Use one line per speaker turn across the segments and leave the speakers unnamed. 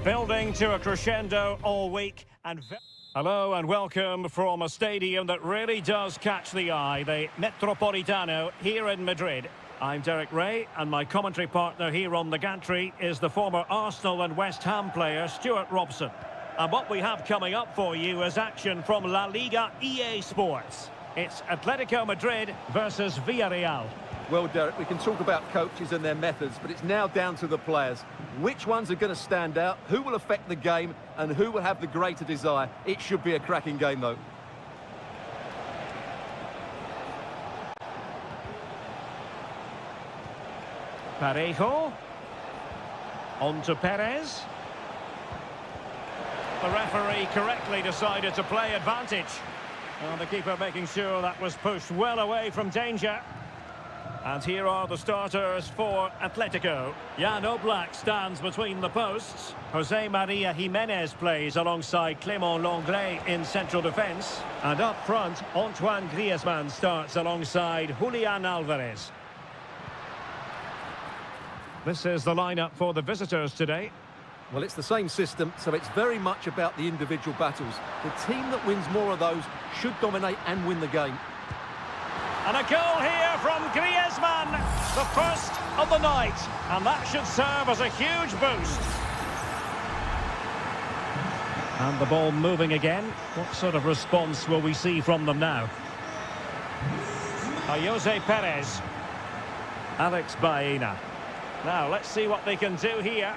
Building to a crescendo all week and... Hello and welcome from a stadium that really does catch the eye, the Metropolitano here in Madrid. I'm Derek Ray, and my commentary partner here on the gantry is the former Arsenal and West Ham player Stuart Robson. And what we have coming up for you is action from La Liga EA Sports. It's Atletico Madrid versus Villarreal.
Well, Derek, we can talk about coaches and their methods, but it's now down to the players. Which ones are going to stand out, who will affect the game, and who will have the greater desire? It should be a cracking game, though.
Parejo. On to Perez. The referee correctly decided to play advantage. Well, the keeper making sure that was pushed well away from danger. And here are the starters for Atletico. Jan Oblak stands between the posts. Jose Maria Jimenez plays alongside Clément Lenglet in central defence. And up front, Antoine Griezmann starts alongside Julian Alvarez. This is the lineup for the visitors today.
Well, it's the same system, so it's very much about the individual battles. The team that wins more of those should dominate and win the game.
And a goal here from Griezmann, the first of the night. And that should serve as a huge boost. And the ball moving again. What sort of response will we see from them now? Jose Perez. Alex Baena. Now, let's see what they can do here.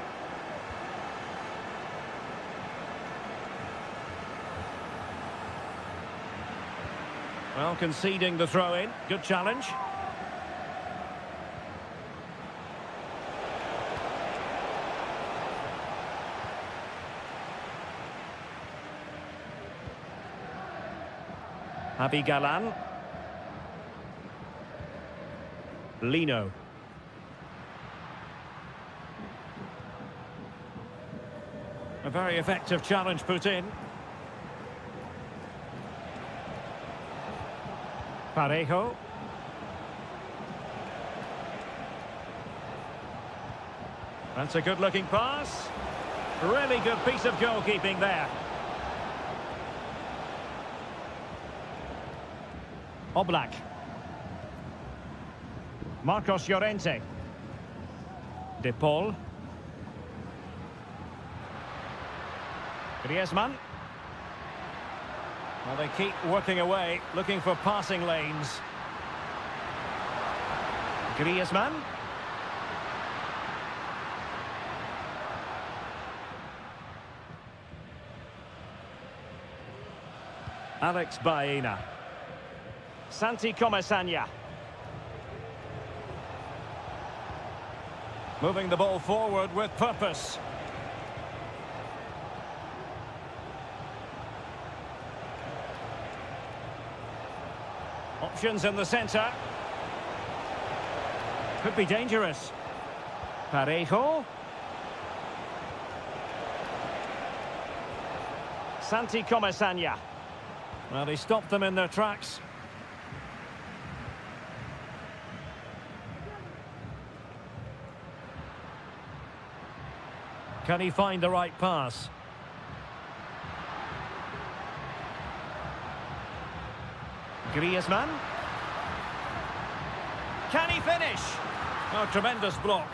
Well, conceding the throw-in. Good challenge. Abigalan. Lino. A very effective challenge put in. Parejo. That's a good-looking pass. Really good piece of goalkeeping there. Oblak. Marcos Llorente. De Paul. Griezmann. Well, they keep working away, looking for passing lanes. Griezmann. Alex Baena. Santi Comesaña. Moving the ball forward with purpose. Options in the centre. Could be dangerous. Parejo. Santi Comesaña. Well, he stopped them in their tracks. Can he find the right pass? Griezmann. Can he finish? Oh, tremendous block.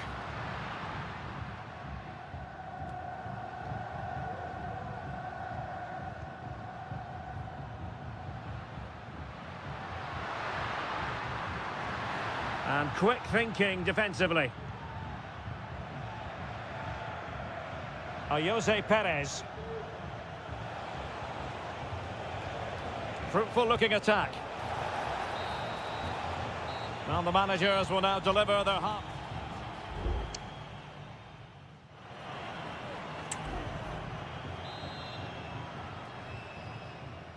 And quick thinking defensively. Jose Perez. Fruitful looking attack. Well, the managers will now deliver their half.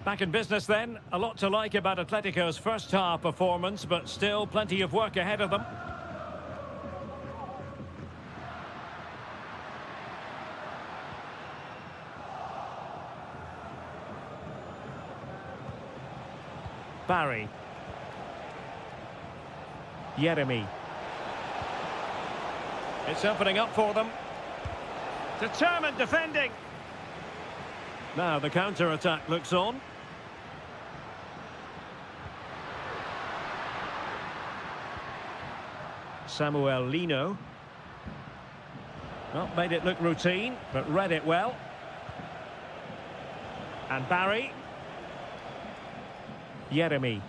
Back in business then. A lot to like about Atletico's first half performance, but still plenty of work ahead of them. Barry. Jeremy. It's opening up for them. Determined defending. Now the counter-attack looks on. Samuel Lino. Not made it look routine, but read it well. And Barry. Jeremy.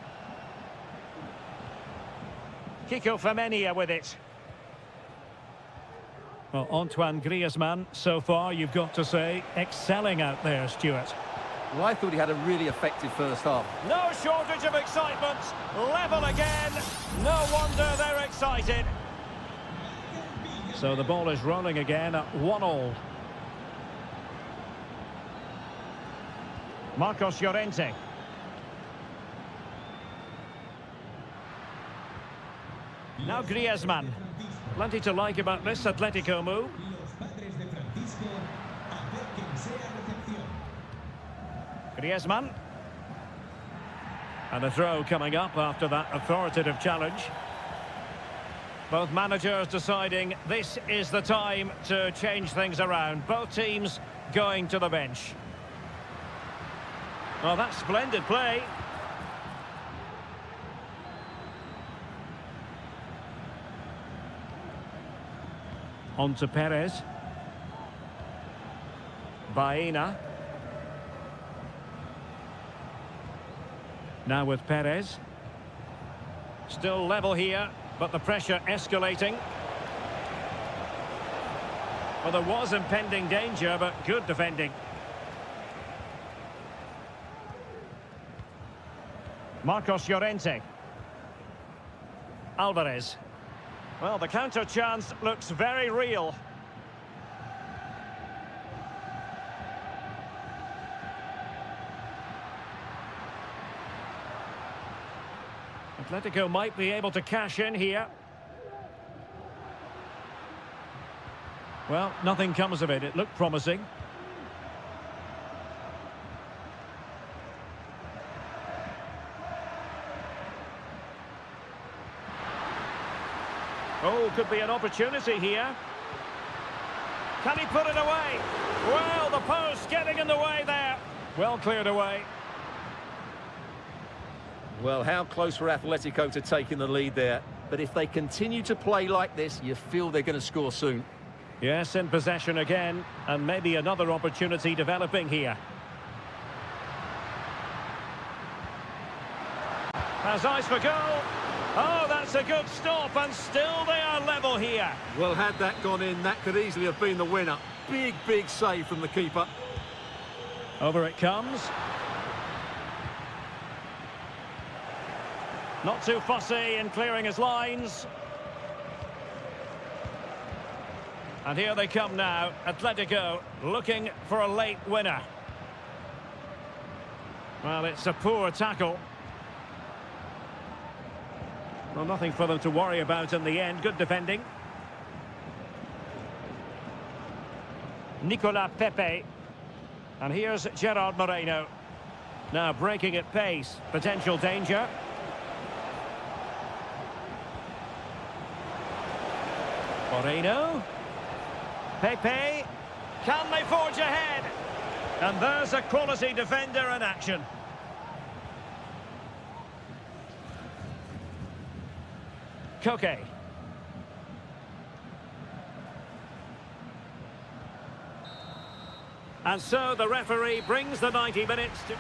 Kiko Femenia with it. Well, Antoine Griezmann, so far, you've got to say, excelling out there, Stuart.
Well, I thought he had a really effective first half.
No shortage of excitement. Level again. No wonder they're excited. So the ball is rolling again at 1-1. Marcos Llorente. Now Griezmann. Plenty to like about this Atletico move. Griezmann. And a throw coming up after that authoritative challenge. Both managers deciding this is the time to change things around. Both teams going to the bench. Well, that's splendid play. On to Perez. Baena. Now with Perez. Still level here, but the pressure escalating. Well, there was impending danger, but good defending. Marcos Llorente. Alvarez. Well, the counter chance looks very real. Atletico might be able to cash in here. Well, nothing comes of it. It looked promising. Oh, could be an opportunity here. Can he put it away? Well, the post getting in the way there. Well cleared away.
Well, how close for Atletico to taking the lead there. But if they continue to play like this, you feel they're going to score soon.
Yes, in possession again. And maybe another opportunity developing here. Has eyes for goal. Oh, that's a good stop, and still they are level here.
Well, had that gone in, that could easily have been the winner. Big, big save from the keeper.
Over it comes. Not too fussy in clearing his lines. And here they come now. Atletico looking for a late winner. Well, it's a poor tackle. Well, nothing for them to worry about in the end. Good defending. Nicolas Pepe. And here's Gerard Moreno. Now breaking at pace. Potential danger. Moreno. Pepe. Can they forge ahead? And there's a quality defender in action. Koke. And so the referee brings the 90 minutes to...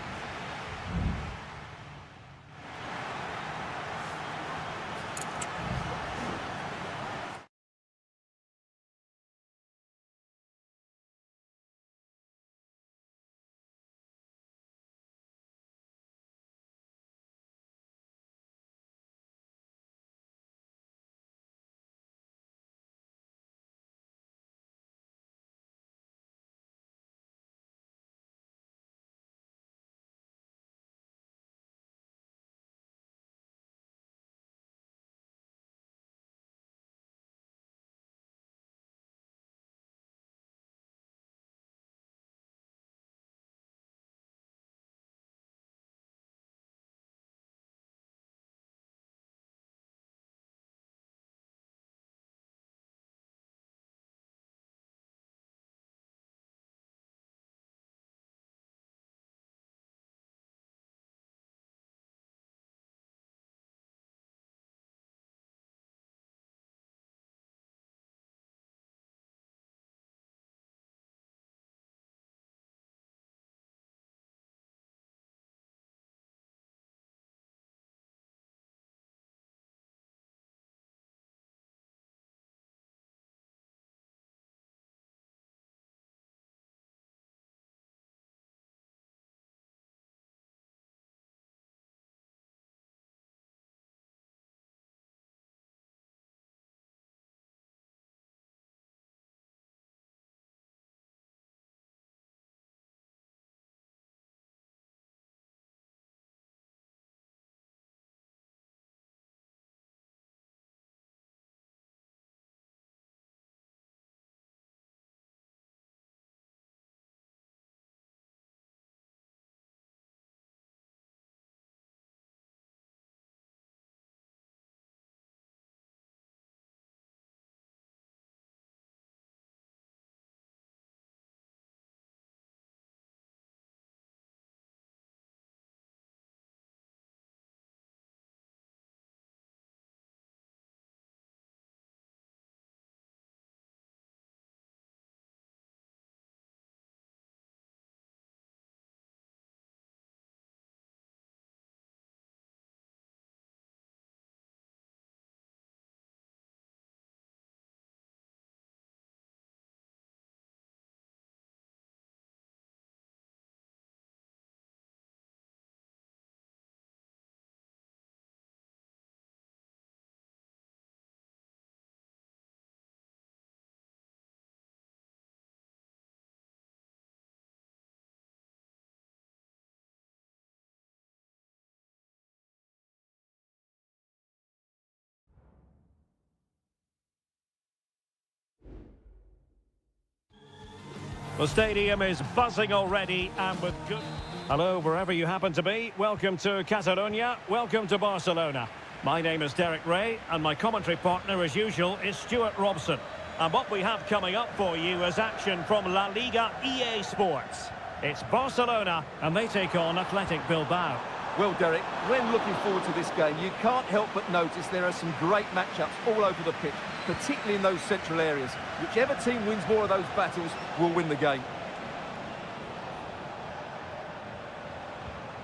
The stadium is buzzing already and with good... Hello, wherever you happen to be. Welcome to Catalonia. Welcome to Barcelona. My name is Derek Ray, and my commentary partner, as usual, is Stuart Robson. And what we have coming up for you is action from La Liga EA Sports. It's Barcelona, and they take on Athletic Bilbao.
Well, Derek, when looking forward to this game, you can't help but notice there are some great matchups all over the pitch, particularly in those central areas. Whichever team wins more of those battles will win the game.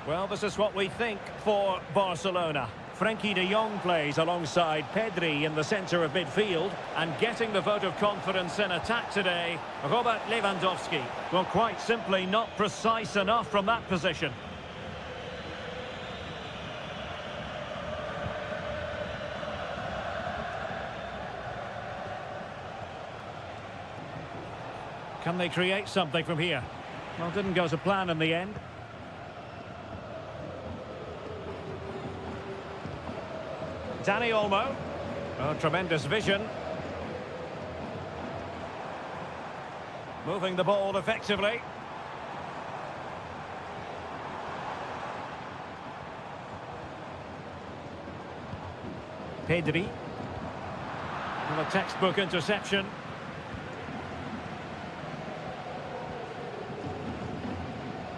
Well, this is what we think for Barcelona. Frenkie de Jong plays alongside Pedri in the centre of midfield, and getting the vote of confidence in attack today, Robert Lewandowski. Well, quite simply not precise enough from that position. Can they create something from here? Well, didn't go to plan in the end. Dani Olmo. Oh, tremendous vision. Moving the ball effectively. Pedri. And a textbook interception.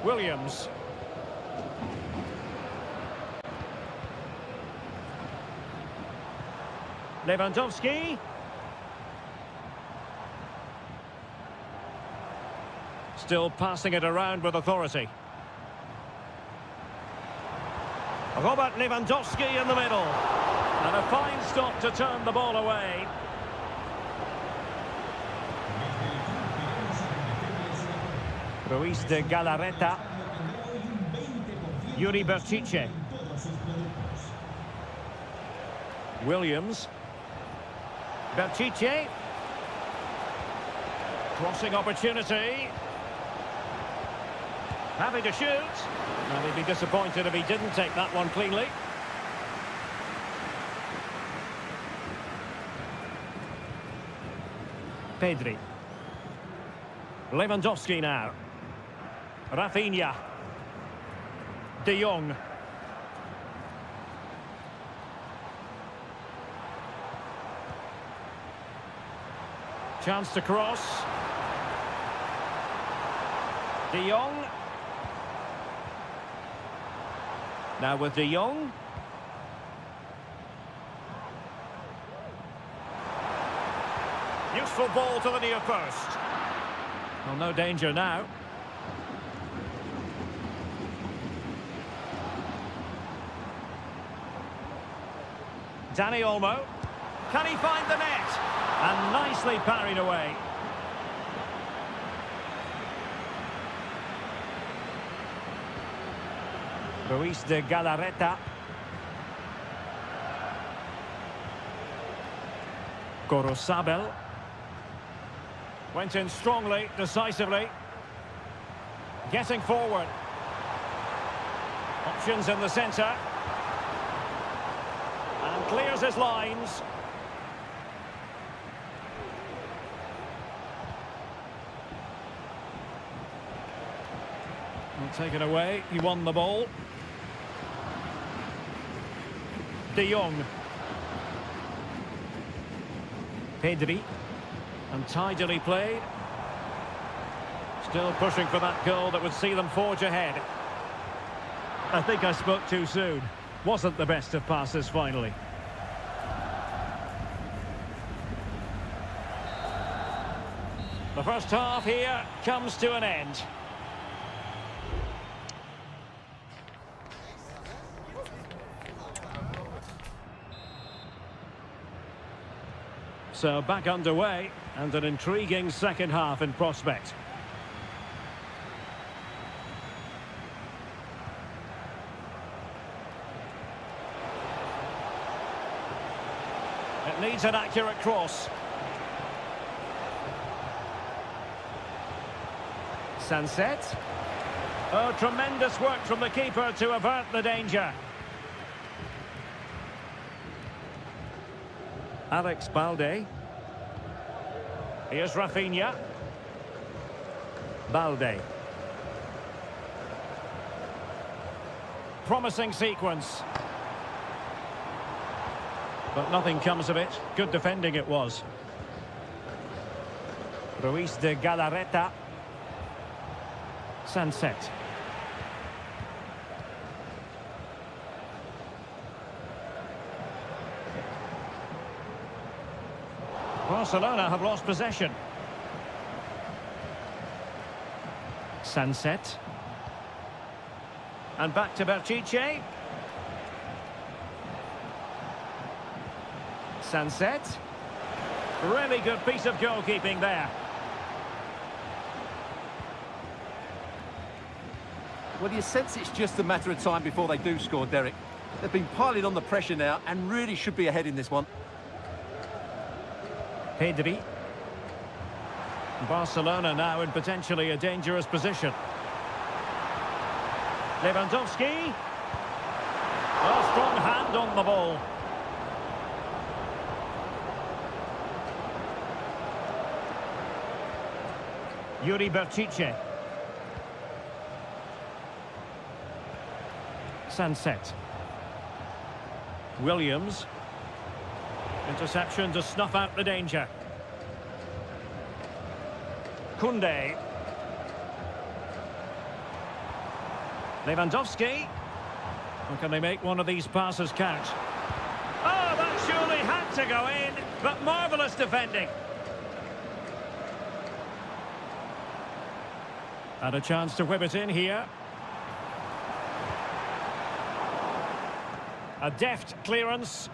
Williams. Lewandowski. Still passing it around with authority. Robert Lewandowski in the middle. And a fine stop to turn the ball away. Ruiz de Galarreta. Yuri Berchiche. Williams. Berchiche. Crossing opportunity. Happy to shoot. And he'd be disappointed if he didn't take that one cleanly. Pedri. Lewandowski now. Rafinha. De Jong. Chance to cross. De Jong. Now with De Jong. Useful ball to the near post. Well, no danger now. Dani Olmo. Can he find the net? And nicely parried away. Ruiz de Galarreta. Gorosabel. Went in strongly, decisively. Getting forward. Options in the centre. And clears his lines. Well, taken away, he won the ball. De Jong. Pedri. And tidily played. Still pushing for that goal that would see them forge ahead. I think I spoke too soon. Wasn't the best of passes finally. The first half here comes to an end. So back underway, and an intriguing second half in prospect. It needs an accurate cross. Sunset. Oh, tremendous work from the keeper to avert the danger. Alex Balde. Here's Rafinha. Balde. Promising sequence. But nothing comes of it. Good defending it was. Ruiz de Galarreta. Sunset. Barcelona have lost possession. Sunset. And back to Berchiche. Sunset. Really good piece of goalkeeping there.
Well, you sense it's just a matter of time before they do score, Derek. They've been piling on the pressure now and really should be ahead in this one.
Pedri. Barcelona now in potentially a dangerous position. Lewandowski. A strong hand on the ball. Yuri Berchiche. Sunset. Williams. Interception to snuff out the danger. Koundé. Lewandowski. Or can they make one of these passes count? Oh, that surely had to go in, but marvellous defending. And a chance to whip it in here. A deft clearance.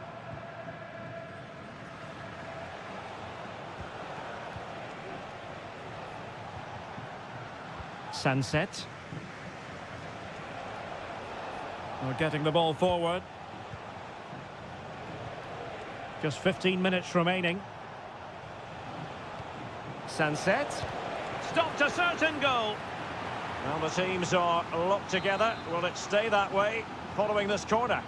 Sunset. We're getting the ball forward. Just 15 minutes remaining. Sunset. Stopped a certain goal. Well, the teams are locked together. Will it stay that way following this corner?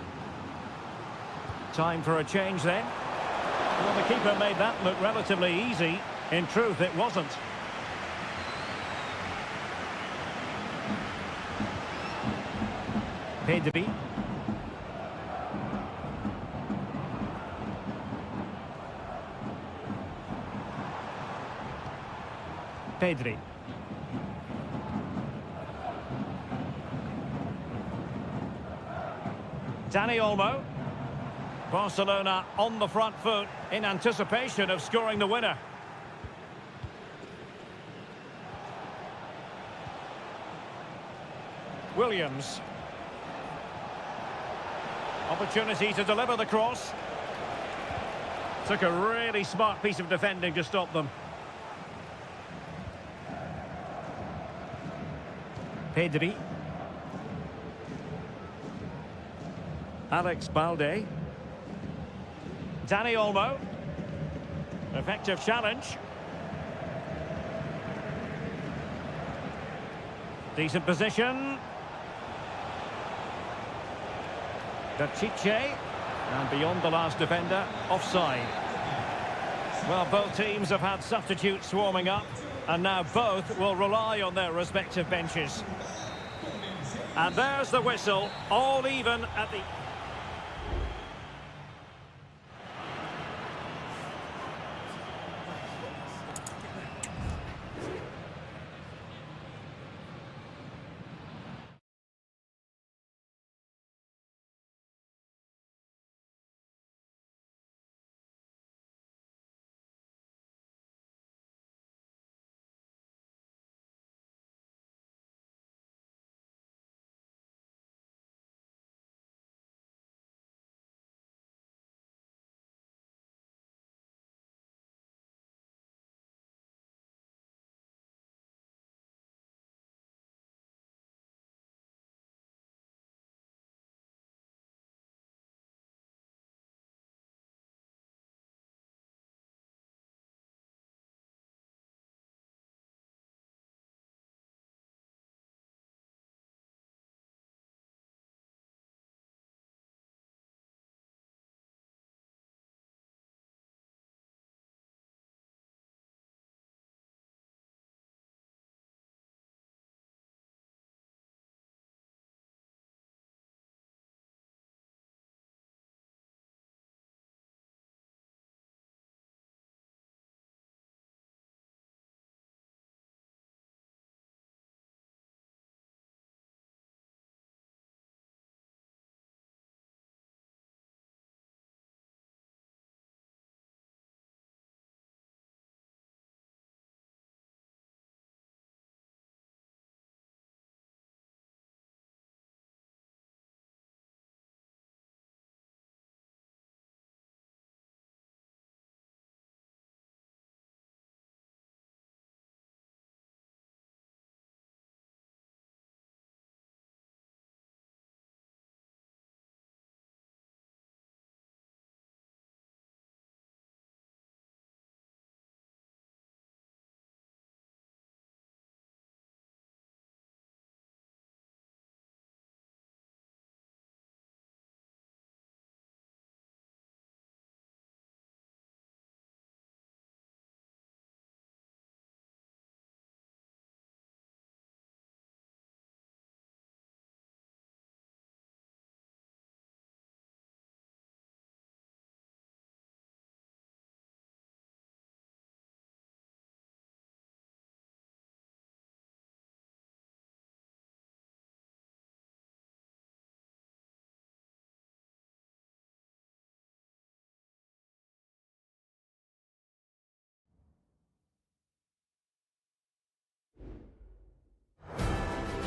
Time for a change then. Well, the keeper made that look relatively easy. In truth, it wasn't. Pedri. Pedri. Dani Olmo. Barcelona on the front foot in anticipation of scoring the winner. Williams. Opportunity to deliver the cross. Took a really smart piece of defending to stop them. Pedri. Alex Balde. Dani Olmo. Effective challenge. Decent position. Berchiche. And beyond the last defender, offside. Well, both teams have had substitutes swarming up, and now both will rely on their respective benches. And there's the whistle, all even at the...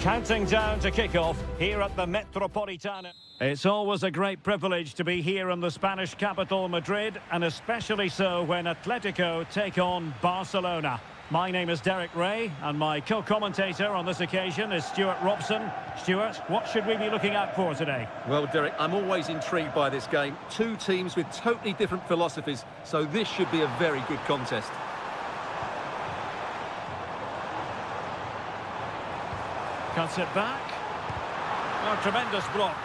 Counting down to kick-off here at the Metropolitano. It's always a great privilege to be here in the Spanish capital, Madrid, and especially so when Atletico take on Barcelona. My name is Derek Ray, and my co-commentator on this occasion is Stuart Robson. Stuart, what should we be looking out for today?
Well, Derek, I'm always intrigued by this game. Two teams with totally different philosophies, so this should be a very good contest.
Cuts it back. Oh, tremendous block.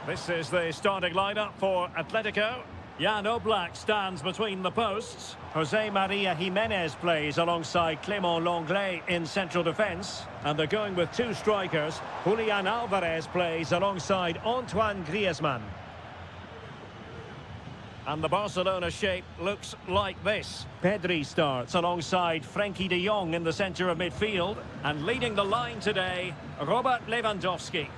This is the starting lineup for Atletico. Jan Oblak stands between the posts. Jose Maria Jimenez plays alongside Clément Lenglet in central defence. And they're going with two strikers. Julian Alvarez plays alongside Antoine Griezmann. And the Barcelona shape looks like this. Pedri starts alongside Frenkie de Jong in the centre of midfield. And leading the line today, Robert Lewandowski.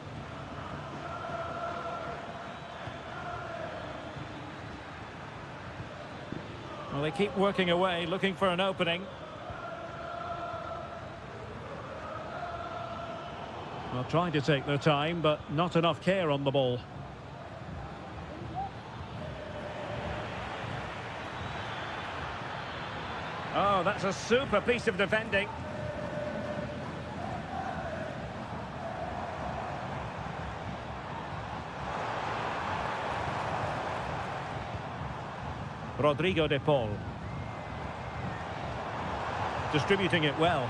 Well, they keep working away, looking for an opening. Well, trying to take their time, but not enough care on the ball. Oh, that's a super piece of defending. Rodrigo de Paul. Distributing it well.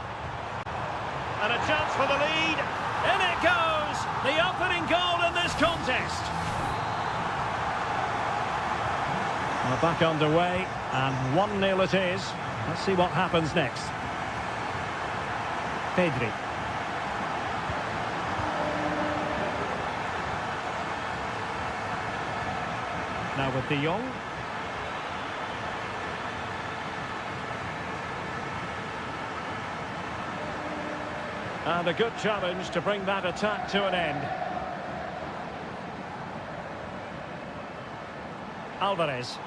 And a chance for the lead. In it goes! The opening goal in this contest. We're back underway, and 1-0 it is. Let's see what happens next. Pedri. Now with de Jong. And a good challenge to bring that attack to an end. Alvarez.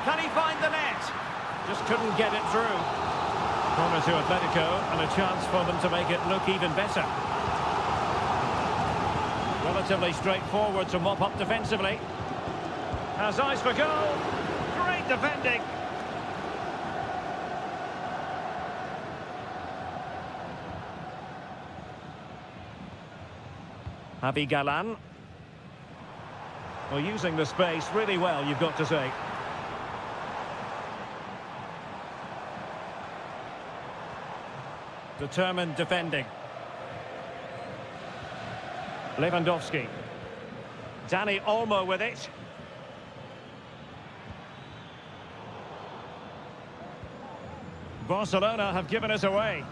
Can he find the net? Just couldn't get it through. Corner to Atletico, and a chance for them to make it look even better. Relatively straightforward to mop up defensively. Has eyes for goal. Great defending. Javi Galan. Well, using the space really well, you've got to say. Determined defending. Lewandowski. Dani Olmo with it. Barcelona have given us away.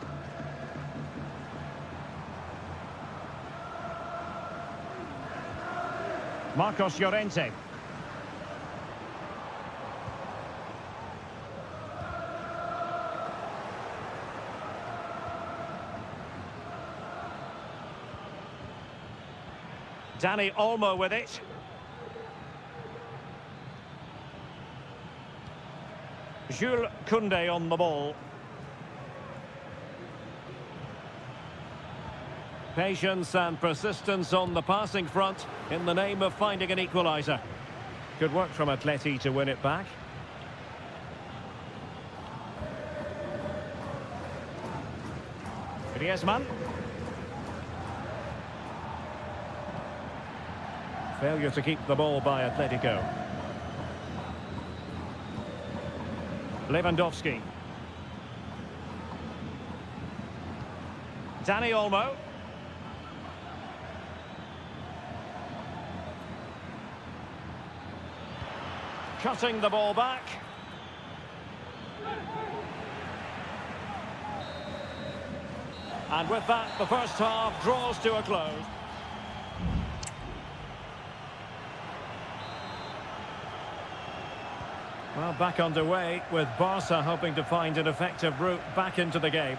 Marcos Llorente. Dani Olmo with it. Jules Koundé on the ball. Patience and persistence on the passing front in the name of finding an equaliser. Good work from Atleti to win it back. Griezmann. Failure to keep the ball by Atletico. Lewandowski. Dani Olmo. Cutting the ball back. And with that, the first half draws to a close. Well, back underway with Barca hoping to find an effective route back into the game.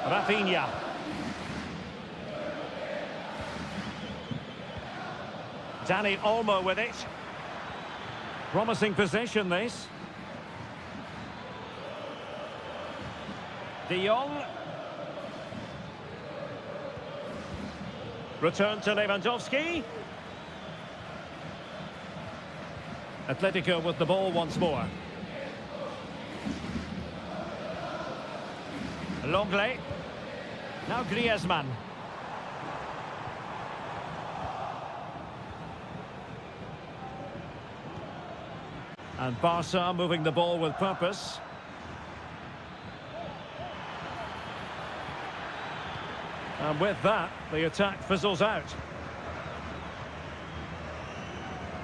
Rafinha. Dani Olmo with it. Promising possession, this. De Jong. Return to Lewandowski. Atletico with the ball once more. Longley. Now Griezmann. And Barca moving the ball with purpose. And with that, the attack fizzles out.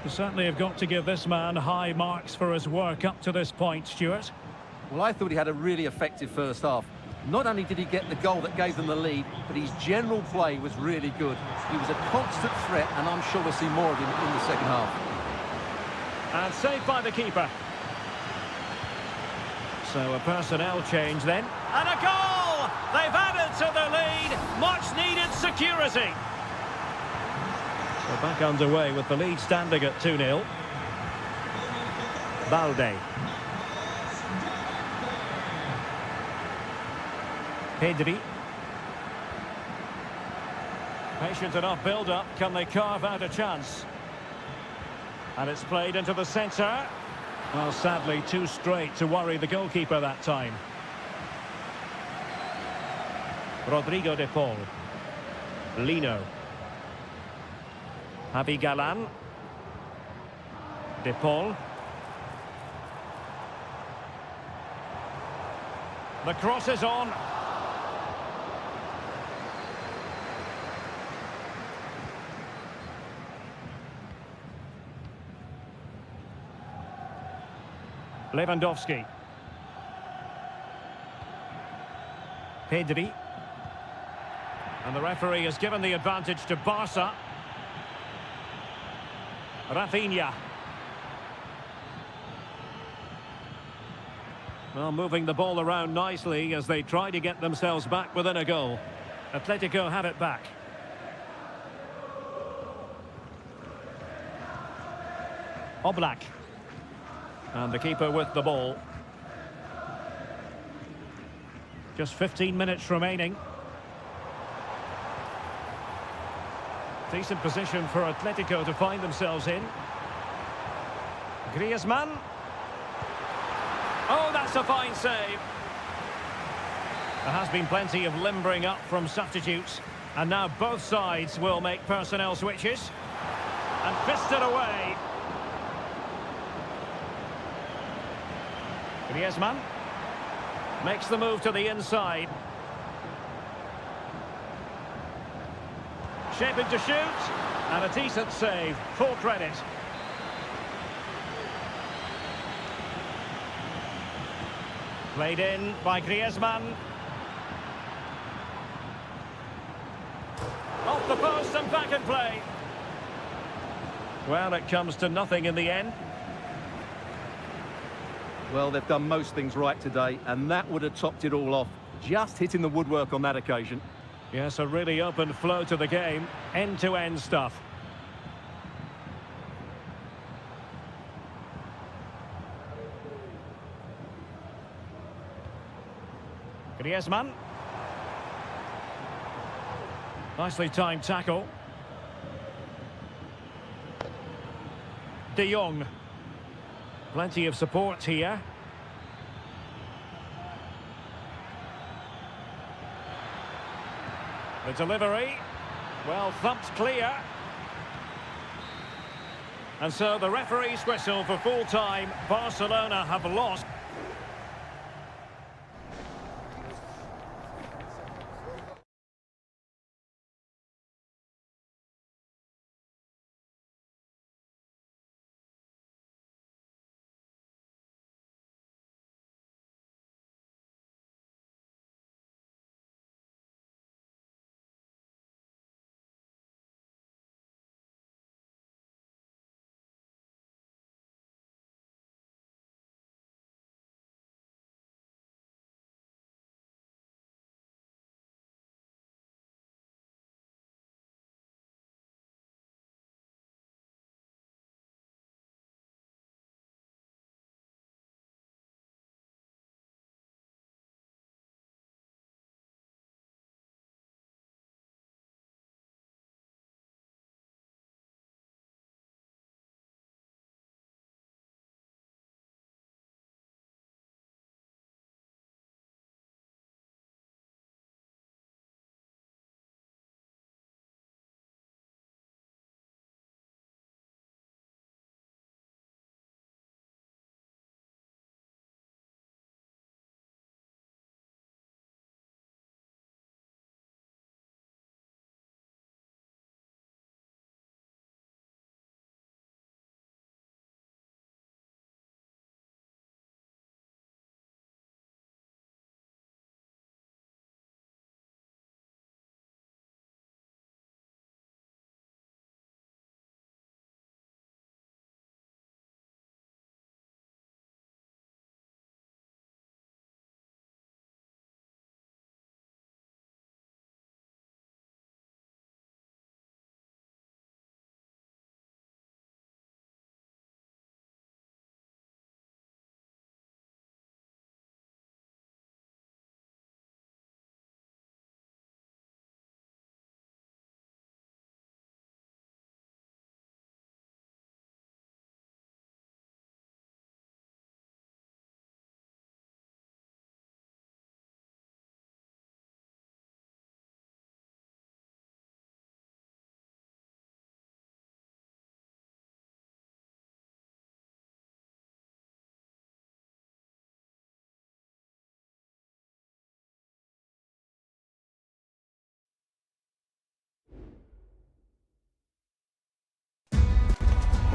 You certainly have got to give this man high marks for his work up to this point, Stuart.
Well, I thought he had a really effective first half. Not only did he get the goal that gave them the lead, but his general play was really good. He was a constant threat, and I'm sure we'll see more of him in the second half.
And saved by the keeper. So a personnel change then. And a goal! They've added to the lead. Much needed security. So back underway with the lead standing at 2-0. Balde. Pedri. Patient enough build-up. Can they carve out a chance? And it's played into the centre. Well, sadly, too straight to worry the goalkeeper that time. Rodrigo de Paul. Lino. Javi Galan. De Paul. The cross is on. Lewandowski. Pedri. And the referee has given the advantage to Barca. Rafinha. Well, moving the ball around nicely as they try to get themselves back within a goal. Atletico have it back. Oblak. And the keeper with the ball. Just 15 minutes remaining. Decent position for Atletico to find themselves in. Griezmann. Oh, that's a fine save. There has been plenty of limbering up from substitutes. And now both sides will make personnel switches. And fisted away. Griezmann makes the move to the inside. Shaping to shoot. And a decent save. Full credit. Played in by Griezmann. Off the post and back in play. Well, it comes to nothing in the end.
Well, they've done most things right today, and that would have topped it all off. Just hitting the woodwork on that occasion.
Yes, a really open flow to the game. End-to-end stuff. Griezmann. Nicely timed tackle. De Jong. Plenty of support here. The delivery. Well thumped clear. And so the referee's whistle for full time. Barcelona have lost.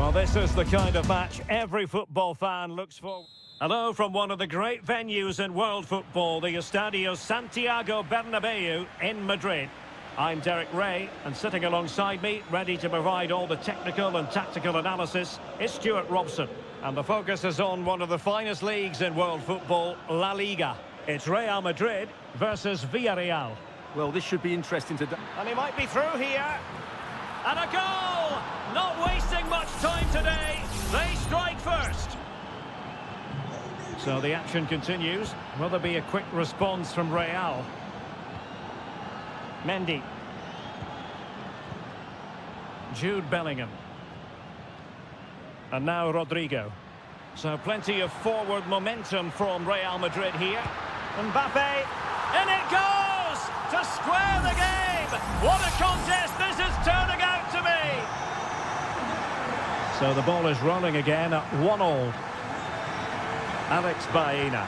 Well, this is the kind of match every football fan looks for. Hello from one of the great venues in world football, the Estadio Santiago Bernabeu in Madrid. I'm Derek Ray, and sitting alongside me, ready to provide all the technical and tactical analysis, is Stuart Robson. And the focus is on one of the finest leagues in world football, La Liga. It's Real Madrid versus Villarreal.
Well, this should be interesting today.
And he might be through here. And a goal! Not wasting much time today. They strike first. So the action continues. Will there be a quick response from Real? Mendy. Jude Bellingham. And now Rodrigo. So plenty of forward momentum from Real Madrid here. Mbappe. In it goes! To square the game! What a contest this is turning out to be! So the ball is rolling again at 1-1. Alex Baena.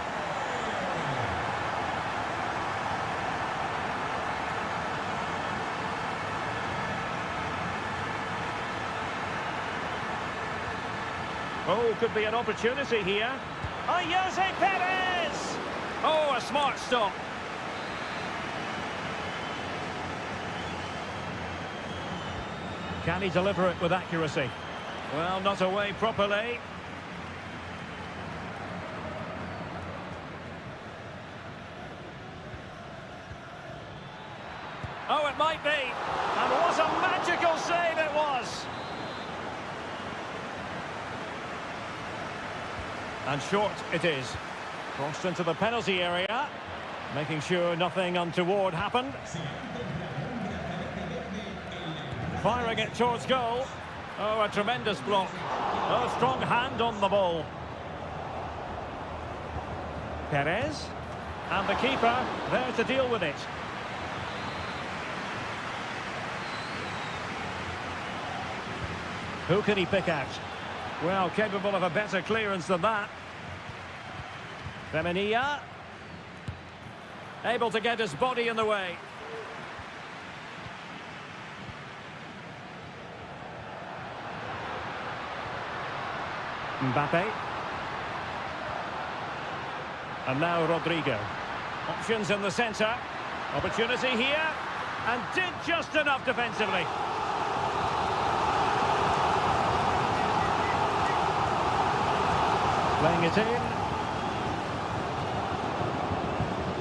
Oh, could be an opportunity here. Oh, Jose Perez! Oh, a smart stop. Can he deliver it with accuracy? Well, not away properly. Oh, it might be. And what a magical save it was. And short it is. Crossed into the penalty area. Making sure nothing untoward happened. Firing it towards goal. Oh, a tremendous block. Oh, strong hand on the ball. Perez. And the keeper there to deal with it. Who can he pick out? Well, capable of a better clearance than that. Femenia. Able to get his body in the way. Mbappe. And now Rodrigo. Options in the centre. Opportunity here. And did just enough defensively. Playing it in.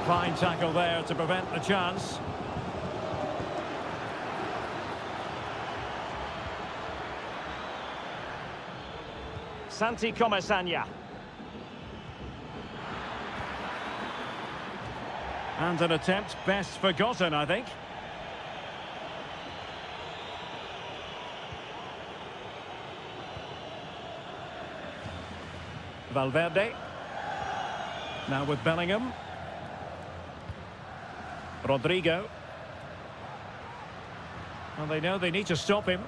Fine tackle there to prevent the chance. Santi Comesaña. And an attempt best forgotten, I think. Valverde. Now with Bellingham. Rodrigo. Well, they know they need to stop him.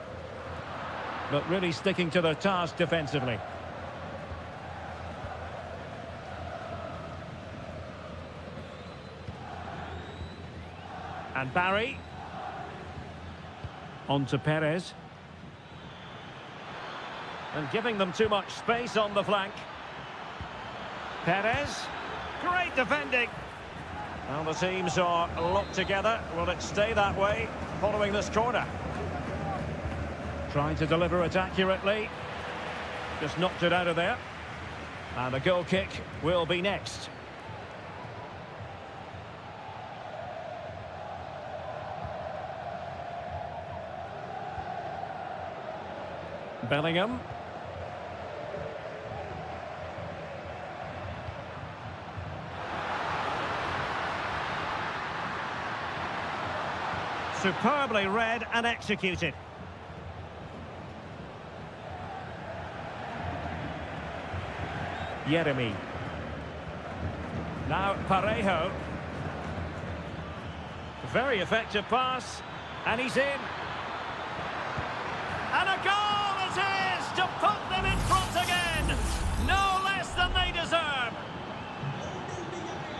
But really sticking to their task defensively. And Barry. On to Perez. And giving them too much space on the flank. Perez. Great defending. Well, the teams are locked together. Will it stay that way following this corner? Trying to deliver it accurately. Just knocked it out of there. And the goal kick will be next. Bellingham. Superbly read and executed. Yeremy. Now Parejo. Very effective pass. And he's in. And a goal it is to put them in front again. No less than they deserve.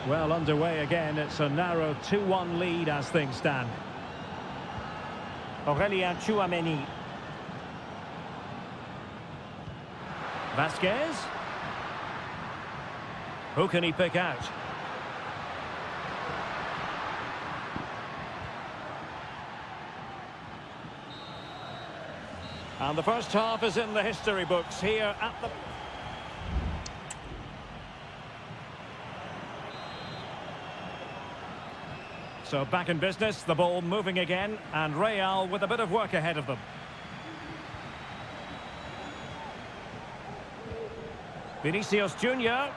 Well, underway again. It's a narrow 2-1 lead as things stand. Aurélien Tchouaméni. Vasquez. Who can he pick out? And the first half is in the history books here at the... So back in business, the ball moving again, and Real with a bit of work ahead of them. Vinicius Junior.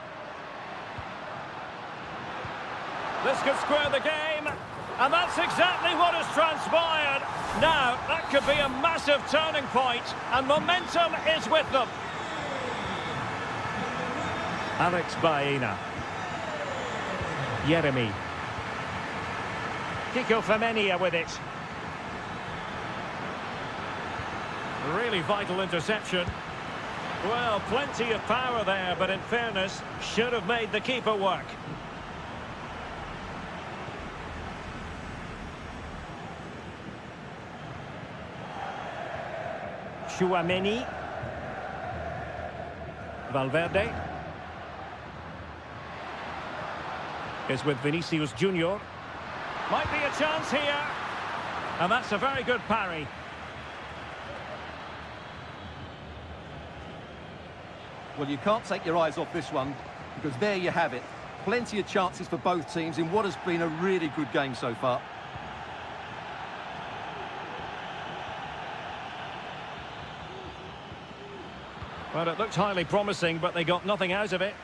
This could square the game, and that's exactly what has transpired. Now, that could be a massive turning point, and momentum is with them. Alex Baena. Yeremy. Kiko Femenia with it. Really vital interception. Well, plenty of power there, but in fairness, should have made the keeper work. Chouameni. Valverde. Is with Vinicius Junior. Might be a chance here. And that's a very good parry.
Well, you can't take your eyes off this one, because there you have it. Plenty of chances for both teams in what has been a really good game so far.
Well, it looked highly promising, but they got nothing out of it.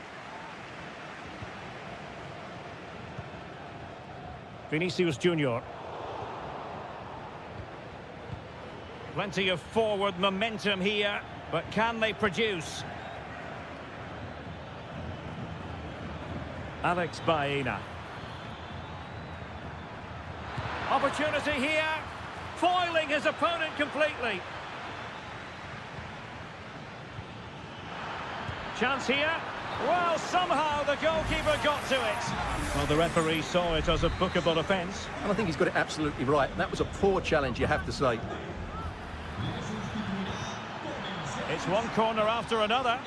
Vinicius Junior. Plenty of forward momentum here, but can they produce? Alex Baena. Opportunity here, foiling his opponent completely. Chance here. Well, somehow the goalkeeper got to it. Well, the referee saw it as a bookable offence.
And I think he's got it absolutely right. That was a poor challenge, you have to say.
It's one corner after another.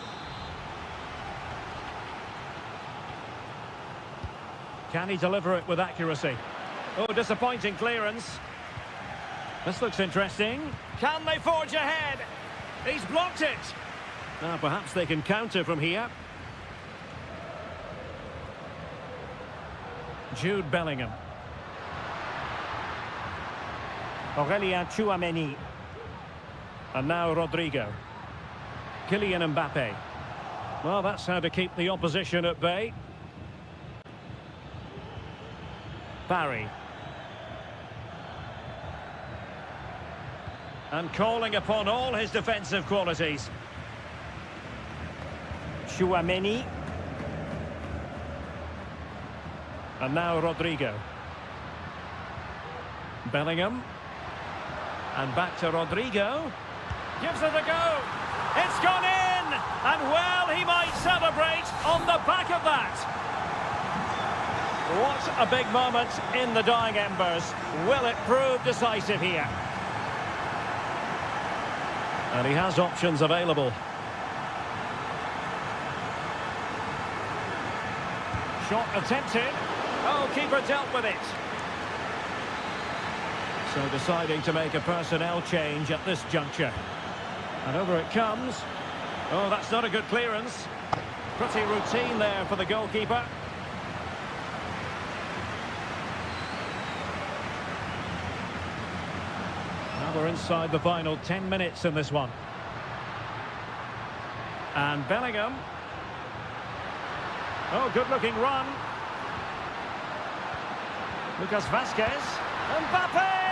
Can he deliver it with accuracy? Oh, disappointing clearance. This looks interesting. Can they forge ahead? He's blocked it. Now, perhaps they can counter from here. Jude Bellingham. Aurélien Chouameni. And now Rodrigo. Kylian Mbappe. Well, that's how to keep the opposition at bay. Barry. And calling upon all his defensive qualities. Chouameni. And now Rodrigo. Bellingham. And back to Rodrigo. Gives it a go. It's gone in! And well, he might celebrate on the back of that. What a big moment in the dying embers. Will it prove decisive here? And he has options available. Shot attempted. Oh, keeper dealt with it. So deciding to make a personnel change at this juncture. And over it comes. Oh, that's not a good clearance. Pretty routine there for the goalkeeper. Now we're inside the final 10 minutes in this one. And Bellingham. Oh, good-looking run. Lucas Vasquez. Mbappe!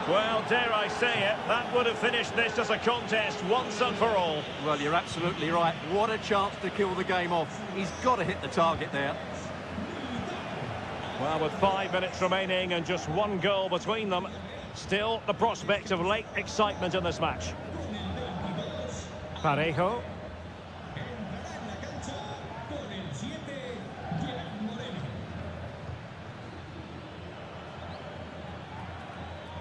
Well, dare I say it, that would have finished this as a contest once and for all.
Well, you're absolutely right. What a chance to kill the game off. He's got to hit the target there.
Well, with 5 minutes remaining and just one goal between them, still the prospect of late excitement in this match. Parejo.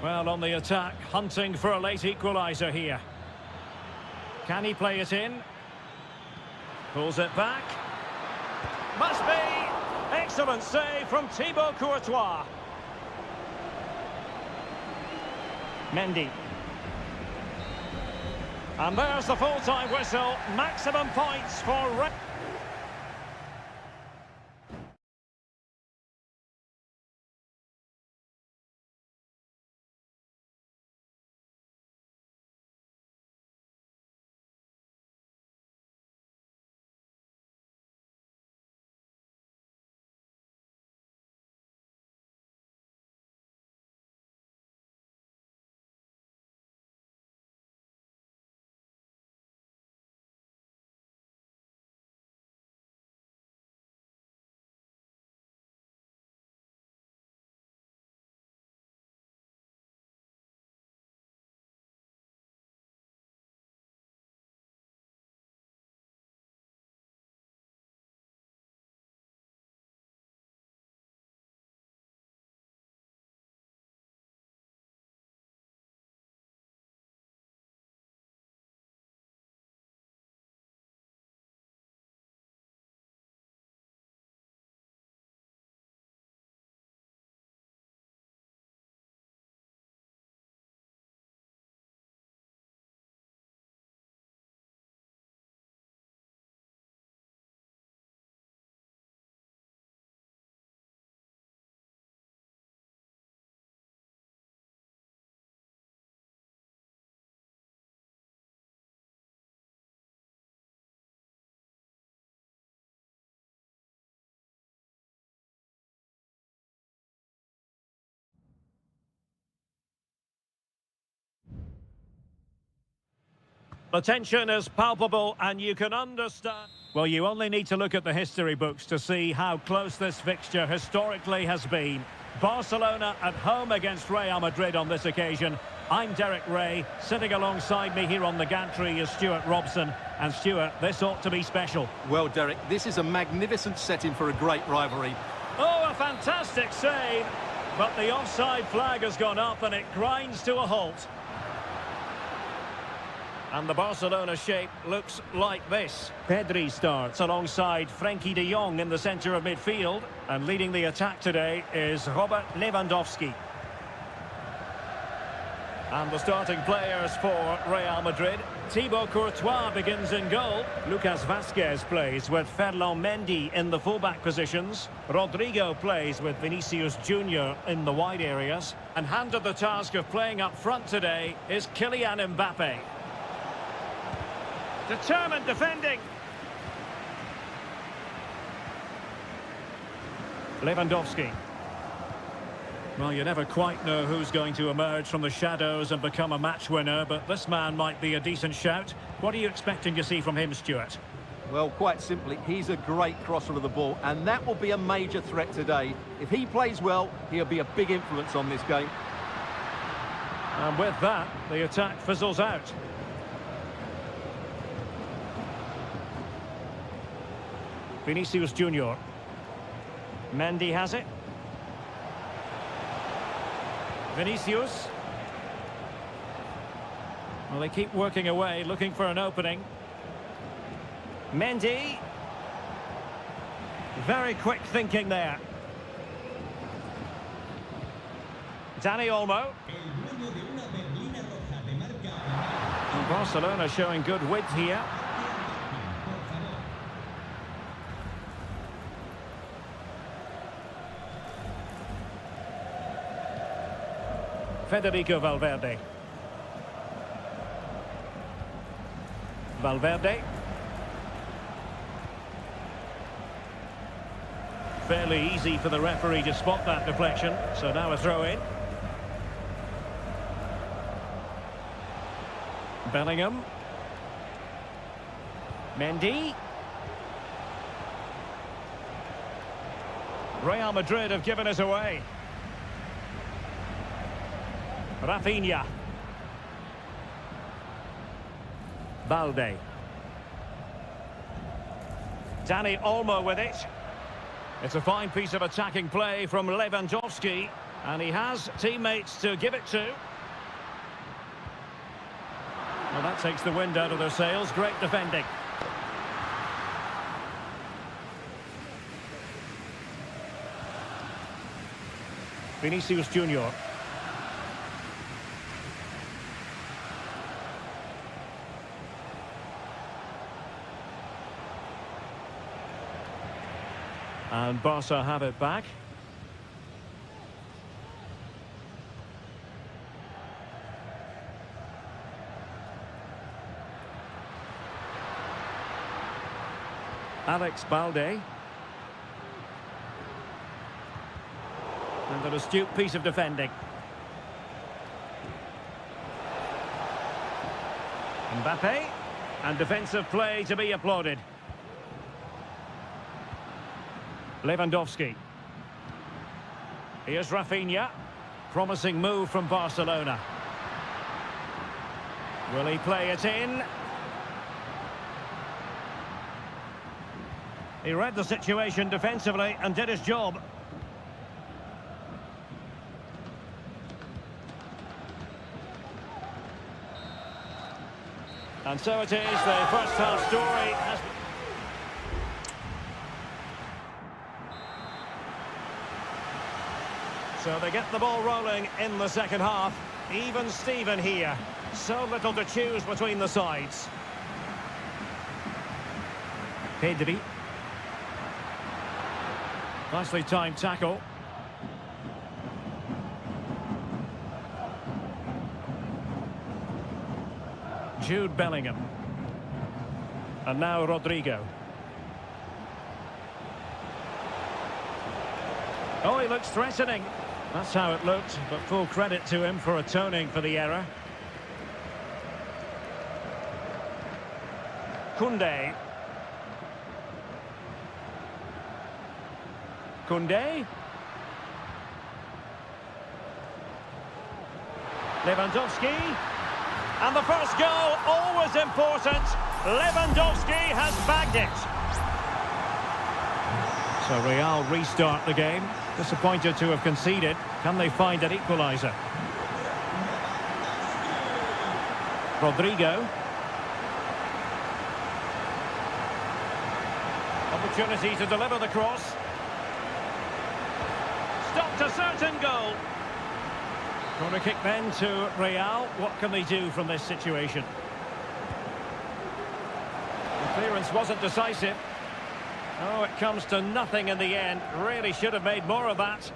Well, on the attack, hunting for a late equaliser here. Can he play it in? Pulls it back. Must be! Excellent save from Thibaut Courtois. Mendy. And there's the full-time whistle. Maximum points for... The tension is palpable and you can understand... Well, you only need to look at the history books to see how close this fixture historically has been. Barcelona at home against Real Madrid on this occasion. I'm Derek Ray. Sitting alongside me here on the gantry is Stuart Robson. And Stuart, this ought to be special.
Well, Derek, this is a magnificent setting for a great rivalry.
Oh, a fantastic save! But the offside flag has gone up and it grinds to a halt. And the Barcelona shape looks like this. Pedri starts alongside Frenkie de Jong in the centre of midfield. And leading the attack today is Robert Lewandowski. And the starting players for Real Madrid. Thibaut Courtois begins in goal. Lucas Vazquez plays with Ferland Mendy in the fullback positions. Rodrigo plays with Vinicius Junior in the wide areas. And handed the task of playing up front today is Kylian Mbappe. Determined defending. Lewandowski. Well, you never quite know who's going to emerge from the shadows and become a match winner, but this man might be a decent shout. What are you expecting to see from him, Stuart?
Well, quite simply, he's a great crosser of the ball, and that will be a major threat today. If he plays well, he'll be a big influence on this game.
And with that, the attack fizzles out. Vinicius Junior. Mendy has it. Vinicius. Well, they keep working away, looking for an opening. Mendy. Very quick thinking there. Dani Olmo. And Barcelona showing good width here. Federico Valverde. Valverde. Fairly easy for the referee to spot that deflection, so now a throw in. Bellingham. Mendy. Real Madrid have given us away. Rafinha. Balde. Dani Olmo with it. It's a fine piece of attacking play from Lewandowski, and he has teammates to give it to. Well, that takes the wind out of their sails. Great defending. Vinicius Junior. And Barca have it back. Alex Balde. And an astute piece of defending. Mbappe. And defensive play to be applauded. Lewandowski. Here's Rafinha. Promising move from Barcelona. Will he play it in? He read the situation defensively and did his job. And so it is, the first half story has... So they get the ball rolling in the second half. Even Steven here. So little to choose between the sides. Pedri. Nicely timed tackle. Jude Bellingham. And now Rodrigo. Oh, he looks threatening. That's how it looked, but full credit to him for atoning for the error. Koundé. Koundé. Lewandowski. And the first goal, always important. Lewandowski has bagged it. So Real restart the game. Disappointed to have conceded. Can they find an equaliser? Rodrigo. Opportunity to deliver the cross. Stopped a certain goal. Corner kick then to Real. What can they do from this situation? The clearance wasn't decisive. Oh, it comes to nothing in the end. Really should have made more of that.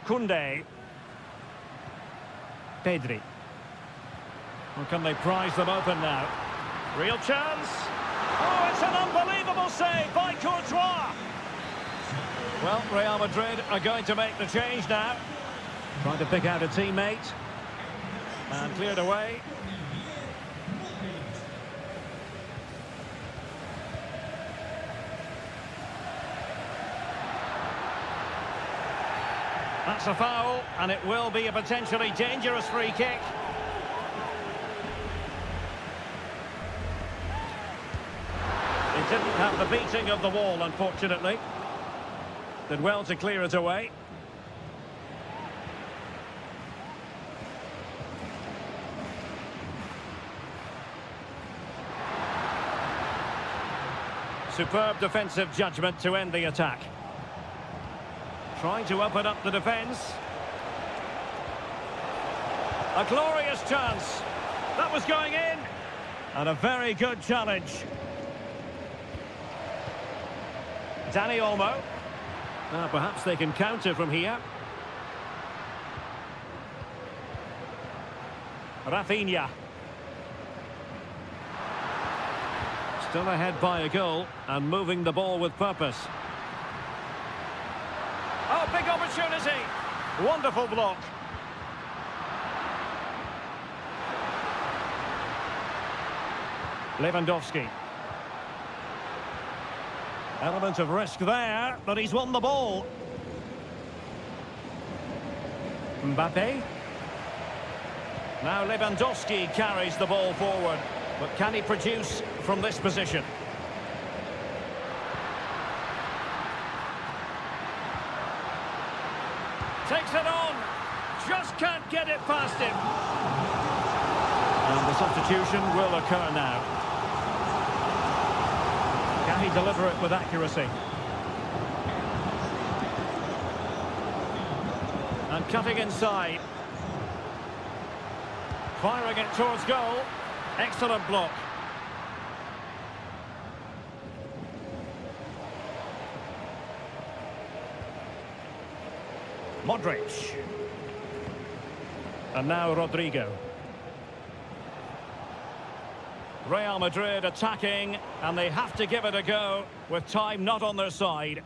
Koundé. Pedri. Or can they prize them open now? Real chance. Oh, it's an unbelievable save by Courtois. Well, Real Madrid are going to make the change now. Trying to pick out a teammate. And cleared away. That's a foul, and it will be a potentially dangerous free kick. It didn't have the beating of the wall, unfortunately. Did well to clear it away. Superb defensive judgment to end the attack. Trying to open up the defence. A glorious chance. That was going in. And a very good challenge. Dani Olmo. Now perhaps they can counter from here. Rafinha. Still ahead by a goal and moving the ball with purpose. Oh, big opportunity. Wonderful block. Lewandowski. Element of risk there, but he's won the ball. Mbappe. Now Lewandowski carries the ball forward. But can he produce from this position? Takes it on. Just can't get it past him. And the substitution will occur now. Can he deliver it with accuracy? And cutting inside. Firing it towards goal. Excellent block. Modric. And now Rodrigo. Real Madrid attacking, and they have to give it a go with time not on their side.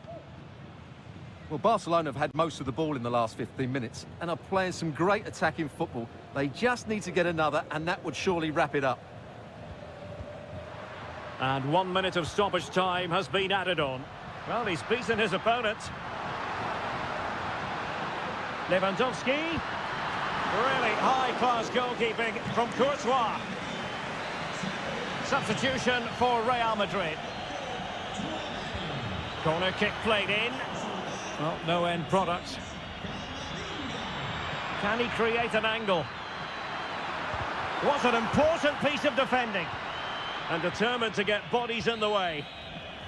Well, Barcelona have had most of the ball in the last 15 minutes and are playing some great attacking football. They just need to get another, and that would surely wrap it up.
And 1 minute of stoppage time has been added on. Well, he's beaten his opponent. Lewandowski. Really high-class goalkeeping from Courtois. Substitution for Real Madrid. Corner kick played in. Well, no end product. Can he create an angle? What an important piece of defending. And determined to get bodies in the way.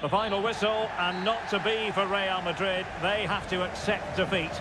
The final whistle, and not to be for Real Madrid. They have to accept defeat.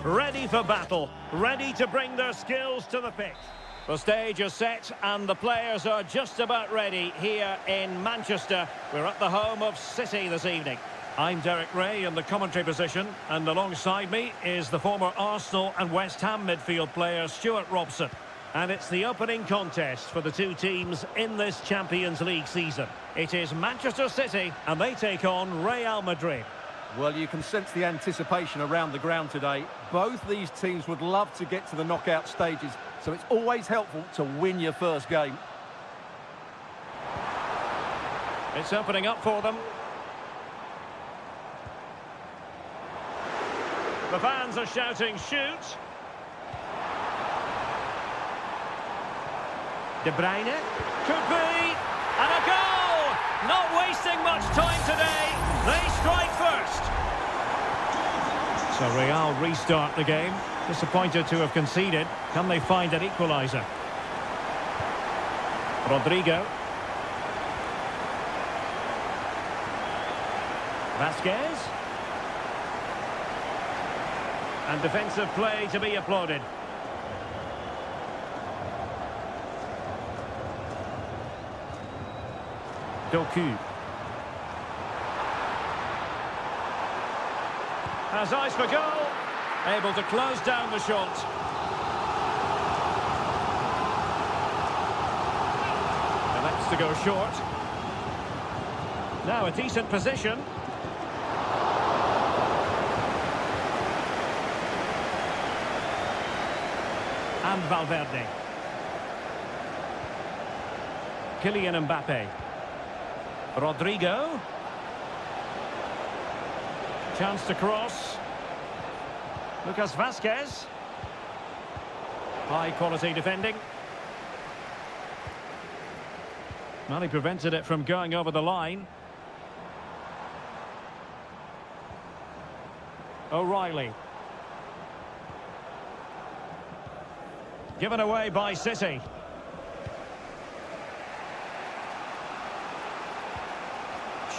Ready for battle, ready to bring their skills to the pitch. The stage is set and the players are just about ready here in Manchester. We're at the home of City this evening. I'm Derek Ray in the commentary position, and alongside me is the former Arsenal and West Ham midfield player Stuart Robson. And it's the opening contest for the two teams in this Champions League season. It is Manchester City and they take on Real Madrid.
Well, you can sense the anticipation around the ground today. Both these teams would love to get to the knockout stages, so it's always helpful to win your first game.
It's opening up for them. The fans are shouting, shoot! De Bruyne, could be, and a goal! Not wasted wasting much time today. They strike first. So Real restart the game. Disappointed to have conceded. Can they find an equaliser? Rodrigo. Vasquez. And defensive play to be applauded. Doku. Has eyes for goal. Able to close down the shot. Elects to go short. Now a decent position. And Valverde. Kylian Mbappe. Rodrigo. Chance to cross. Lucas Vasquez. High quality defending. Well, he prevented it from going over the line. O'Reilly. Given away by City.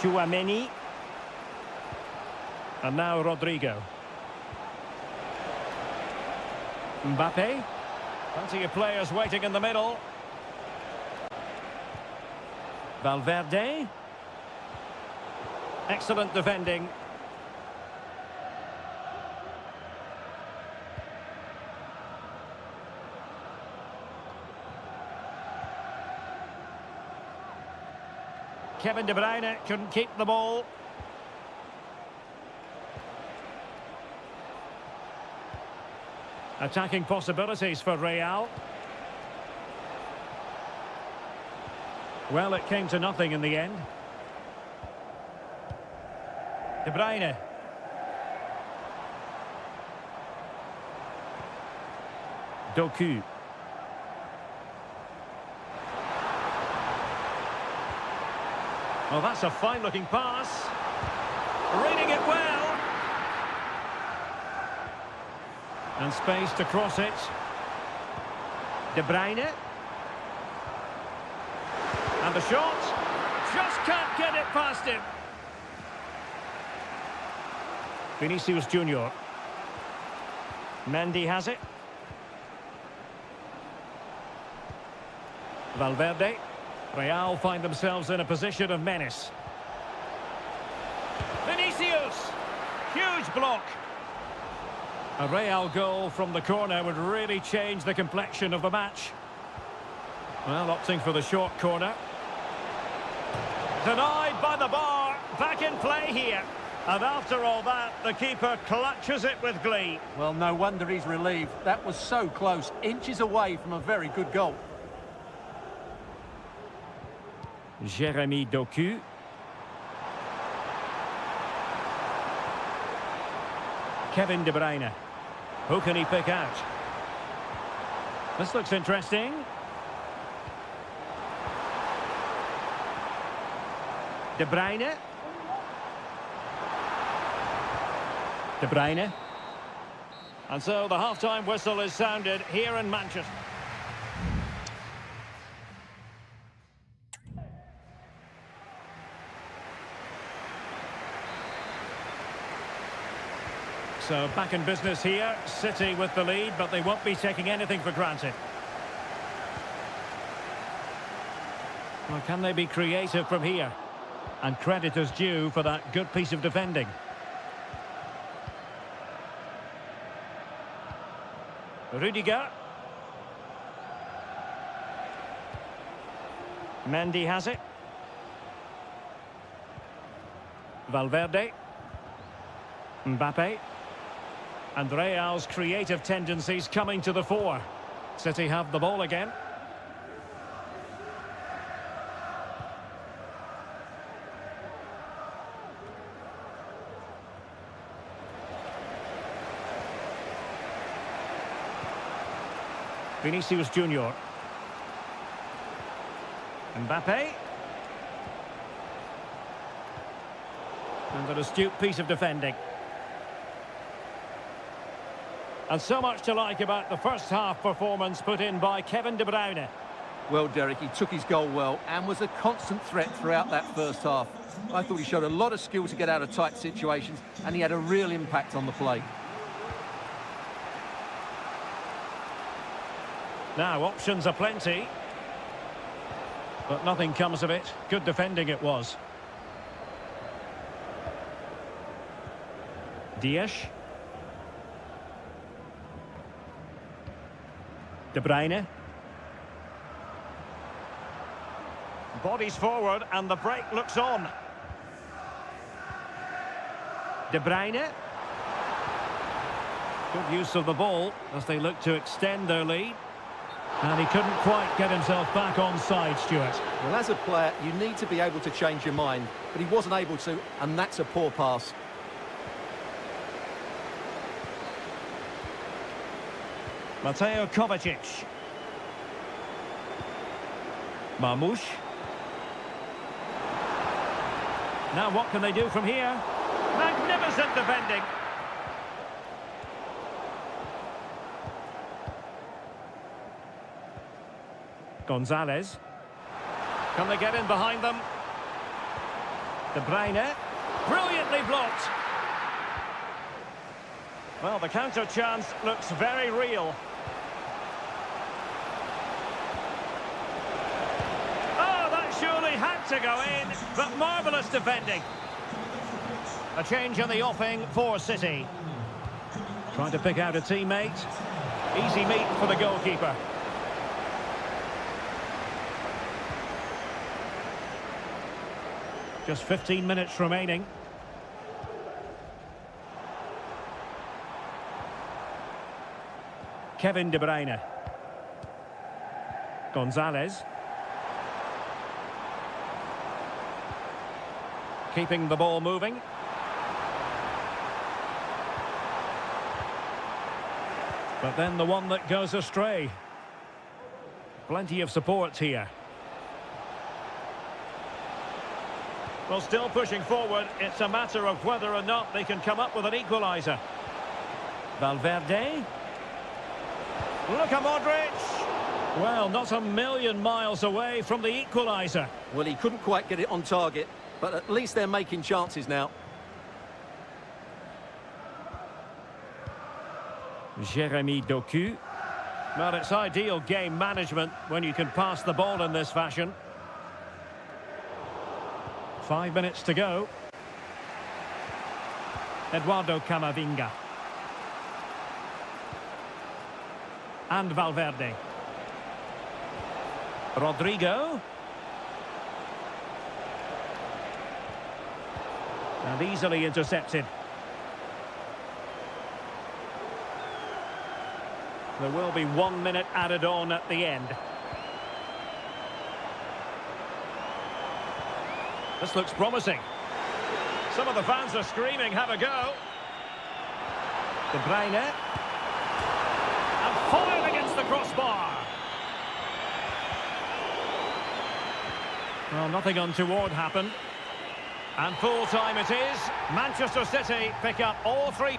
Chouameni. And now Rodrigo. Mbappe. Plenty of players waiting in the middle. Valverde. Excellent defending. Kevin De Bruyne couldn't keep the ball. Attacking possibilities for Real. Well, it came to nothing in the end. De Bruyne. Doku. Well, that's a fine-looking pass. Reading it well. And space to cross it. De Bruyne. And the shot. Just can't get it past him. Vinicius Junior. Mendy has it. Valverde. Real find themselves in a position of menace. Vinicius! Huge block. A Real goal from the corner would really change the complexion of the match. Well, opting for the short corner. Denied by the bar. Back in play here. And after all that, the keeper clutches it with glee.
Well, no wonder he's relieved. That was so close. Inches away from a very good goal.
Jeremy Doku. Kevin De Bruyne. Who can he pick out? This looks interesting. De Bruyne. De Bruyne. And so the half-time whistle is sounded here in Manchester. So back in business here, City with the lead, but they won't be taking anything for granted. Well, can they be creative from here? And credit is due for that good piece of defending. Rudiger. Mendy has it. Valverde. Mbappe. And Real's creative tendencies coming to the fore. City have the ball again. Vinicius Junior. And an astute piece of defending. And so much to like about the first half performance put in by Kevin De Bruyne.
Well, Derek, he took his goal well and was a constant threat throughout that first half. I thought he showed a lot of skill to get out of tight situations, and he had a real impact on the play.
Now, options are plenty. But nothing comes of it. Good defending it was. Dias. De Bruyne. Bodies forward and the break looks on. De Bruyne. Good use of the ball as they look to extend their lead. And he couldn't quite get himself back on side, Stuart.
Well, as a player, you need to be able to change your mind, but he wasn't able to, and that's a poor pass.
Mateo Kovacic. Marmoush. Now what can they do from here? Magnificent defending. Gonzalez. Can they get in behind them? De Bruyne. Brilliantly blocked. Well, the counter chance looks very real. Oh, that surely had to go in, but marvellous defending. A change in the offing for City. Trying to pick out a teammate. Easy meet for the goalkeeper. Just 15 minutes remaining. Kevin De Bruyne. Gonzalez. Keeping the ball moving. But then the one that goes astray. Plenty of support here. Well, still pushing forward. It's a matter of whether or not they can come up with an equaliser. Valverde. Look at Modric. Well, not a million miles away from the equaliser.
Well, he couldn't quite get it on target, but at least they're making chances now.
Jeremy Doku. Well, it's ideal game management when you can pass the ball in this fashion. 5 minutes to go. Eduardo Camavinga. And Valverde. Rodrigo. And easily intercepted. There will be 1 minute added on at the end. This looks promising. Some of the fans are screaming, have a go. De Bruyne. And foiled against the crossbar. Well, nothing untoward happened. And full time it is. Manchester City pick up all three.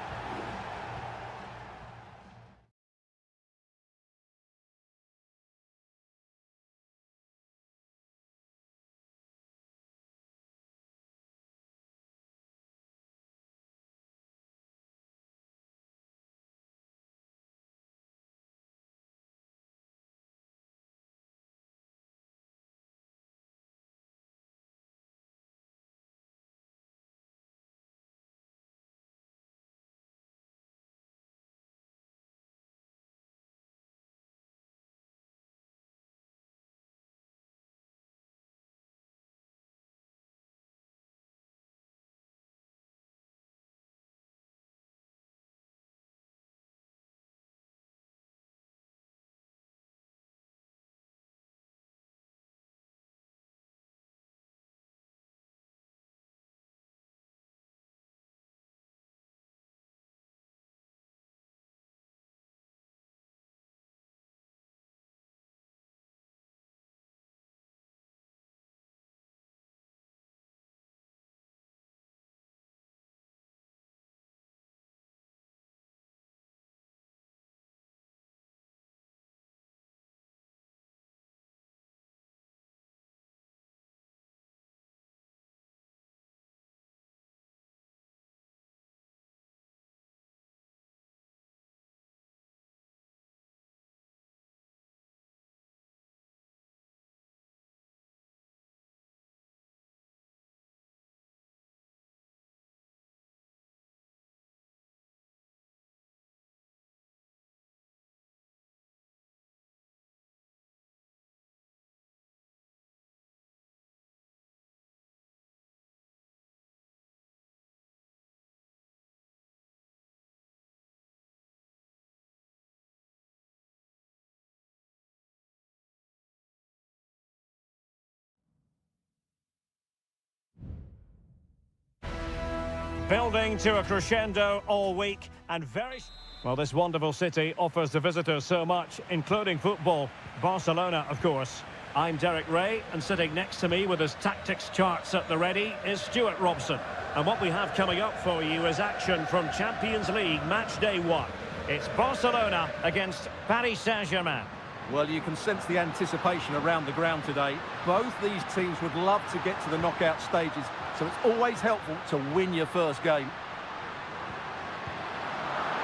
building to a crescendo all week and very... Well, this wonderful city offers the visitors so much, including football. Barcelona, of course. I'm Derek Ray, and sitting next to me with his tactics charts at the ready is Stuart Robson. And what we have coming up for you is action from Champions League match day 1. It's Barcelona against Paris Saint-Germain.
Well, you can sense the anticipation around the ground today. Both these teams would love to get to the knockout stages, so it's always helpful to win your first game.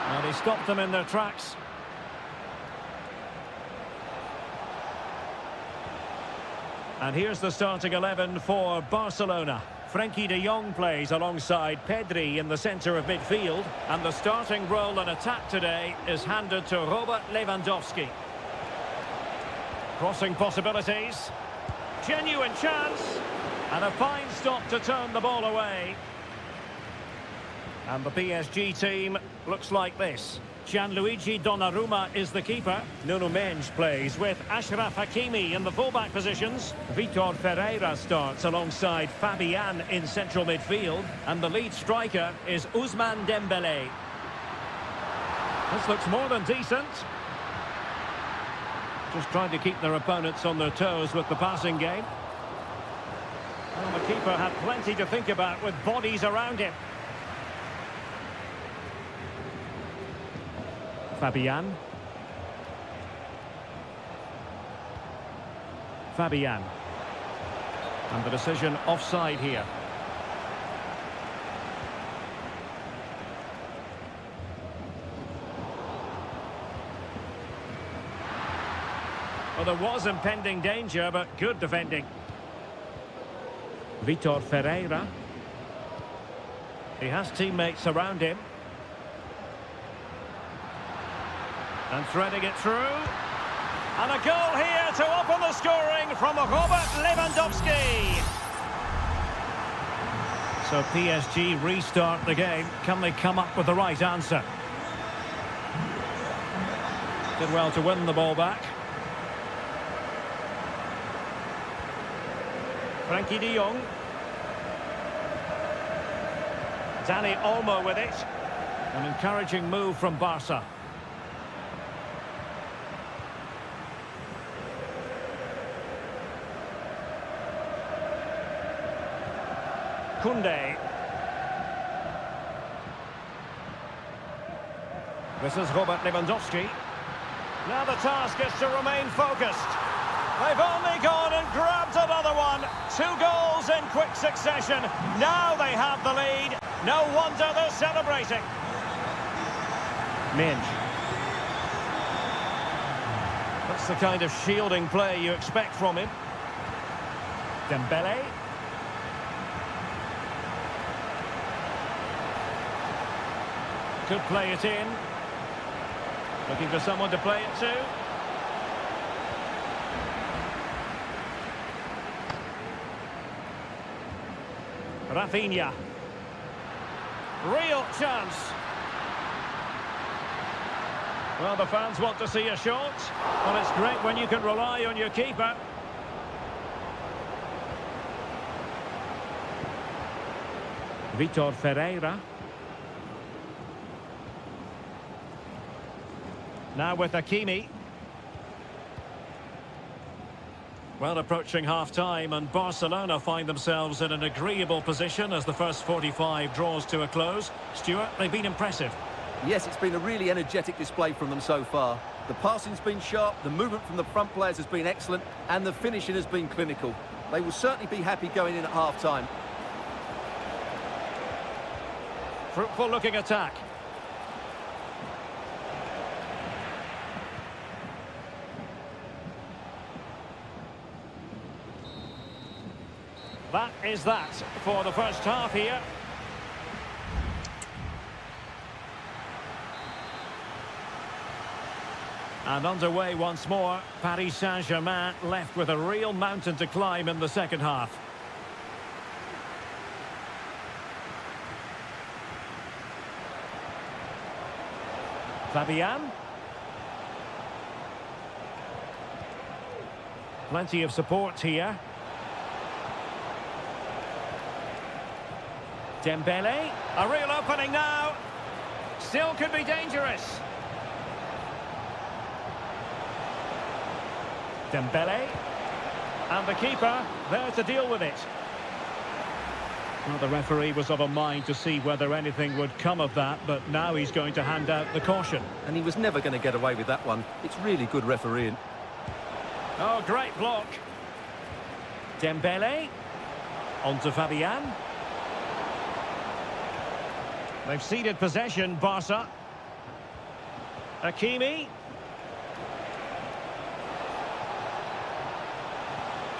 And he stopped them in their tracks. And here's the starting 11 for Barcelona. Frenkie de Jong plays alongside Pedri in the centre of midfield. And the starting role in attack today is handed to Robert Lewandowski. Crossing possibilities. Genuine chance. And a fine stop to turn the ball away. And the PSG team looks like this. Gianluigi Donnarumma is the keeper. Nuno Mendes plays with Achraf Hakimi in the fullback positions. Vitor Ferreira starts alongside Fabian in central midfield. And the lead striker is Ousmane Dembélé. This looks more than decent. Just trying to keep their opponents on their toes with the passing game. Well, the keeper had plenty to think about with bodies around him. Fabian. And the decision offside here. Well, there was impending danger, but good defending. Vitor Ferreira. He has teammates around him. And threading it through. And a goal here to open the scoring from Robert Lewandowski. So PSG restart the game. Can they come up with the right answer? Did well to win the ball back. Frenkie de Jong. Dani Olmo with it. An encouraging move from Barca. Koundé. This is Robert Lewandowski. Now the task is to remain focused. They've only gone and grabbed another one. 2 goals in quick succession. Now they have the lead. No wonder they're celebrating. Mendes. That's the kind of shielding play you expect from him. Dembélé. Could play it in. Looking for someone to play it to. Rafinha. Real chance. Well, the fans want to see a shot. Well, it's great when you can rely on your keeper. Vitor Ferreira. Now with Hakimi. Well, approaching half-time, and Barcelona find themselves in an agreeable position as the first 45 draws to a close. Stuart, they've been impressive.
Yes, it's been a really energetic display from them so far. The passing's been sharp, the movement from the front players has been excellent, and the finishing has been clinical. They will certainly be happy going in at half-time.
Fruitful-looking attack. That is that for the first half here. And underway once more. Paris Saint-Germain left with a real mountain to climb in the second half. Fabian. Plenty of support here. Dembélé. A real opening now. Still could be dangerous. Dembele. And the keeper there to deal with it. Well, the referee was of a mind to see whether anything would come of that, but now he's going to hand out the caution.
And he was never going to get away with that one. It's really good refereeing.
Oh, great block. Dembele. On to Fabian. They've ceded possession, Barca. Hakimi.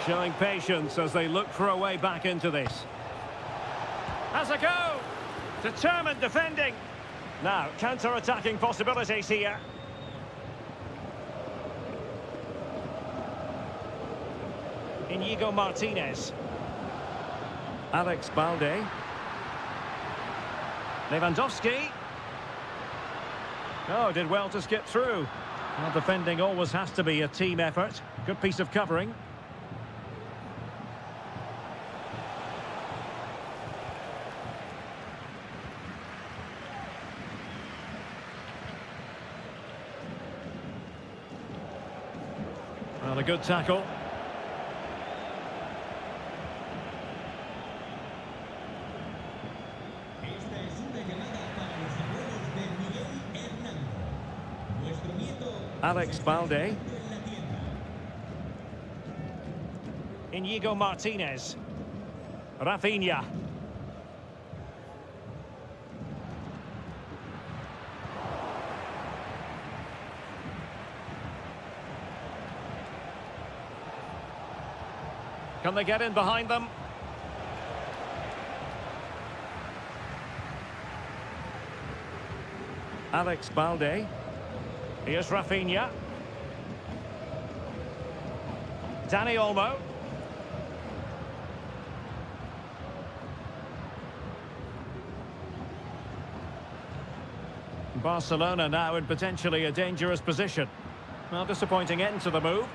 Showing patience as they look for a way back into this. Has a go. Determined defending. Now, counter-attacking possibilities here. Inigo Martinez. Alex Balde. Lewandowski. Oh, did well to skip through. Well, defending always has to be a team effort. Good piece of covering. Well, a good tackle. Alex Balde. Inigo Martinez. Rafinha. Can they get in behind them? Alex Balde. Here's Rafinha. Dani Olmo. Barcelona now in potentially a dangerous position. Well, disappointing end to the move.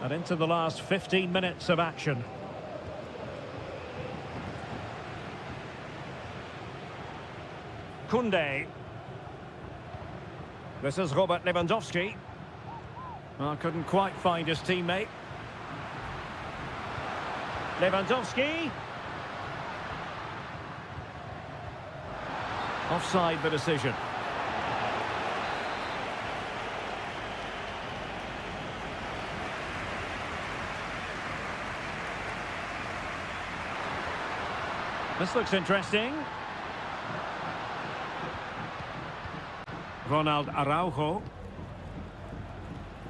And into the last 15 minutes of action. Koundé. This is Robert Lewandowski. Well, couldn't quite find his teammate. Lewandowski. Offside the decision. This looks interesting. Ronald Araujo.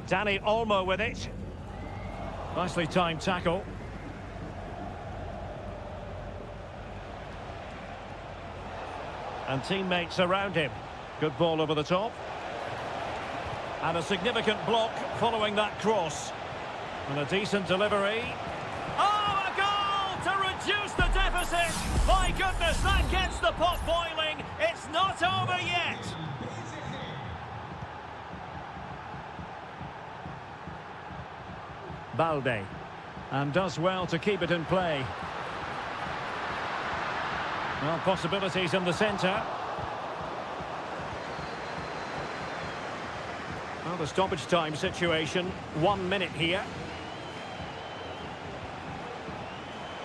Dani Olmo with it. Nicely timed tackle. And teammates around him. Good ball over the top. And a significant block following that cross. And a decent delivery. Oh, a goal to reduce the deficit! My goodness, that gets the pot boiling. It's not over yet. Balde. And does well to keep it in play. Well, possibilities in the centre. Well, the stoppage time situation. 1 minute here.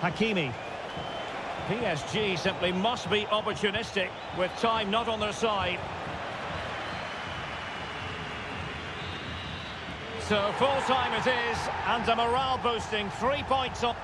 Hakimi. PSG simply must be opportunistic with time not on their side. So full time it is, and a morale boosting 3 points up.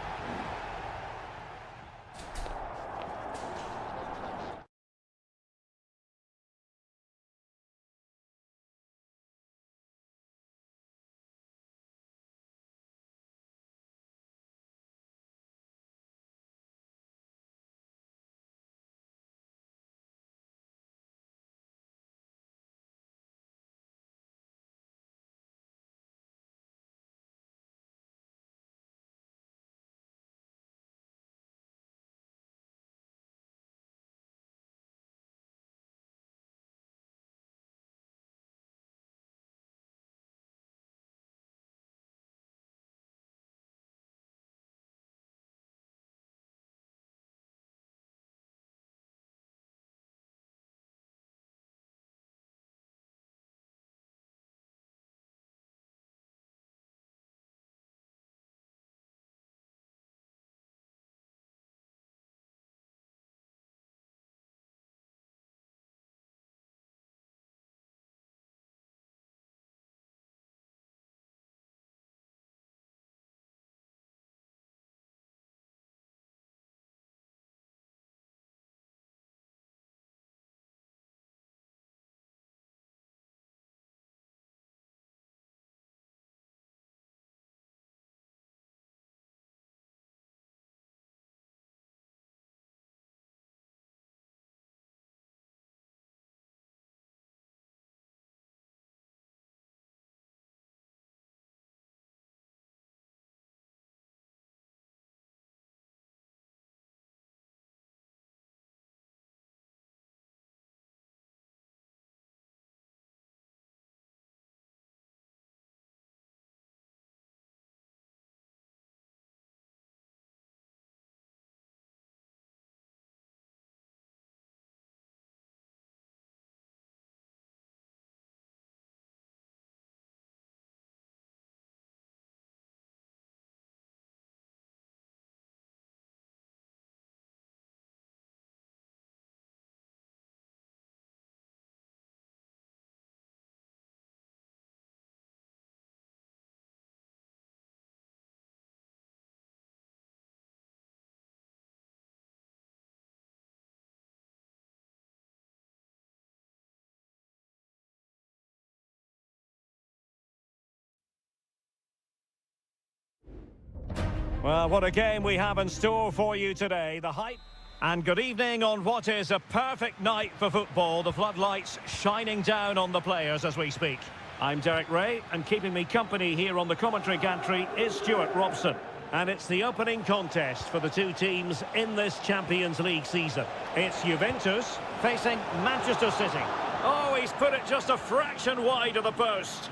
Well, what a game we have in store for you today. The hype. And good evening on what is a perfect night for football. The floodlights shining down on the players as we speak. I'm Derek Ray, and keeping me company here on the commentary gantry is Stuart Robson. And it's the opening contest for the two teams in this Champions League season. It's Juventus facing Manchester City. Oh, he's put it just a fraction wide of the post.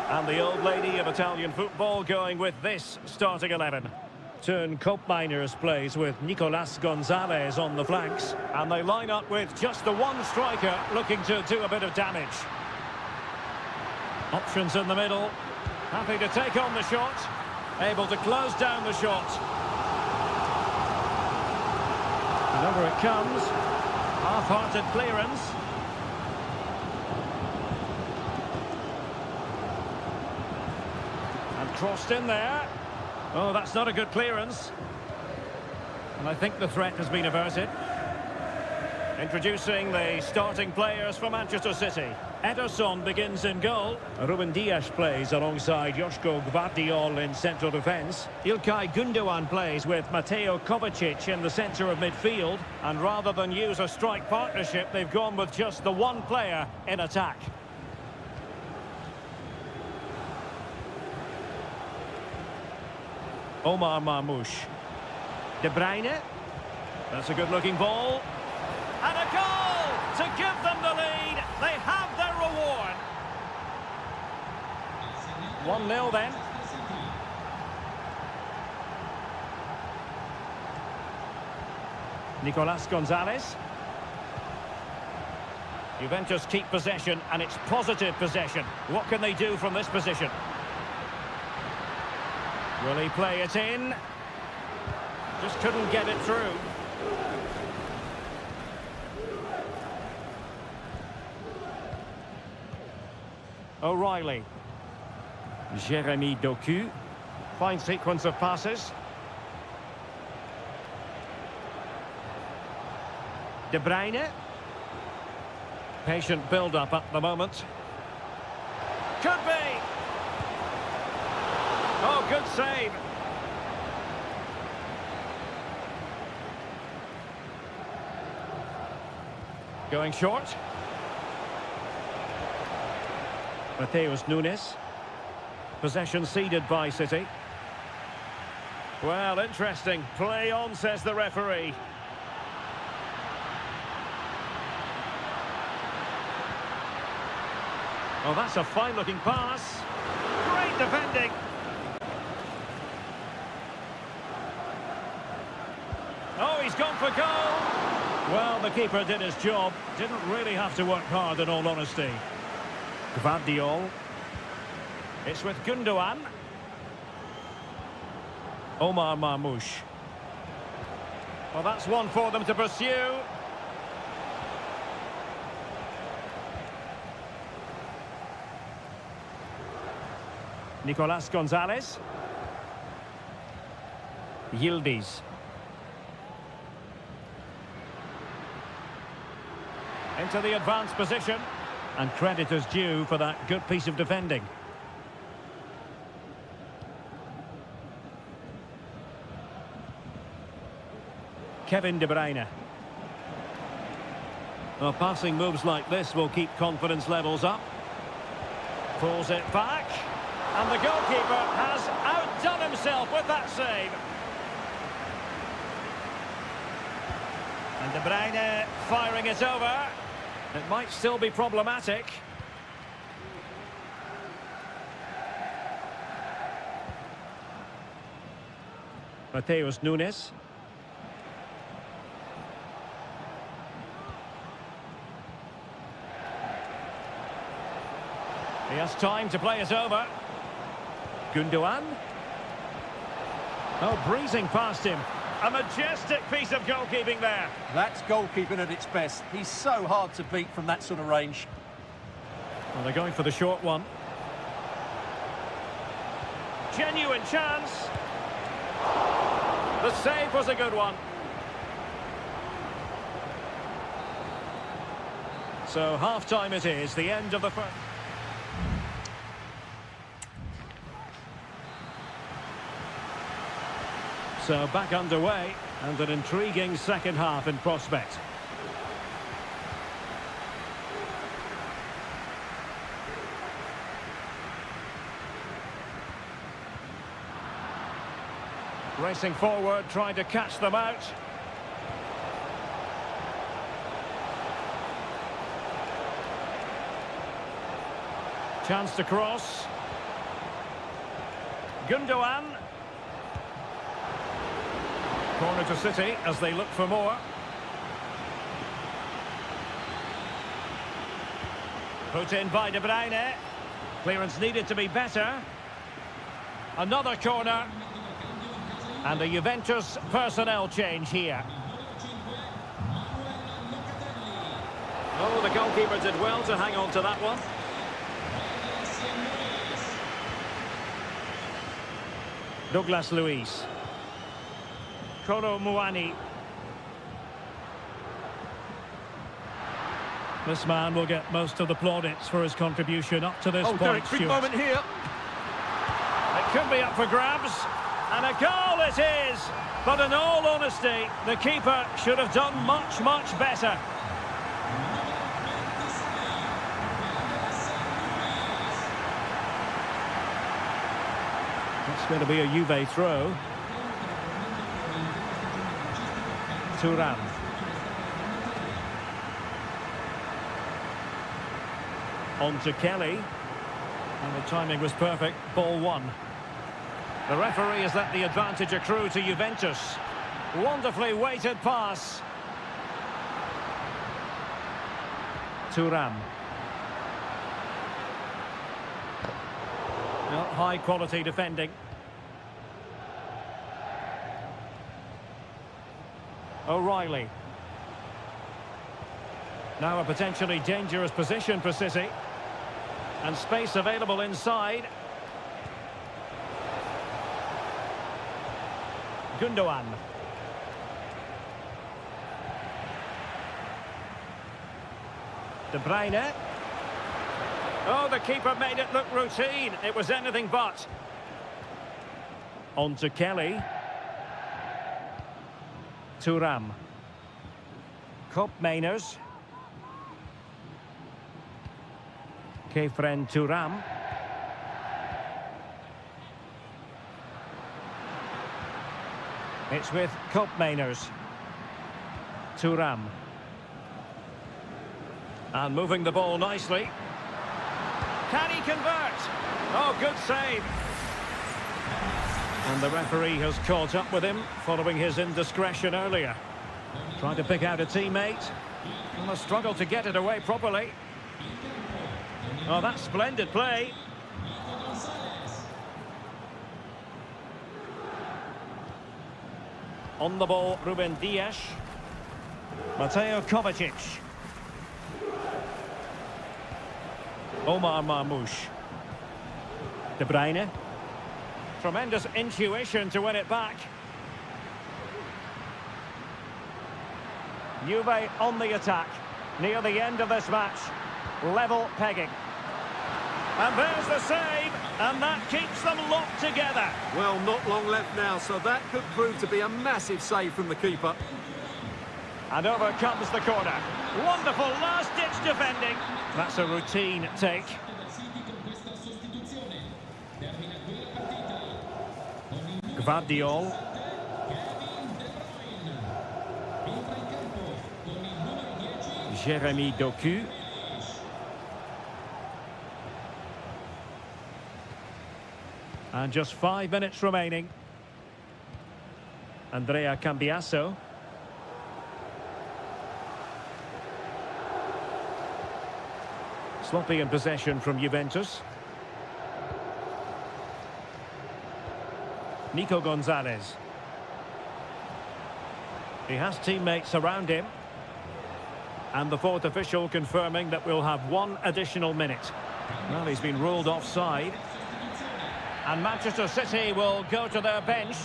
And the old lady of Italian football going with this starting 11. Turn Koopmeiners plays with Nicolas Gonzalez on the flanks. And they line up with just the one striker looking to do a bit of damage. Options in the middle. Happy to take on the shot. Able to close down the shot. And over it comes. Half-hearted clearance. And crossed in there. Oh, that's not a good clearance. And I think the threat has been averted. Introducing the starting players for Manchester City. Ederson begins in goal. Ruben Dias plays alongside Joško Gvardiol in central defence. İlkay Gündoğan plays with Mateo Kovacic in the centre of midfield. And rather than use a strike partnership, they've gone with just the one player in attack. Omar Marmoush. De Bruyne. That's a good-looking ball. And a goal to give them the lead. They have their reward. 1-0 then. Nicolas Gonzalez. Juventus keep possession, and it's positive possession. What can they do from this position? Will he play it in? Just couldn't get it through. O'Reilly. Jeremy Doku. Fine sequence of passes. De Bruyne. Patient build-up at the moment. Could be! Oh, good save. Going short. Mateus Nunes. Possession ceded by City. Well, interesting. Play on, says the referee. Oh, that's a fine-looking pass. Great defending. Oh, he's gone for goal. Well, the keeper did his job. Didn't really have to work hard, in all honesty. Gvardiol. It's with Gündoğan. Omar Marmoush. Well, that's one for them to pursue. Nicolas Gonzalez. Yildiz. Into the advanced position. And credit is due for that good piece of defending. Kevin De Bruyne. Well, passing moves like this will keep confidence levels up. Pulls it back. And the goalkeeper has outdone himself with that save. And De Bruyne firing it over. It might still be problematic. Mateus Nunes. He has time to play it over. Gündoğan. Oh, breezing past him. A majestic piece of goalkeeping there.
That's goalkeeping at its best. He's so hard to beat from that sort of range.
Well, they're going for the short one. Genuine chance. The save was a good one. So half-time it is, the end of the first. So back underway, and an intriguing second half in prospect. Racing forward, trying to catch them out. Chance to cross. Gundogan. Corner to City as they look for more. Put in by De Bruyne. Clearance needed to be better. Another corner. And a Juventus personnel change here. Oh, the goalkeeper did well to hang on to that one. Douglas Luiz. Kolo Muani. This man will get most of the plaudits for his contribution up to this point.
Derek, big moment here.
It could be up for grabs. And a goal it is. But in all honesty, the keeper should have done much, much better. It's going to be a Juve throw. Thuram. On to Kelly. And the timing was perfect. Ball one. The referee has let the advantage accrue to Juventus. Wonderfully weighted pass. Thuram. Well, high quality defending. O'Reilly. Now a potentially dangerous position for City. And space available inside. Gundogan. De Bruyne. Oh, the keeper made it look routine. It was anything but. On to Kelly. Thuram. Koopmeiners. Kefren Thuram. It's with Koopmeiners. Thuram. And moving the ball nicely. Can he convert? Oh, good save. And the referee has caught up with him following his indiscretion earlier. Trying to pick out a teammate. And a struggle to get it away properly. Oh, that's splendid play. On the ball, Ruben Dias. Mateo Kovacic. Omar Marmoush. De Bruyne. Tremendous intuition to win it back. Juve on the attack. Near the end of this match. Level pegging. And there's the save. And that keeps them locked together.
Well, not long left now, so that could prove to be a massive save from the keeper.
And over comes the corner. Wonderful last-ditch defending. That's a routine take. Gvardiol. Jeremy Doku. And just 5 minutes remaining. Andrea Cambiasso. Sloppy in possession from Juventus. Nico Gonzalez. He has teammates around him. And the fourth official confirming that we'll have one additional minute. Well, he's been ruled offside. And Manchester City will go to their bench.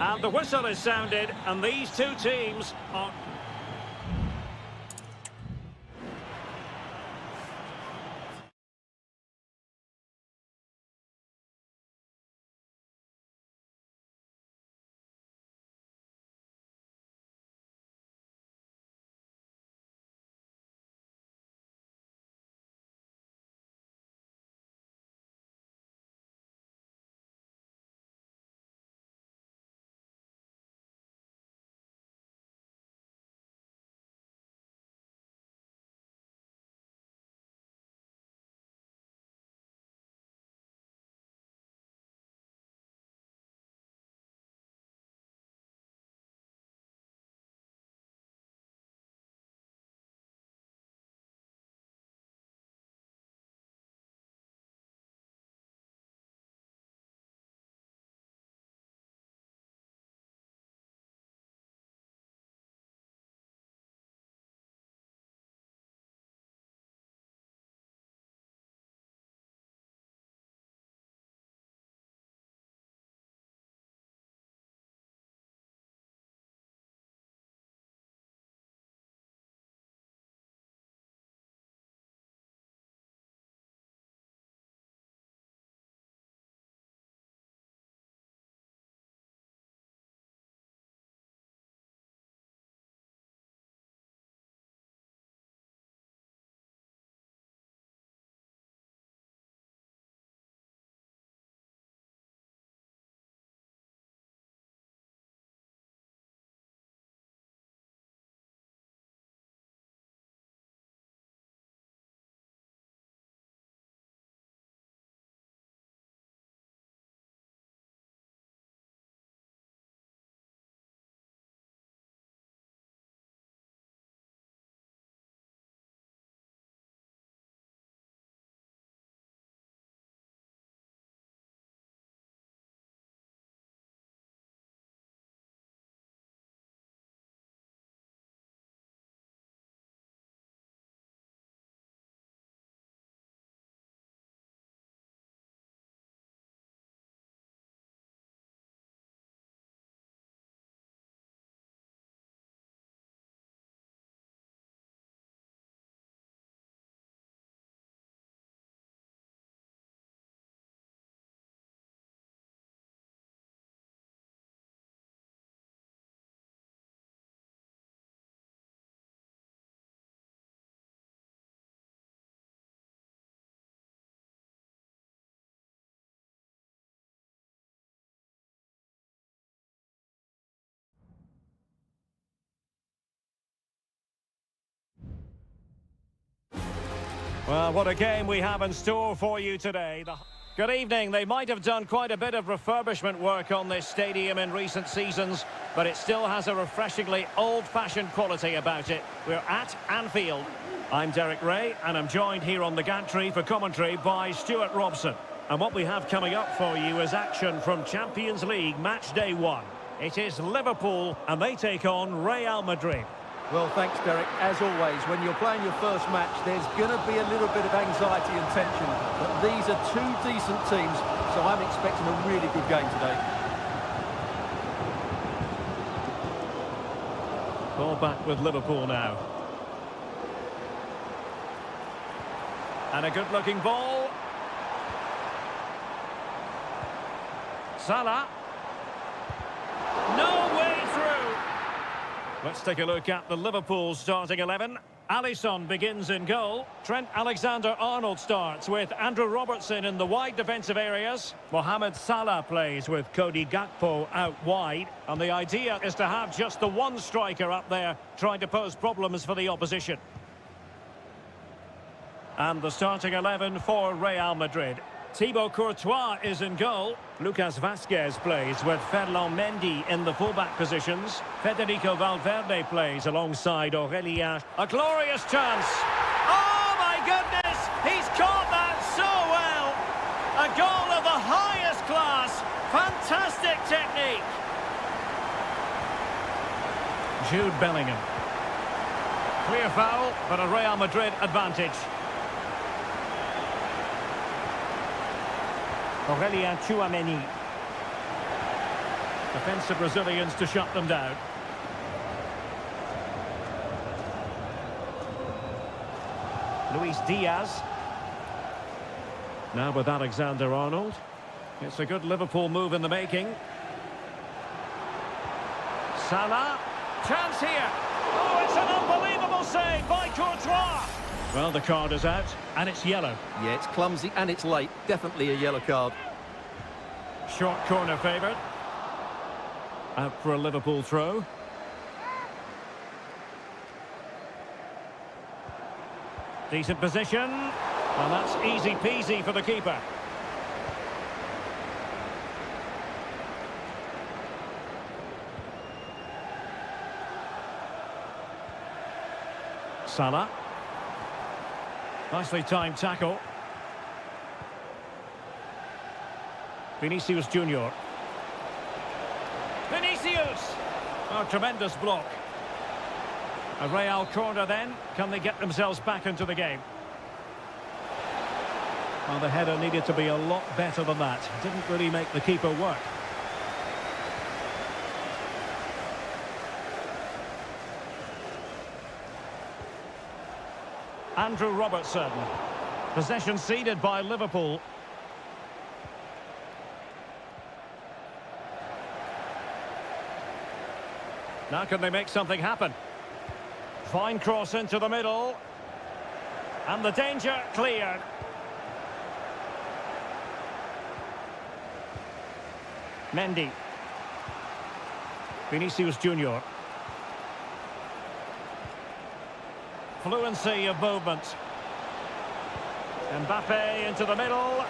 And the whistle is sounded, and these two teams are... Well, what a game we have in store for you today. Good evening. They might have done quite a bit of refurbishment work on this stadium in recent seasons, but it still has a refreshingly old-fashioned quality about it. We're at Anfield. I'm Derek Ray, and I'm joined here on the gantry for commentary by Stuart Robson. And what we have coming up for you is action from Champions League match day 1. It is Liverpool, and they take on Real Madrid.
Well, thanks, Derek. As always, when you're playing your first match, there's going to be a little bit of anxiety and tension. But these are two decent teams, so I'm expecting a really good game today.
Ball back with Liverpool now. And a good-looking ball. Salah. No way through. Let's take a look at the Liverpool starting 11. Alisson begins in goal. Trent Alexander-Arnold starts with Andrew Robertson in the wide defensive areas. Mohamed Salah plays with Cody Gakpo out wide. And the idea is to have just the one striker up there trying to pose problems for the opposition. And the starting 11 for Real Madrid. Thibaut Courtois is in goal. Lucas Vazquez plays with Ferland Mendy in the fullback positions. Federico Valverde plays alongside Aurelien. A glorious chance. Oh my goodness! He's caught that so well! A goal of the highest class. Fantastic technique. Jude Bellingham. Clear foul, but a Real Madrid advantage. Aurelien Tchouameni. Defensive Brazilians to shut them down. Luis Diaz. Now with Alexander-Arnold. It's a good Liverpool move in the making. Salah. Chance here. Oh, it's an unbelievable save by Courtois. Well, the card is out, and it's yellow.
Yeah, it's clumsy and it's late. Definitely a yellow card.
Short corner favoured. Out for a Liverpool throw. Decent position. And that's easy peasy for the keeper. Salah. Nicely timed tackle. Vinicius Junior. Vinicius! Oh, tremendous block. A Real corner then. Can they get themselves back into the game? Well, the header needed to be a lot better than that. Didn't really make the keeper work. Andrew Robertson. Possession ceded by Liverpool. Now can they make something happen? Fine cross into the middle. And the danger cleared. Mendy. Vinicius Junior. Fluency of movement. Mbappe into the middle.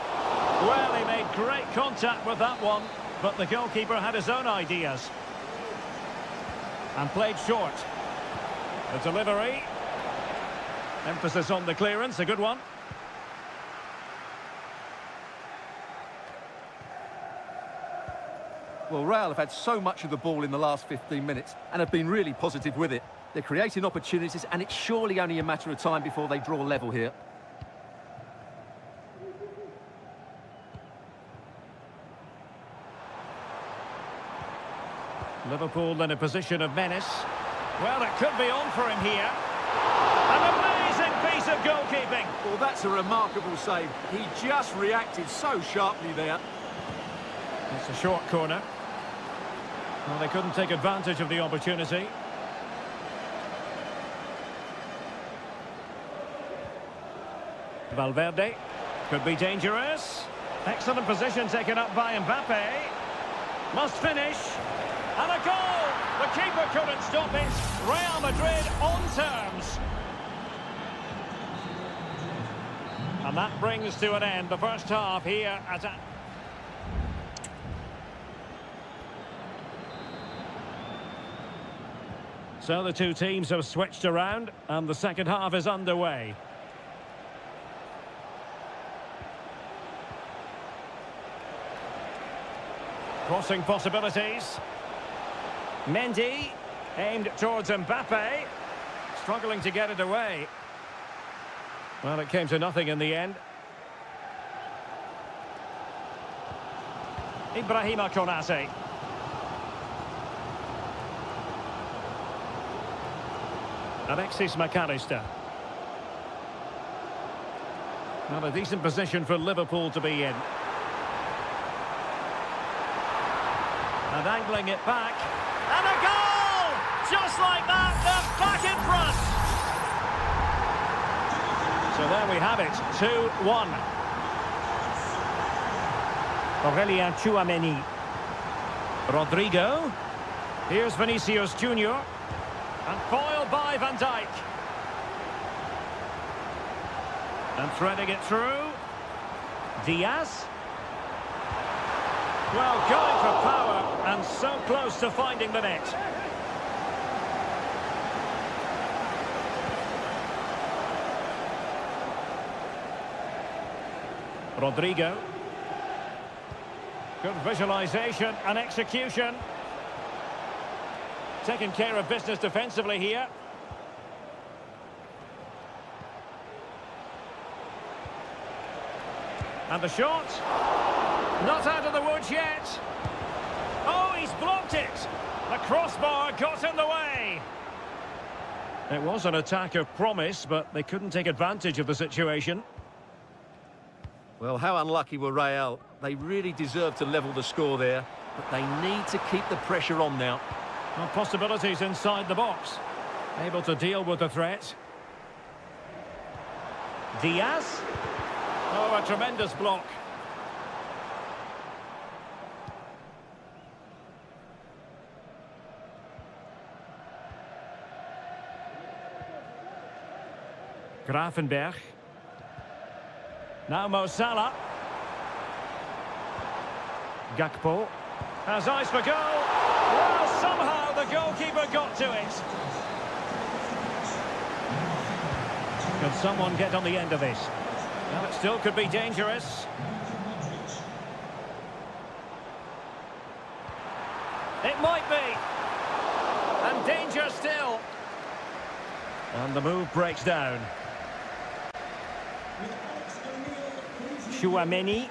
Well, he made great contact with that one, but the goalkeeper had his own ideas. And played short. The delivery. Emphasis on the clearance, a good one.
Well, Real have had so much of the ball in the last 15 minutes and have been really positive with it. They're creating opportunities, and it's surely only a matter of time before they draw level here.
Liverpool in a position of menace. Well, it could be on for him here. An amazing piece of goalkeeping.
Well, that's a remarkable save. He just reacted so sharply there.
It's a short corner. Well, they couldn't take advantage of the opportunity. Valverde could be dangerous. Excellent position taken up by Mbappe. Must finish. And a goal! The keeper couldn't stop it. Real Madrid on terms. And that brings to an end the first half here at... So the two teams have switched around and the second half is underway. Crossing possibilities. Mendy, aimed towards Mbappe. Struggling to get it away. Well, it came to nothing in the end. Ibrahima Konate. Alexis McAllister. Well, a decent position for Liverpool to be in. And angling it back. And a goal! Just like that, they're back in front. So there we have it, 2-1. Aurelien Tchouameni. Rodrigo. Here's Vinicius Junior. And foiled by Van Dijk. And threading it through. Diaz. Well, going for power and so close to finding the net. Rodrigo. Good visualization and execution. Taking care of business defensively here. And the shot. Not out of the woods yet. Oh, he's blocked it. The crossbar got in the way. It was an attack of promise, but they couldn't take advantage of the situation.
Well, how unlucky were Real. They really deserve to level the score there, but they need to keep the pressure on now.
Well, possibilities inside the box. Able to deal with the threat. Diaz. Oh, a tremendous block. Gravenberg. Now Mo Salah. Gakpo. Has eyes for goal. Well, somehow the goalkeeper got to it. Can someone get on the end of this? Well, it still could be dangerous. It might be. And danger still. And the move breaks down. Tchouameni.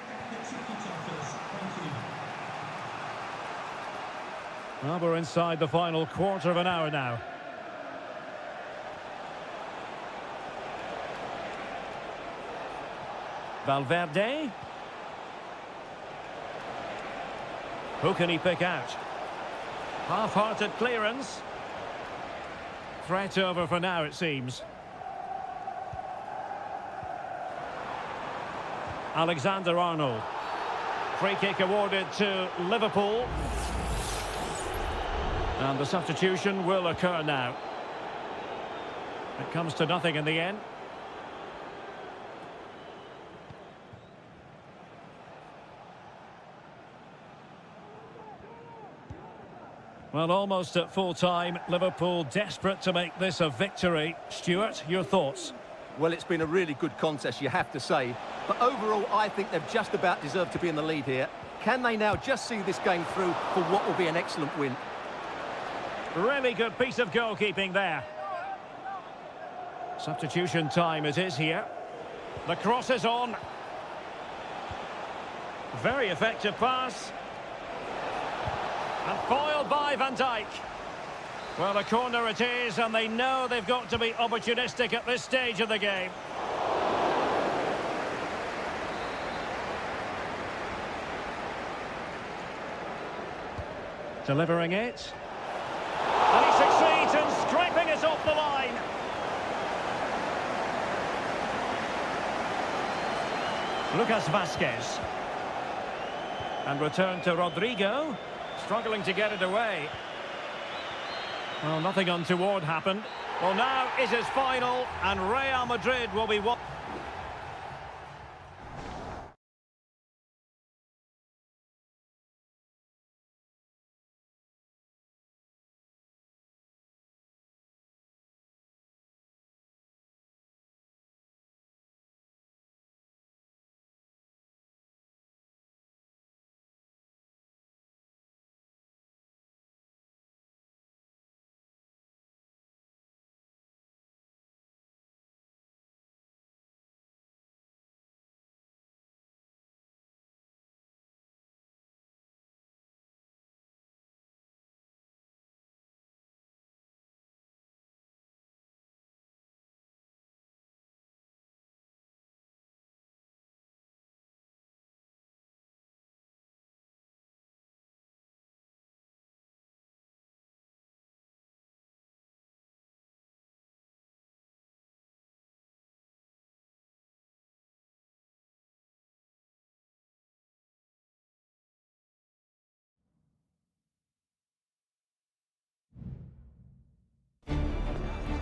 Well, we're inside the final quarter of an hour now. Valverde. Who can he pick out? Half-hearted clearance. Threat over for now, it seems. Alexander-Arnold. Free kick awarded to Liverpool. And the substitution will occur now. It comes to nothing in the end. Well, almost at full time. Liverpool desperate to make this a victory. Stuart, your thoughts?
Well, it's been a really good contest, you have to say. But overall, I think they've just about deserved to be in the lead here. Can they now just see this game through for what will be an excellent win?
Really good piece of goalkeeping there. Substitution time it is here. The cross is on. Very effective pass. And foiled by Van Dijk. Well, a corner it is, and they know they've got to be opportunistic at this stage of the game. Delivering it. And he succeeds in scraping it off the line. Lucas Vazquez. And return to Rodrigo. Struggling to get it away. Well, nothing untoward happened. Well, now it is final, and Real Madrid will be...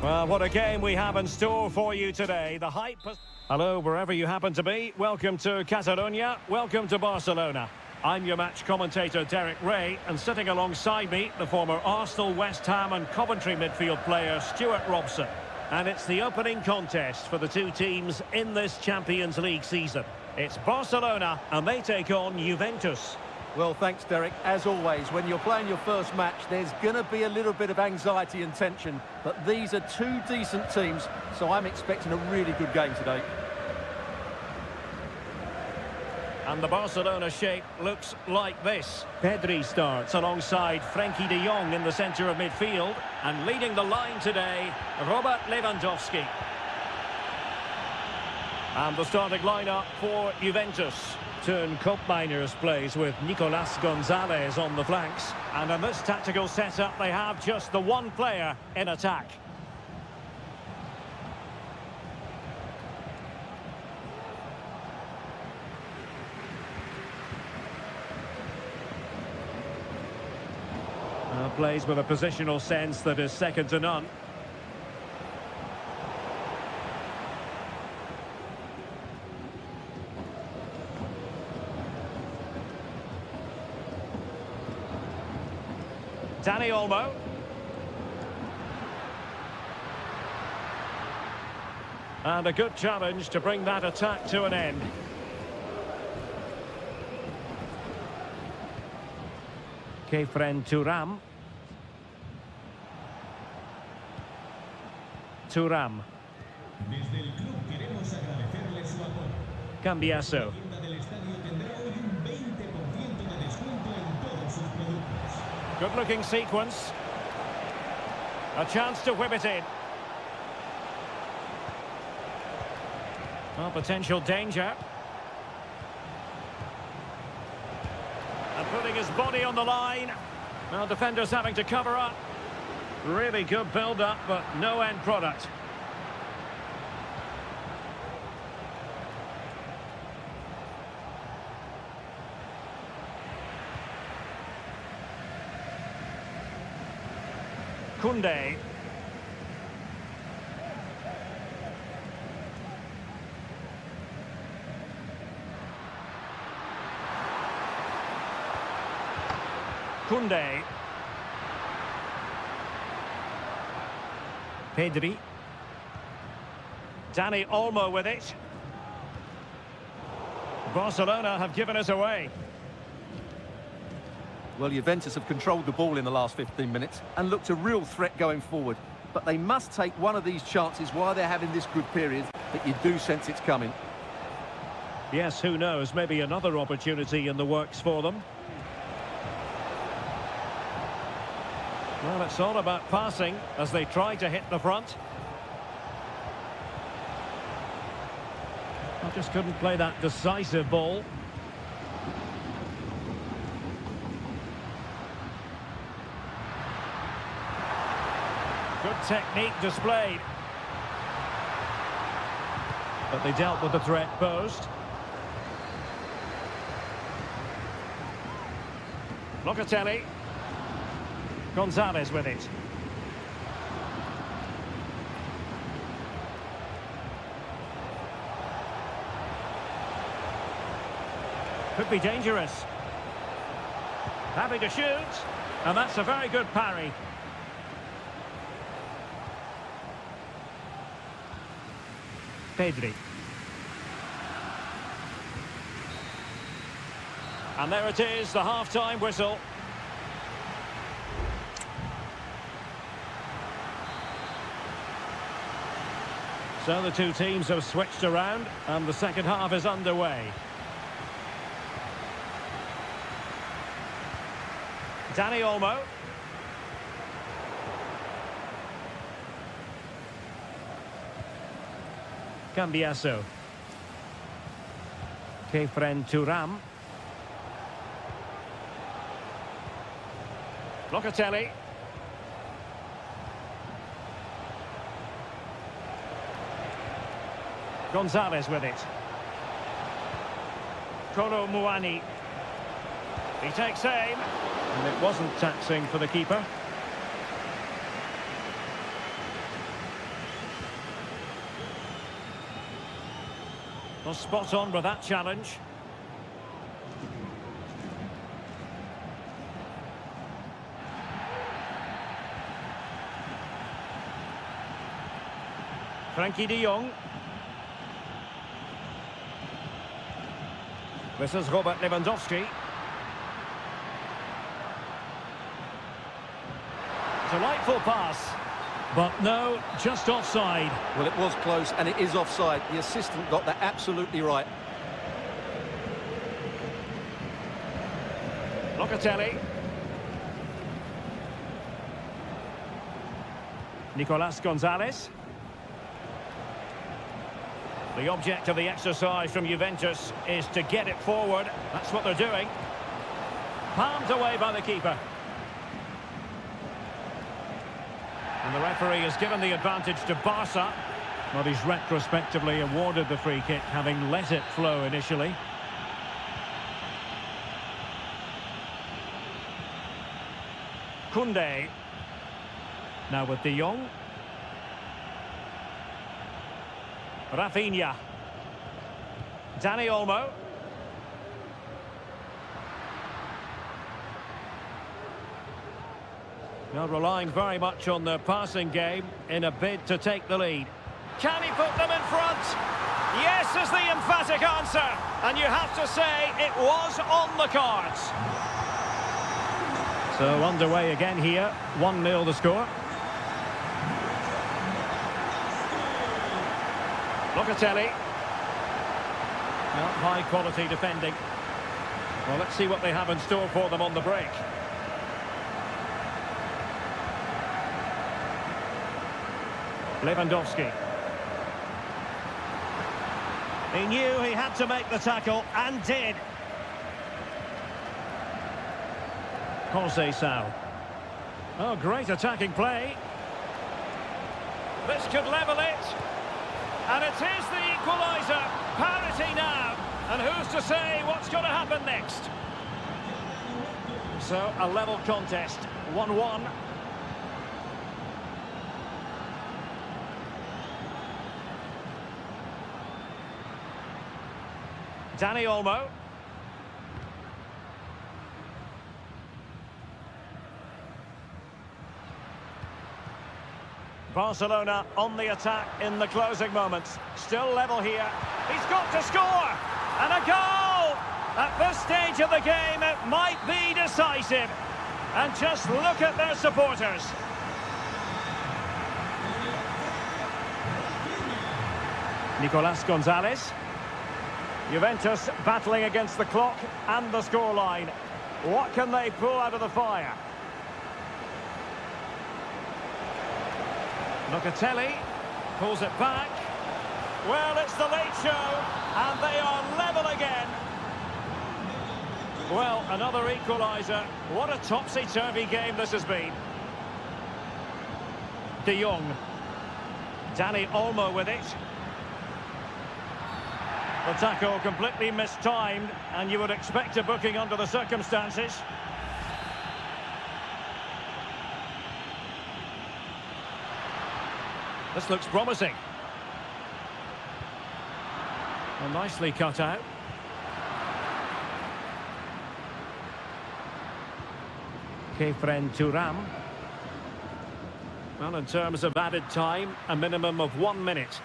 Well, what a game we have in store for you today. The hype... Hello, wherever you happen to be. Welcome to Catalonia. Welcome to Barcelona. I'm your match commentator, Derek Ray, and sitting alongside me, the former Arsenal, West Ham and Coventry midfield player, Stuart Robson. And it's the opening contest for the two teams in this Champions League season. It's Barcelona, and they take on Juventus.
Well, thanks, Derek. As always, when you're playing your first match, there's going to be a little bit of anxiety and tension. But these are two decent teams, so I'm expecting a really good game today.
And the Barcelona shape looks like this. Pedri starts alongside Frenkie de Jong in the centre of midfield. And leading the line today, Robert Lewandowski. And the starting lineup for Juventus. Turn Koopmeiners plays with Nicolas Gonzalez on the flanks. And in this tactical setup, they have just the one player in attack. Plays with a positional sense that is second to none. Dani Olmo. And a good challenge to bring that attack to an end. Kefren Thuram. Thuram.
Desde el club queremos agradecerle su apoyo.
Cambiaso.
La tienda del estadio tendrá hoy un 20% de descuento en todos sus productos.
Good looking sequence. A chance to whip it in. Well, potential danger. And putting his body on the line. Well, defenders having to cover up. Really good build-up, but no end product. Koundé. Koundé. Pedri. Dani Olmo with it. Barcelona have given us away.
Well, Juventus have controlled the ball in the last 15 minutes and looked a real threat going forward. But they must take one of these chances while they're having this good period that you do sense it's coming.
Yes, who knows? Maybe another opportunity in the works for them. Well, it's all about passing as they try to hit the front. I just couldn't play that decisive ball. Good technique displayed. But they dealt with the threat posed. Locatelli. Gonzalez with it. Could be dangerous. Having to shoot. And that's a very good parry. Pedri. And there it is, the half-time whistle. So the two teams have switched around and the second half is underway. Dani Olmo. Cambiaso. Kefren Thuram. Locatelli. Gonzalez with it. Kolo Muani. He takes aim. And it wasn't taxing for the keeper. Well, spot on with that challenge. Frankie de Jong. This is Robert Lewandowski. Delightful pass. But no, just offside.
Well, it was close, and it is offside. The assistant got that absolutely right.
Locatelli. Nicolas Gonzalez. The object of the exercise from Juventus is to get it forward. That's what they're doing. Palmed away by the keeper. And the referee has given the advantage to Barca. Well, he's retrospectively awarded the free kick, having let it flow initially. Koundé. Now with de Jong. Rafinha. Dani Olmo. Now relying very much on their passing game in a bid to take the lead. Can he put them in front? Yes is the emphatic answer. And you have to say it was on the cards. So underway again here. 1-0 the score. Locatelli. Well, high quality defending. Well, let's see what they have in store for them on the break. Lewandowski. He knew he had to make the tackle and did. Conceição. Oh, great attacking play. This could level it. And it is the equaliser. Parity now. And who's to say what's going to happen next? So, a level contest. 1-1. Dani Olmo. Barcelona on the attack in the closing moments. Still level here. He's got to score! And a goal! At this stage of the game, it might be decisive. And just look at their supporters. Nicolas Gonzalez. Juventus battling against the clock and the scoreline. What can they pull out of the fire? Locatelli pulls it back. Well, it's the late show, and they are level again. Well, another equaliser. What a topsy-turvy game this has been. De Jong. Dani Olmo with it. The tackle completely mistimed, and you would expect a booking under the circumstances. This looks promising. Well, nicely cut out. Kefren Turam. Well, in terms of added time, a minimum of 1 minute.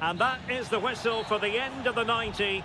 And that is the whistle for the end of the 90.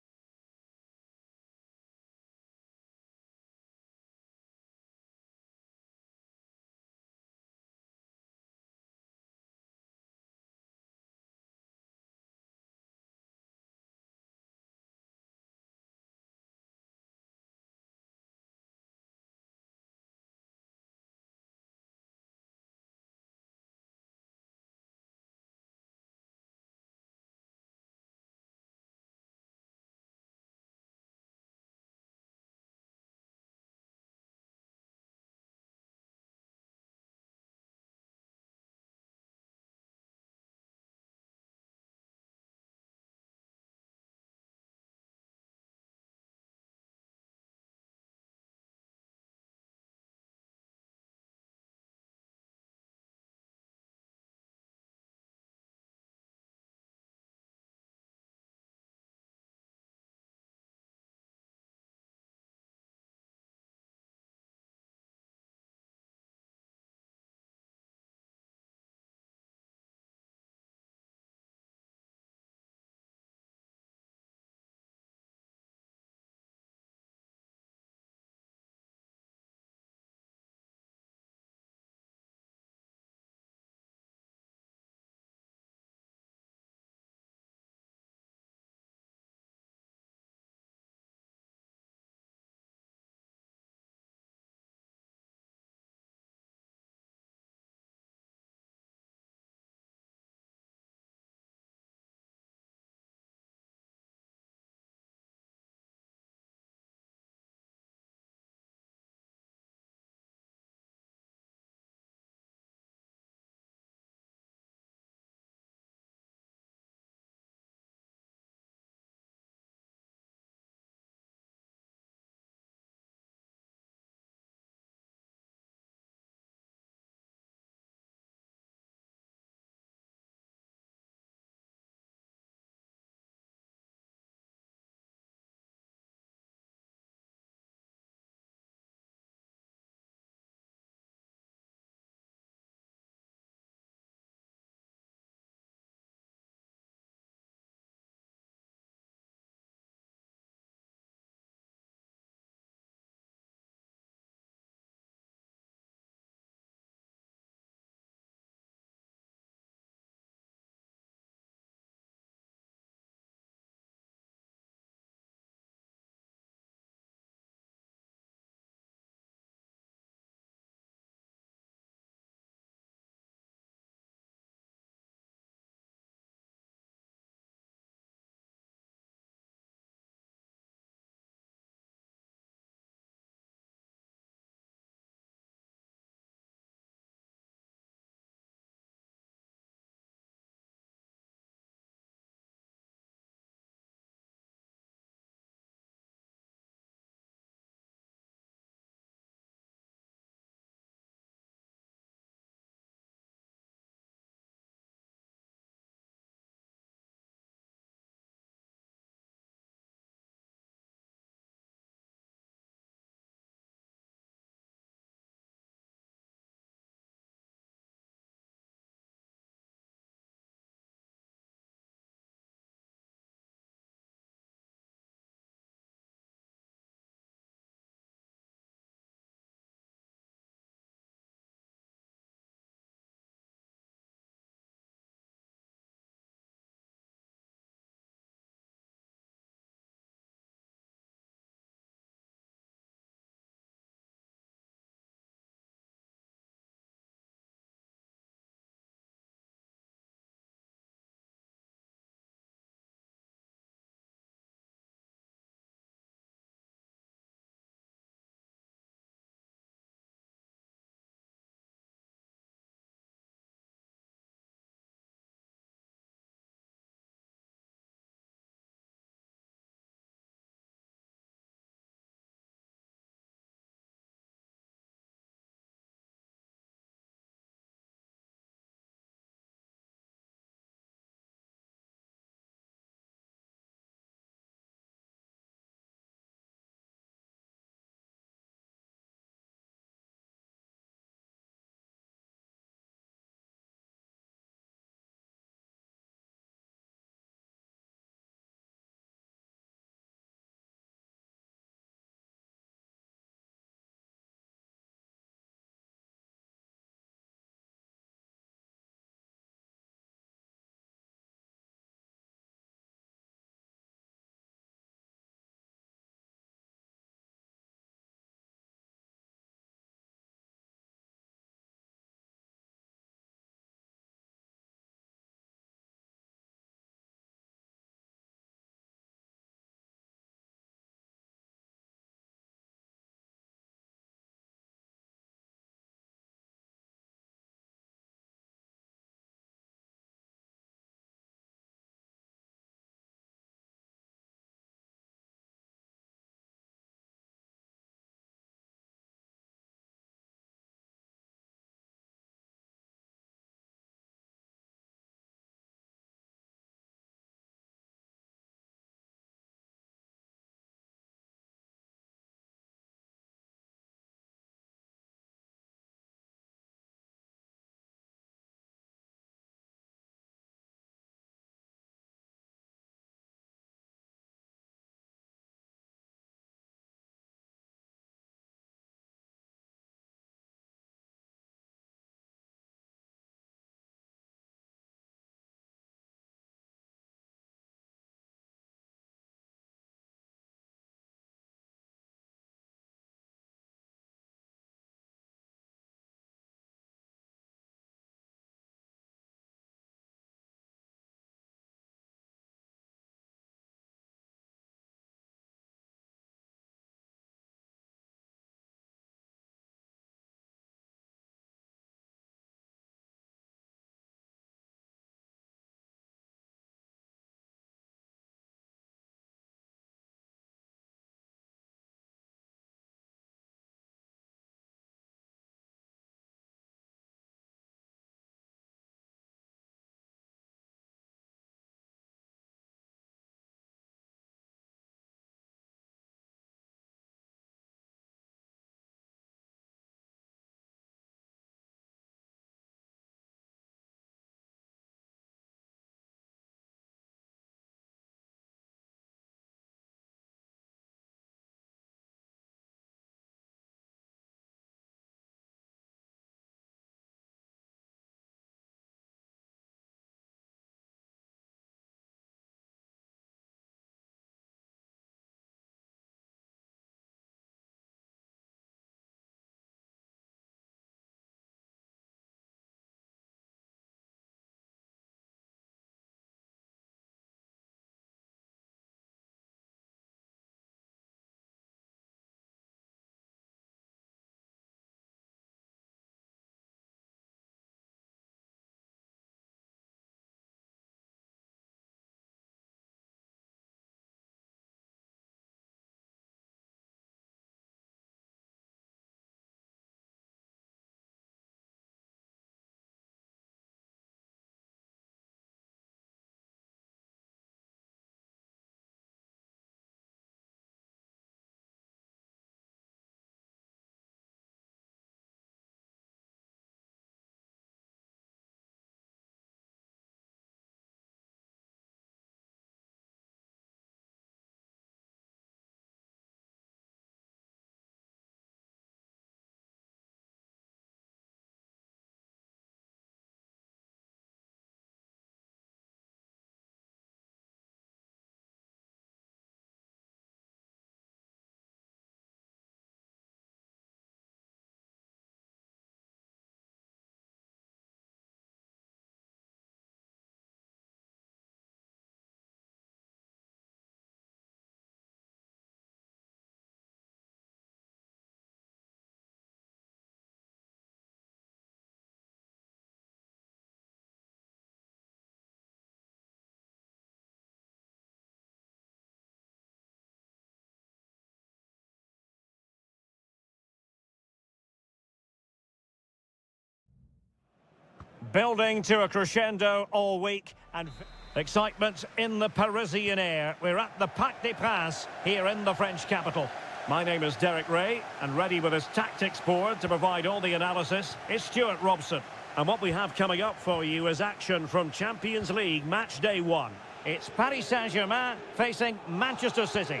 Building to a crescendo all week and excitement in the Parisian air. We're at the Parc des Princes here in the French capital. My name is Derek Ray, and ready with his tactics board to provide all the analysis is Stuart Robson. And what we have coming up for you is action from Champions League match day 1. It's Paris Saint-Germain facing Manchester City.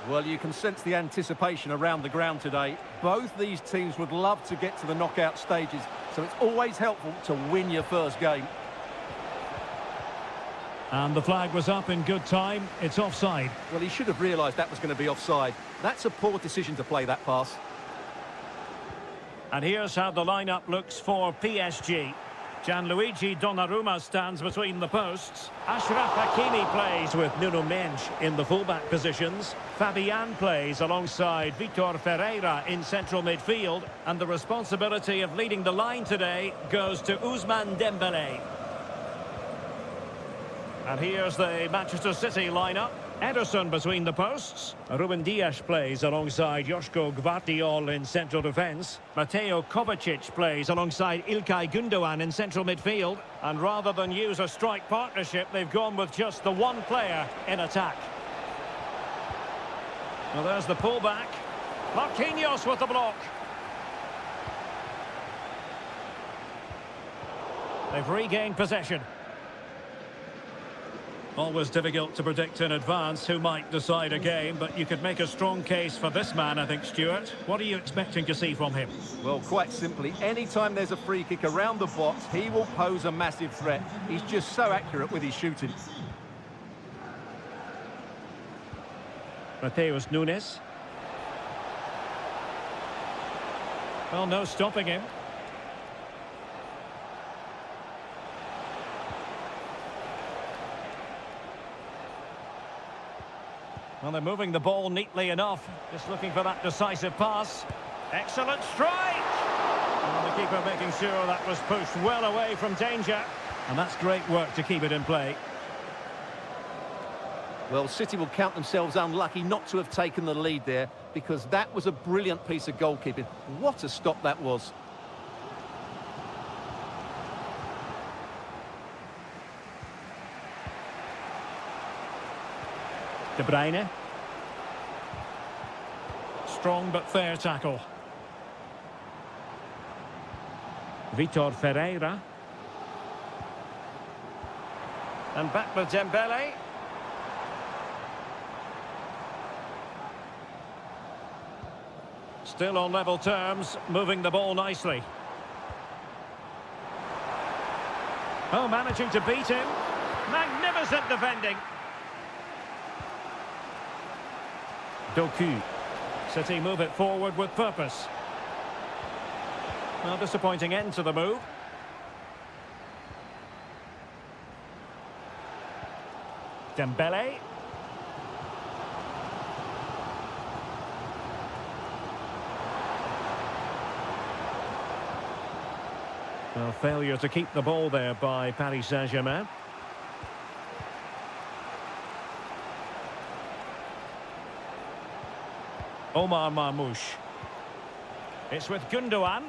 Well, you can sense the anticipation around the ground today. Both these teams would love to get to the knockout stages, so it's always helpful to win your first game.
And the flag was up in good time. It's offside.
Well, he should have realised that was going to be offside. That's a poor decision to play that pass.
And here's how the lineup looks for PSG. Gianluigi Donnarumma stands between the posts. Achraf Hakimi plays with Nuno Mendes in the fullback positions. Fabian plays alongside Vitor Ferreira in central midfield. And the responsibility of leading the line today goes to Ousmane Dembélé. And here's the Manchester City lineup. Ederson between the posts. Ruben Dias plays alongside Joško Gvardiol in central defence. Mateo Kovacic plays alongside Ilkay Gundogan in central midfield. And rather than use a strike partnership, they've gone with just the one player in attack. Well, there's the pullback. Marquinhos with the block. They've regained possession. Always difficult to predict in advance who might decide a game, but you could make a strong case for this man, I think, Stuart. What are you expecting to see from him?
Well, quite simply, anytime there's a free kick around the box, he will pose a massive threat. He's just so accurate with his shooting.
Mateus Nunes. Well, no stopping him. Well, they're moving the ball neatly enough. Just looking for that decisive pass. Excellent strike! And the keeper making sure that was pushed well away from danger. And that's great work to keep it in play.
Well, City will count themselves unlucky not to have taken the lead there, because that was a brilliant piece of goalkeeping. What a stop that was.
De Bruyne. Strong but fair tackle. Vitor Ferreira. And back with Dembélé. Still on level terms, moving the ball nicely. Oh, managing to beat him. Magnificent defending. Doku. City move it forward with purpose. Well, disappointing end to the move. Dembélé. Well, failure to keep the ball there by Paris Saint-Germain. Omar Marmoush. It's with Gundogan.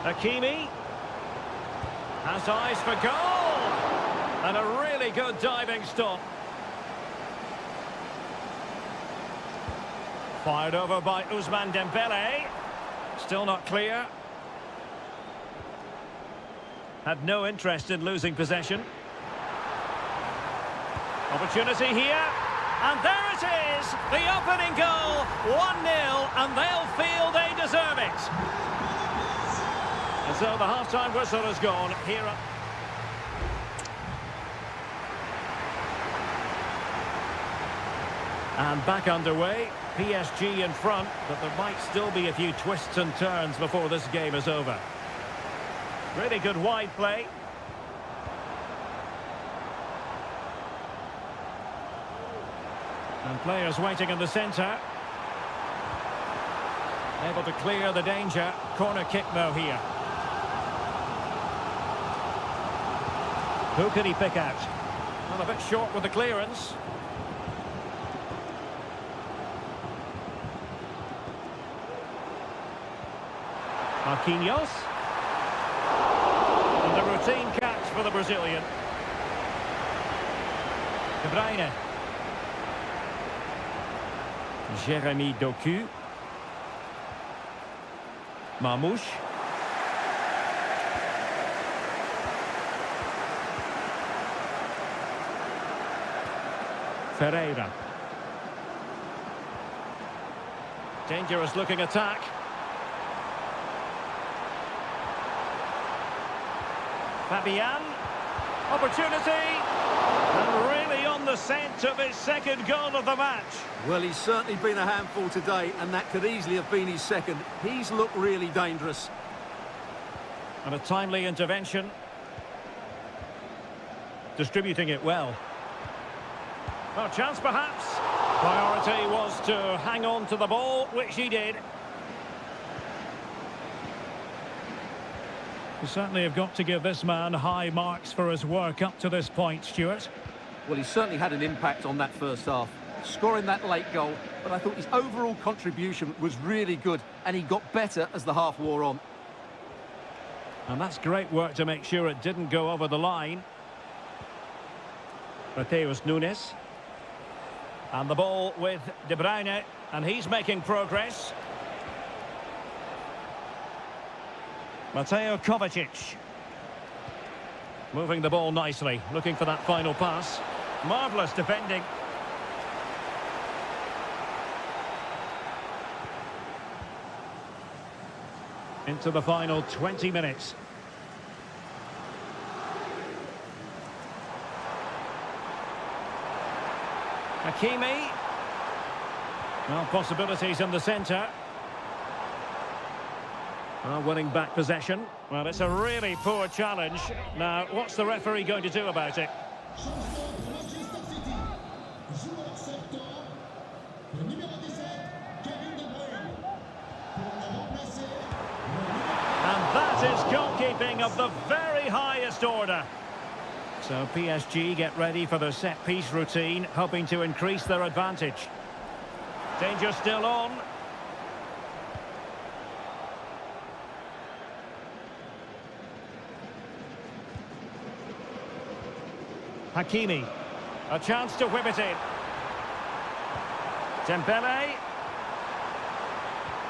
Hakimi. Has eyes for goal. And a really good diving stop. Fired over by Ousmane Dembélé. Still not clear. Had no interest in losing possession. Opportunity here. And there it is! The opening goal! 1-0, and they'll feel they deserve it. And so the half-time whistle has gone. Here up. And back underway. PSG in front, but there might still be a few twists and turns before this game is over. Really good wide play. And players waiting in the centre. Able to clear the danger. Corner kick though here. Who can he pick out? And a bit short with the clearance. Marquinhos. And the routine catch for the Brazilian. De Bruyne. Jeremy Doku. Marmouche. Ferreira. Dangerous looking attack. Fabian. Opportunity. And really on the scent of his second goal of the match.
Well, he's certainly been a handful today, and that could easily have been his second. He's looked really dangerous.
And a timely intervention. Distributing it well. Well, chance perhaps. Priority was to hang on to the ball, which he did. You certainly have got to give this man high marks for his work up to this point, Stuart.
Well, he certainly had an impact on that first half, scoring that late goal, but I thought his overall contribution was really good, and he got better as the half wore on.
And that's great work to make sure it didn't go over the line. Mateus Nunes. And the ball with De Bruyne, and he's making progress. Mateo Kovacic. Moving the ball nicely, looking for that final pass. Marvellous defending. Into the final 20 minutes. Hakimi. Well, possibilities in the centre. Well, winning back possession. Well, it's a really poor challenge. Now, what's the referee going to do about it? And that is goalkeeping of the very highest order. So PSG get ready for their set-piece routine, hoping to increase their advantage. Danger still on. Hakimi. A chance to whip it in. Dembele.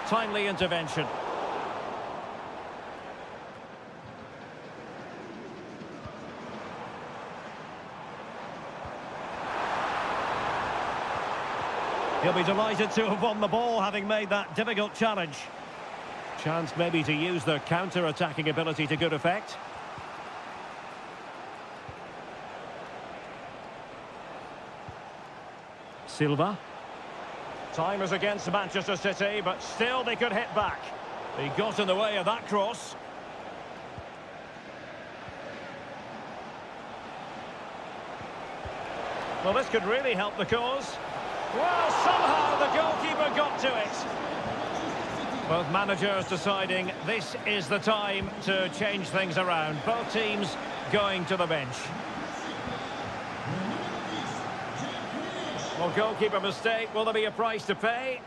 Timely intervention. He'll be delighted to have won the ball, having made that difficult challenge. Chance maybe to use their counter-attacking ability to good effect. Silva. Time is against Manchester City, but still they could hit back. He got in the way of that cross. Well, this could really help the cause. Well, somehow the goalkeeper got to it. Both managers deciding this is the time to change things around. Both teams going to the bench. Well, goalkeeper mistake. Will there be a price to pay?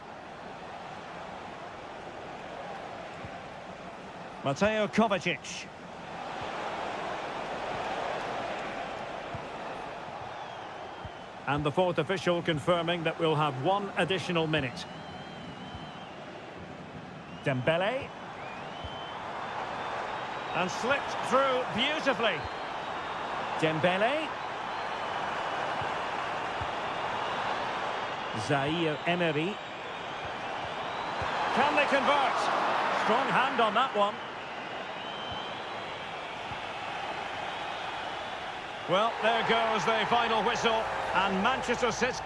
Mateo Kovacic. And the fourth official confirming that we'll have one additional minute. Dembele. And slipped through beautifully. Dembele. Zaire Emery. Can they convert? Strong hand on that one. Well, there goes the final whistle, and Manchester City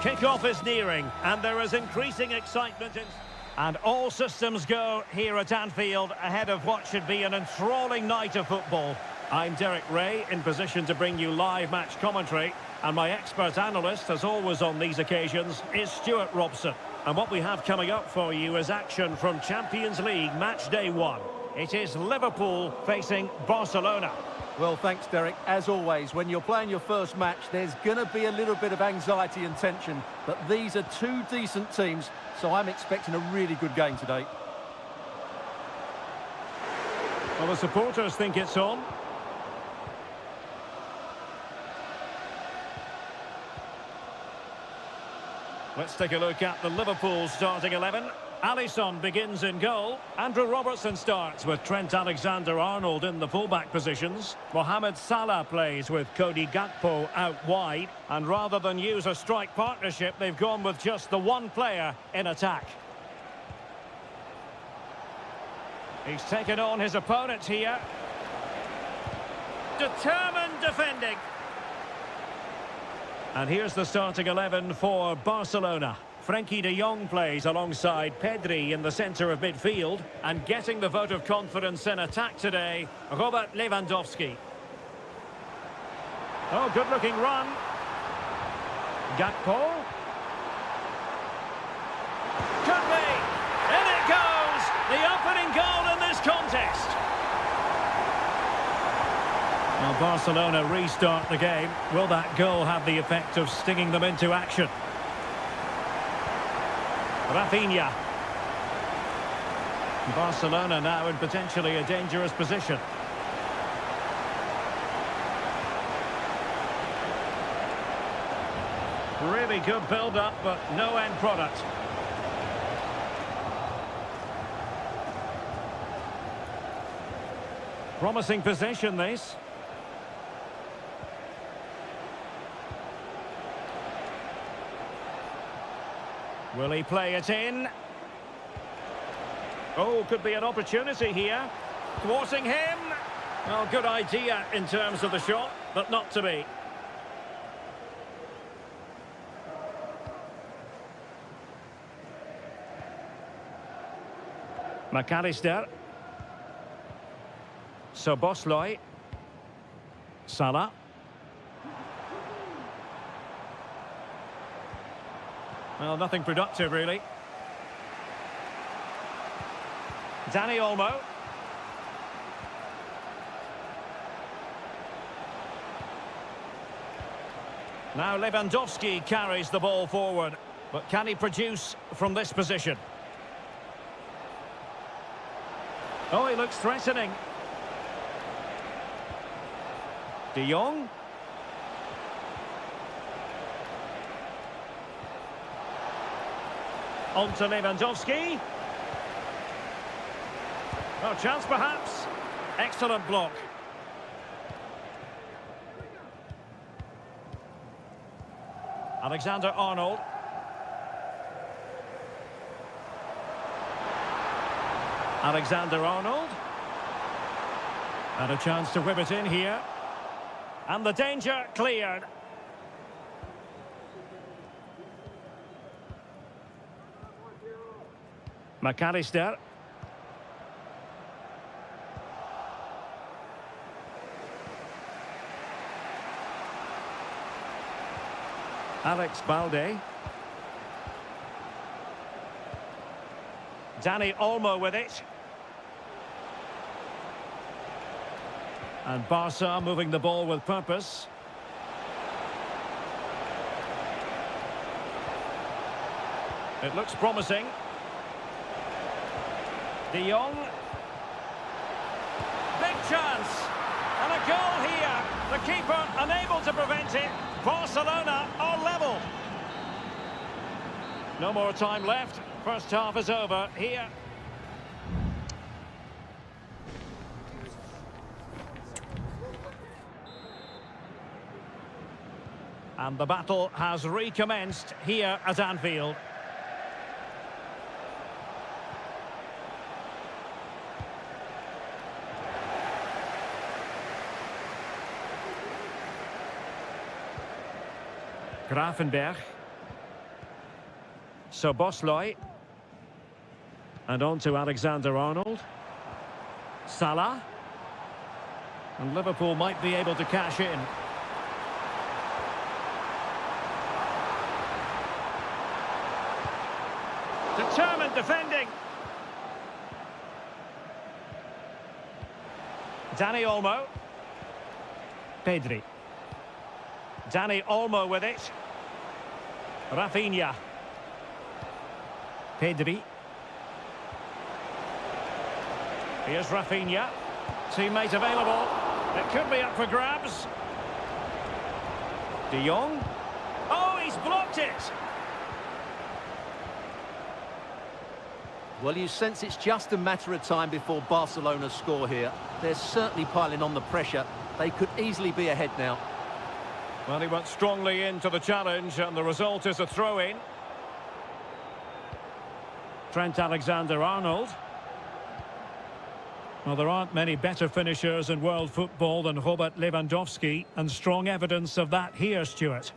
Kick-off is nearing, and there is increasing excitement in... And all systems go here at Anfield ahead of what should be an enthralling night of football. I'm Derek Ray, in position to bring you live match commentary, and my expert analyst, as always on these occasions, is Stuart Robson. And what we have coming up for you is action from Champions League match day 1. It is Liverpool facing Barcelona.
Well, thanks, Derek. As always, when you're playing your first match, there's going to be a little bit of anxiety and tension. But these are two decent teams, so I'm expecting a really good game today.
Well, the supporters think it's on. Let's take a look at the Liverpool starting 11. Alisson begins in goal. Andrew Robertson starts with Trent Alexander-Arnold in the fullback positions. Mohamed Salah plays with Cody Gakpo out wide. And rather than use a strike partnership, they've gone with just the one player in attack. He's taken on his opponent here. Determined defending. And here's the starting 11 for Barcelona. Frenkie de Jong plays alongside Pedri in the centre of midfield. And getting the vote of confidence in attack today, Robert Lewandowski. Oh, good-looking run. Gakpo. Could be. In it goes. The opening goal in this contest. Now Barcelona restart the game. Will that goal have the effect of stinging them into action? Rafinha. Barcelona now in potentially a dangerous position. Really good build-up, but no end product. Promising possession, this. Will he play it in? Oh, could be an opportunity here. Thwarting him. Well, good idea in terms of the shot, but not to be. McAllister. Szoboszlai. Salah. Well, nothing productive, really. Dani Olmo. Now Lewandowski carries the ball forward. But can he produce from this position? Oh, he looks threatening. De Jong. On to Lewandowski. Oh, chance perhaps. Excellent block. Alexander-Arnold. Alexander-Arnold. And a chance to whip it in here. And the danger cleared. McAllister. Alex Balde. Dani Olmo with it. And Barca moving the ball with purpose. It looks promising. De Jong. Big chance. And a goal here. The keeper unable to prevent it. Barcelona are level. No more time left. First half is over here. And the battle has recommenced here at Anfield. Grafenberg. So Bosley. And on to Alexander-Arnold. Salah. And Liverpool might be able to cash in. Determined defending. Dani Olmo. Pedri. Dani Olmo with it. Rafinha. Pedri. Here's Rafinha. Teammate available. It could be up for grabs. De Jong. Oh, he's blocked it.
Well, you sense it's just a matter of time before Barcelona score here. They're certainly piling on the pressure. They could easily be ahead now.
Well, he went strongly into the challenge, and the result is a throw-in. Trent Alexander-Arnold. Well, there aren't many better finishers in world football than Robert Lewandowski, and strong evidence of that here, Stuart.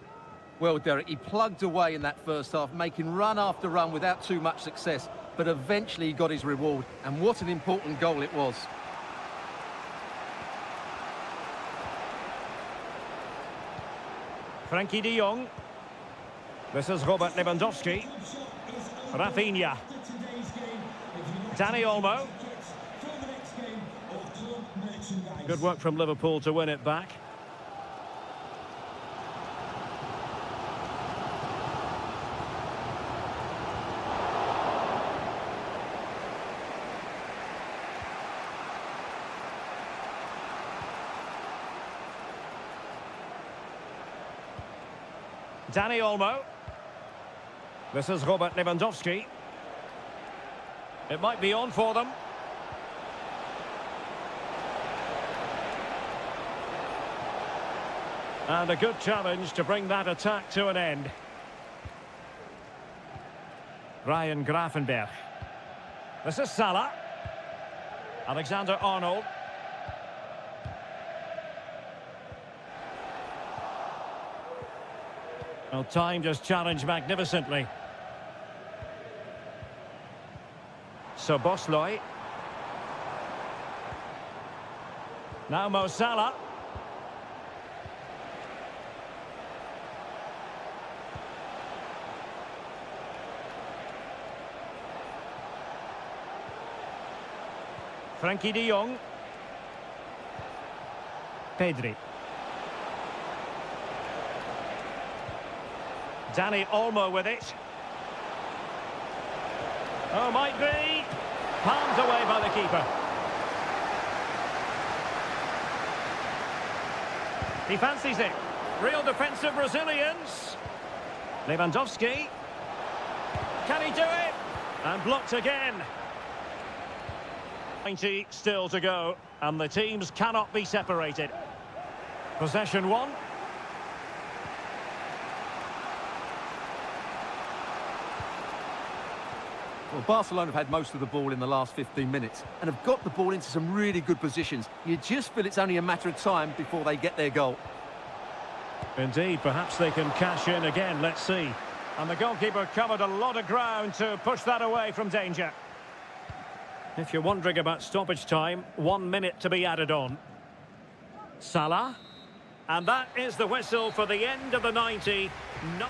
Well, Derek, he plugged away in that first half, making run after run without too much success, but eventually he got his reward, and what an important goal it was.
Frankie de Jong. This is Robert Lewandowski. Rafinha. Dani Olmo. Good work from Liverpool to win it back. Dani Olmo. This is Robert Lewandowski. It might be on for them. And a good challenge to bring that attack to an end. Ryan Gravenberch. This is Salah. Alexander-Arnold. Well, timed his challenge magnificently. So Bosley. Now Mo Salah. Frankie de Jong. Pedri. Dani Olmo with it. Oh, might be. Palmed away by the keeper. He fancies it. Real defensive Brazilians. Lewandowski. Can he do it? And blocked again. 90 still to go, and the teams cannot be separated. Possession one.
Well, Barcelona have had most of the ball in the last 15 minutes and have got the ball into some really good positions. You just feel it's only a matter of time before they get their goal.
Indeed, perhaps they can cash in again, let's see. And the goalkeeper covered a lot of ground to push that away from danger. If you're wondering about stoppage time, 1 minute to be added on. Salah. And that is the whistle for the end of the 90. No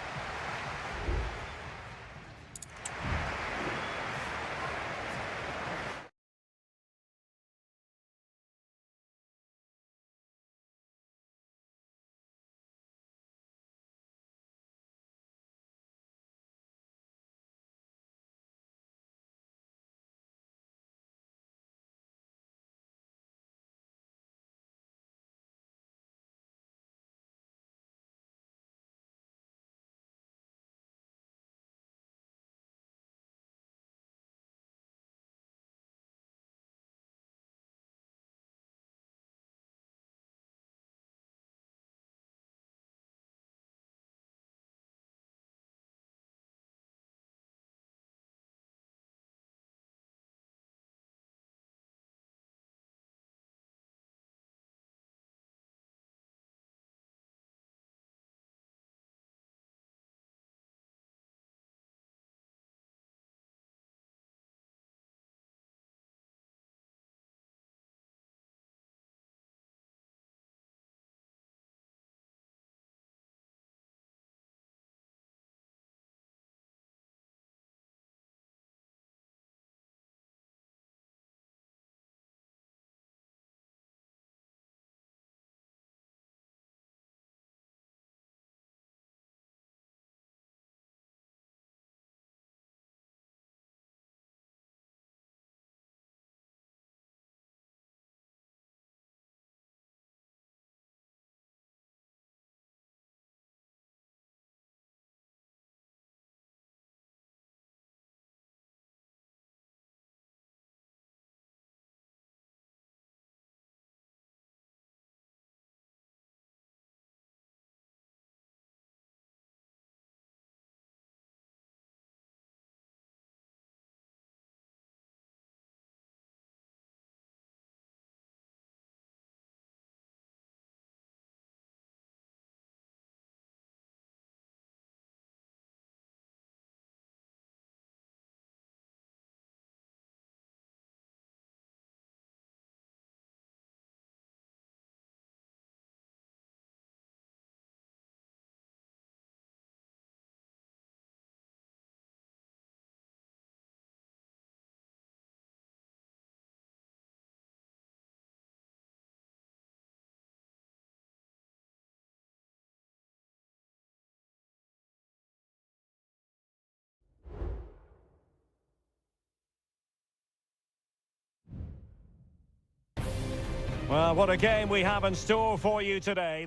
Well, what a game we have in store for you today.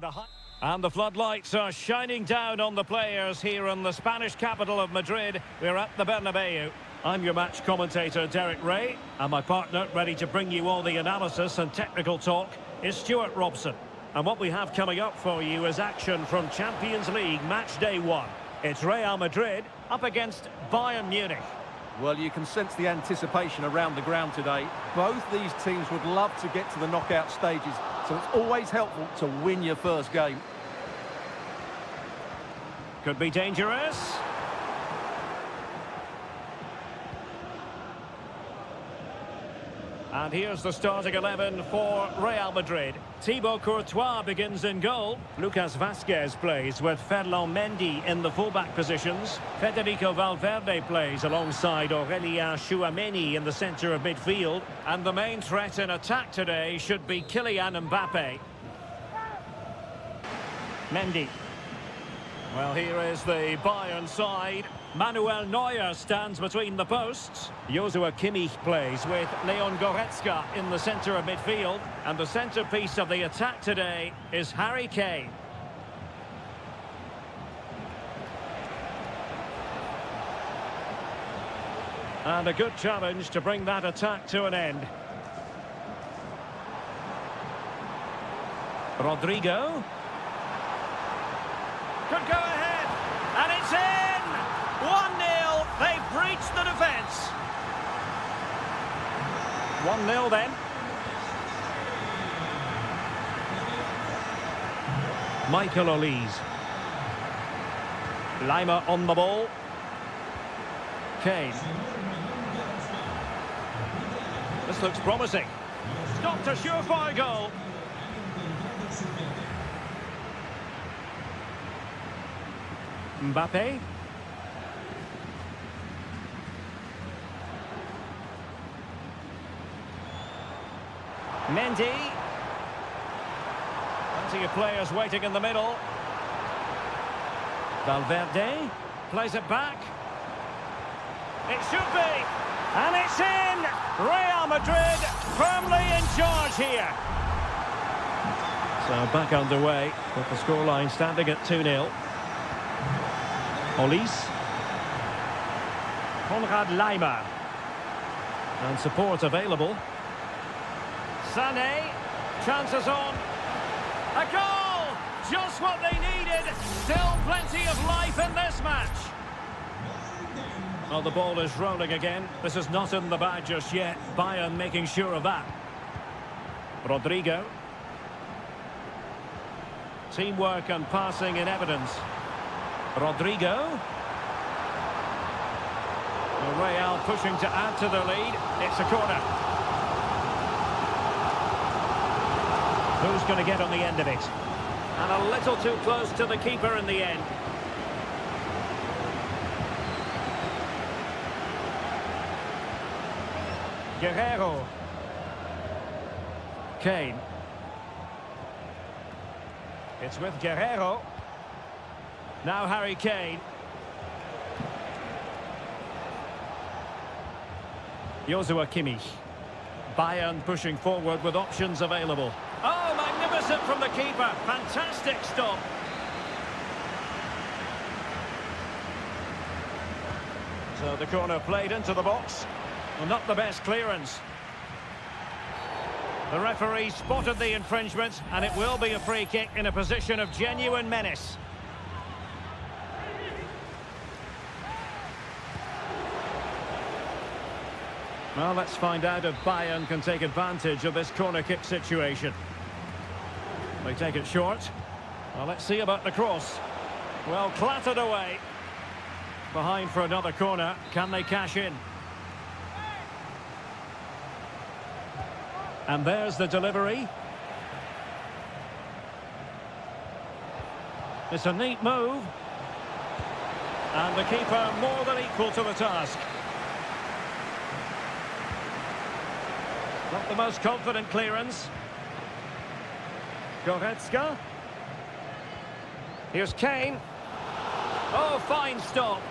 And the floodlights are shining down on the players here in the Spanish capital of Madrid. We're at the Bernabeu. I'm your match commentator, Derek Ray, and my partner, ready to bring you all the analysis and technical talk, is Stuart Robson. And what we have coming up for you is action from Champions League match day 1. It's Real Madrid up against Bayern Munich.
Well, you can sense the anticipation around the ground today. Both these teams would love to get to the knockout stages, so it's always helpful to win your first game.
Could be dangerous. And here's the starting 11 for Real Madrid. Thibaut Courtois begins in goal. Lucas Vazquez plays with Ferland Mendy in the fullback positions. Federico Valverde plays alongside Aurélien Tchouameni in the centre of midfield. And the main threat in attack today should be Kylian Mbappe. Mendy. Well, here is the Bayern side. Manuel Neuer stands between the posts. Joshua Kimmich plays with Leon Goretzka in the centre of midfield. And the centrepiece of the attack today is Harry Kane. And a good challenge to bring that attack to an end. Rodrigo. Could go ahead. And it's in! 1-0, they've breached the defence. 1-0 then. Michael Olise. Lima on the ball. Kane. This looks promising. Stopped a surefire goal. Mbappe. Mendy. Plenty of players waiting in the middle. Valverde plays it back. It should be. And it's in! Real Madrid firmly in charge here. So back underway with the scoreline standing at 2-0. Olise. Konrad Laimer. And support available. Sané, chances on. A goal! Just what they needed. Still plenty of life in this match. Well, the ball is rolling again. This is not in the bag just yet. Bayern making sure of that. Rodrigo. Teamwork and passing in evidence. Rodrigo. Real pushing to add to the lead. It's a corner. Who's going to get on the end of it? And a little too close to the keeper in the end. Guerrero. Kane. It's with Guerrero. Now Harry Kane. Joshua Kimmich. Bayern pushing forward with options available. Oh, magnificent from the keeper. Fantastic stop. So the corner played into the box. Well, not the best clearance. The referee spotted the infringement, and it will be a free kick in a position of genuine menace. Well, let's find out if Bayern can take advantage of this corner kick situation. They take it short. Well, let's see about the cross. Well, clattered away. Behind for another corner. Can they cash in? And there's the delivery. It's a neat move. And the keeper more than equal to the task. Not the most confident clearance. Goretzka. Here's Kane. Oh, fine stop.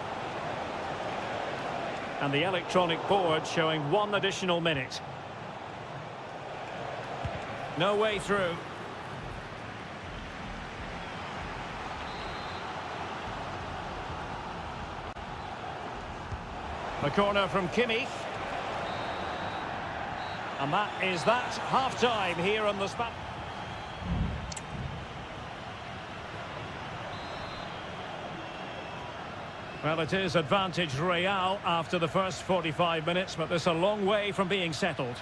And the electronic board showing 1 additional minute. No way through. The corner from Kimmich. And that is that half-time here on the spot. Well, it is advantage Real after the first 45 minutes, but there's a long way from being settled.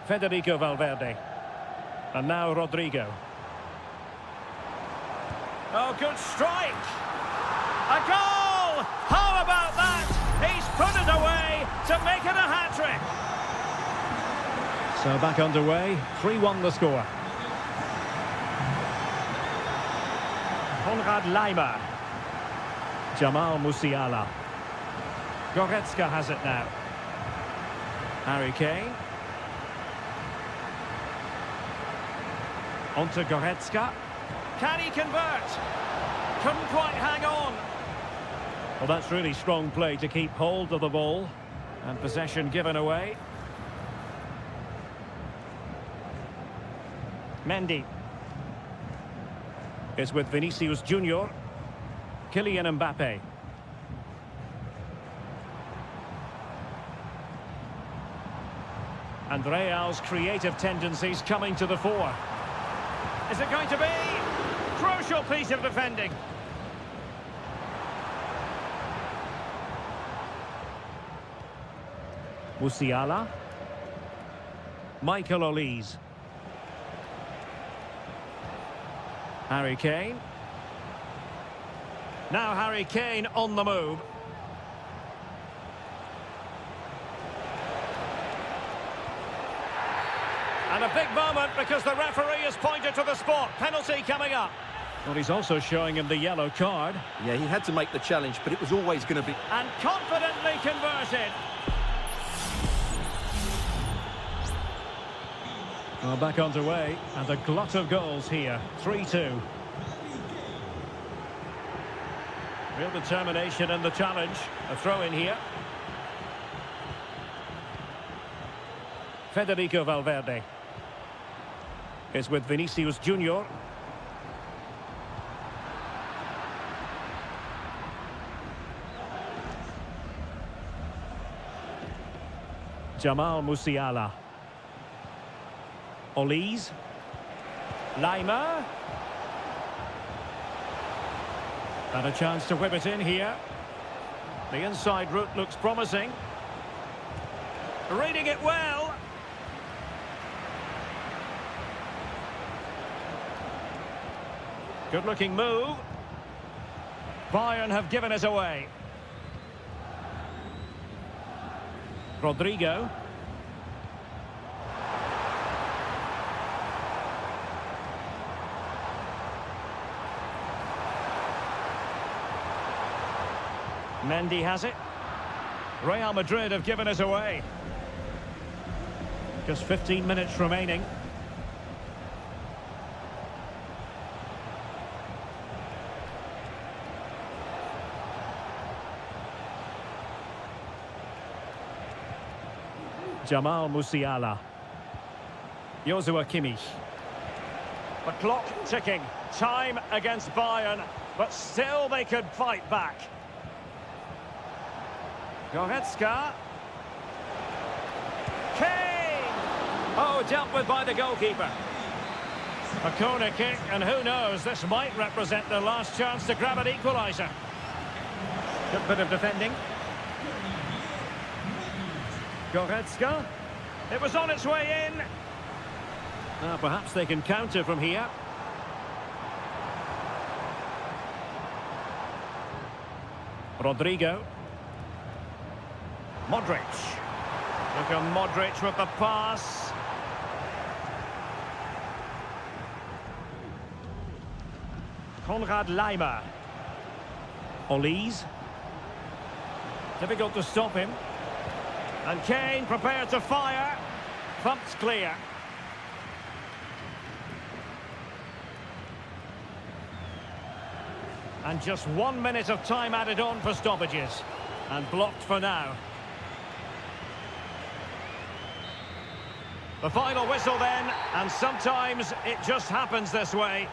Federico Valverde. And now Rodrigo. Oh, good strike! A goal! How about that? He's put it away to make it a hat-trick. So back underway, 3-1 the score. Konrad Laimer. Jamal Musiala. Goretzka has it now. Harry Kane. On to Goretzka. Can he convert? Couldn't quite hang on. Well, that's really strong play to keep hold of the ball. And possession given away. Mendy. Is with Vinicius Junior. Kylian Mbappe. And Real's creative tendencies coming to the fore. Is it going to be? Crucial piece of defending. Musiala. Michael Olise. Harry Kane. Now Harry Kane on the move. And a big moment because the referee has pointed to the spot. Penalty coming up. Well, he's also showing him the yellow card.
Yeah, he had to make the challenge, but it was always going to be...
And confidently converted. Well, back underway, and a glut of goals here. 3-2. Real determination in the challenge. A throw in here. Federico Valverde is with Vinicius Junior. Jamal Musiala. Olise. Laimer. And a chance to whip it in here. The inside route looks promising. Reading it well. Good-looking move. Bayern have given it away. Rodrigo. Mendy has it. Real Madrid have given it away. Just 15 minutes remaining. Jamal Musiala. Joshua Kimmich. The clock ticking. Time against Bayern, but still they could fight back. Goretzka. Kane! Oh, dealt with by the goalkeeper. A corner kick, and who knows, this might represent the last chance to grab an equaliser. Good bit of defending. Goretzka. It was on its way in. Perhaps they can counter from here. Rodrigo. Modric. Look at Modric with the pass. Konrad Laimer. Olise. Difficult to stop him. And Kane prepared to fire. Thumped clear. And just 1 minute of time added on for stoppages. And blocked for now. The final whistle then, and sometimes it just happens this way.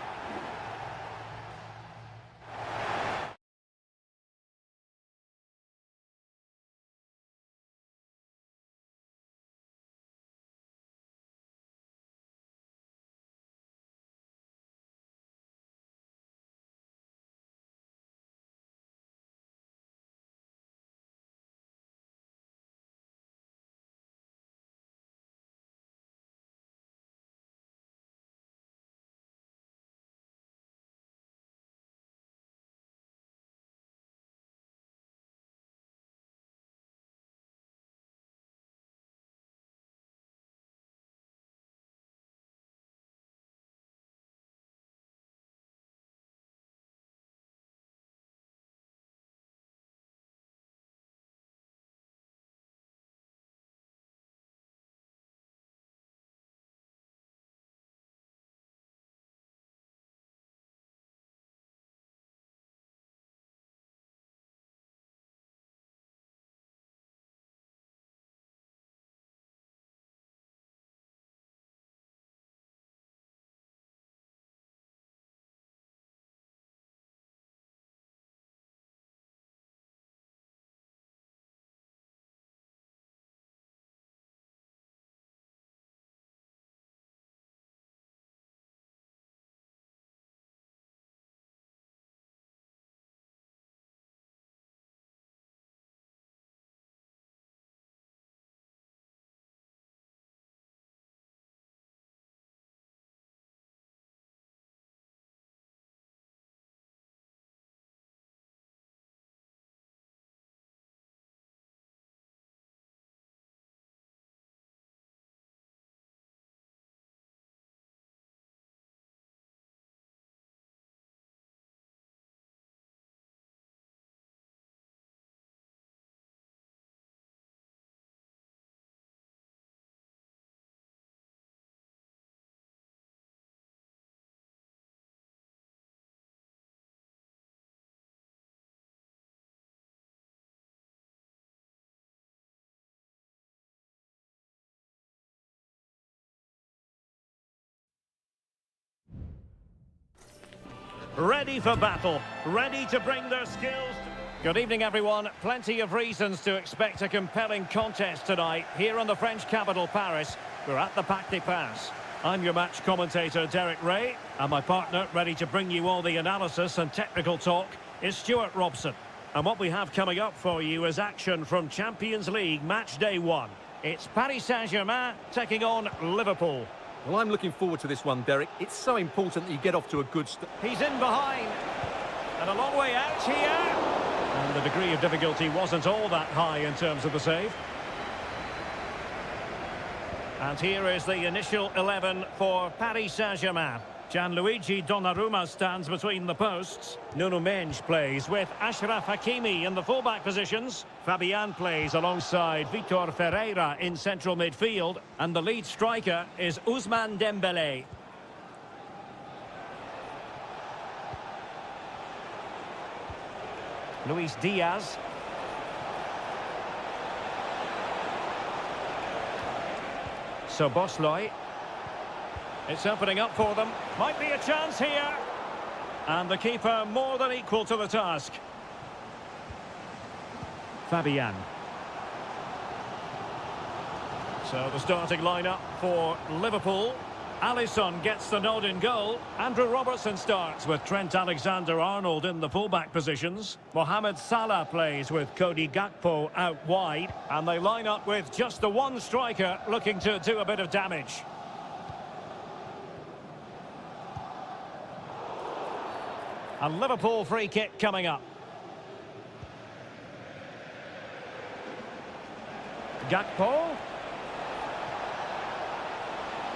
Ready for battle, ready to bring their skills. Good evening, everyone. Plenty of reasons to expect a compelling contest tonight here in the French capital, Paris. We're at the Parc des Princes. I'm your match commentator, Derek Ray, and my partner, ready to bring you all the analysis and technical talk, is Stuart Robson. And what we have coming up for you is action from Champions League match day 1. It's Paris Saint-Germain taking on Liverpool.
Well, I'm looking forward to this one, Derek. It's so important that you get off to a good start.
He's in behind. And a long way out here. And the degree of difficulty wasn't all that high in terms of the save. And here is the initial 11 for Paris Saint-Germain. Gianluigi Donnarumma stands between the posts. Nuno Mendes plays with Achraf Hakimi in the fullback positions. Fabian plays alongside Vitor Ferreira in central midfield. And the lead striker is Ousmane Dembélé. Luis Diaz. Szoboszlai. It's opening up for them. Might be a chance here. And the keeper more than equal to the task. Fabian. So the starting lineup for Liverpool. Alisson gets the nod in goal. Andrew Robertson starts with Trent Alexander-Arnold in the fullback positions. Mohamed Salah plays with Cody Gakpo out wide. And they line up with just the one striker looking to do a bit of damage. A Liverpool free kick coming up. Gakpo.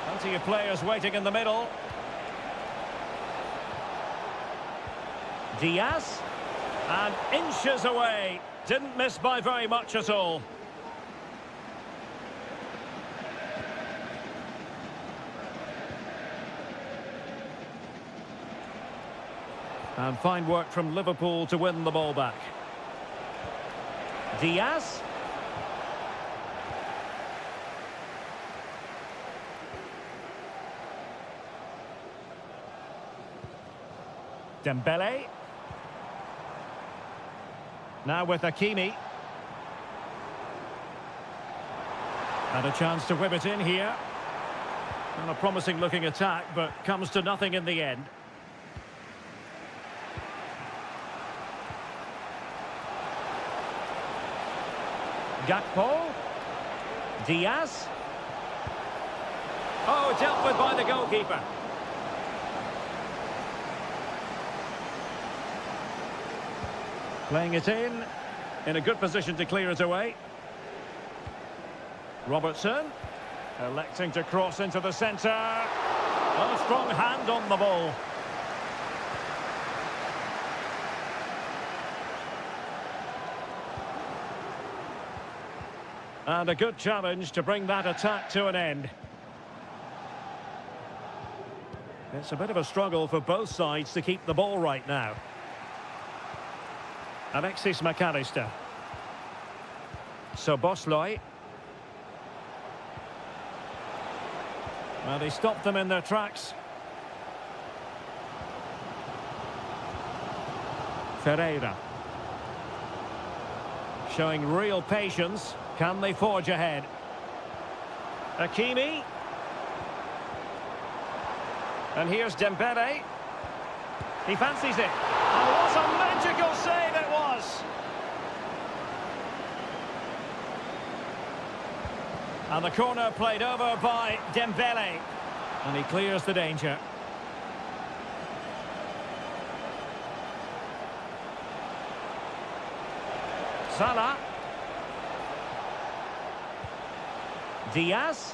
Plenty of players waiting in the middle. Diaz. And inches away. Didn't miss by very much at all. And fine work from Liverpool to win the ball back. Diaz. Dembele. Now with Hakimi. And a chance to whip it in here. And a promising looking attack, but comes to nothing in the end. Gakpo. Diaz. Oh, dealt with by the goalkeeper. Playing it in a good position to clear it away. Robertson, electing to cross into the centre. A strong hand on the ball. And a good challenge to bring that attack to an end. It's a bit of a struggle for both sides to keep the ball right now. Alexis McAllister. Soboslai. Well, he stopped them in their tracks. Ferreira. Showing real patience. Can they forge ahead? Hakimi. And here's Dembele. He fancies it. And what a magical save it was! And the corner played over by Dembele. And he clears the danger. Salah. Diaz.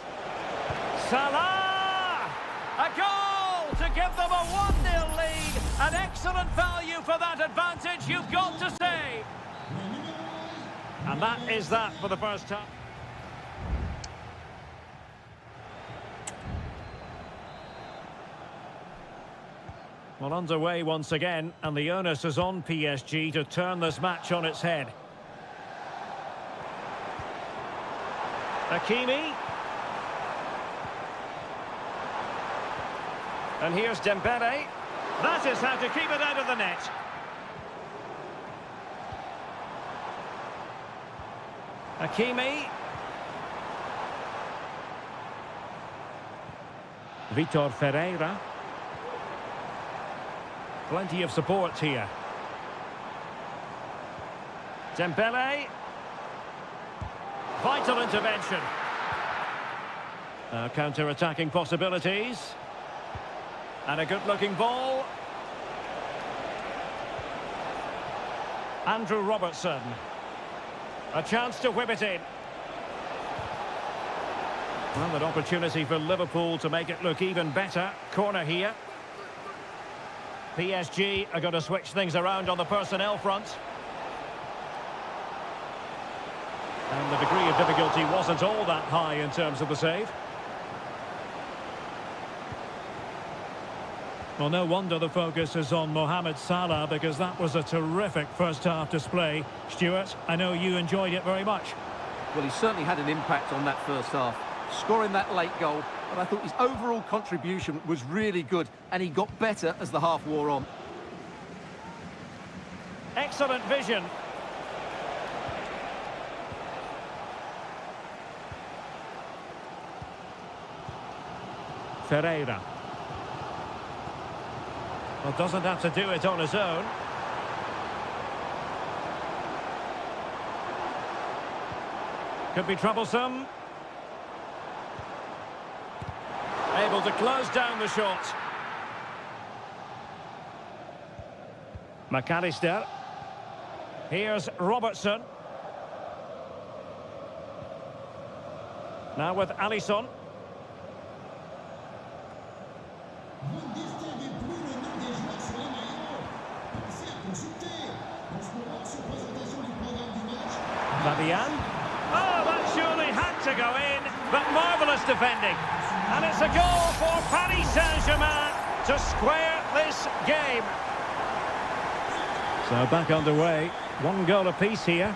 Salah! A goal to give them a 1-0 lead. An excellent value for that advantage, you've got to say. And that is that for the first time. Well, underway once again, and the onus is on PSG to turn this match on its head. Hakimi. And here's Dembele. That is how to keep it out of the net. Hakimi. Vitor Ferreira. Plenty of support here. Dembele. Vital intervention. Now counter-attacking possibilities. And a good-looking ball. Andrew Robertson. A chance to whip it in. Well, an opportunity for Liverpool to make it look even better. Corner here. PSG are going to switch things around on the personnel front. And the degree of difficulty wasn't all that high in terms of the save. Well, no wonder the focus is on Mohamed Salah, because that was a terrific first-half display. Stuart, I know you enjoyed it very much.
Well, he certainly had an impact on that first half, scoring that late goal, but I thought his overall contribution was really good, and he got better as the half wore on.
Excellent vision. Ferreira. Well, doesn't have to do it on his own. Could be troublesome. Able to close down the shot. McAllister. Here's Robertson. Now with Alisson. Fabian. Oh, that surely had to go in, but marvellous defending. And it's a goal for Paris Saint-Germain to square this game. So back underway. One goal apiece here.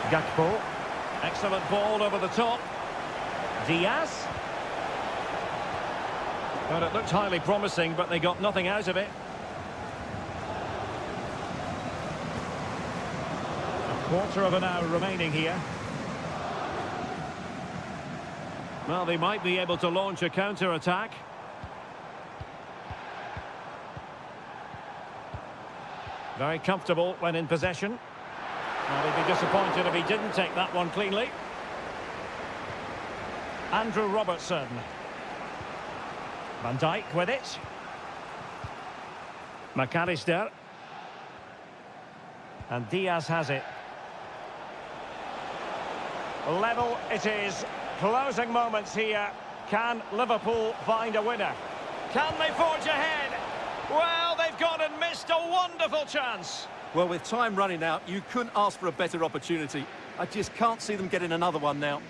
Gakpo. Excellent ball over the top. Diaz. But it looked highly promising, but they got nothing out of it. A quarter of an hour remaining here. Well, they might be able to launch a counter-attack. Very comfortable when in possession. Well, he'd be disappointed if he didn't take that one cleanly. Andrew Robertson. Van Dijk with it. McAllister. And Diaz has it. Level it is. Closing moments here. Can Liverpool find a winner? Can they forge ahead? Well, they've gone and missed a wonderful chance.
Well, with time running out, you couldn't ask for a better opportunity. I just can't see them getting another one now.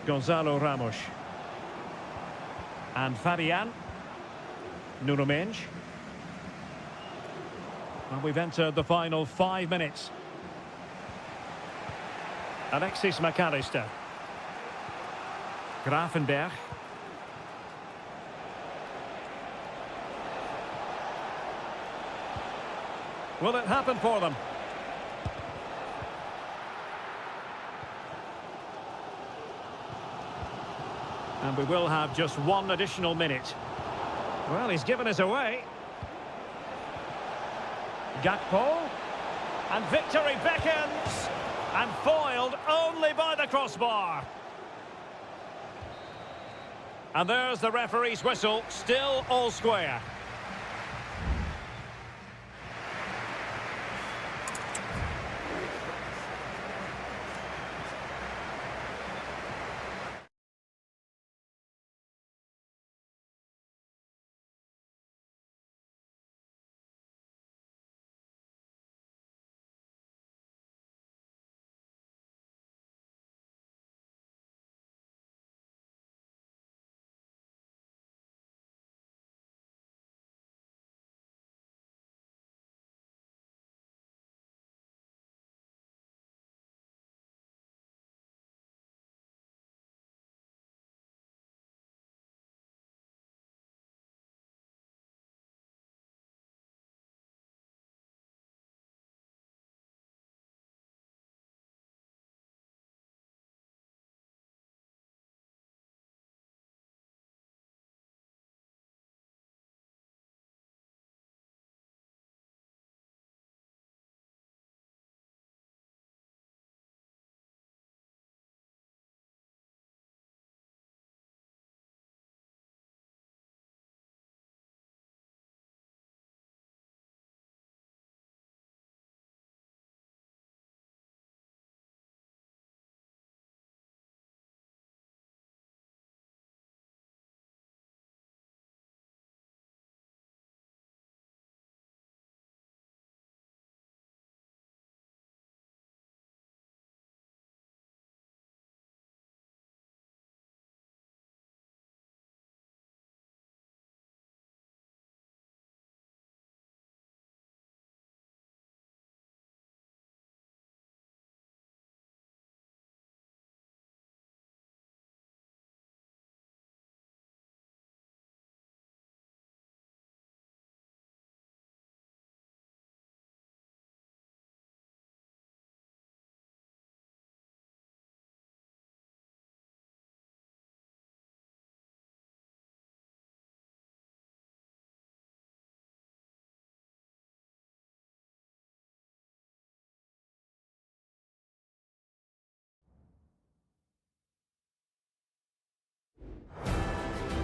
Gonzalo Ramos. And Fabian. Nuno Mendes. And we've entered the final 5 minutes. Alexis McAllister. Grafenberg. Will it happen for them? And we will have just one additional minute. Well, he's given us away. Gakpo. And victory beckons. And foiled only by the crossbar. And there's the referee's whistle. Still all square.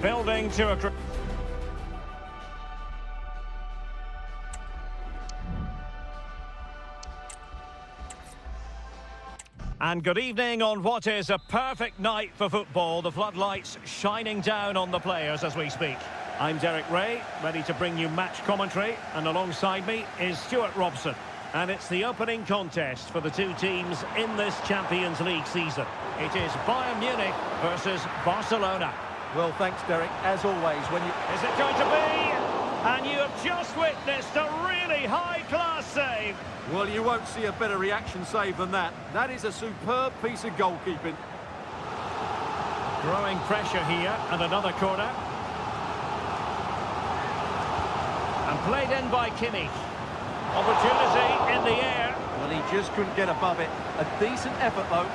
Building to a... And good evening on what is a perfect night for football. The floodlights shining down on the players as we speak. I'm Derek Ray, ready to bring you match commentary, and alongside me is Stuart Robson. And it's the opening contest for the two teams in this Champions League season. It is Bayern Munich versus Barcelona.
Well, thanks, Derek. As always, when you...
Is it going to be? And you have just witnessed a really high-class save.
Well, you won't see a better reaction save than that. That is a superb piece of goalkeeping.
Growing pressure here, and another corner. And played in by Kimmich. Opportunity in the air.
Well, he just couldn't get above it. A decent effort, though.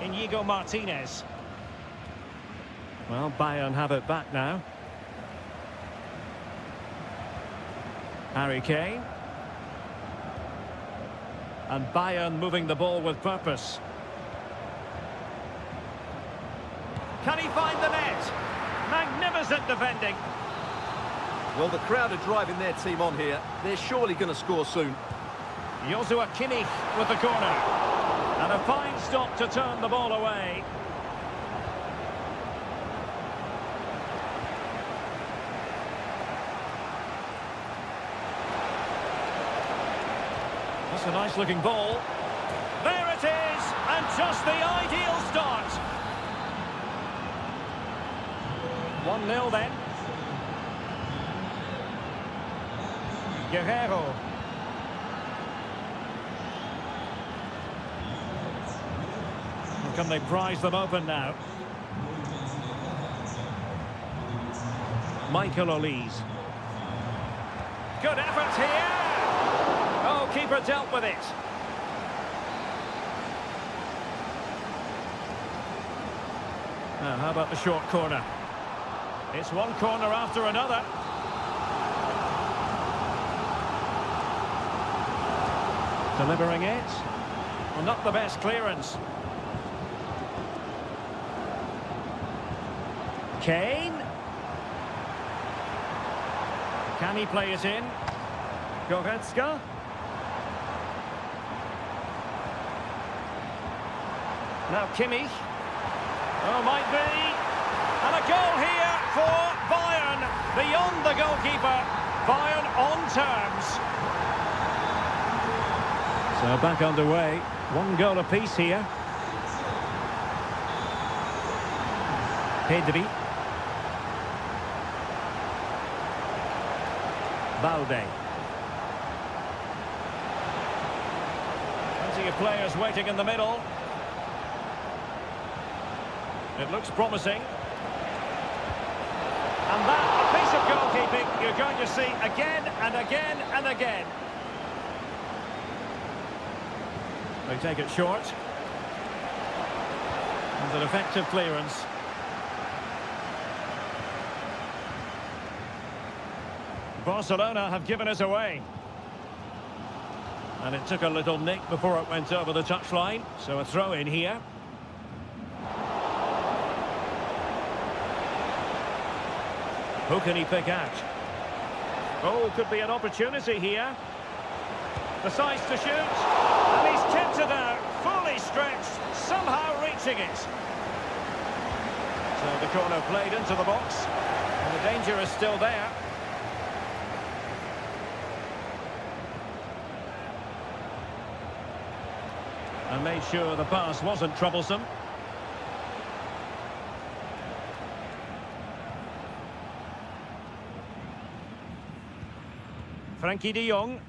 Inigo Martinez. Well, Bayern have it back now. Harry Kane. And Bayern moving the ball with purpose. Can he find the net? Magnificent defending.
Well, the crowd are driving their team on here. They're surely going to score soon.
Joshua Kimmich with the corner. And a fine stop to turn the ball away. That's a nice looking ball. There it is, and just the ideal start. 1-0 then. Guerrero. Can they prize them open now? Michael Olise. Good effort here. Oh, keeper dealt with it. Now, how about the short corner? It's one corner after another. Delivering it. Well, not the best clearance. Kane. Can he play it in? Goretzka. Now Kimmich. Oh, might be. And a goal here for Bayern. Beyond the goalkeeper. Bayern on terms. So back underway. 1 goal apiece here. Pedri. Balde. Plenty of players waiting in the middle. It looks promising. And that, a piece of goalkeeping you're going to see again and again and again. They take it short. And an effective clearance. Barcelona have given us away. And it took a little nick before it went over the touchline. So a throw in here. Who can he pick out? Oh, could be an opportunity here. The size to shoot. And he's kept it out. Fully stretched. Somehow reaching it. So the corner played into the box. And the danger is still there. And made sure the pass wasn't troublesome. Frankie de Jong.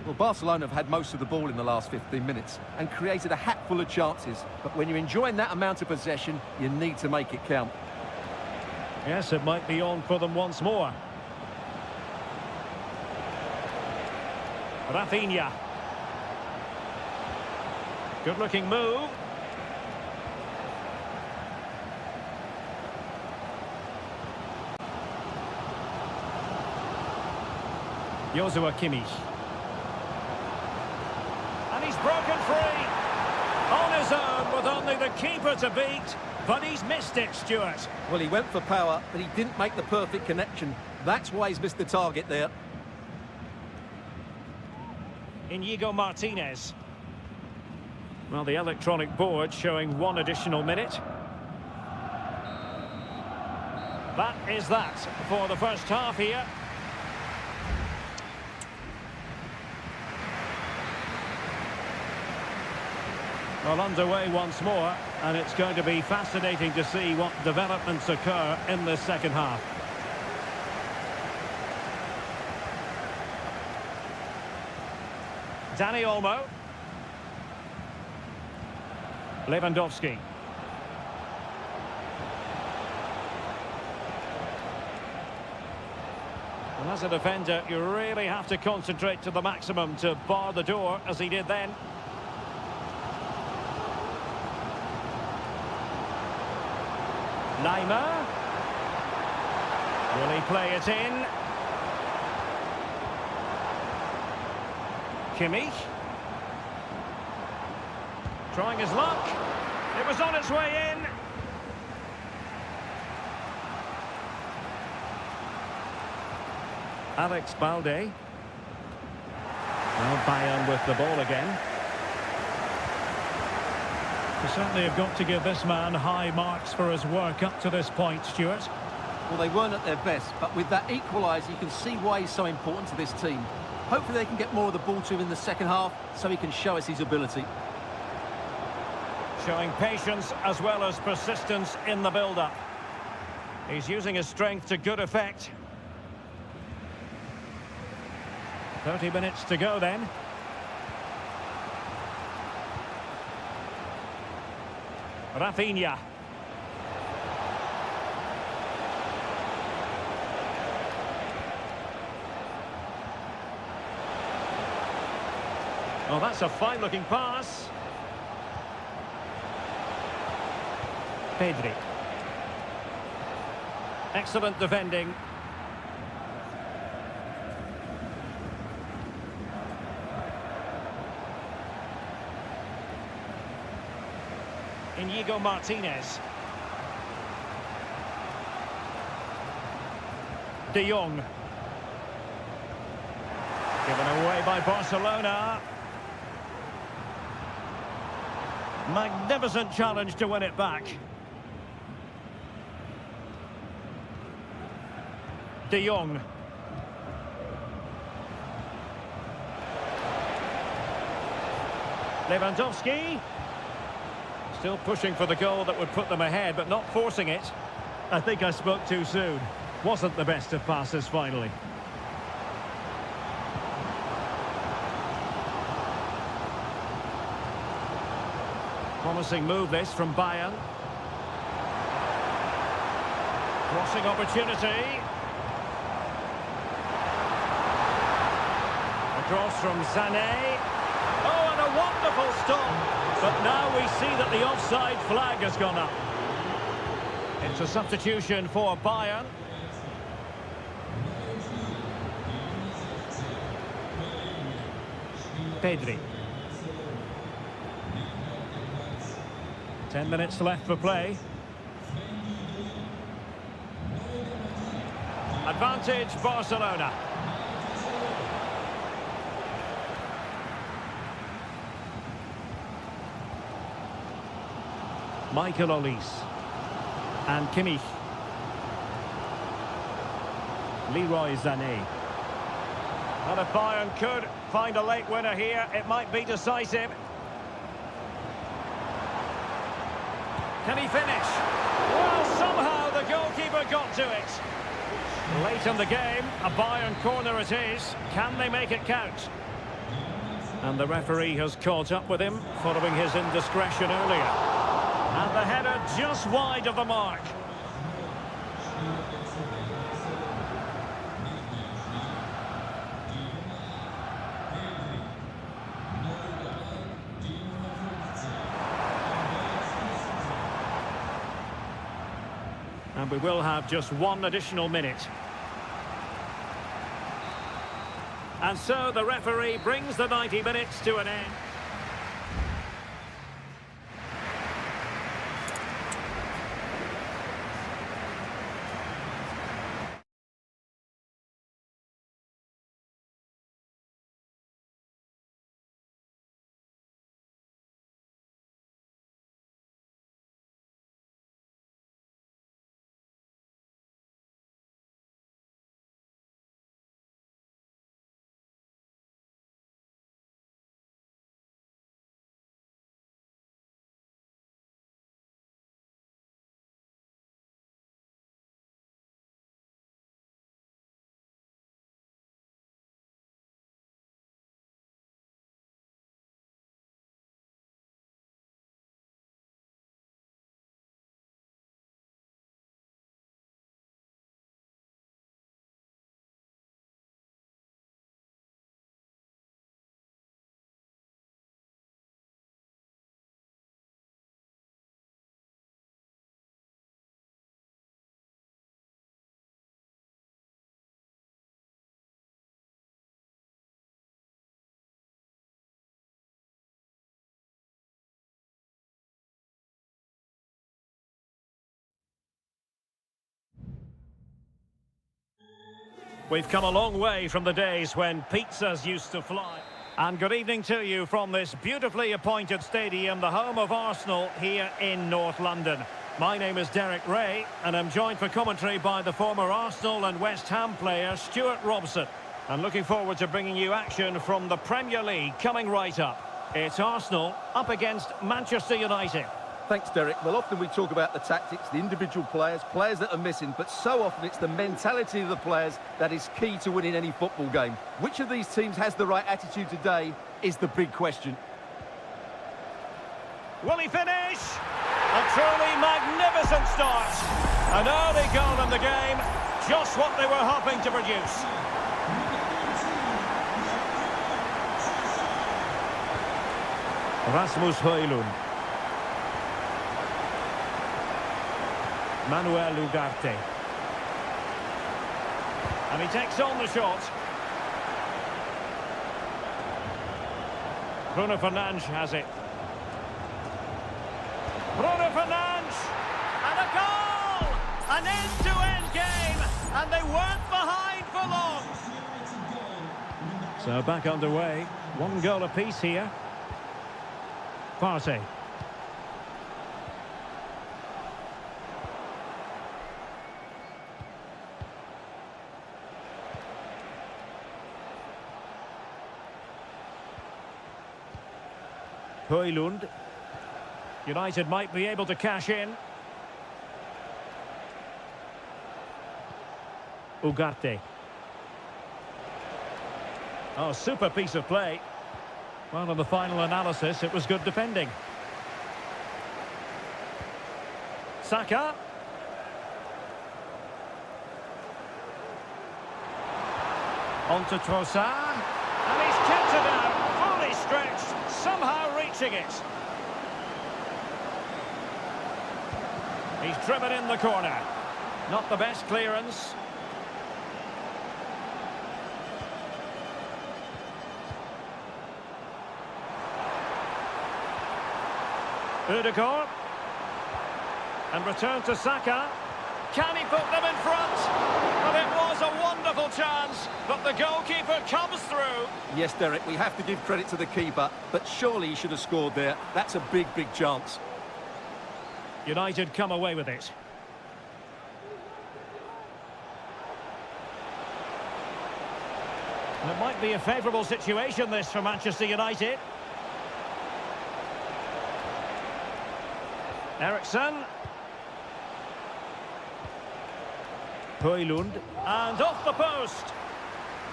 Well, Barcelona have had most of the ball in the last 15 minutes and created a hatful of chances. But when you're enjoying that amount of possession, you need to make it count.
Yes, it might be on for them once more. Rafinha. Good-looking move. Joshua Kimmich. And he's broken free. On his own with only the keeper to beat. But he's missed it, Stuart.
Well, he went for power, but he didn't make the perfect connection. That's why he's missed the target there.
Inigo Martinez. Well, the electronic board showing 1 additional minute. That is that for the first half here. Well, underway once more, and it's going to be fascinating to see what developments occur in the second half. Dani Olmo. Lewandowski. And as a defender, you really have to concentrate to the maximum to bar the door, as he did then. Neymar. Will he play it in? Kimmich. Trying his luck. It was on its way in. Alex Balde. Now Bayern with the ball again.
You certainly have got to give this man high marks for his work up to this point, Stuart.
Well, they weren't at their best, but with that equaliser, you can see why he's so important to this team. Hopefully they can get more of the ball to him in the second half so he can show us his ability.
Showing patience as well as persistence in the build-up. He's using his strength to good effect. 30 minutes to go then. Rafinha. Oh, that's a fine-looking pass. Pedri. Excellent defending. Inigo Martinez. De Jong. Given away by Barcelona. Magnificent challenge to win it back. De Jong. Lewandowski. Still pushing for the goal that would put them ahead, but not forcing it. I think I spoke too soon. Wasn't the best of passes finally. Promising move this from Bayern. Crossing opportunity. Across from Sané. Oh, and a wonderful stop. But now we see that the offside flag has gone up. It's a substitution for Bayern. Pedri. 10 minutes left for play. Advantage Barcelona. Michael Olise. And Kimmich. Leroy Sané. And if Bayern could find a late winner here, it might be decisive. Can he finish? Well, somehow the goalkeeper got to it. Late in the game, a Bayern corner it is. Can they make it count? And the referee has caught up with him following his indiscretion earlier. And the header just wide of the mark. And we will have just one additional minute. And so the referee brings the 90 minutes to an end. We've come a long way from the days when pizzas used to fly. And good evening to you from this beautifully appointed stadium, the home of Arsenal here in North London. My name is Derek Ray, and I'm joined for commentary by the former Arsenal and West Ham player Stuart Robson. And looking forward to bringing you action from the Premier League coming right up. It's Arsenal up against Manchester United.
Thanks, Derek. Well, often we talk about the tactics, the individual players that are missing, but so often it's the mentality of the players that is key to winning any football game. Which of these teams has the right attitude today is the big question.
Will he finish? A truly magnificent start. An early goal in the game, just what they were hoping to produce. Rasmus Højlund. Manuel Ugarte. And he takes on the shot. Bruno Fernandes has it. Bruno Fernandes! And a goal! An end-to-end game! And they weren't behind for long! So back underway. One goal apiece here. Partey. Højlund. United might be able to cash in. Ugarte. Oh, super piece of play. Well, in the final analysis, it was good defending. Saka. On to Trossard. And he's kept it out, fully stretched, somehow reaching it. He's driven in the corner. Not the best clearance. Ødegaard. And return to Saka. Can he put them in front? Well, it was a wonderful chance, but the goalkeeper comes through.
Yes, Derek, we have to give credit to the keeper, but surely he should have scored there. That's a big, big chance.
United come away with it. And it might be a favourable situation, this, for Manchester United. Eriksson. Højlund. And off the post.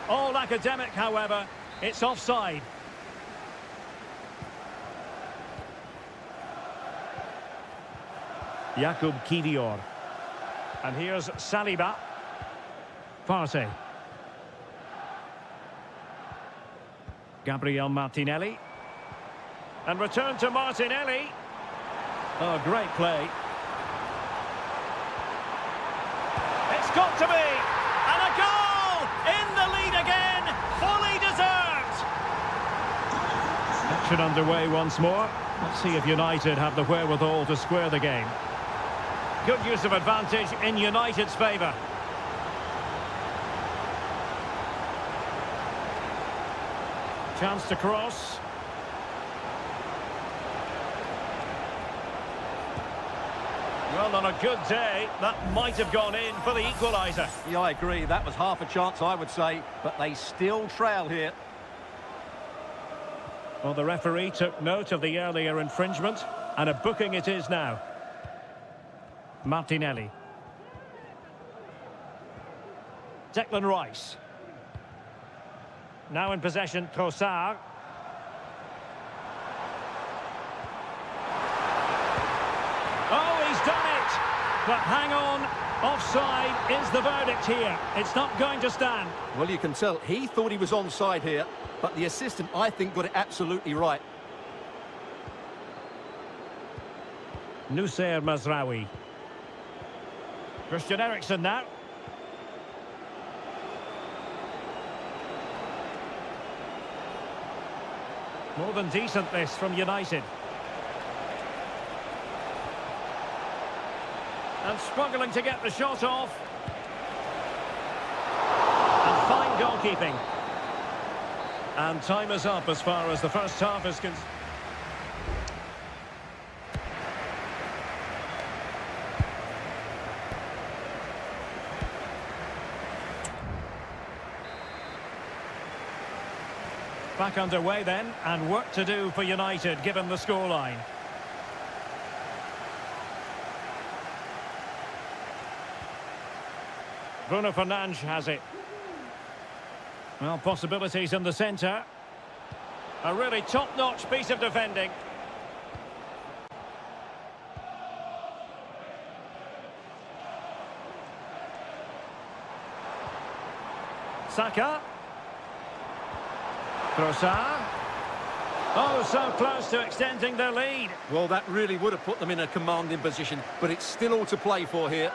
All academic, however. It's offside. Jakub Kivior. And here's Saliba. Partey. Gabriel Martinelli. And return to Martinelli. Oh, great play. It's got to be! And a goal! In the lead again! Fully deserved! Action underway once more. Let's see if United have the wherewithal to square the game. Good use of advantage in United's favour. Chance to cross. Well, on a good day, that might have gone in for the equaliser.
Yeah, I agree. That was half a chance, I would say, but they still trail here.
Well, the referee took note of the earlier infringement, and a booking it is now. Martinelli. Declan Rice. Now in possession, Trossard. Oh, he's done it! But hang on, offside is the verdict here. It's not going to stand.
Well, you can tell he thought he was onside here, but the assistant, I think, got it absolutely right.
Nusayr Mazraoui. Christian Eriksen now. More than decent this from United. And struggling to get the shot off. And goalkeeping. And time is up as far as the first half is concerned. Back underway then, and work to do for United, given the scoreline. Bruno Fernandes has it. Well, possibilities in the centre. A really top-notch piece of defending. Saka. Trossard. Oh, so close to extending their lead.
Well, that really would have put them in a commanding position, but it's still all to play for here.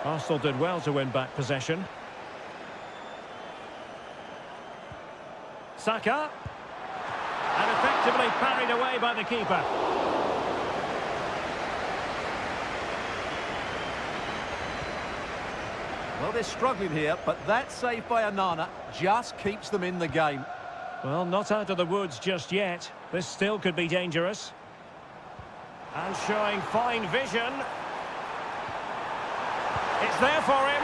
Arsenal did well to win back possession. Saka. And effectively parried away by the keeper.
Well, they're struggling here, but that save by Onana just keeps them in the game.
Well, not out of the woods just yet. This still could be dangerous. And showing fine vision. It's there for him.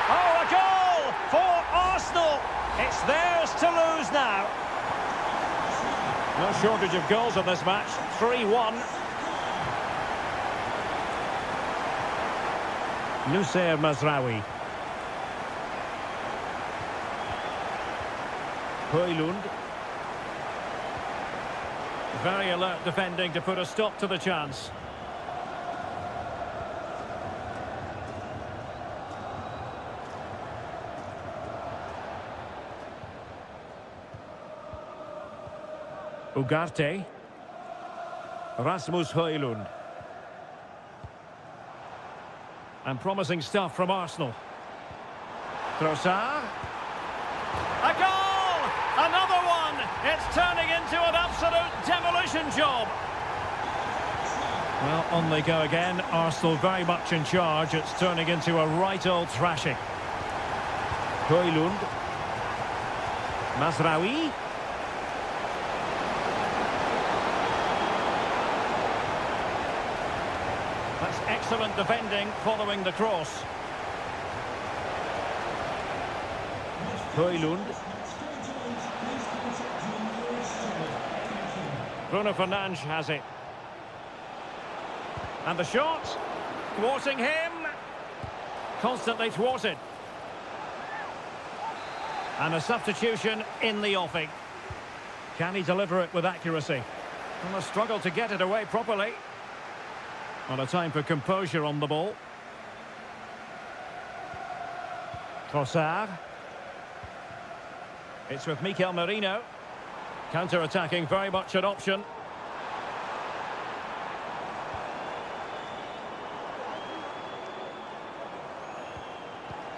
Oh, a goal for Arsenal. It's theirs to lose now. No shortage of goals in this match. 3-1. Nusayr Mazraoui. Højlund. Very alert defending to put a stop to the chance. Ugarte. Rasmus Højlund. And promising stuff from Arsenal. Trossard. A goal! Another one! It's turning into an absolute demolition job. Well, on they go again. Arsenal very much in charge. It's turning into a right old thrashing. Højlund. Mazraoui. That's excellent defending following the cross. Højlund. Bruno Fernandes has it. And the shot. Thwarting him. Constantly thwarted. And a substitution in the offing. Can he deliver it with accuracy? And a struggle to get it away properly. Well, a time for composure on the ball. Trossard. It's with Mikel Merino. Counter-attacking, very much an option.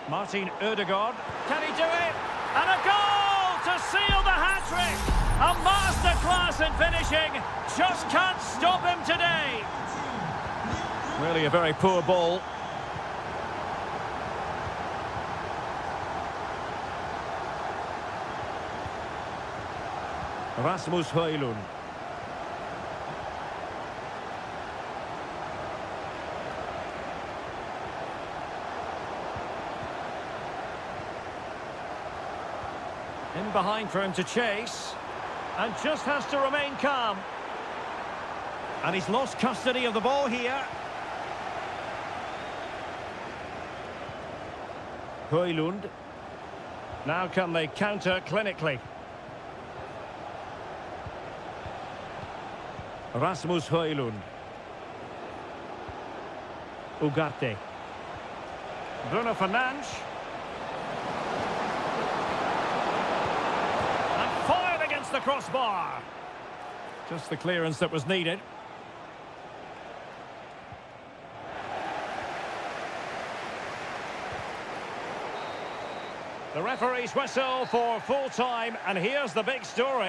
Martin Ødegaard. Can he do it? And a goal to seal the hat-trick! A masterclass in finishing. Just can't stop him today. Really a very poor ball. Rasmus Højlund. In behind for him to chase. And just has to remain calm. And he's lost custody of the ball here. Højlund. Now can they counter clinically? Rasmus Højlund. Ugarte. Bruno Fernandes. And fired against the crossbar. Just the clearance that was needed. The referee's whistle for full time, and here's the big story.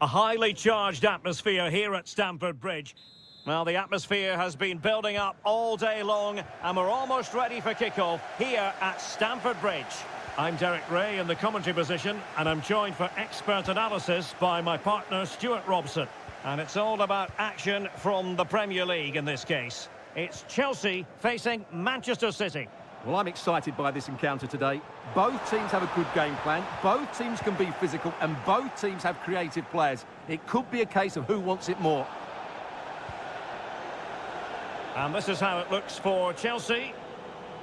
A highly charged atmosphere here at Stamford Bridge. Well, the atmosphere has been building up all day long, and we're almost ready for kickoff here at Stamford Bridge. I'm Derek Ray in the commentary position, and I'm joined for expert analysis by my partner Stuart Robson. And it's all about action from the Premier League in this case. It's Chelsea facing Manchester City.
Well, I'm excited by this encounter today. Both teams have a good game plan, both teams can be physical, and both teams have creative players. It could be a case of who wants it more.
And this is how it looks for Chelsea.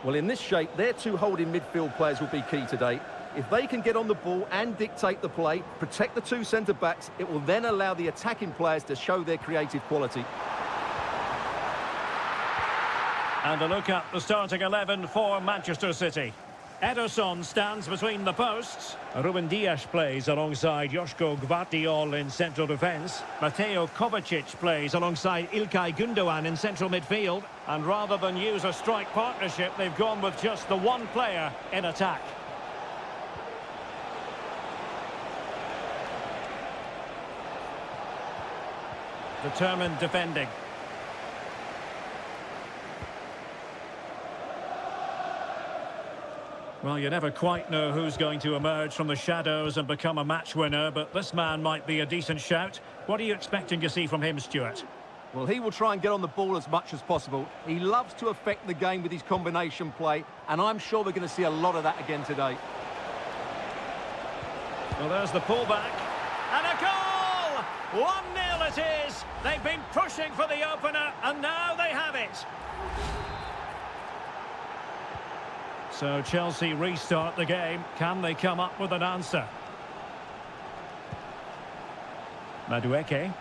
Well, in this shape, their two holding midfield players will be key today. If they can get on the ball and dictate the play, protect the two centre-backs, it will then allow the attacking players to show their creative quality.
And a look at the starting 11 for Manchester City. Ederson stands between the posts. Ruben Dias plays alongside Joško Gvardiol in central defence. Mateo Kovacic plays alongside İlkay Gündoğan in central midfield. And rather than use a strike partnership, they've gone with just the one player in attack. Determined defending. Well, you never quite know who's going to emerge from the shadows and become a match winner, but this man might be a decent shout. What are you expecting to see from him, Stuart?
Well, he will try and get on the ball as much as possible. He loves to affect the game with his combination play, and I'm sure we're going to see a lot of that again today.
Well, there's the pullback. And a goal! 1-0 it is! They've been pushing for the opener, and now they have it. So Chelsea restart the game. Can they come up with an answer? Madueke.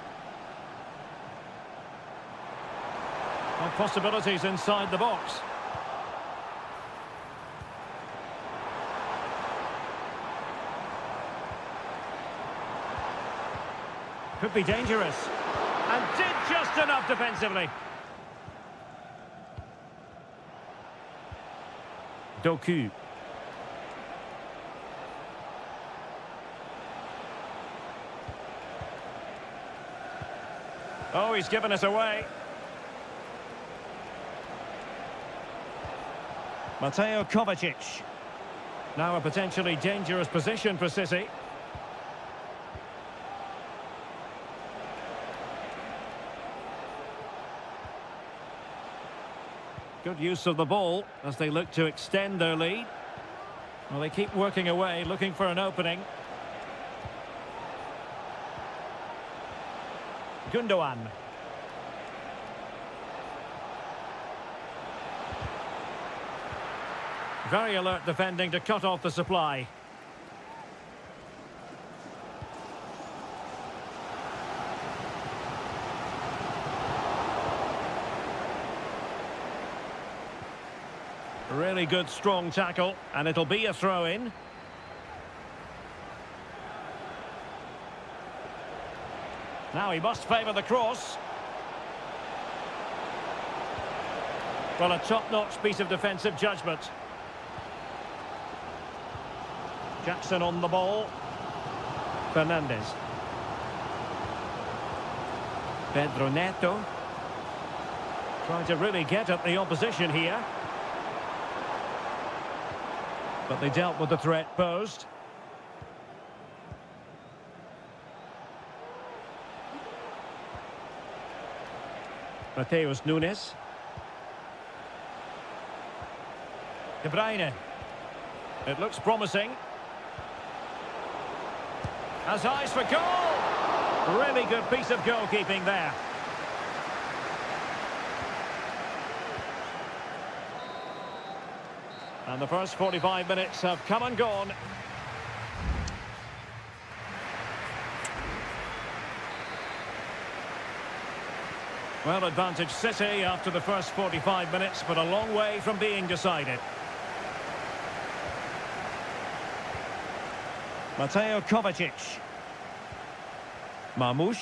Well, possibilities inside the box. Could be dangerous. And did just enough defensively. Doku. Oh, he's given us away. Mateo Kovacic. Now a potentially dangerous position for City. Good use of the ball as they look to extend their lead. Well, they keep working away, looking for an opening. Gündoğan. Very alert defending to cut off the supply. Really good, strong tackle, and it'll be a throw-in. Now he must favour the cross. Well, a top-notch piece of defensive judgment. Jackson on the ball. Fernandes. Pedro Neto. Trying to really get at the opposition here. But they dealt with the threat posed. Mateus Nunes. De Bruyne. It looks promising. Has eyes for goal. Really good piece of goalkeeping there. And the first 45 minutes have come and gone. Well, advantage City after the first 45 minutes, but a long way from being decided. Mateo Kovacic. Marmoush.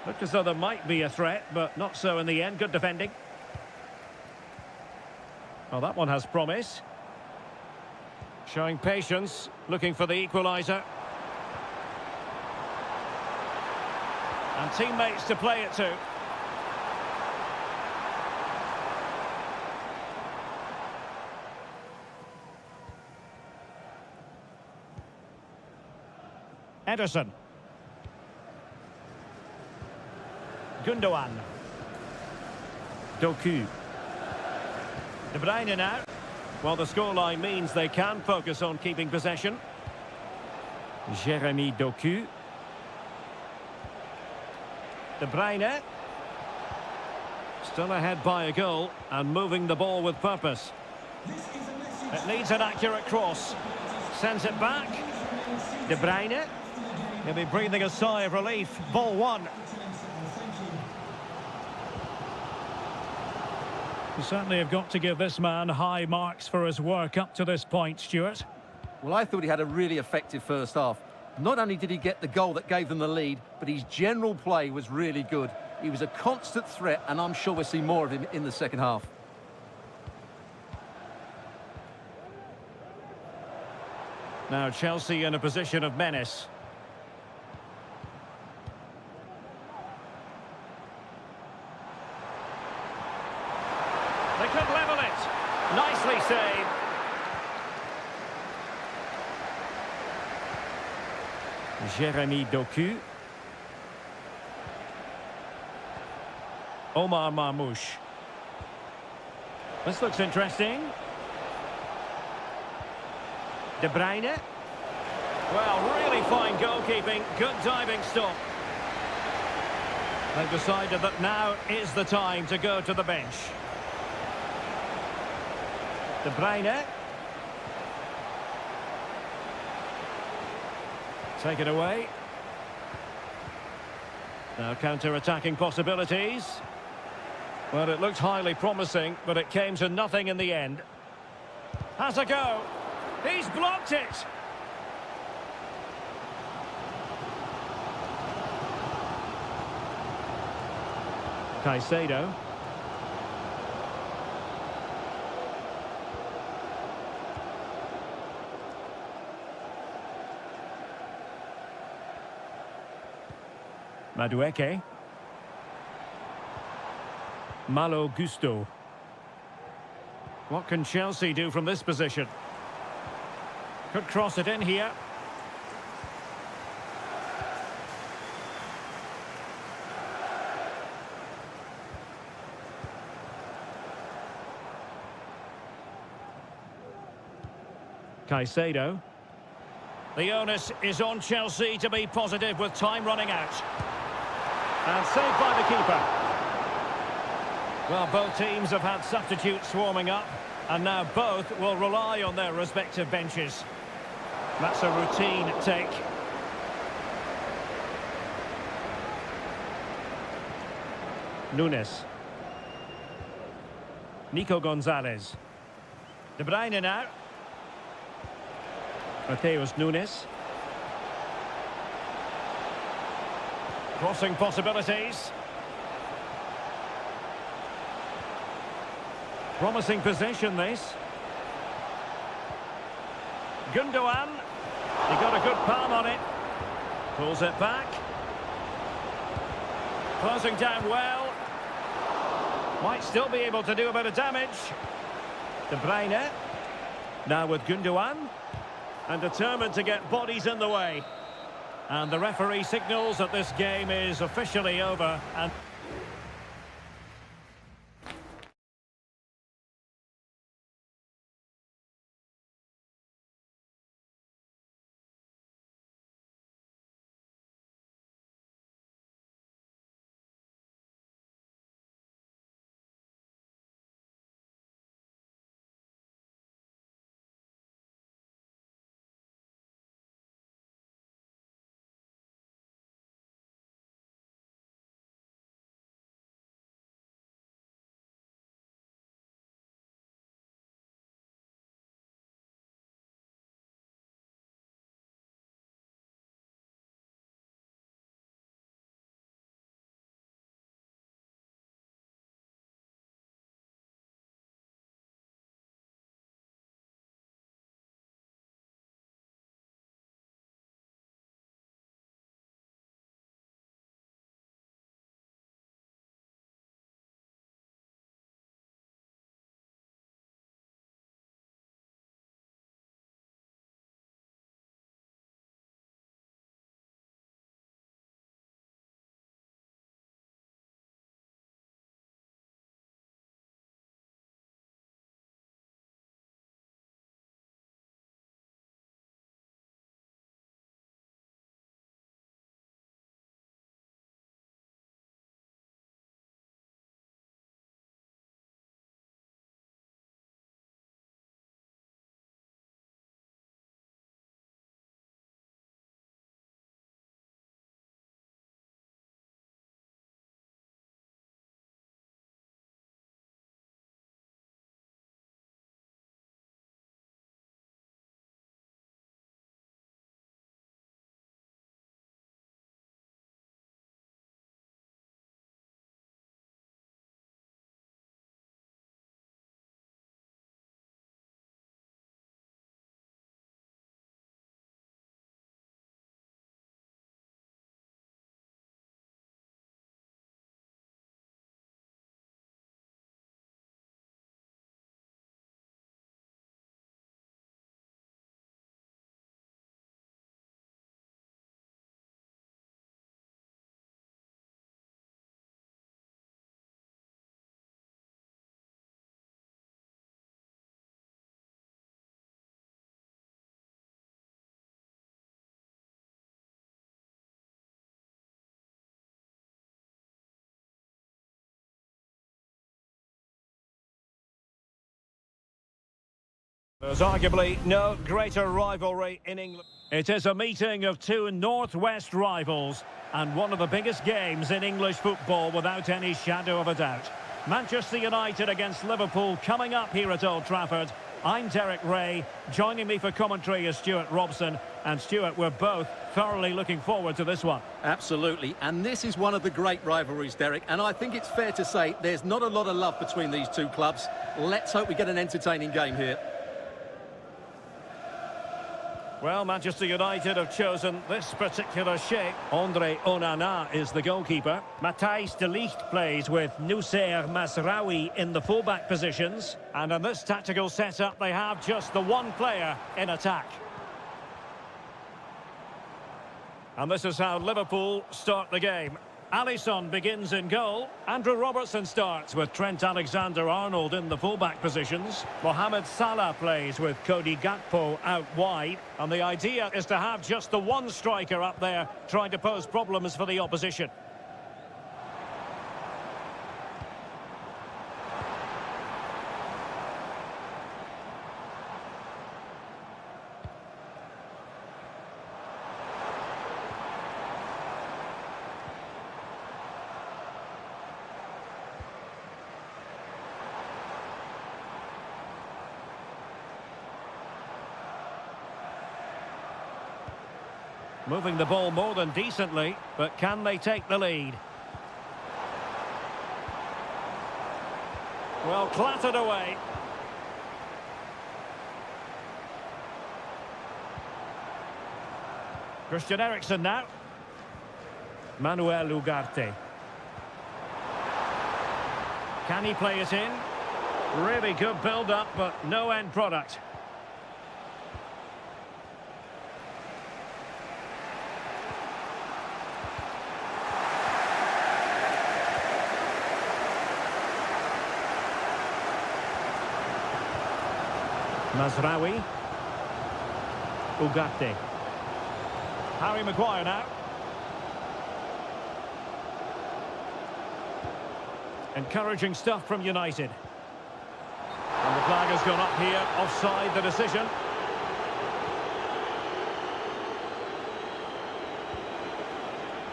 Looked as though there might be a threat, but not so in the end. Good defending. Well, that one has promise. Showing patience, looking for the equaliser. And teammates to play it to. Ederson. Gundogan. Doku. De Bruyne now. Well, the scoreline means they can focus on keeping possession. Jeremy Doku. De Bruyne. Still ahead by a goal and moving the ball with purpose. It needs an accurate cross. Sends it back. De Bruyne. He'll be breathing a sigh of relief. Ball one.
You certainly have got to give this man high marks for his work up to this point, Stuart.
Well, I thought he had a really effective first half. Not only did he get the goal that gave them the lead, but his general play was really good. He was a constant threat, and I'm sure we'll see more of him in the second half.
Now Chelsea in a position of menace. They could level it. Nicely saved. Jeremy Doku. Omar Marmoush. This looks interesting. De Bruyne. Well, really fine goalkeeping. Good diving stop. They've decided that now is the time to go to the bench. De Bruyne. Take it away. Now counter-attacking possibilities. Well, it looked highly promising, but it came to nothing in the end. Has a go. He's blocked it. Caicedo. Madueke. Malo Gusto. What can Chelsea do from this position? Could cross it in here. Caicedo. The onus is on Chelsea to be positive with time running out. And saved by the keeper. Well, both teams have had substitutes swarming up, and now both will rely on their respective benches. That's a routine take. Nunes. Nico Gonzalez. De Bruyne now. Mateus Nunes. Crossing possibilities. Promising possession, this. Gundogan. He got a good palm on it. Pulls it back. Closing down well. Might still be able to do a bit of damage. De Bruyne. Now with Gundogan. And determined to get bodies in the way. And the referee signals that this game is officially over. And There's arguably no greater rivalry in England. It is a meeting of two northwest rivals and one of the biggest games in English football without any shadow of a doubt. Manchester United against Liverpool coming up here at Old Trafford. I'm Derek Ray. Joining me for commentary is Stuart Robson. And Stuart, we're both thoroughly looking forward to this one.
Absolutely, and this is one of the great rivalries, Derek, and I think it's fair to say there's not a lot of love between these two clubs. Let's hope we get an entertaining game here.
Well, Manchester United have chosen this particular shape. Andre Onana is the goalkeeper. Matthijs de Ligt plays with Noussair Mazraoui in the fullback positions. And in this tactical setup, they have just the one player in attack. And this is how Liverpool start the game. Alisson begins in goal. Andrew Robertson starts with Trent Alexander-Arnold in the fullback positions. Mohamed Salah plays with Cody Gakpo out wide. And the idea is to have just the one striker up there trying to pose problems for the opposition. Moving the ball more than decently, but can they take the lead? Well, clattered away. Christian Eriksen now. Manuel Ugarte. Can he play it in? Really good build-up, but no end product. Mazraoui. Ugarte. Harry Maguire now. Encouraging stuff from United. And the flag has gone up here, offside the decision.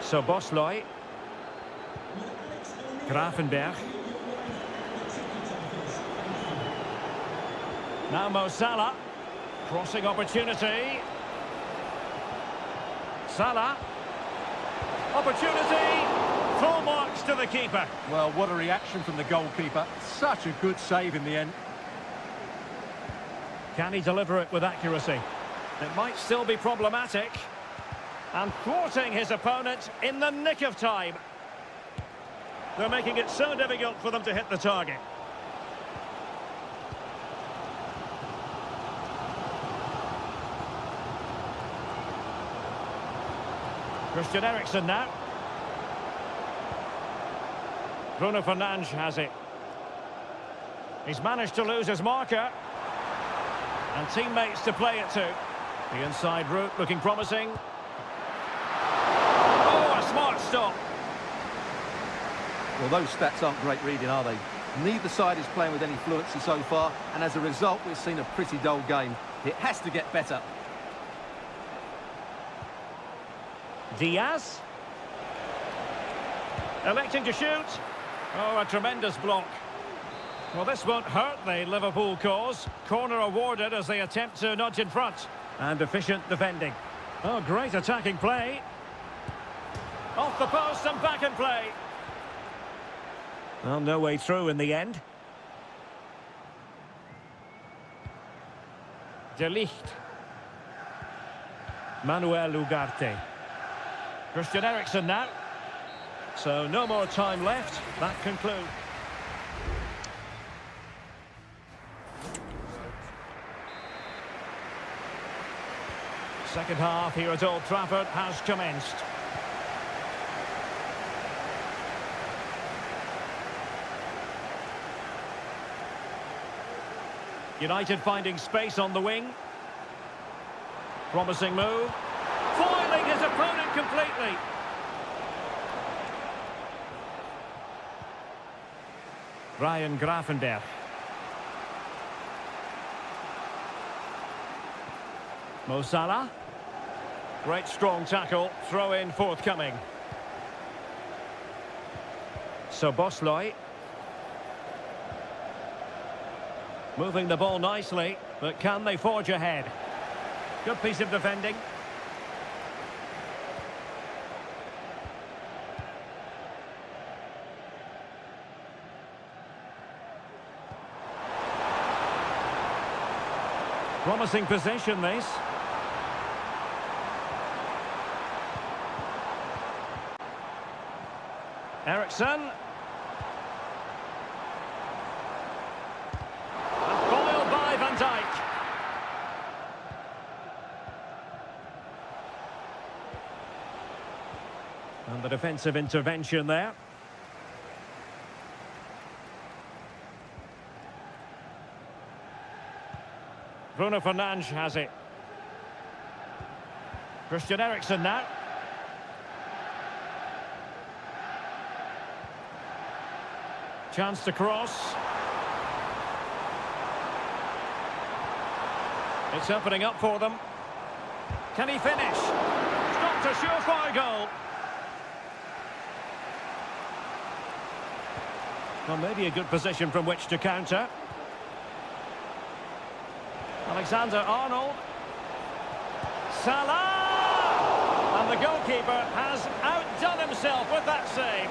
So Bosley. Grafenberg. Now Mo Salah, crossing opportunity. Salah, opportunity, full marks to the keeper.
Well, what a reaction from the goalkeeper. Such a good save in the end.
Can he deliver it with accuracy? It might still be problematic. And thwarting his opponent in the nick of time. They're making it so difficult for them to hit the target. Christian Eriksen now. Bruno Fernandes has it. He's managed to lose his marker. And teammates to play it to. The inside route looking promising. Oh, a smart stop.
Well, those stats aren't great reading, are they? Neither side is playing with any fluency so far, and as a result, we've seen a pretty dull game. It has to get better.
Diaz. Electing to shoot. Oh, a tremendous block. Well, this won't hurt the Liverpool cause. Corner awarded as they attempt to nudge in front. And efficient defending. Oh, great attacking play. Off the post and back in play. Well, no way through in the end. De Ligt. Manuel Ugarte. Christian Eriksen now. So no more time left. That concludes. Second half here at Old Trafford has commenced. United finding space on the wing. Promising move. Foiling his opponent completely. Ryan Grafenberg. Mo Salah. Great strong tackle. Throw in forthcoming. So Bosley. Moving the ball nicely, but can they forge ahead? Good piece of defending. Promising position, this. Ericsson. And foiled by Van Dijk. And the defensive intervention there. Bruno Fernandes has it. Christian Eriksen now. Chance to cross. It's opening up for them. Can he finish? It's not a surefire goal. Well, maybe a good position from which to counter. Alexander-Arnold. Salah! And the goalkeeper has outdone himself with that save.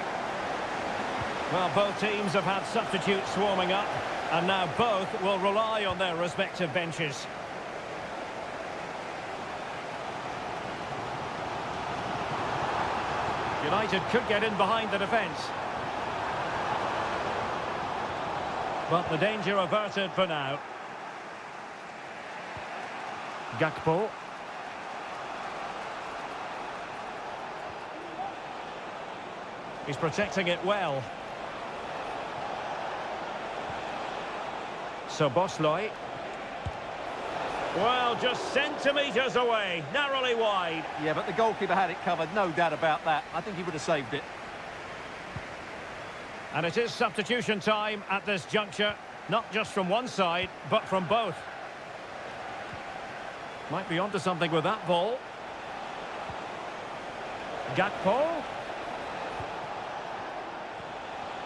Well, both teams have had substitutes warming up, and now both will rely on their respective benches. United could get in behind the defence. But the danger averted for now. Gakpo. He's protecting it well. So Bosley. Well, just centimetres away, narrowly wide.
Yeah, but the goalkeeper had it covered, no doubt about that. I think he would have saved it.
And it is substitution time at this juncture, not just from one side, but from both. Might be onto something with that ball. Gakpo.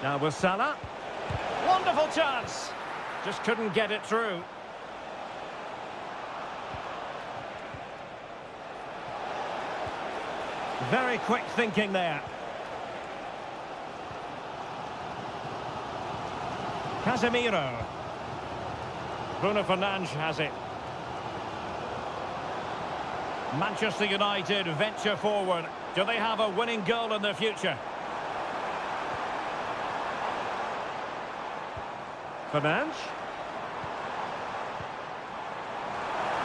Now with Salah. Wonderful chance. Just couldn't get it through. Very quick thinking there. Casemiro. Bruno Fernandes has it. Manchester United venture forward. Do they have a winning goal in their future? Fernandes.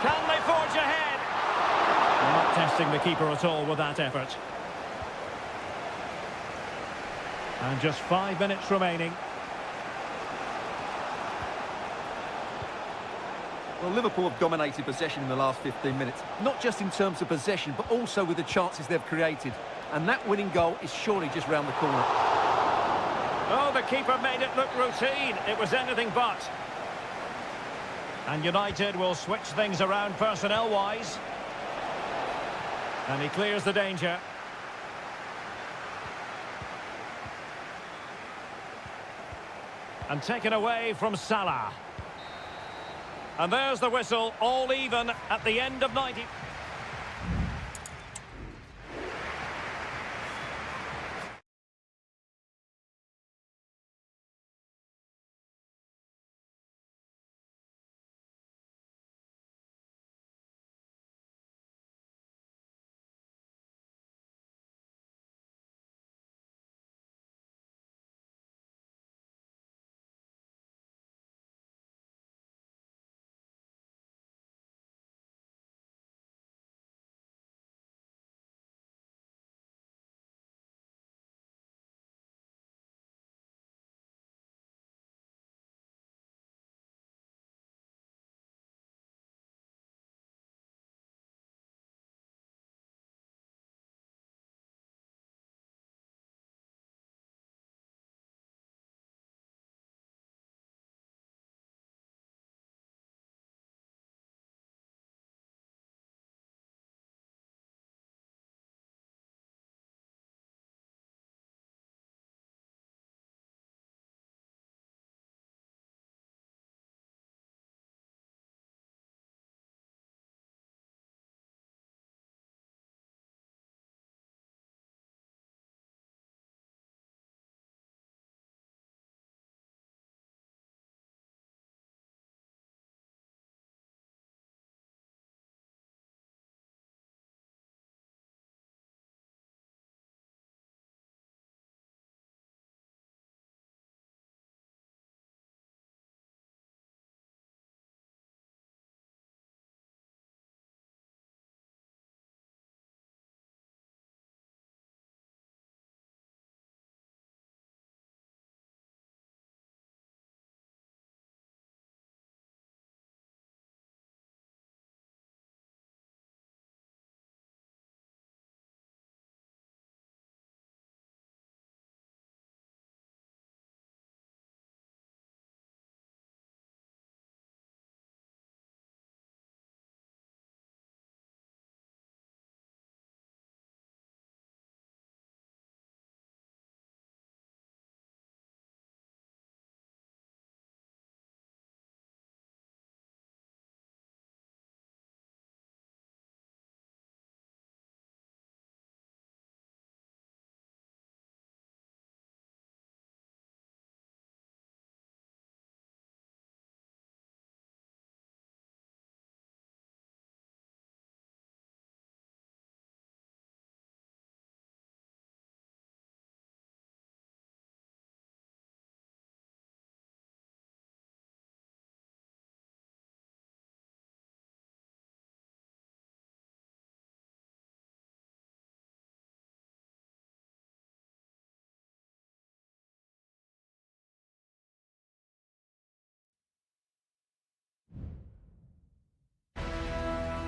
Can they forge ahead? Not testing the keeper at all with that effort. And just 5 minutes remaining.
Well, Liverpool have dominated possession in the last 15 minutes, not just in terms of possession, but also with the chances they've created. And that winning goal is surely just round the corner.
Oh, the keeper made it look routine. It was anything but. And United will switch things around personnel-wise. And he clears the danger. And taken away from Salah. And there's the whistle, all even at the end of 90.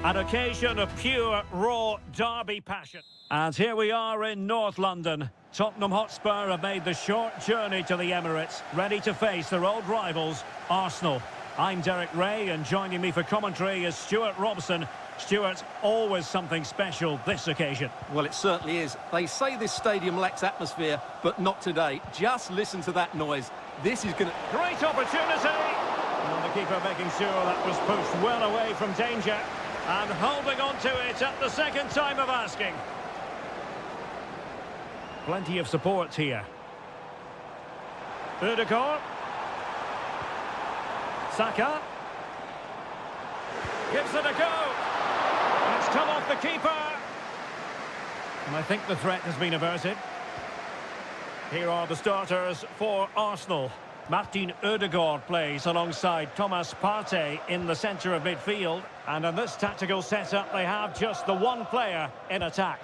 An occasion of pure, raw derby passion. And here we are in North London. Tottenham Hotspur have made the short journey to the Emirates, ready to face their old rivals, Arsenal. I'm Derek Ray, and joining me for commentary is Stuart Robson. Stuart, always something special this occasion.
Well, it certainly is. They say this stadium lacks atmosphere, but not today. Just listen to that noise. This is going to...
Great opportunity! And the keeper making sure that was pushed well away from danger. And holding on to it at the second time of asking. Plenty of support here. Ødegaard. Saka. Gives it a go. And it's come off the keeper. And I think the threat has been averted. Here are the starters for Arsenal. Martin Ødegaard plays alongside Thomas Partey in the centre of midfield. And in this tactical setup, they have just the one player in attack.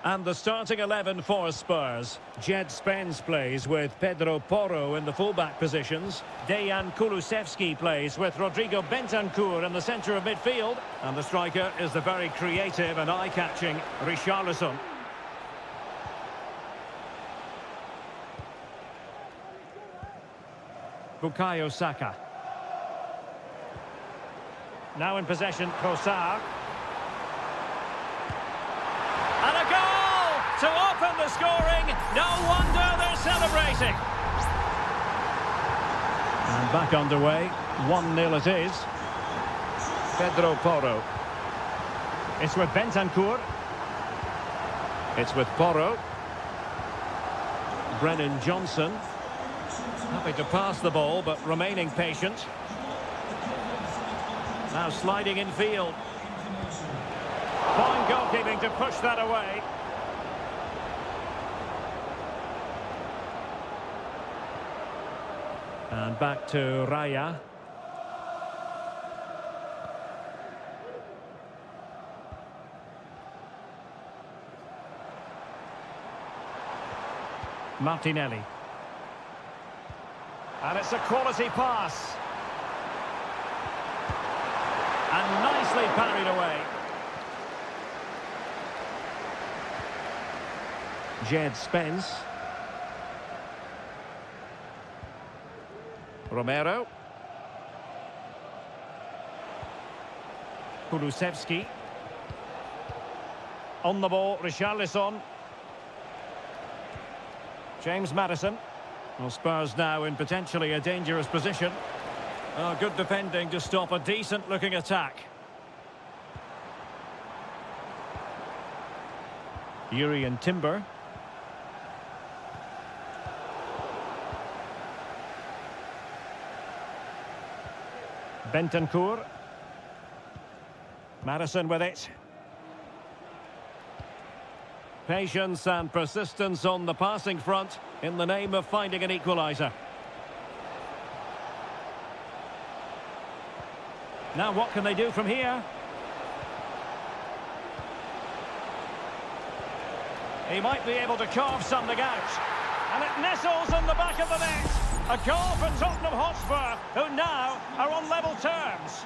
And the starting 11 for Spurs. Jed Spence plays with Pedro Porro in the fullback positions. Dejan Kulusevski plays with Rodrigo Bentancur in the centre of midfield. And the striker is the very creative and eye-catching Richarlison. Bukayo Saka. Now in possession, Trossard. And a goal to open the scoring. No wonder they're celebrating. And back underway. 1-0 it is. Pedro Porro. It's with Bentancur. It's with Porro. Brennan Johnson. Happy to pass the ball, but remaining patient. Now sliding in field. Fine goalkeeping to push that away. And back to Raya. Martinelli. And it's a quality pass. And nicely parried away. Jed Spence. Romero. Kulusevski. On the ball, Richarlison. James Maddison. Well, Spurs now in potentially a dangerous position. Oh, good defending to stop a decent-looking attack. Urian Timber. Bentancur. Maddison with it. Patience and persistence on the passing front in the name of finding an equaliser. Now what can they do from here? He might be able to carve something out. And it nestles in the back of the net. A goal for Tottenham Hotspur, who now are on level terms.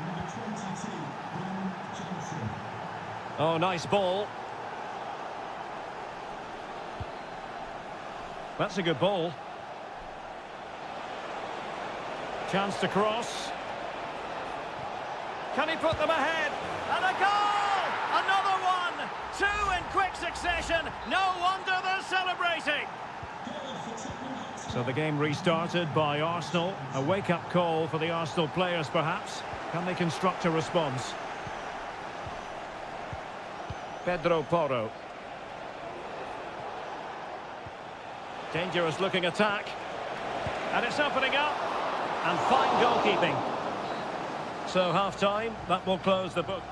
Oh, nice ball. That's a good ball. Chance to cross. Can he put them ahead? And a goal! Another one! Two in quick succession. No wonder they're celebrating. So the game restarted by Arsenal. A wake-up call for the Arsenal players, perhaps. Can they construct a response? Pedro Porro. Dangerous looking attack. And it's opening up. And fine goalkeeping. So half-time, that will close the book.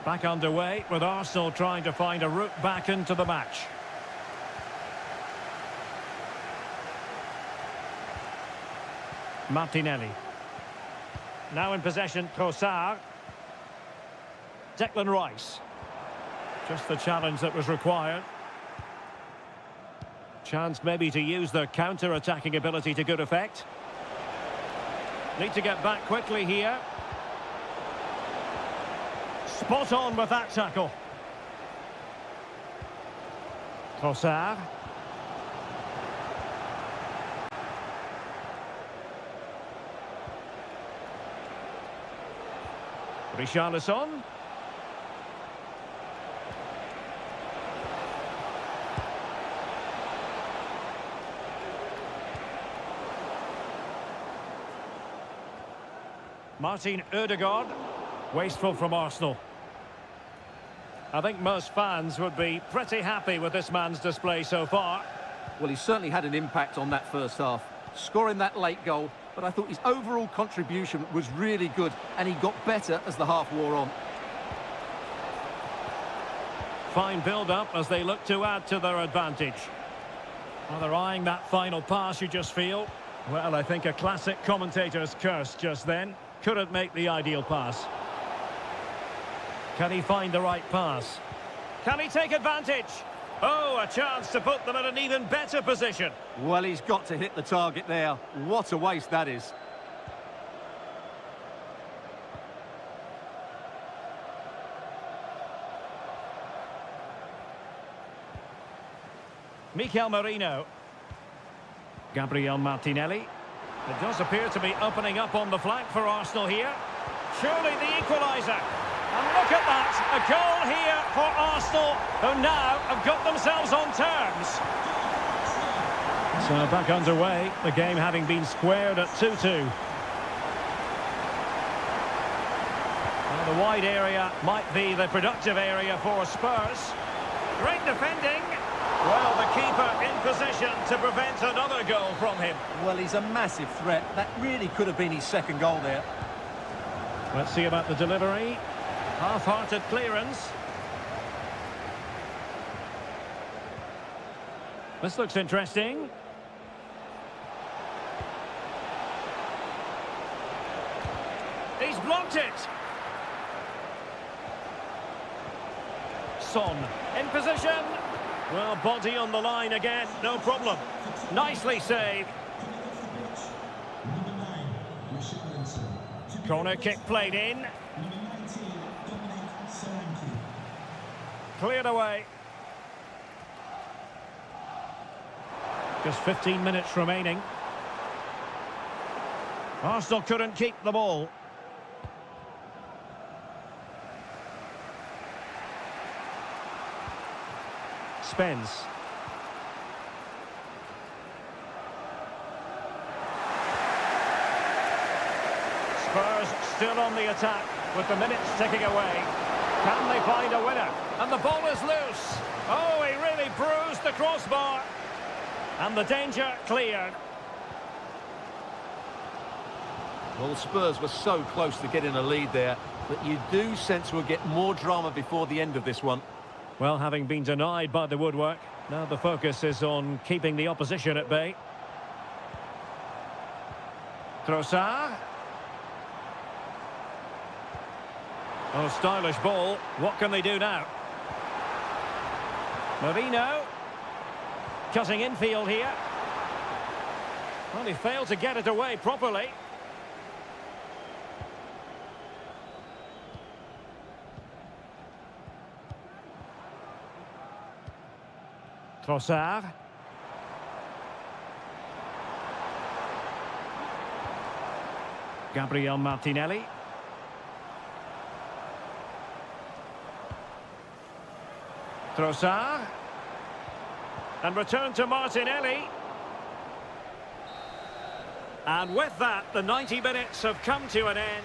Back underway with Arsenal trying to find a route back into the match. Martinelli. Now in possession, Trossard. Declan Rice. Just the challenge that was required. Chance maybe to use their counter-attacking ability to good effect. Need to get back quickly here. Spot on with that tackle. Trossard. Richarlison. Martin Ødegaard. Wasteful from Arsenal. I think most fans would be pretty happy with this man's display so far.
Well, he certainly had an impact on that first half, scoring that late goal, but I thought his overall contribution was really good, and he got better as the half wore on.
Fine build-up as they look to add to their advantage.
Well, they're eyeing that final pass, you just feel.
Well, I think a classic commentator's curse just then. Couldn't make the ideal pass. Can he find the right pass? Can he take advantage? Oh, a chance to put them in an even better position.
Well, he's got to hit the target there. What a waste that is.
Mikel Merino. Gabriel Martinelli. It does appear to be opening up on the flank for Arsenal here. Surely the equaliser. And look at that, a goal here for Arsenal, who now have got themselves on terms.
So back underway, the game having been squared at 2-2.
Well, the wide area might be the productive area for Spurs. Great defending. Well, the keeper in position to prevent another goal from him.
Well, he's a massive threat. That really could have been his second goal there.
Let's see about the delivery. Half-hearted clearance. This looks interesting. He's blocked it. Son in position. Well, body on the line again, no problem. Nicely saved. Corner kick played in. Cleared away. Just 15 minutes remaining. Arsenal couldn't keep the ball. Spence. Spurs still on the attack with the minutes ticking away. Can they find a winner? And the ball is loose. Oh, he really bruised the crossbar. And the danger cleared.
Well, the Spurs were so close to getting a lead there, but you do sense we'll get more drama before the end of this one.
Well, having been denied by the woodwork, now the focus is on keeping the opposition at bay. Trossard. Oh, stylish ball. What can they do now? Merino. Cutting infield here. Well, he failed to get it away properly. Trossard. Gabriel Martinelli. Trossard. And return to Martinelli. And with that, the 90 minutes have come to an end.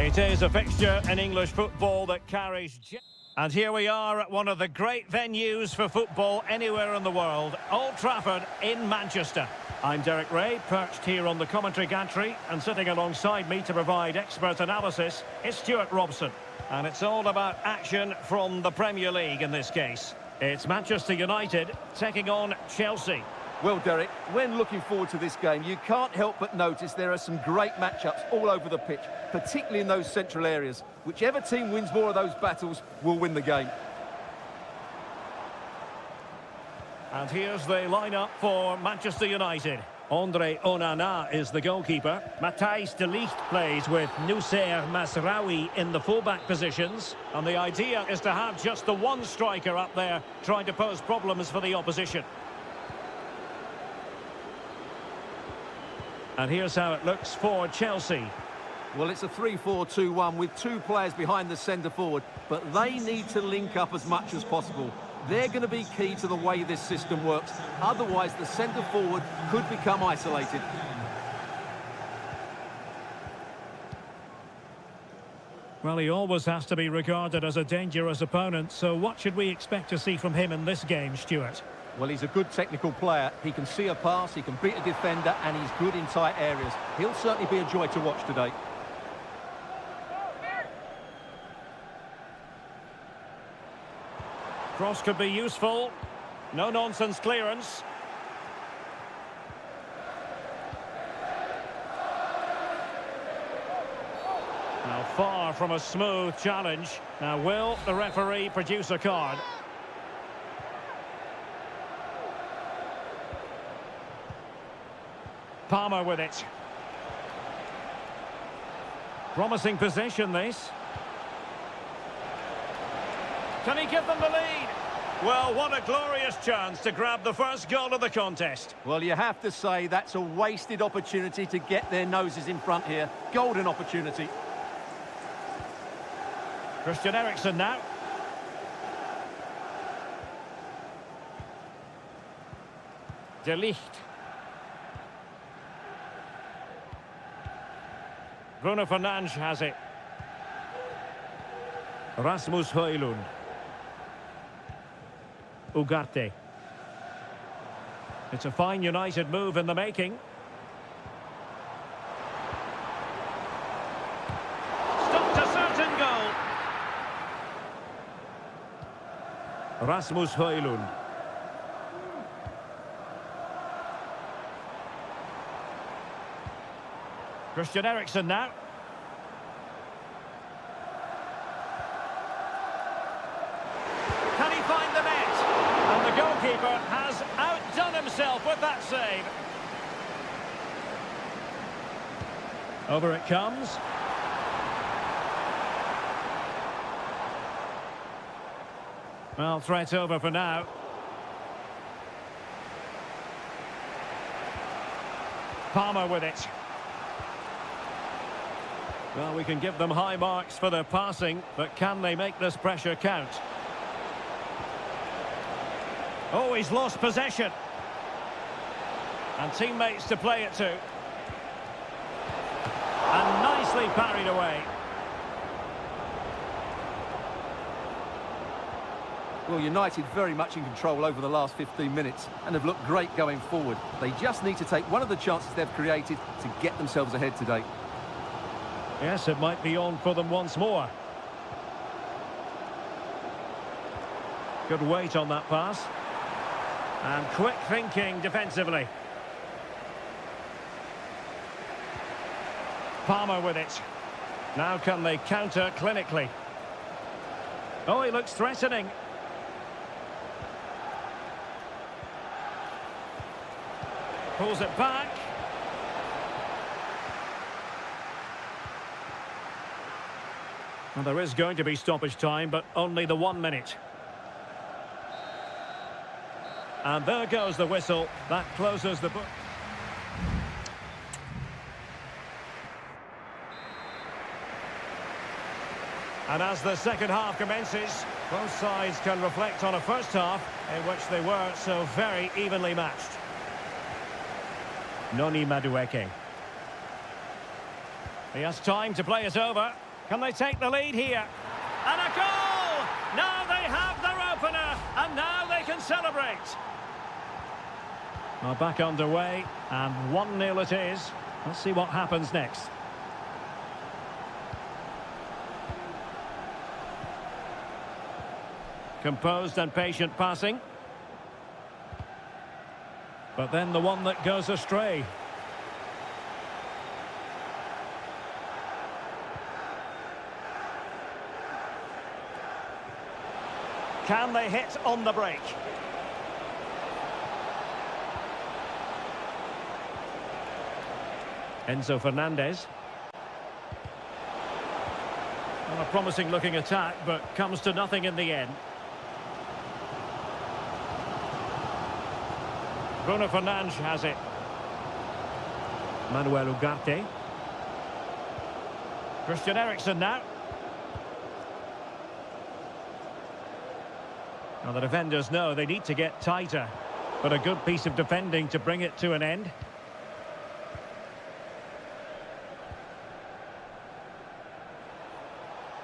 It is a fixture in English football that carries... And here we are at one of the great venues for football anywhere in the world, Old Trafford in Manchester. I'm Derek Ray, perched here on the commentary gantry, and sitting alongside me to provide expert analysis is Stuart Robson. And it's all about action from the Premier League in this case. It's Manchester United taking on Chelsea.
Well, Derek, when looking forward to this game, you can't help but notice there are some great matchups all over the pitch, particularly in those central areas. Whichever team wins more of those battles will win the game.
And here's the lineup for Manchester United. Andre Onana is the goalkeeper. Matthijs de Ligt plays with Noussair Masraoui in the fullback positions. And the idea is to have just the one striker up there trying to pose problems for the opposition. And here's how it looks for Chelsea.
Well, it's a 3-4-2-1 with two players behind the centre forward, but they need to link up as much as possible. They're going to be key to the way this system works. Otherwise, the centre forward could become isolated.
Well, he always has to be regarded as a dangerous opponent, so what should we expect to see from him in this game, Stuart?
Well, he's a good technical player. He can see a pass, he can beat a defender, and he's good in tight areas. He'll certainly be a joy to watch today.
Cross could be useful. No-nonsense clearance. Now, far from a smooth challenge. Now, will the referee produce a card? Palmer with it. Promising possession, this. Can he give them the lead? Well, what a glorious chance to grab the first goal of the contest.
Well, you have to say that's a wasted opportunity to get their noses in front here. Golden opportunity.
Christian Eriksen now. De Ligt. Bruno Fernandes has it. Rasmus Højlund. Ugarte. It's a fine United move in the making. Stopped a certain goal. Rasmus Højlund. Christian Eriksen now. Can he find the net? And the goalkeeper has outdone himself with that save. Over it comes. Well, threat over for now. Palmer with it. Well, we can give them high marks for their passing, but can they make this pressure count? Oh, he's lost possession. And teammates to play it to. And nicely parried away.
Well, United very much in control over the last 15 minutes and have looked great going forward. They just need to take one of the chances they've created to get themselves ahead today.
Yes, it might be on for them once more. Good weight on that pass. And quick thinking defensively. Palmer with it. Now can they counter clinically? Oh, he looks threatening. Pulls it back. Well, there is going to be stoppage time, but only the 1 minute. And there goes the whistle. That closes the book. And as the second half commences, both sides can reflect on a first half in which they were so very evenly matched. Noni Madueke. He has time to play it over. Can they take the lead here? And a goal! Now they have their opener, and now they can celebrate. Well, back underway, and 1-0 it is. Let's see what happens next. Composed and patient passing. But then the one that goes astray. Can they hit on the break? Enzo Fernandez. Well, a promising looking attack, but comes to nothing in the end. Bruno Fernandes has it. Manuel Ugarte. Christian Eriksen now. Now the defenders know they need to get tighter, but a good piece of defending to bring it to an end.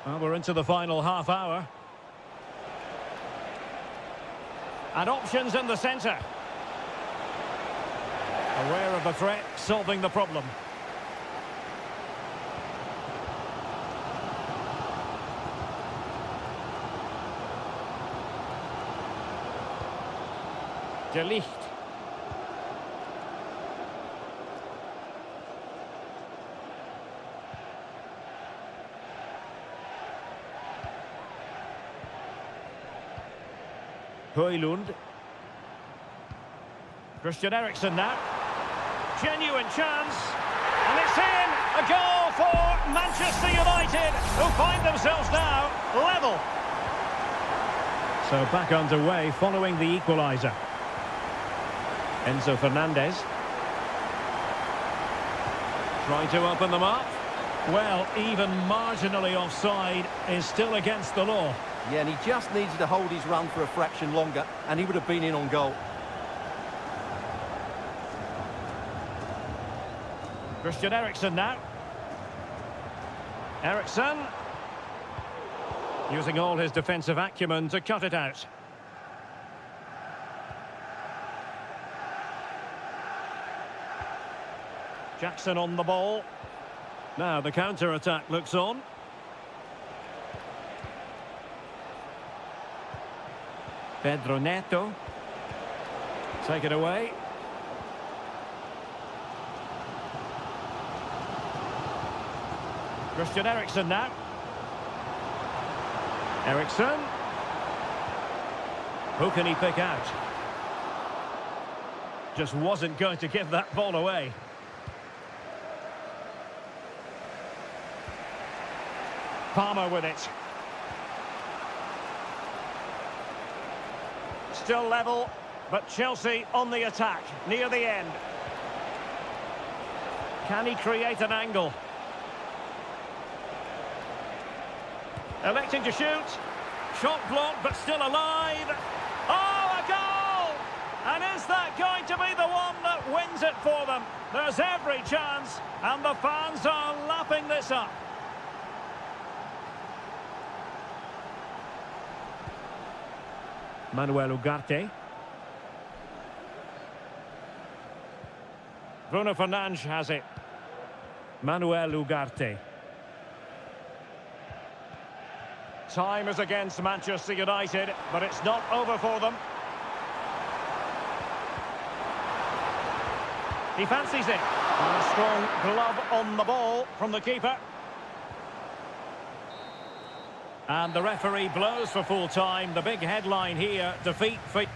Well, we're into the final half hour. And options in the centre. Aware of the threat, solving the problem. De Ligt. Højlund. Christian Eriksen now. Genuine chance. And it's in! A goal for Manchester United, who find themselves now level. So back underway following the equaliser. Enzo Fernandez. Trying to open them up. Well, even marginally offside is still against the law.
Yeah, and he just needed to hold his run for a fraction longer, and he would have been in on goal.
Christian Eriksen now. Eriksen. Using all his defensive acumen to cut it out. Jackson on the ball. Now the counter-attack looks on. Pedro Neto. Take it away. Christian Eriksen now. Eriksen. Who can he pick out? Just wasn't going to give that ball away. Palmer with it. Still level, but Chelsea on the attack, near the end. Can he create an angle? Electing to shoot. Shot blocked, but still alive. Oh, a goal! And is that going to be the one that wins it for them? There's every chance, and the fans are lapping this up. Manuel Ugarte. Bruno Fernandes has it. Manuel Ugarte. Time is against Manchester United, but it's not over for them. He fancies it. And a strong glove on the ball from the keeper. And the referee blows for full time. The big headline here, defeat for...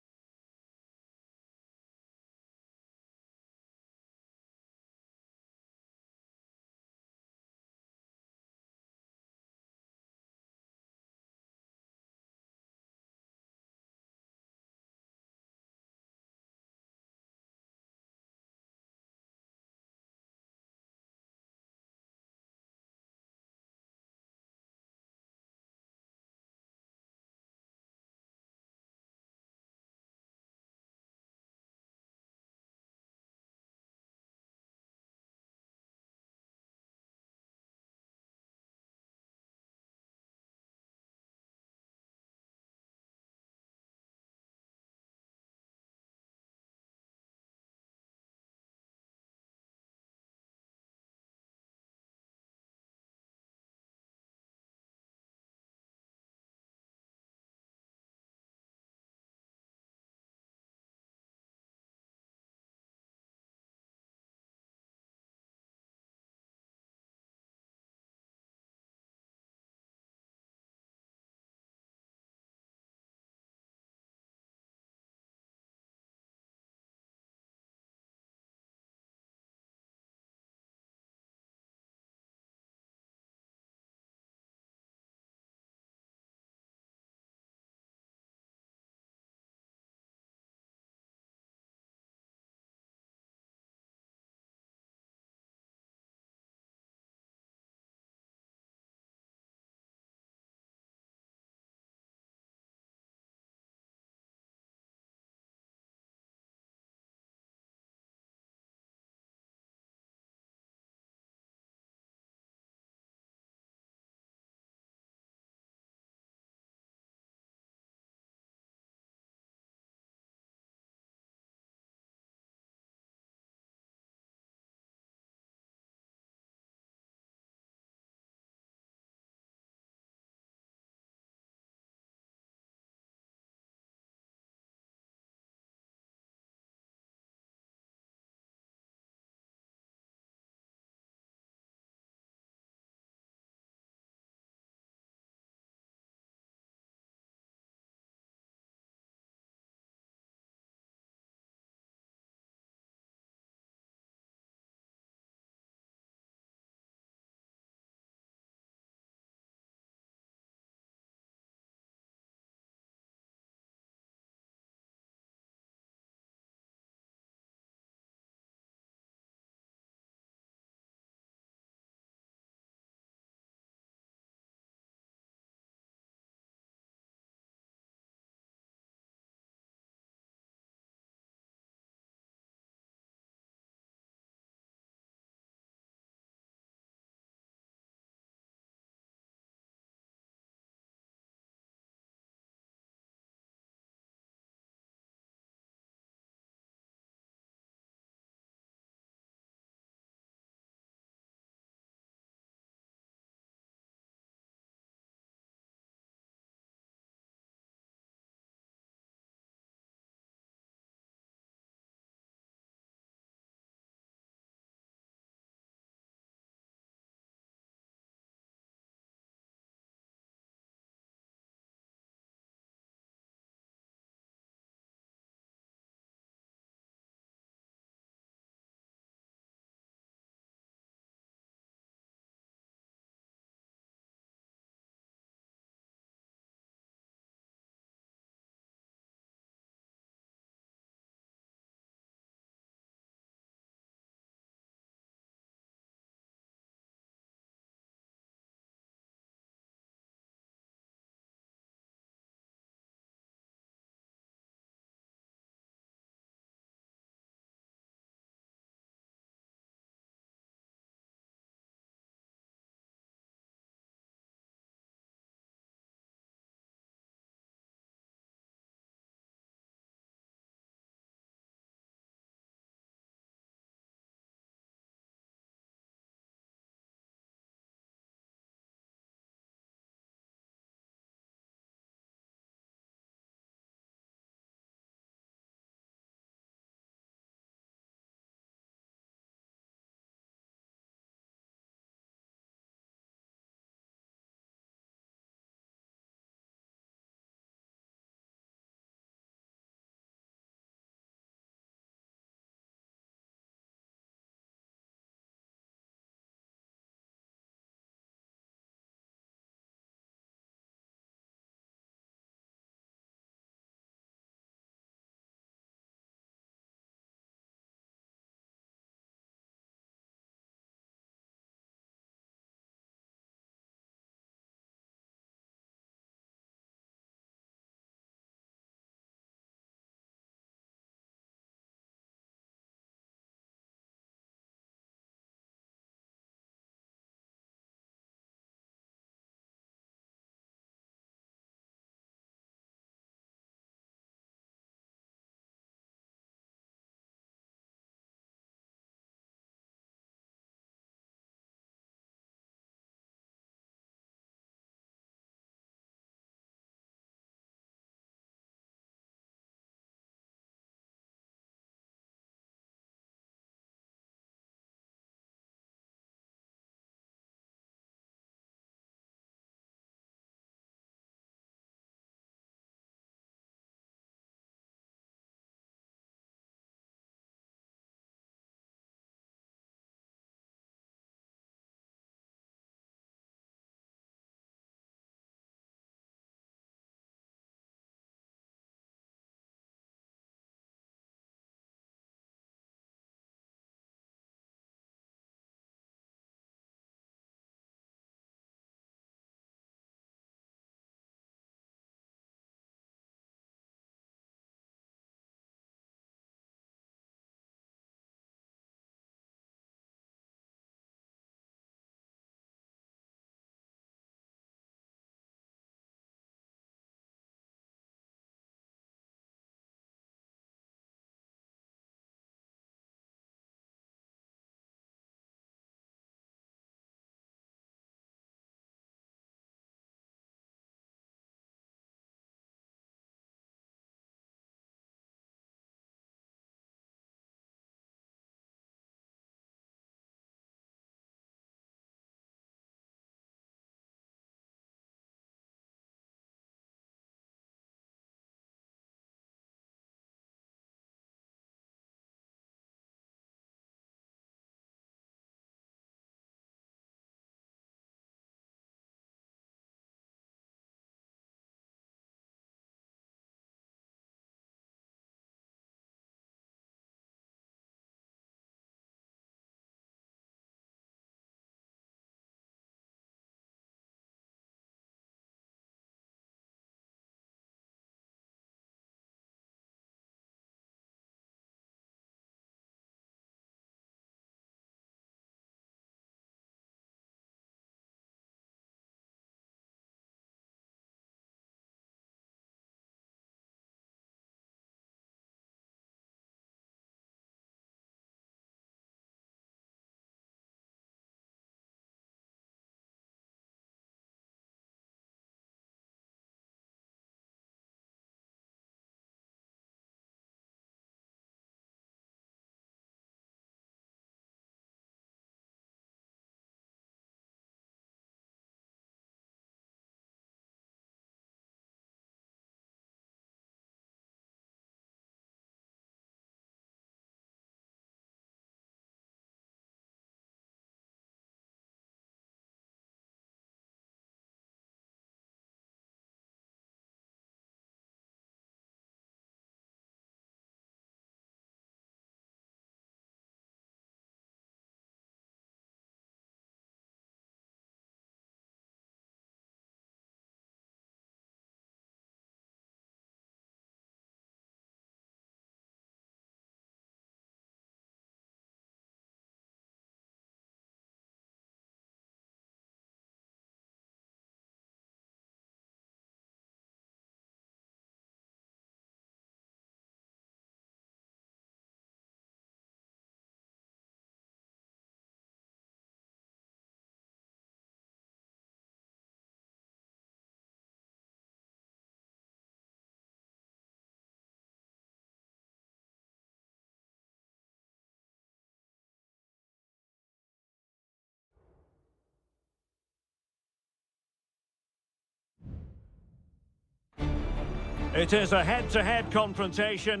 It is a head-to-head confrontation.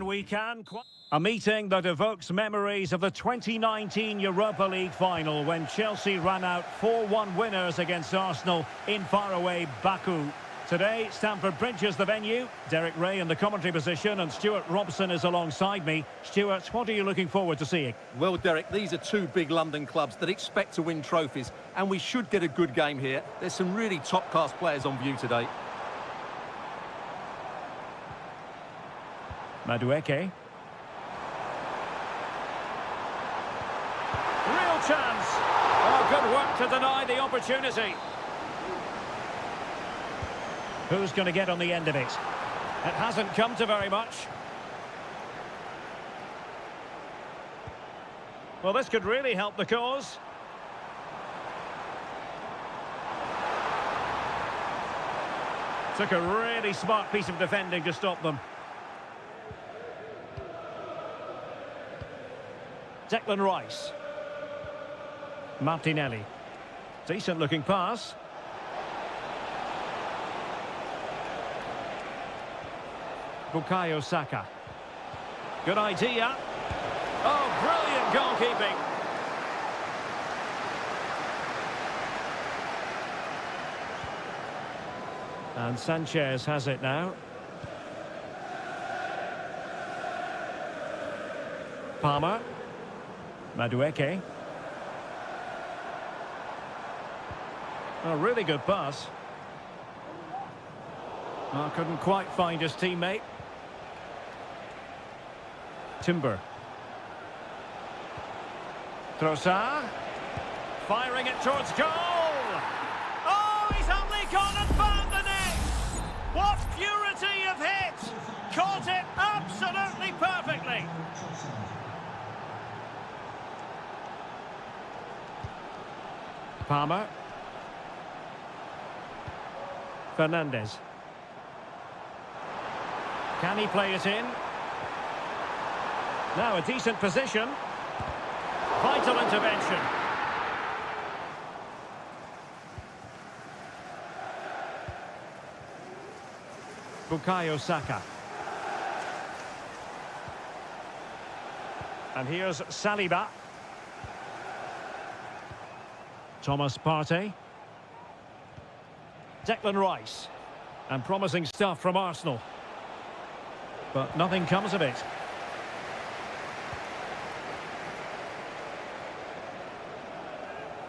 A meeting that evokes memories of the 2019 Europa League final when Chelsea ran out 4-1 winners against Arsenal in faraway Baku. Today, Stamford Bridge is the venue. Derek Ray in the commentary position and Stuart Robson is alongside me. Stuart, what are you looking forward to seeing?
Well, Derek, these are two big London clubs that expect to win trophies, and we should get a good game here. There's some really top-class players on view today.
Madueke. Real chance. Oh, good work to deny the opportunity. Who's going to get on the end of it? It hasn't come to very much. Well, this could really help the cause. Took a really smart piece of defending to stop them. Declan Rice. Martinelli. Decent looking pass. Bukayo Saka. Good idea. Oh, brilliant goalkeeping. And Sanchez has it now. Palmer. Madueke. A really good pass. Oh, couldn't quite find his teammate. Timber. Trossard. Firing it towards goal. Oh, he's only gone and found the net. What purity of hit. Caught it absolutely perfectly. Palmer. Fernandez. Can he play it in? Now a decent position. Vital intervention. Bukayo Saka. And here's Saliba. Thomas Partey. Declan Rice. And promising stuff from Arsenal. But nothing comes of it.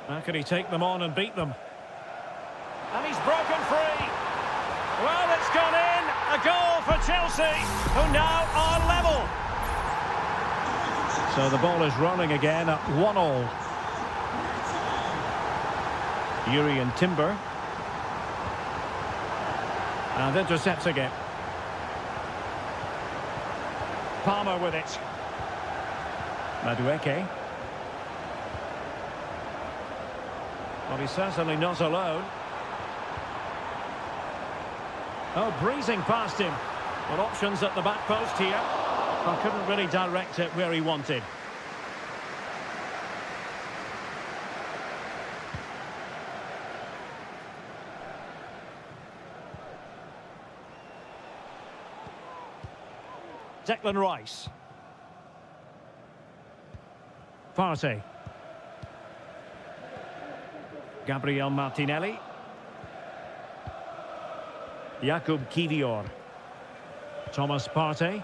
How can he take them on and beat them? And he's broken free. Well, it's gone in. A goal for Chelsea, who now are level. So the ball is rolling again at 1-1. Yuri and Timber. And intercepts again. Palmer with it. Madueke. Well, he's certainly not alone. Oh, breezing past him. Well, options at the back post here. I couldn't really direct it where he wanted. Declan Rice. Partey. Gabriel Martinelli. Jakub Kivior. Thomas Partey.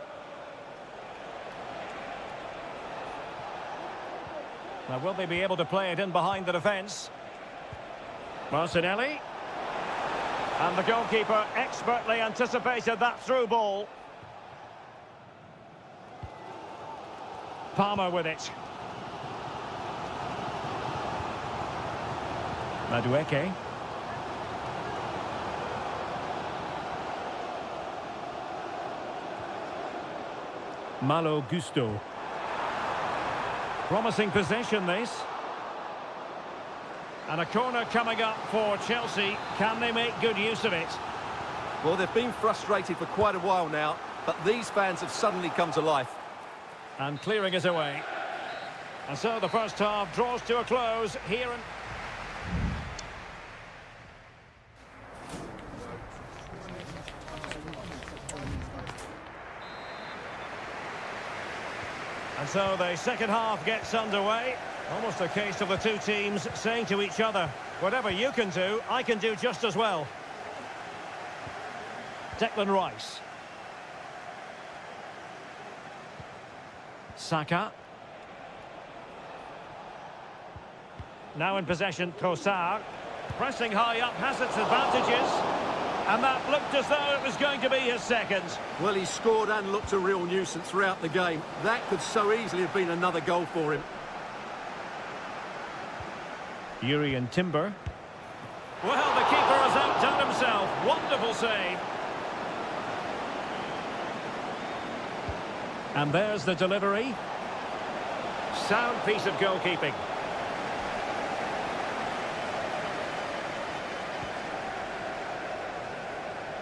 Now, will they be able to play it in behind the defence? Martinelli. And the goalkeeper expertly anticipated that through ball. Palmer with it. Madueke. Malo Gusto. Promising possession, this. And a corner coming up for Chelsea. Can they make good use of it?
Well, they've been frustrated for quite a while now, but these fans have suddenly come to life.
And clearing it away. And so the first half draws to a close here. And so the second half gets underway. Almost a case of the two teams saying to each other, whatever you can do, I can do just as well. Declan Rice. Saka. Now in possession, Trossard. Pressing high up has its advantages. And that looked as though it was going to be his second.
Well, he scored and looked a real nuisance throughout the game. That could so easily have been another goal for him.
Urian Timber. Well, the keeper has outdone himself. Wonderful save. And there's the delivery. Sound piece of goalkeeping.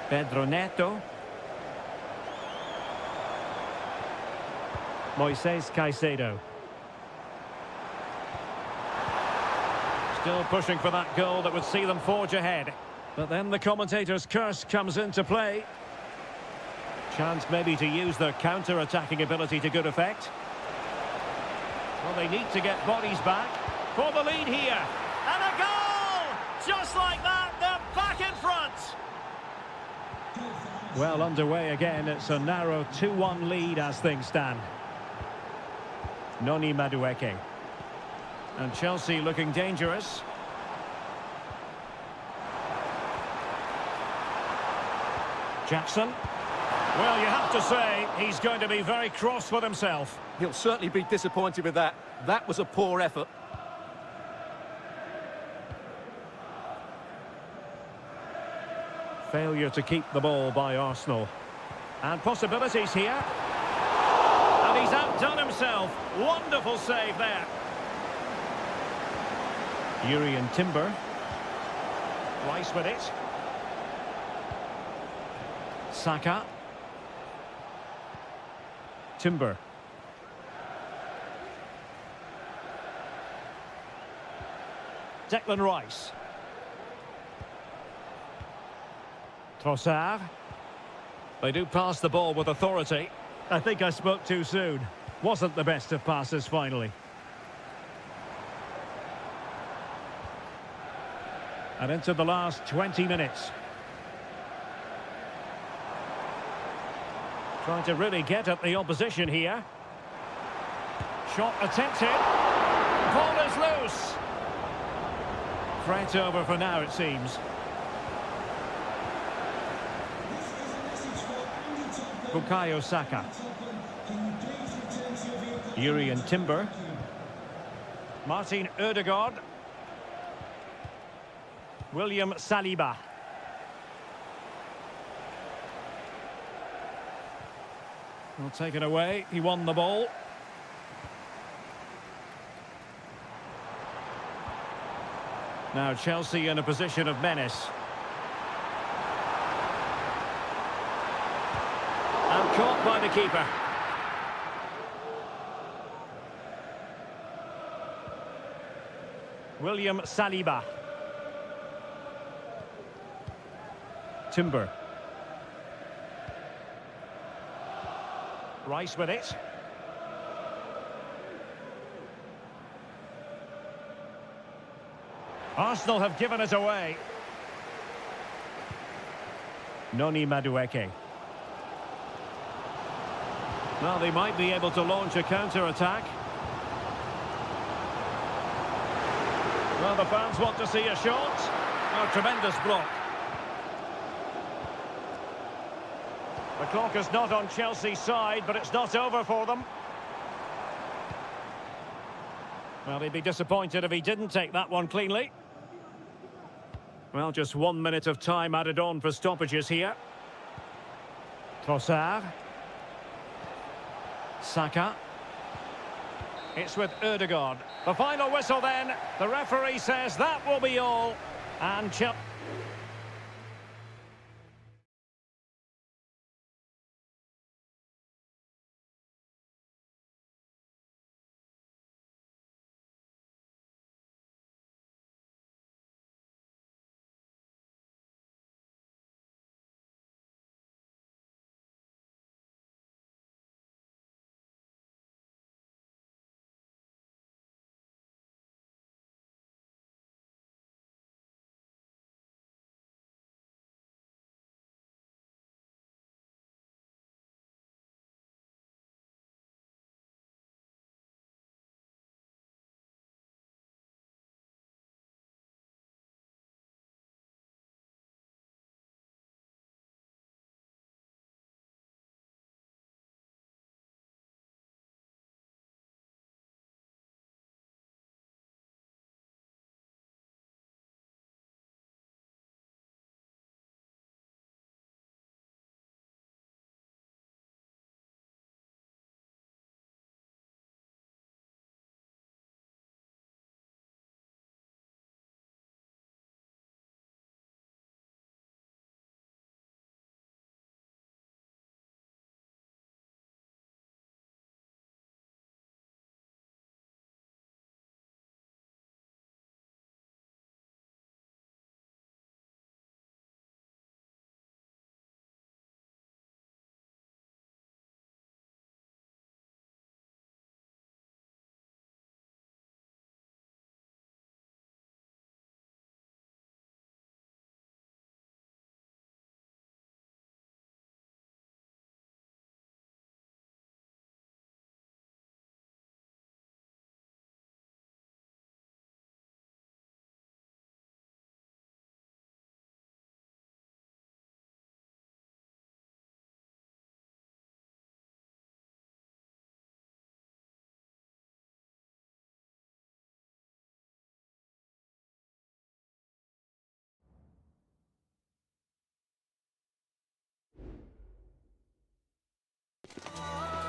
Pedro Neto. Moises Caicedo. Still pushing for that goal that would see them forge ahead. But then the commentator's curse comes into play. Chance maybe to use their counter-attacking ability to good effect. Well, they need to get bodies back for the lead here. And a goal! Just like that, they're back in front. Well, underway again. It's a narrow 2-1 lead as things stand. Noni Madueke. And Chelsea looking dangerous. Jackson. Well, you have to say, he's going to be very cross with himself.
He'll certainly be disappointed with that. That was a poor effort.
Failure to keep the ball by Arsenal. And possibilities here. And he's outdone himself. Wonderful save there. Urian Timber. Rice with it. Saka. Timber. Declan Rice. Trossard. They do pass the ball with authority. I think I spoke too soon. Wasn't the best of passes finally. And into the last 20 minutes. Trying to really get at the opposition here. Shot attempted. Ball is loose. Threat over for now, it seems. Bukayo Saka. Urian Timber. Martin Ødegaard. William Saliba. Well, taken away. He won the ball. Now Chelsea in a position of menace. And caught by the keeper. William Saliba. Timber. Rice with it. Arsenal have given it away. Noni Madueke. Well, they might be able to launch a counter-attack. Well, the fans want to see a shot. Oh, tremendous block. The clock is not on Chelsea's side, but it's not over for them. Well, he'd be disappointed if he didn't take that one cleanly. Well, just 1 minute of time added on for stoppages here. Trossard. Saka. It's with Ødegaard. The final whistle then. The referee says that will be all. And Chelsea...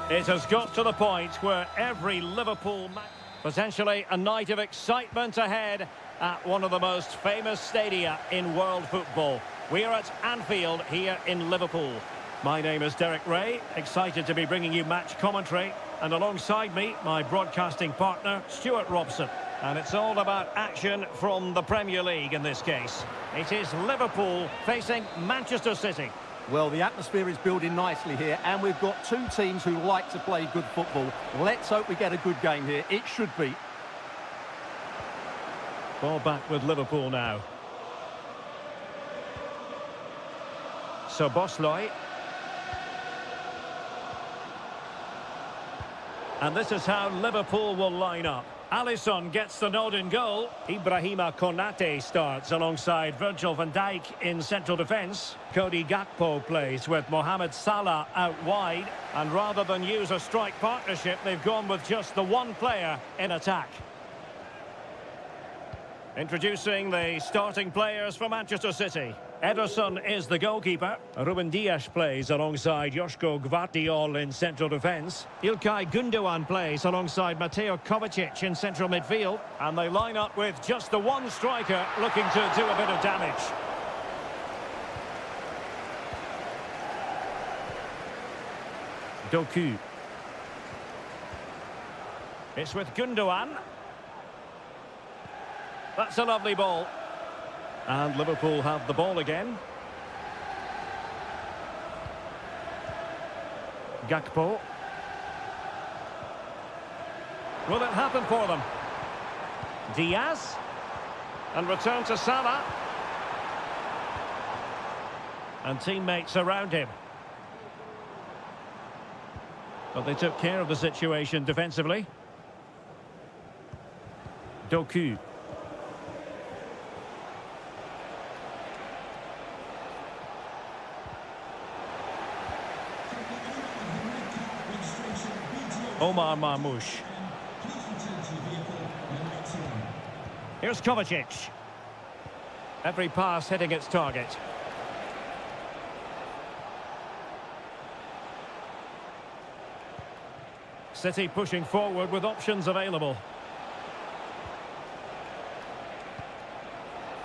It has got to the point where every Liverpool match, potentially a night of excitement ahead at one of the most famous stadia in world football. We are at Anfield here in Liverpool. My name is Derek Ray, excited to be bringing you match commentary, and alongside me, my broadcasting partner, Stuart Robson. And it's all about action from the Premier League in this case. It is Liverpool facing Manchester City.
Well, the atmosphere is building nicely here, and we've got two teams who like to play good football. Let's hope we get a good game here. It should be.
Ball back with Liverpool now. So Bosley. And this is how Liverpool will line up. Alisson gets the nod in goal. Ibrahima Konate starts alongside Virgil van Dijk in central defence. Cody Gakpo plays with Mohamed Salah out wide. And rather than use a strike partnership, they've gone with just the one player in attack. Introducing the starting players for Manchester City. Ederson is the goalkeeper. Ruben Dias plays alongside Joško Gvardiol in central defence. Ilkay Gundogan plays alongside Mateo Kovacic in central midfield. And they line up with just the one striker looking to do a bit of damage. Doku. It's with Gundogan. That's a lovely ball. And Liverpool have the ball again. Gakpo. Will it happen for them? Diaz. And return to Salah. And teammates around him. But they took care of the situation defensively. Doku. Omar Marmoush. Here's Kovacic. Every pass hitting its target. City pushing forward with options available.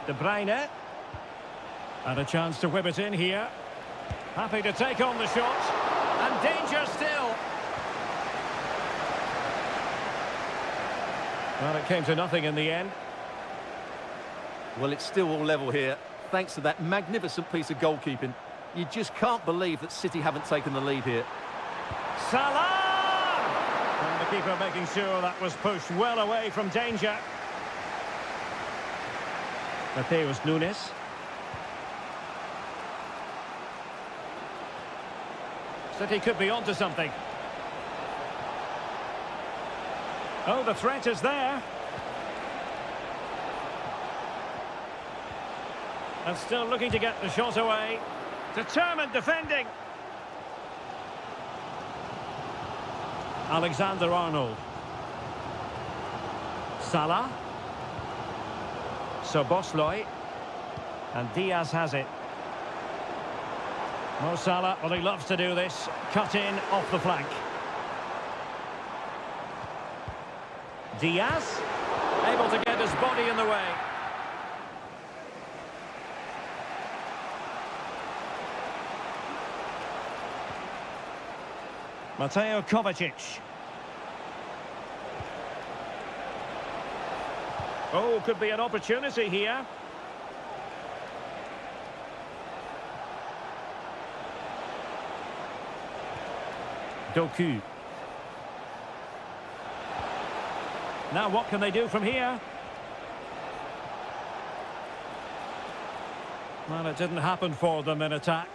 De Bruyne. And a chance to whip it in here. Happy to take on the shot. And danger still. Well, it came to nothing in the end.
Well, it's still all level here, thanks to that magnificent piece of goalkeeping. You just can't believe that City haven't taken the lead here.
Salah! And the keeper making sure that was pushed well away from danger. Mateus Nunes. City could be onto something. Oh, the threat is there. And still looking to get the shot away. Determined defending. Alexander-Arnold. Salah. Bosley. And Diaz has it. Mo Salah, well, he loves to do this. Cut in off the flank. Diaz, able to get his body in the way. Mateo Kovacic. Oh, could be an opportunity here. Doku. Now what can they do from here? Well, it didn't happen for them in attack.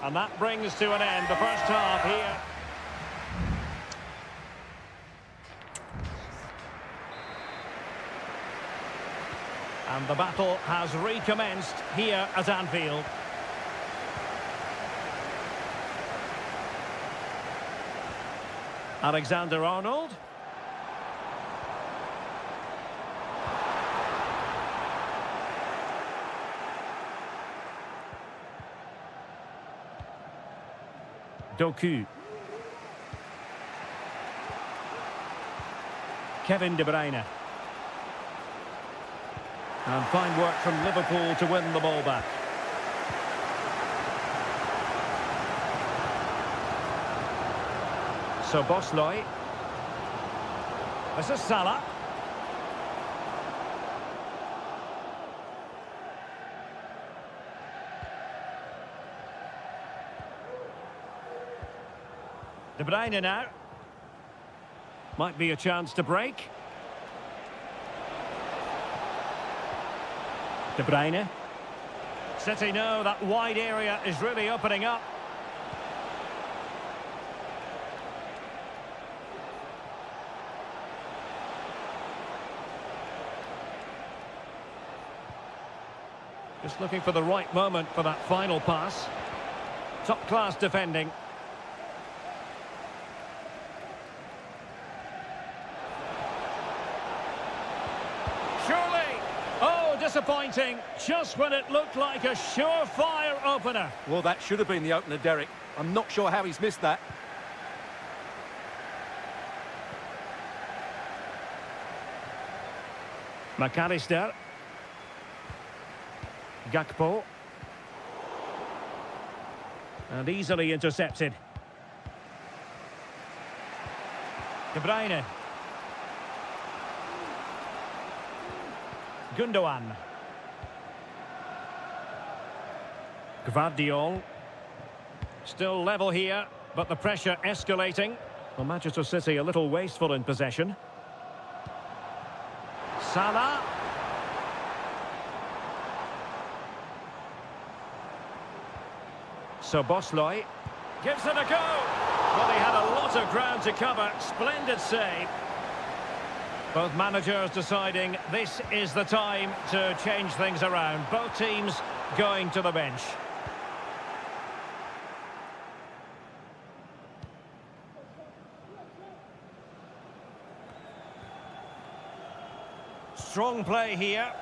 And that brings to an end the first half here. And the battle has recommenced here at Anfield. Alexander-Arnold. Doku. Kevin De Bruyne. And fine work from Liverpool to win the ball back. So Bosley. This is Salah. De Bruyne now. Might be a chance to break. De Bruyne. City know that wide area is really opening up. Just looking for the right moment for that final pass. Top-class defending. Surely! Oh, disappointing. Just when it looked like a surefire opener.
Well, that should have been the opener, Derek. I'm not sure how he's missed that.
McAllister. Gakpo. And easily intercepted. De Bruyne. Gundogan. Gvardiol. Still level here, but the pressure escalating. Well, Manchester City a little wasteful in possession. Salah. So Bosley gives it a go. Well, he had a lot of ground to cover. Splendid save. Both managers deciding this is the time to change things around. Both teams going to the bench. Strong play here.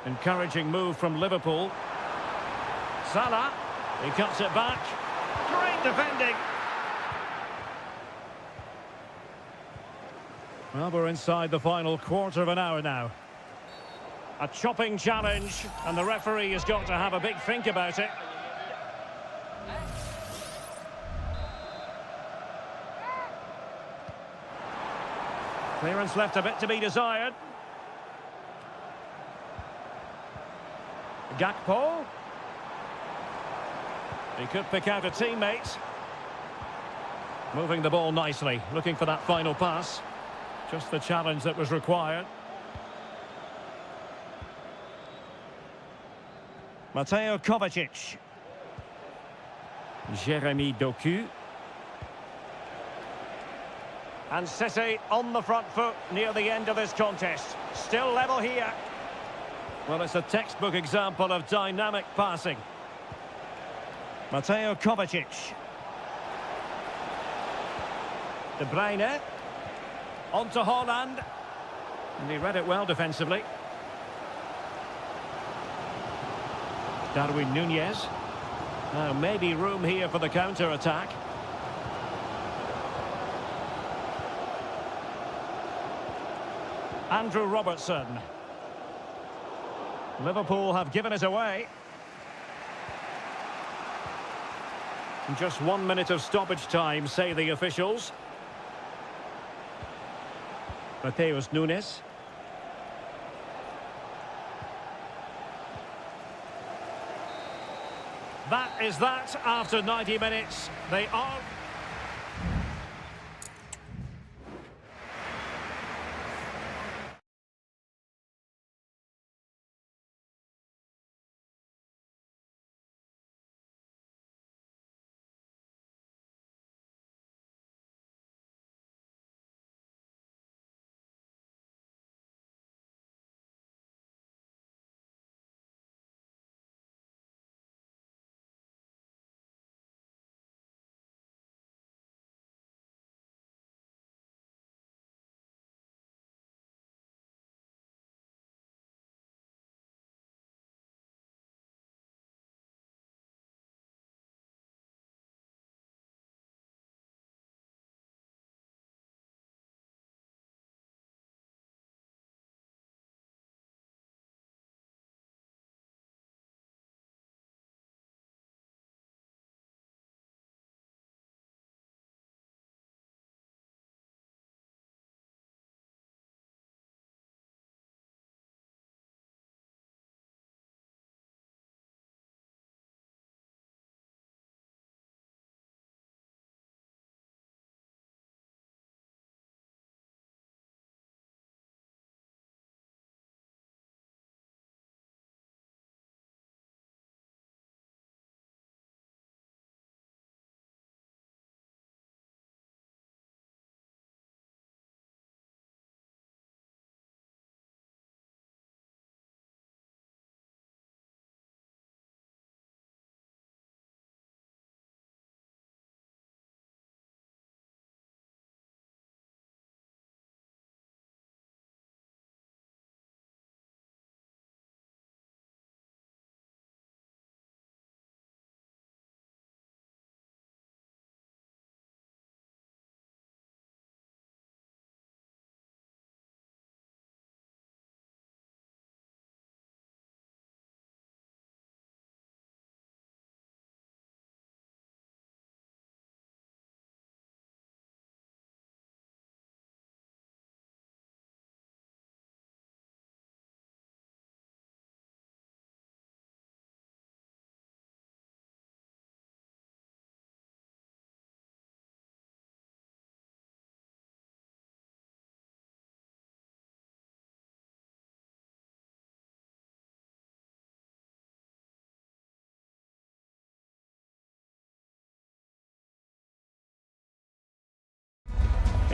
Encouraging move from Liverpool. Salah, he cuts it back. Great defending. Well, we're inside the final quarter of an hour now. A chopping challenge, and the referee has got to have a big think about it. Clearance left a bit to be desired. Gakpo. He could pick out a teammate. Moving the ball nicely, looking for that final pass. Just the challenge that was required. Mateo Kovacic. Jeremy Doku. And City on the front foot near the end of this contest. Still level here. Well, it's a textbook example of dynamic passing. Mateo Kovacic. De Bruyne. On to Haaland. And he read it well defensively. Darwin Núñez. Now maybe room here for the counter-attack. Andrew Robertson. Liverpool have given it away. Just 1 minute of stoppage time, say the officials. Mateus Nunes. That is that after 90 minutes. They are...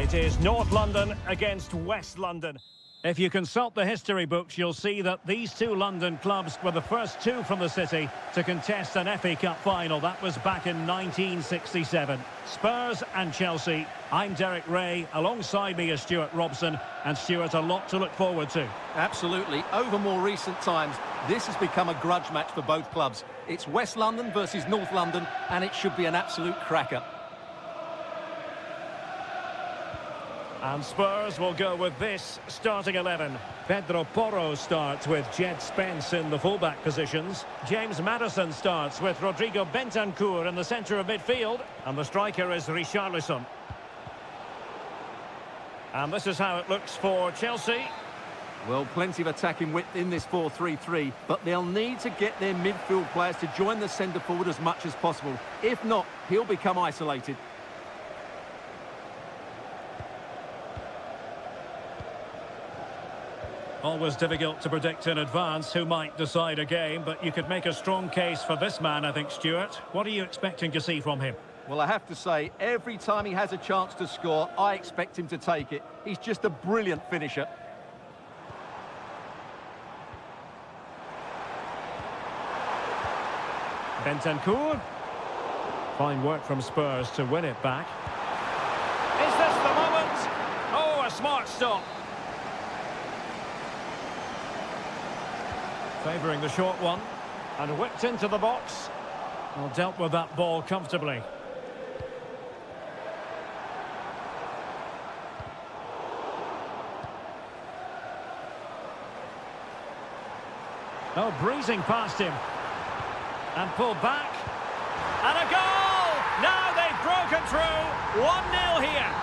It is North London against West London. If you consult the history books, you'll see that these two London clubs were the first two from the city to contest an FA Cup final. That was back in 1967. Spurs and Chelsea. I'm Derek Ray. Alongside me is Stuart Robson. And Stuart, a lot to look forward to.
Absolutely. Over more recent times, this has become a grudge match for both clubs. It's West London versus North London, and it should be an absolute cracker.
And Spurs will go with this starting 11. Pedro Porro starts with Jed Spence in the fullback positions. James Maddison starts with Rodrigo Bentancur in the centre of midfield. And the striker is Richarlison. And this is how it looks for Chelsea.
Well, plenty of attacking width in this 4-3-3, but they'll need to get their midfield players to join the centre forward as much as possible. If not, he'll become isolated.
Always difficult to predict in advance who might decide a game, but you could make a strong case for this man, I think, Stuart. What are you expecting to see from him?
Well, I have to say, every time he has a chance to score, I expect him to take it. He's just a brilliant finisher.
Bentancur. Fine work from Spurs to win it back. Is this the moment? Oh, a smart stop. Favouring the short one. And whipped into the box. Well, dealt with that ball comfortably. Oh, breezing past him. And pulled back. And a goal! Now they've broken through. 1-0 here.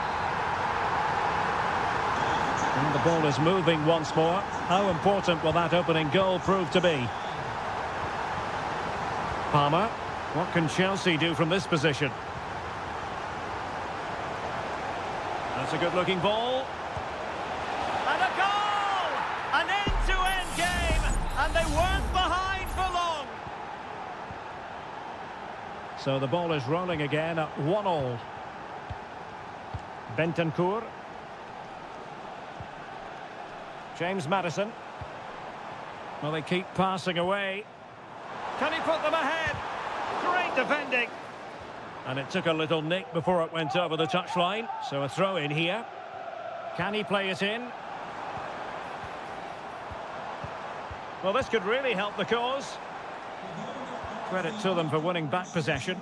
And the ball is moving once more. How important will that opening goal prove to be? Palmer. What can Chelsea do from this position? That's a good-looking ball. And a goal! An end-to-end game! And they weren't behind for long. So the ball is rolling again at 1-1. Bentancur. James Maddison. Well, they keep passing away. Can he put them ahead? Great defending. And it took a little nick before it went over the touchline. So a throw in here. Can he play it in? Well, this could really help the cause. Credit to them for winning back possession.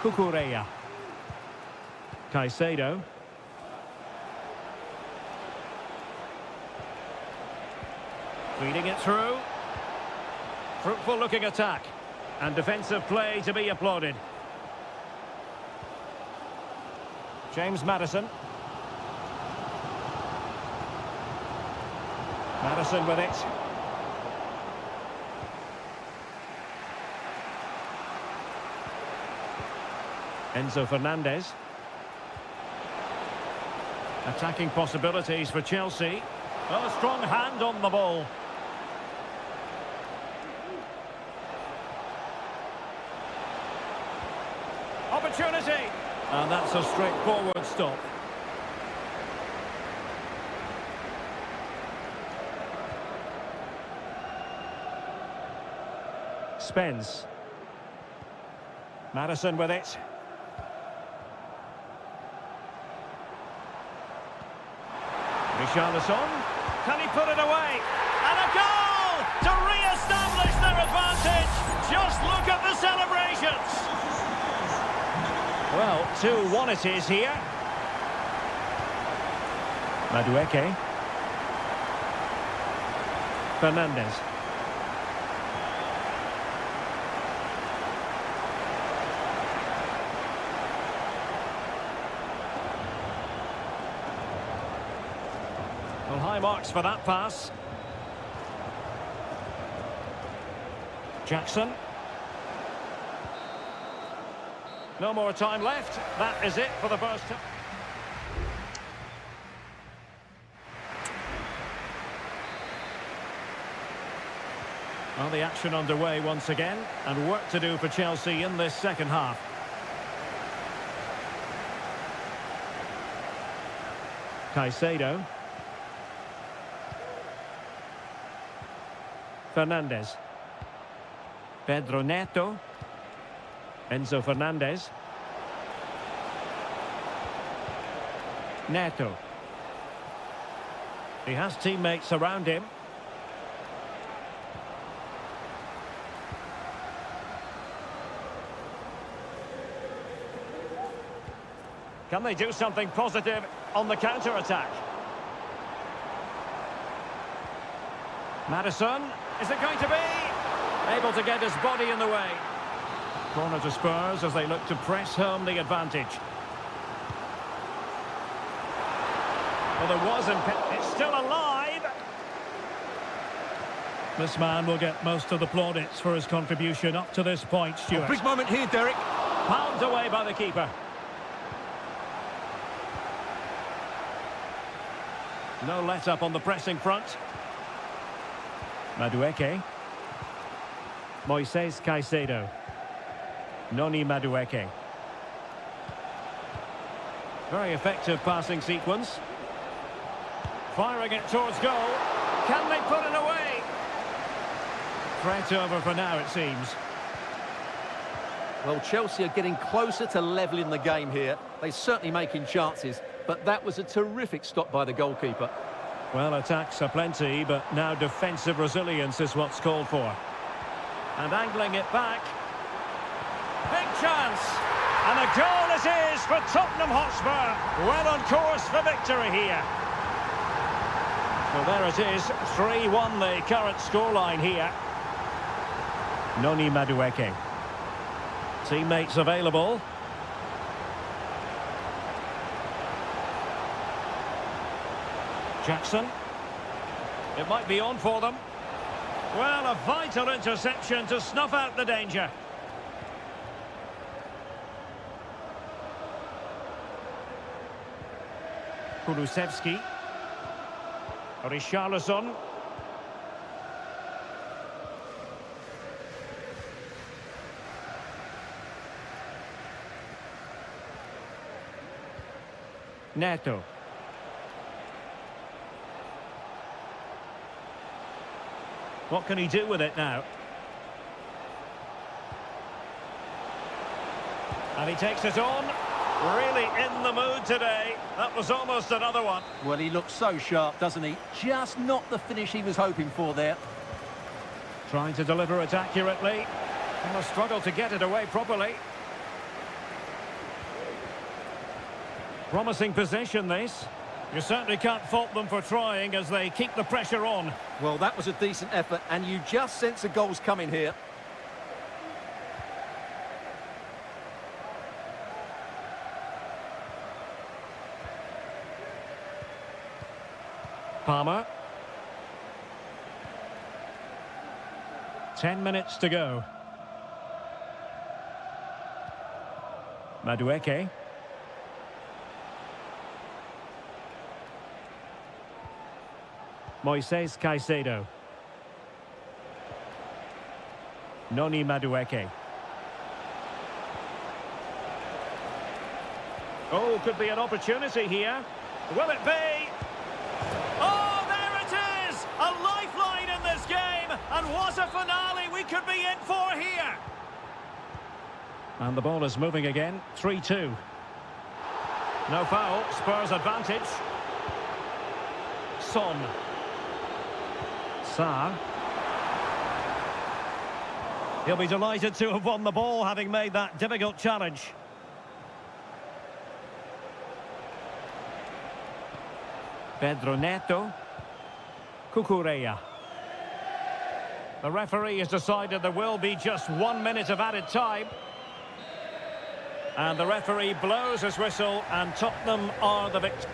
Cucurella. Caicedo. Feeding it through. Fruitful looking attack. And defensive play to be applauded. James Maddison. Maddison with it. Enzo Fernandez. Attacking possibilities for Chelsea. Well, a strong hand on the ball. Opportunity. And that's a straightforward stop. Spence. Maddison with it. Richarlison. Can he put it away? And a goal to re-establish their advantage. Just look at the celebrations. Well, 2-1 it is here. Madueke. Fernandez. Well, high marks for that pass. Jackson. No more time left. That is it for the first time.
Well, the action underway once again, and work to do for Chelsea in this second half. Caicedo. Fernandes. Pedro Neto. Enzo Fernandez. Neto. He has teammates around him.
Can they do something positive on the counter-attack? Maddison, is it going to be? Able to get his body in the way.
Corner to Spurs as they look to press home the advantage.
Well, there was it's still alive.
This man will get most of the plaudits for his contribution up to this point, Stuart.
Big moment here, Derek.
Palmed away by the keeper.
No let-up on the pressing front. Madueke. Moises Caicedo. Noni Madueke. Very effective passing sequence.
Firing it towards goal. Can they put it away?
Threat over for now, it seems.
Well, Chelsea are getting closer to levelling the game here. They're certainly making chances, but that was a terrific stop by the goalkeeper.
Well, attacks are plenty, but now defensive resilience is what's called for.
And angling it back. Big chance. And a goal it is for Tottenham Hotspur. Well on course for victory here.
So there it is, 3-1 the current scoreline here. Noni Madueke. Teammates available. Jackson.
It might be on for them. Well, a vital interception to snuff out the danger.
Kulusevski.
Richarlison.
Neto. What can he do with it now?
And he takes it on. Really in the mood today. That was almost another one.
Well, he looks so sharp, doesn't he? Just not the finish he was hoping for there.
Trying to deliver it accurately.
And a struggle to get it away properly.
Promising possession, this.
You certainly can't fault them for trying as they keep the pressure on.
Well, that was a decent effort, and you just sense the goals coming here.
Palmer. 10 minutes to go. Madueke. Moises Caicedo. Noni Madueke.
Oh, could be an opportunity here. Will it be? Oh, there it is! A lifeline in this game! And what a finale we could be in for here!
And the ball is moving again. 3-2.
No foul. Spurs advantage. Son.
Sarr.
He'll be delighted to have won the ball, having made that difficult challenge.
Pedro Neto. Cucurella.
The referee has decided there will be just 1 minute of added time. And the referee blows his whistle, and Tottenham are the victor.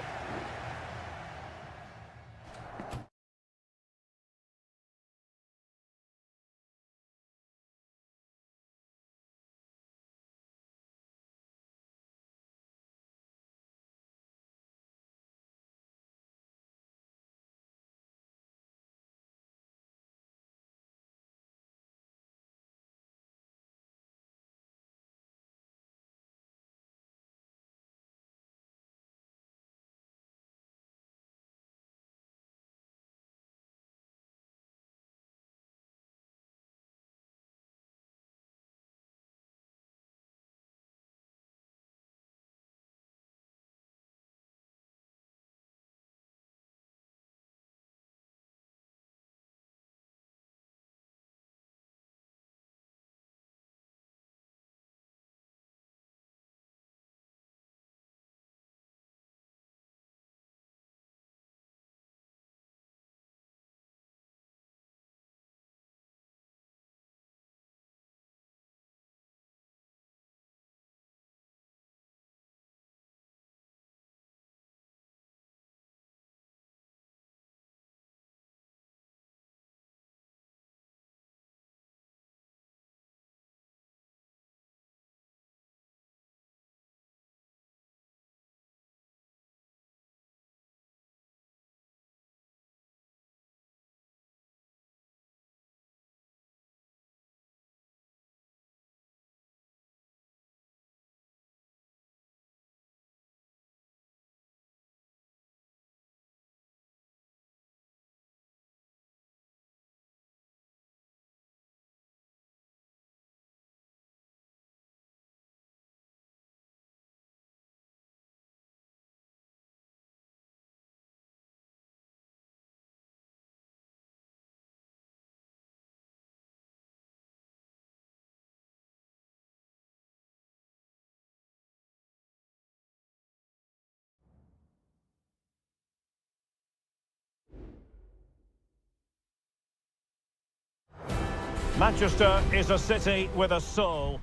Manchester is a city with a soul.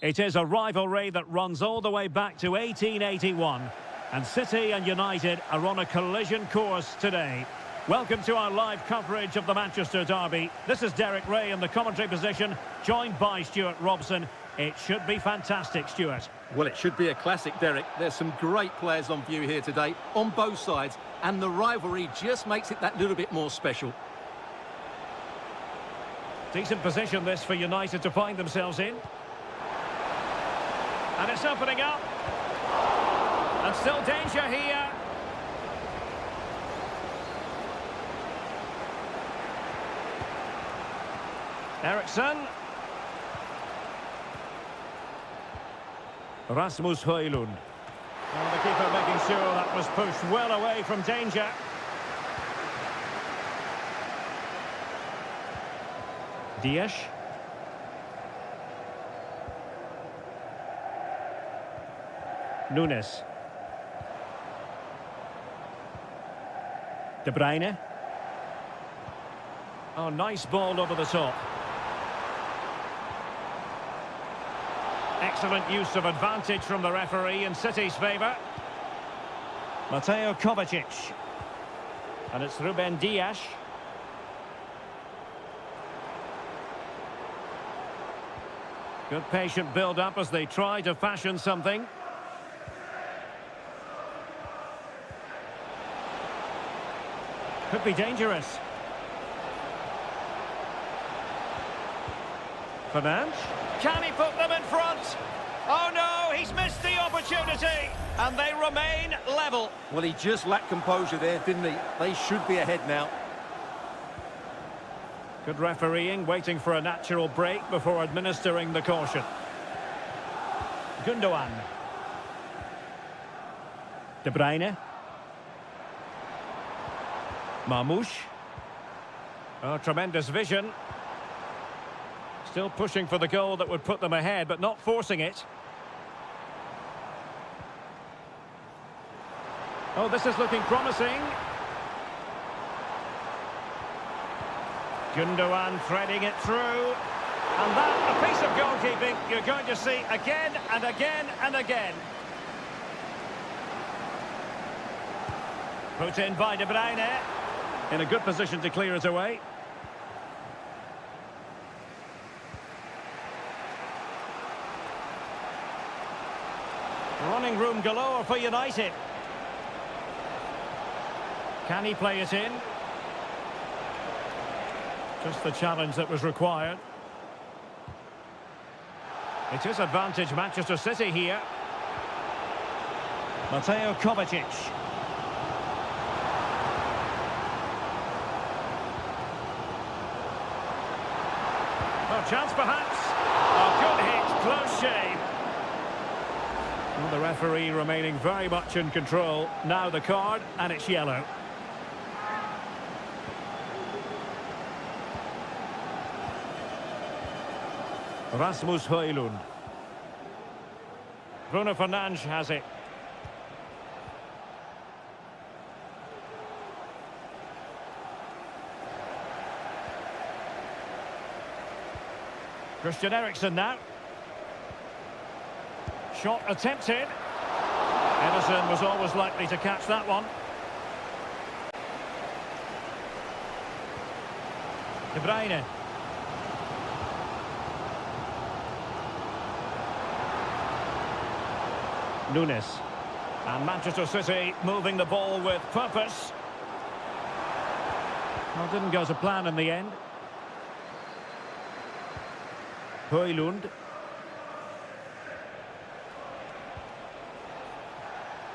It is a rivalry that runs all the way back to 1881. And City and United are on a collision course today. Welcome to our live coverage of the Manchester derby. This is Derek Ray in the commentary position, joined by Stuart Robson. It should be fantastic, Stuart.
Well, it should be a classic, Derek. There's some great players on view here today, on both sides, and the rivalry just makes it that little bit more special.
Decent position this for United to find themselves in. And it's opening up. And still danger here. Eriksson. Rasmus Højlund. And the keeper making sure that was pushed well away from danger. Dias. Nunes. De Bruyne. Oh, nice ball over the top. Excellent use of advantage from the referee in City's favour. Mateo Kovacic. And it's Ruben Dias. Good patient build-up as they try to fashion something. Could be dangerous. Fernandes. Can he put them in front? Oh no, he's missed the opportunity. And they remain level.
Well, he just lacked composure there, didn't he? They should be ahead now.
Good refereeing, waiting for a natural break before administering the caution. Gundogan. De Bruyne. Marmoush. Oh, tremendous vision. Still pushing for the goal that would put them ahead, but not forcing it. Oh, this is looking promising. Gundogan threading it through. And that, a piece of goalkeeping you're going to see again and again and again. Put in by De Bruyne. In a good position to clear it away. Running room galore for United. Can he play it in? Just the challenge that was required. It is advantage Manchester City here. Mateo Kovacic. Oh, chance perhaps. Oh, good hit, close shave. Well, the referee remaining very much in control. Now the card, and it's yellow. Rasmus Højlund. Bruno Fernandes has it. Christian Eriksen now. Shot attempted. Ederson was always likely to catch that one. De Bruyne. Nunes. And Manchester City moving the ball with purpose. Well, didn't go to plan in the end. Højlund.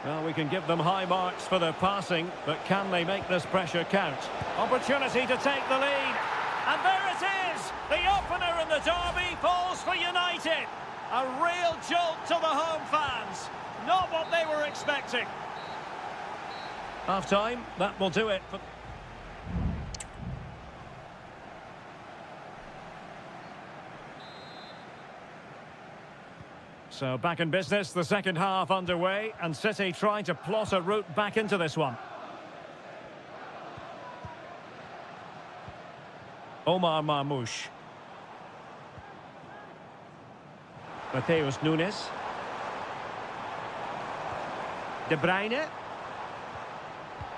Well, we can give them high marks for their passing, but can they make this pressure count? Opportunity to take the lead. And there it is! The opener in the derby falls for United. A real jolt to the home fans. Not what they were expecting. Half-time, that will do it. So back in business, the second half underway, and City trying to plot a route back into this one. Omar Marmoush. Mateus Nunes. De Bruyne.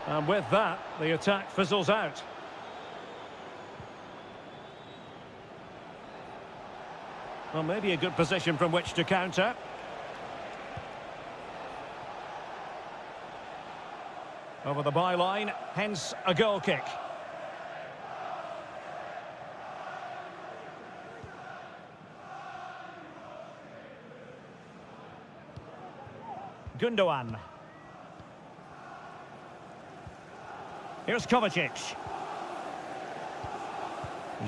And with that, the attack fizzles out. Well, maybe a good position from which to counter. Over the byline, hence a goal kick. Gundogan. Here's Kovacic.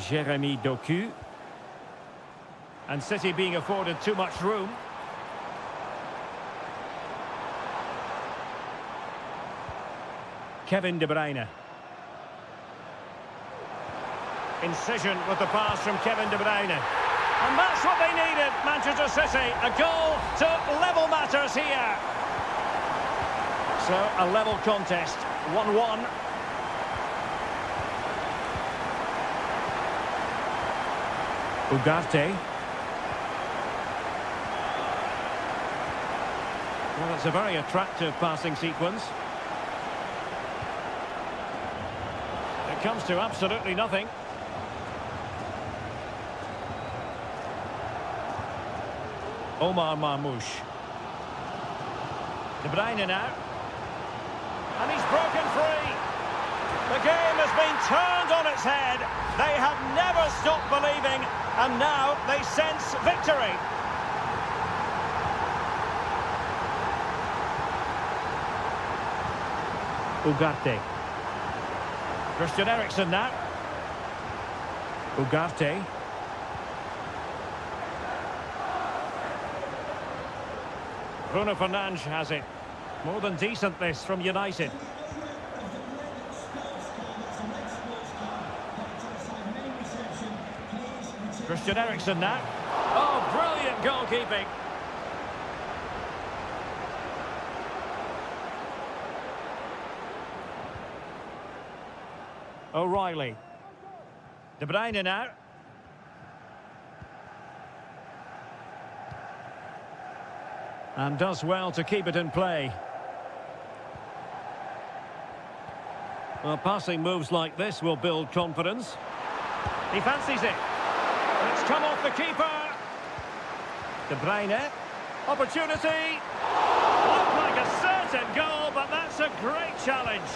Jeremy Doku. And City being afforded too much room. Kevin De Bruyne. Incision with the pass from Kevin De Bruyne. And that's what they needed, Manchester City. A goal to level matters here. So, a level contest, 1-1. Ugarte. Well, it's a very attractive passing sequence. It comes to absolutely nothing. Omar Marmoush. De Bruyne now. And he's broken free. The game has been turned on its head. They have never stopped believing, and now they sense victory. Ugarte. Christian Eriksen now. Ugarte. Bruno Fernandes has it. More than decent this from United. Christian Eriksen now. Oh, brilliant goalkeeping. O'Reilly. De Bruyne now. And does well to keep it in play. Well, passing moves like this will build confidence. He fancies it. It's come off the keeper. De Bruyne. Opportunity. Looked like a certain goal, but that's a great challenge.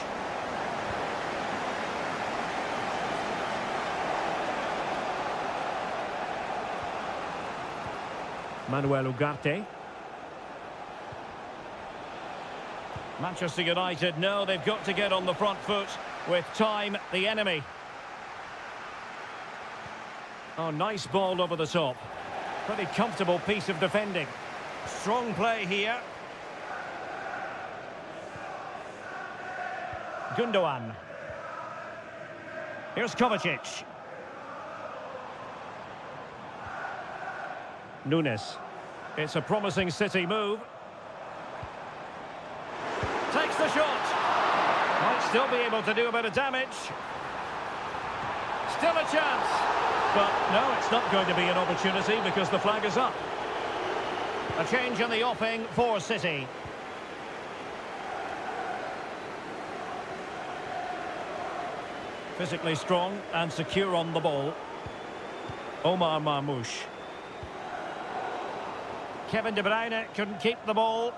Manuel Ugarte. Manchester United know they've got to get on the front foot with time the enemy. Oh, nice ball over the top. Pretty comfortable piece of defending. Strong play here. Gundogan. Here's Kovacic. Nunes. It's a promising City move. Takes the shot. Might still be able to do a bit of damage. Still a chance. But no, it's not going to be an opportunity because the flag is up. A change in the offing for City. Physically strong and secure on the ball. Omar Marmoush. Kevin De Bruyne couldn't keep the ball.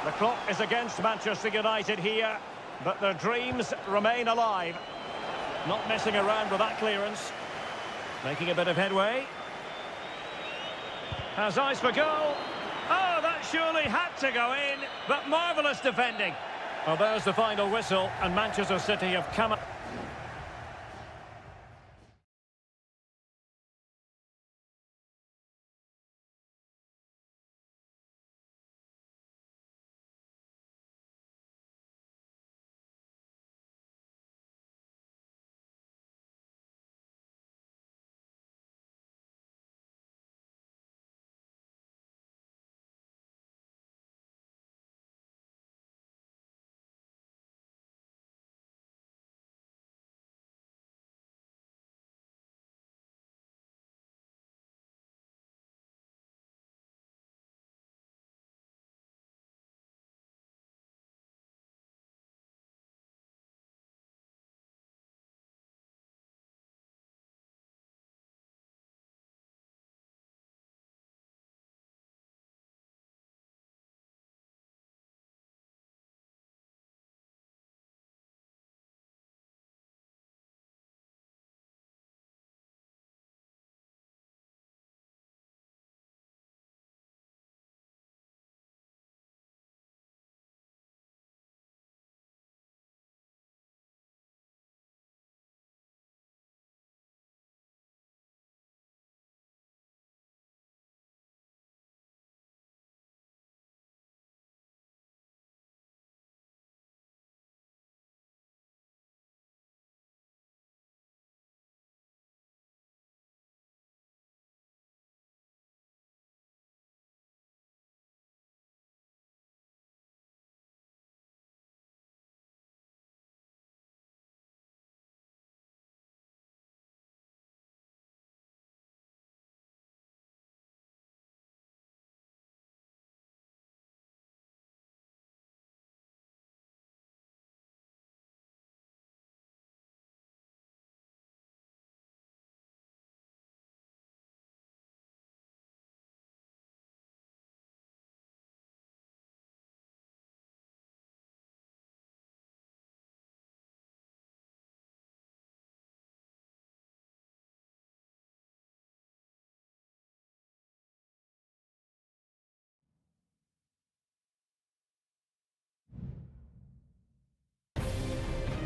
The clock is against Manchester United here, but their dreams remain alive. Not messing around with that clearance. Making a bit of headway. Has eyes for goal. Oh, that surely had to go in, but marvellous defending. Well, there's the final whistle, and Manchester City have come up.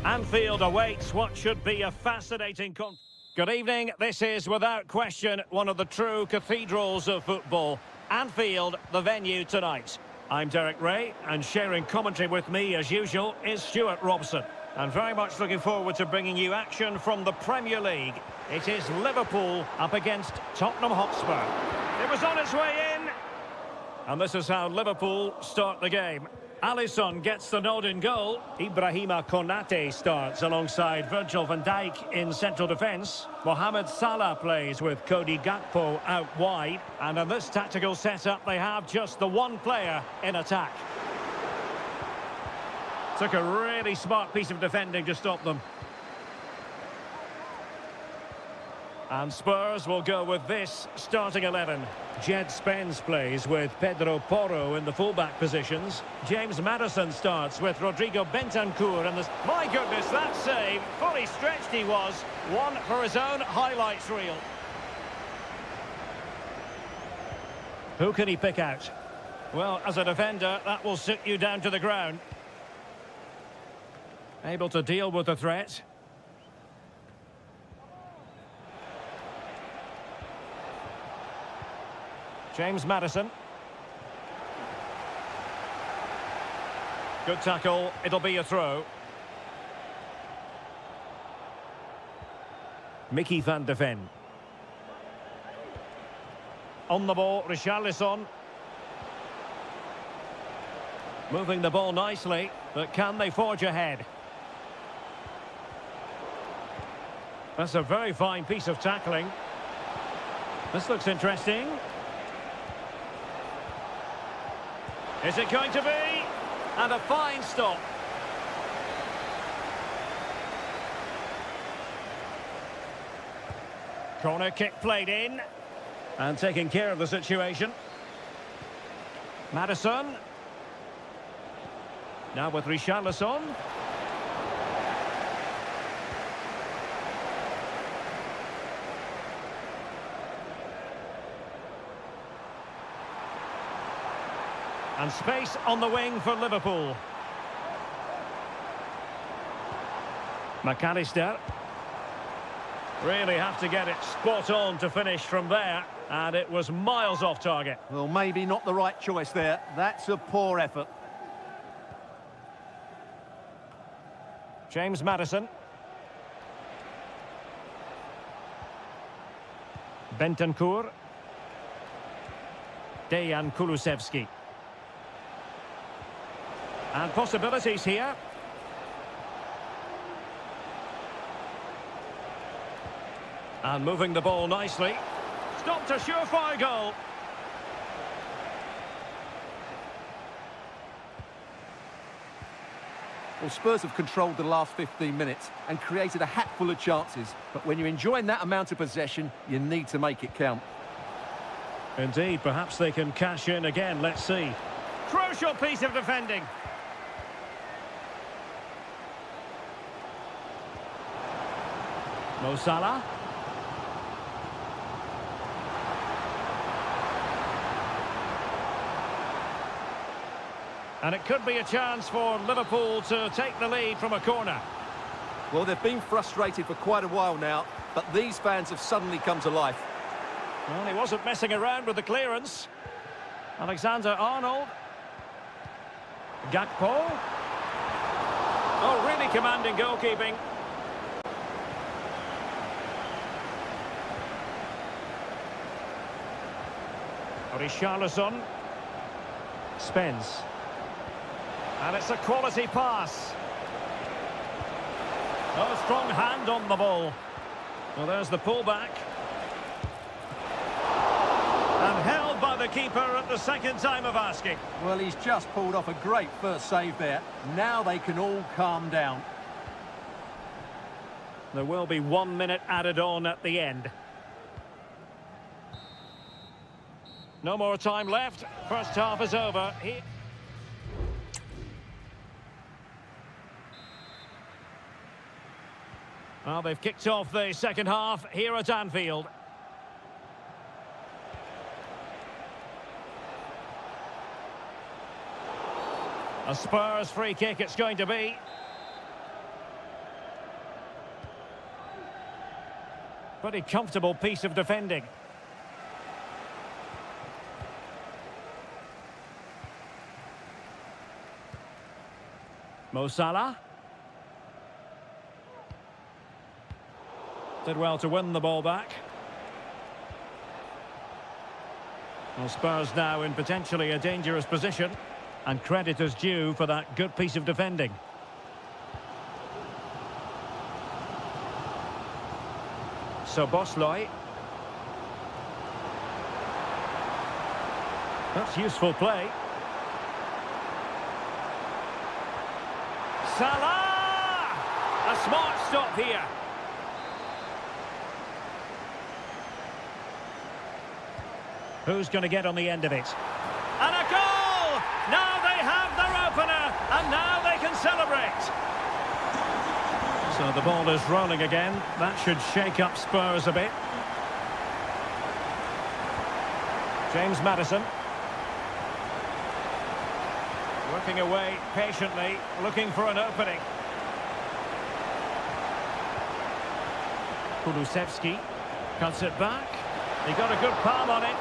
Anfield awaits what should be a fascinating Good evening. This is, without question, one of the true cathedrals of football. Anfield, the venue tonight. I'm Derek Ray, and sharing commentary with me, as usual, is Stuart Robson. And very much looking forward to bringing you action from the Premier League. It is Liverpool up against Tottenham Hotspur. It was on its way in. And this is how Liverpool start the game. Alisson gets the nod in goal. Ibrahima Konate starts alongside Virgil van Dijk in central defence. Mohamed Salah plays with Cody Gakpo out wide. And in this tactical setup, they have just the one player in attack. Took a really smart piece of defending to stop them. And Spurs will go with this starting 11. Jed Spence plays with Pedro Porro in the fullback positions. James Maddison starts with Rodrigo Bentancur in the... My goodness, that save! Fully stretched he was. One for his own highlights reel. Who can he pick out? Well, as a defender, that will sit you down to the ground. Able to deal with the threat. James Maddison. Good tackle. It'll be a throw. Mickey van de Ven. On the ball, Richarlison. Moving the ball nicely, but can they forge ahead? That's a very fine piece of tackling. This looks interesting. Is it going to be? And a fine stop. Corner kick played in. And taking care of the situation. Maddison. Now with Richarlison. And space on the wing for Liverpool. McAllister. Really have to get it spot on to finish from there. And it was miles off target.
Well, maybe not the right choice there. That's a poor effort.
James Maddison. Bentancur. Dejan Kulusevski. And possibilities here. And moving the ball nicely. Stopped a surefire goal.
Well, Spurs have controlled the last 15 minutes and created a hatful of chances. But when you're enjoying that amount of possession, you need to make it count.
Indeed, perhaps they can cash in again. Let's see. Crucial piece of defending. Mo Salah. And it could be a chance for Liverpool to take the lead from a corner.
Well, they've been frustrated for quite a while now, but these fans have suddenly come to life.
Well, he wasn't messing around with the clearance. Alexander-Arnold. Gakpo. Oh, really commanding goalkeeping. Richarlison. Spence. And it's a quality pass. Oh, a strong hand on the ball. Well, there's the pullback. And held by the keeper at the second time of asking.
Well, he's just pulled off a great first save there. Now they can all calm down.
There will be 1 minute added on at the end. No more time left. First half is over. Well, they've kicked off the second half here at Anfield. A Spurs free kick it's going to be. Pretty comfortable piece of defending. Mo Salah. Did well to win the ball back. Well, Spurs now in potentially a dangerous position. And credit is due for that good piece of defending. So Bosley. That's useful play. Salah! A smart stop here. Who's going to get on the end of it? And a goal! Now they have their opener, and now they can celebrate. So the ball is rolling again. That should shake up Spurs a bit. James Maddison. Working away patiently, looking for an opening. Kulusevski cuts it back. He got a good palm on it.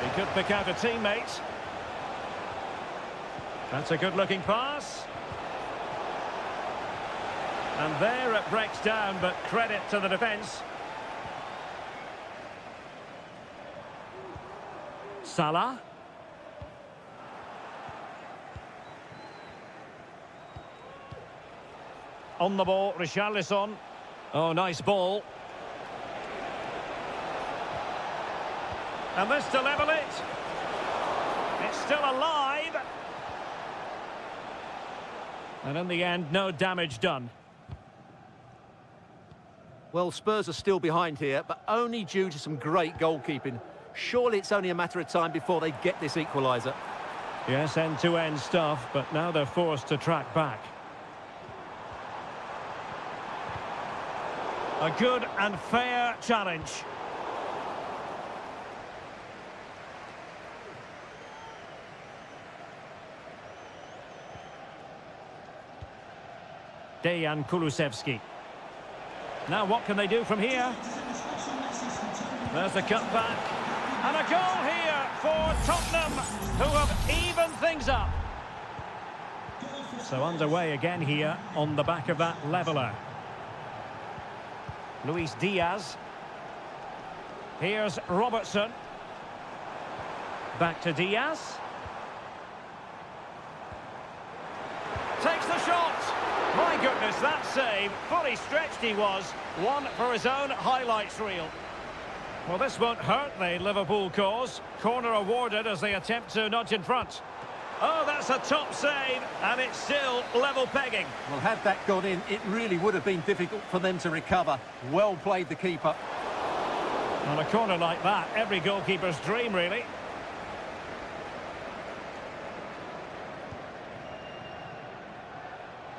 He could pick out a teammate. That's a good-looking pass. And there it breaks down, but credit to the defence. Salah. On the ball, Richarlison. Oh, nice ball. And this to level it. It's still alive. And in the end, no damage done.
Well, Spurs are still behind here, but only due to some great goalkeeping. Surely it's only a matter of time before they get this equaliser.
Yes, end-to-end stuff, but now they're forced to track back. A good and fair challenge. Dejan Kulusevski. Now what can they do from here? There's the cut back. And a goal here for Tottenham, who have evened things up. So underway again here on the back of that leveller. Luis Diaz. Here's Robertson. Back to Diaz. Takes the shot. My goodness, that save. Fully stretched he was. One for his own highlights reel. Well, this won't hurt the Liverpool cause. Corner awarded as they attempt to nudge in front. Oh, that's a top save, and it's still level pegging.
Well, had that gone in, it really would have been difficult for them to recover. Well played, the keeper.
On a corner like that, every goalkeeper's dream, really.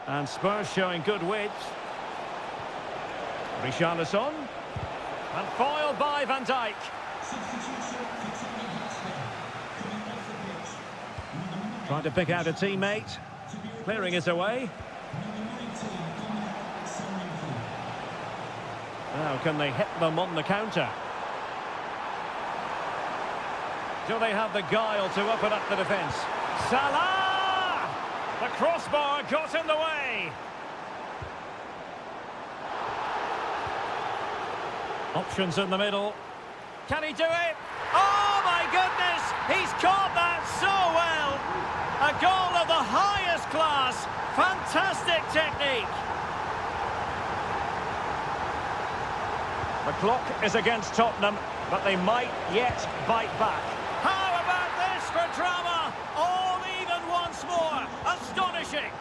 And Spurs showing good width. Richarlison. And foiled by Van Dijk. Trying to pick out a teammate. Clearing it away. Now can they hit them on the counter? Do they have the guile to open up the defence? Salah! The crossbar got in the way. Options in the middle. Can he do it? Oh my goodness! He's caught that so well! A goal of the highest class. Fantastic technique. The clock is against Tottenham, but they might yet bite back. How about this for drama? All even once more. Astonishing.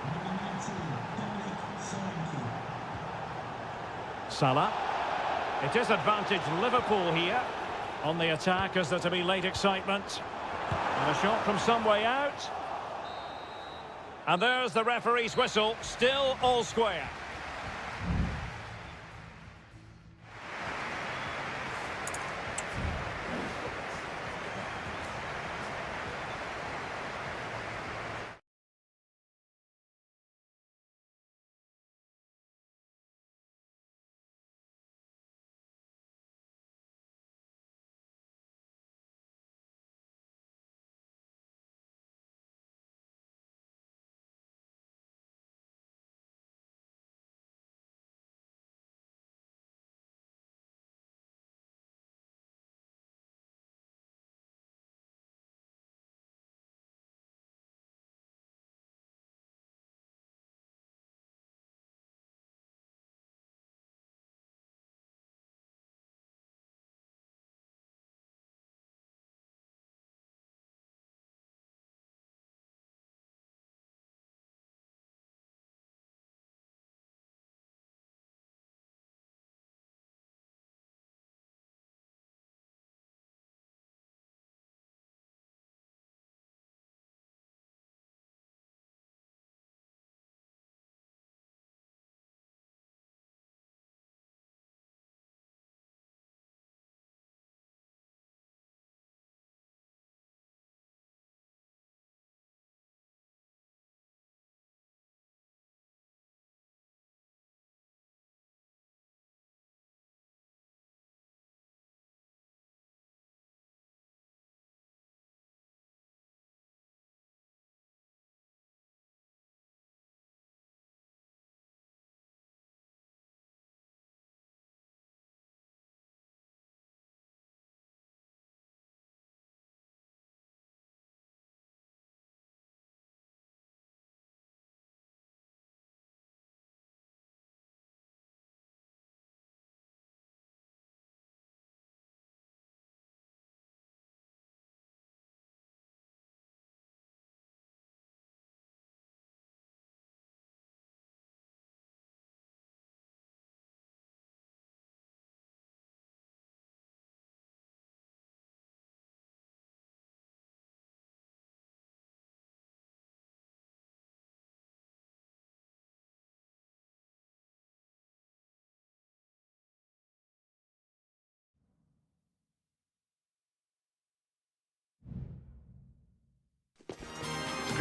Salah. It is advantage Liverpool here. On the attack as there to be late excitement. And a shot from some way out. And there's the referee's whistle. Still all square.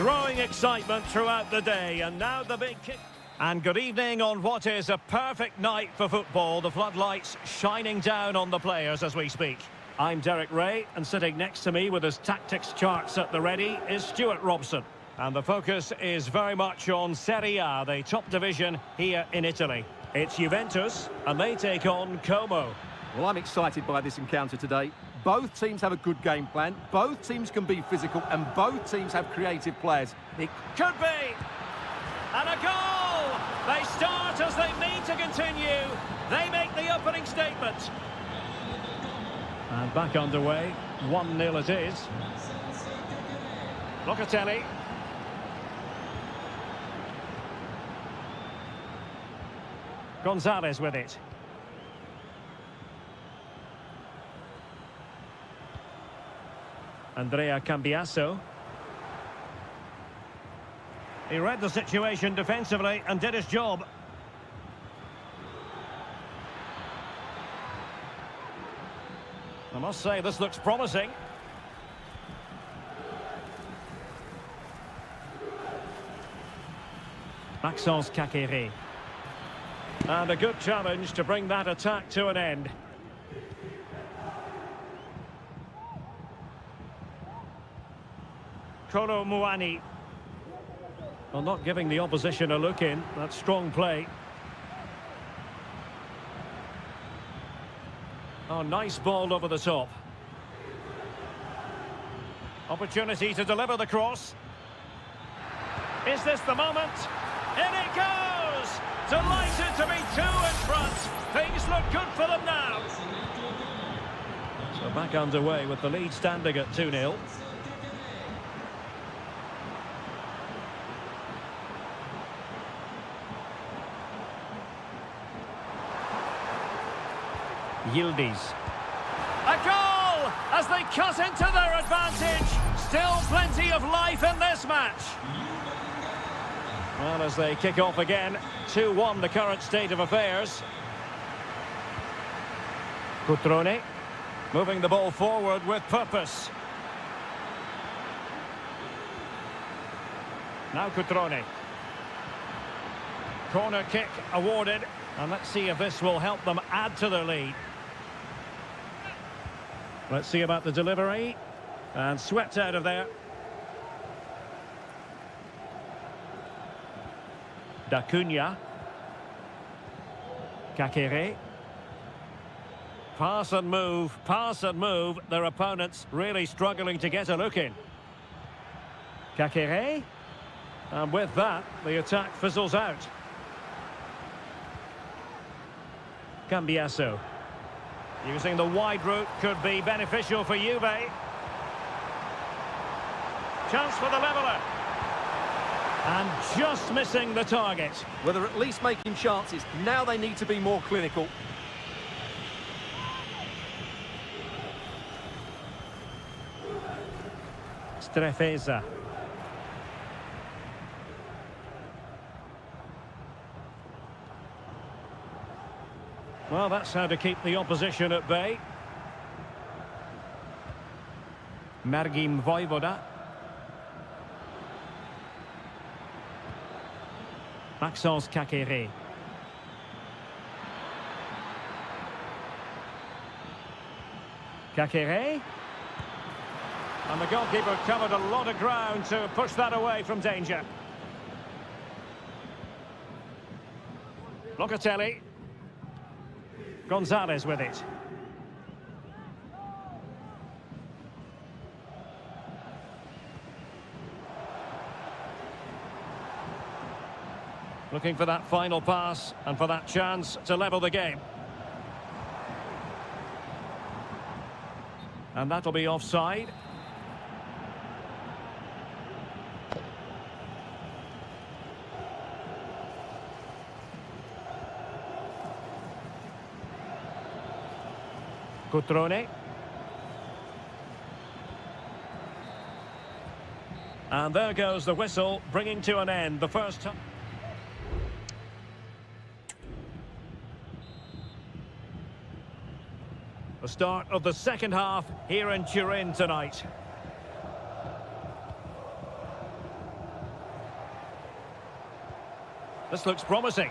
growing excitement throughout the day, and now the big kick. And good evening on what is a perfect night for football. The floodlights shining down on the players as we speak. I'm Derek Ray, and sitting next to me with his tactics charts at the ready is Stuart Robson. And the focus is very much on Serie A, the top division here in Italy. It's Juventus, and they take on Como.
Well, I'm excited by this encounter today. Both teams have a good game plan, both teams can be physical, and both teams have creative players. It
could be! And a goal! They start as they mean to continue. They make the opening statement.
And back underway, 1-0 it is.
Locatelli. Gonzalez with it. Andrea Cambiasso. He read the situation defensively and did his job. I must say, this looks promising. Maxence Kakere. And a good challenge to bring that attack to an end. Kolo Muani. Well, not giving the opposition a look in. That's strong play. Oh, nice ball over the top. Opportunity to deliver the cross. Is this the moment? In it goes! Delighted to be 2 in front. Things look good for them now.
So back underway with the lead standing at 2-0.
Yildiz. A goal as they cut into their advantage. Still plenty of life in this match. Well, as they kick off again, 2-1 the current state of affairs. Cutrone moving the ball forward with purpose. Now Cutrone. Corner kick awarded, and let's see if this will help them add to their lead. Let's see about the delivery. And swept out of there. D'Acunha. Kakere. Pass and move, pass and move. Their opponents really struggling to get a look in. Kakere. And with that, the attack fizzles out. Cambiasso. Using the wide route could be beneficial for Juve. Chance for the leveller. And just missing the target.
Well, they're at least making chances. Now they need to be more clinical.
Strefeza. Well, that's how to keep the opposition at bay. Margim Vojvoda. Maxence Kakere. Kakere. And the goalkeeper covered a lot of ground to push that away from danger. Locatelli. Gonzalez with it. Looking for that final pass and for that chance to level the game. And that'll be offside. Cutrone. And there goes the whistle, bringing to an end the first time. The start of the second half here in Turin tonight.
This looks promising.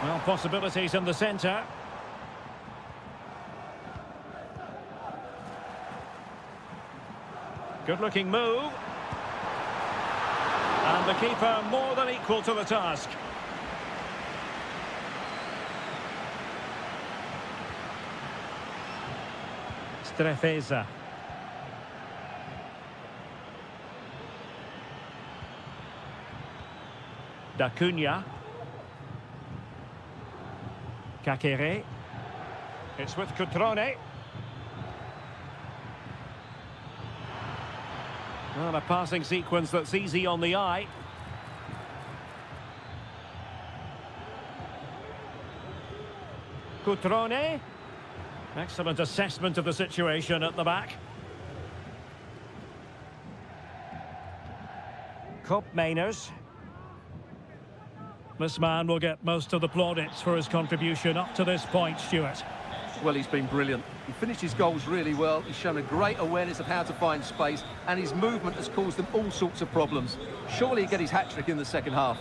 Well, possibilities in the centre. Good-looking move. And the keeper more than equal to the task. Strefeza. Da Cunha. Kakere. It's with Cutrone. Well, a passing sequence that's easy on the eye. Cutrone. Excellent assessment of the situation at the back. Koopmeiners. This man will get most of the plaudits for his contribution up to this point, Stuart.
Well, he's been brilliant. He finished his goals really well. He's shown a great awareness of how to find space, and his movement has caused them all sorts of problems. Surely he'll get his hat-trick in the second half.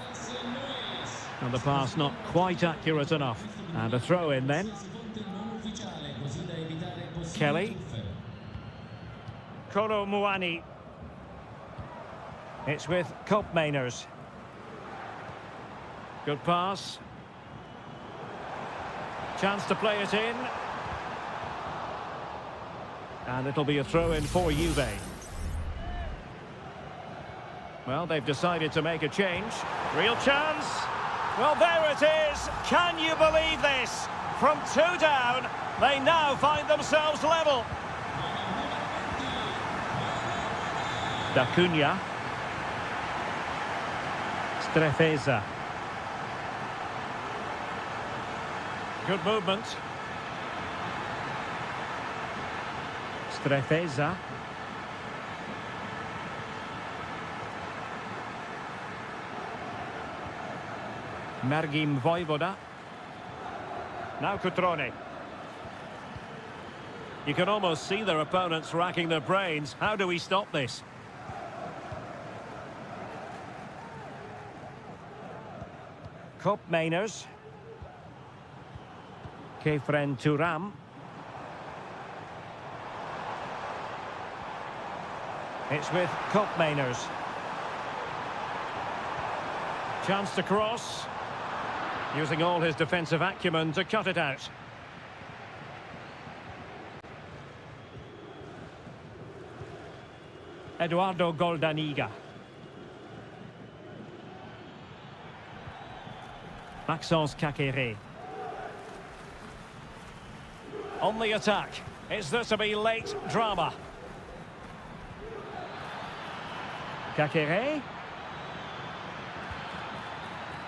And the pass not quite accurate enough. And a throw in then. Kelly. Kolo Muani. It's with Koopmeiners. Good pass. Chance to play it in. And it'll be a throw-in for Juve. Well, they've decided to make a change. Real chance. Well, there it is. Can you believe this? From 2 down, they now find themselves level. Da Cunha. Strefeza. Good movement. Strefeza. Mergim Vojvoda. Now Cutrone. You can almost see their opponents racking their brains. How do we stop this? Koopmeiners. Kefren Turam. It's with Koopmeiners. Chance to cross. Using all his defensive acumen to cut it out. Eduardo Goldaniga. Maxence Kakere. On the attack. Is there to be late drama? Kakere.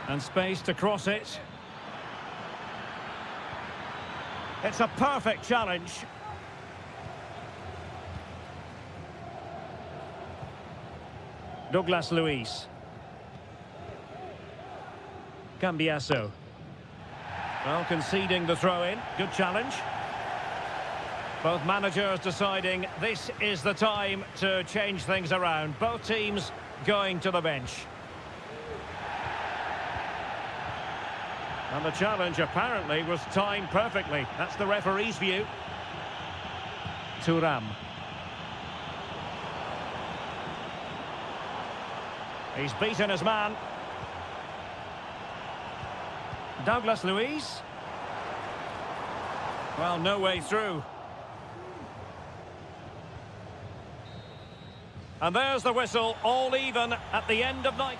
And space to cross it. It's a perfect challenge. Douglas Luiz. Cambiasso. Well, conceding the throw-in. Good challenge. Both managers deciding this is the time to change things around. Both teams going to the bench. And the challenge apparently was timed perfectly. That's the referee's view. Thuram. He's beaten his man. Douglas Luiz. Well, no way through. And there's the whistle, all even at the end of night.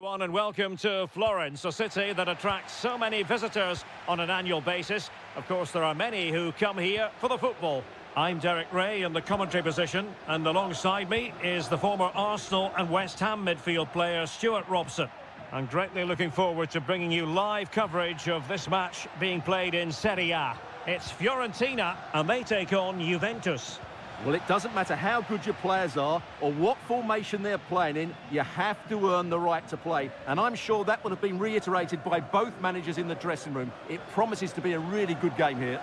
And welcome to Florence, a city that attracts so many visitors on an annual basis. Of course, there are many who come here for the football. I'm Derek Ray in the commentary position, and alongside me is the former Arsenal and West Ham midfield player Stuart Robson. I'm greatly looking forward to bringing you live coverage of this match being played in Serie A. It's Fiorentina, and they take on Juventus.
Well, it doesn't matter how good your players are or what formation they're playing in, you have to earn the right to play. And I'm sure that would have been reiterated by both managers in the dressing room. It promises to be a really good game here.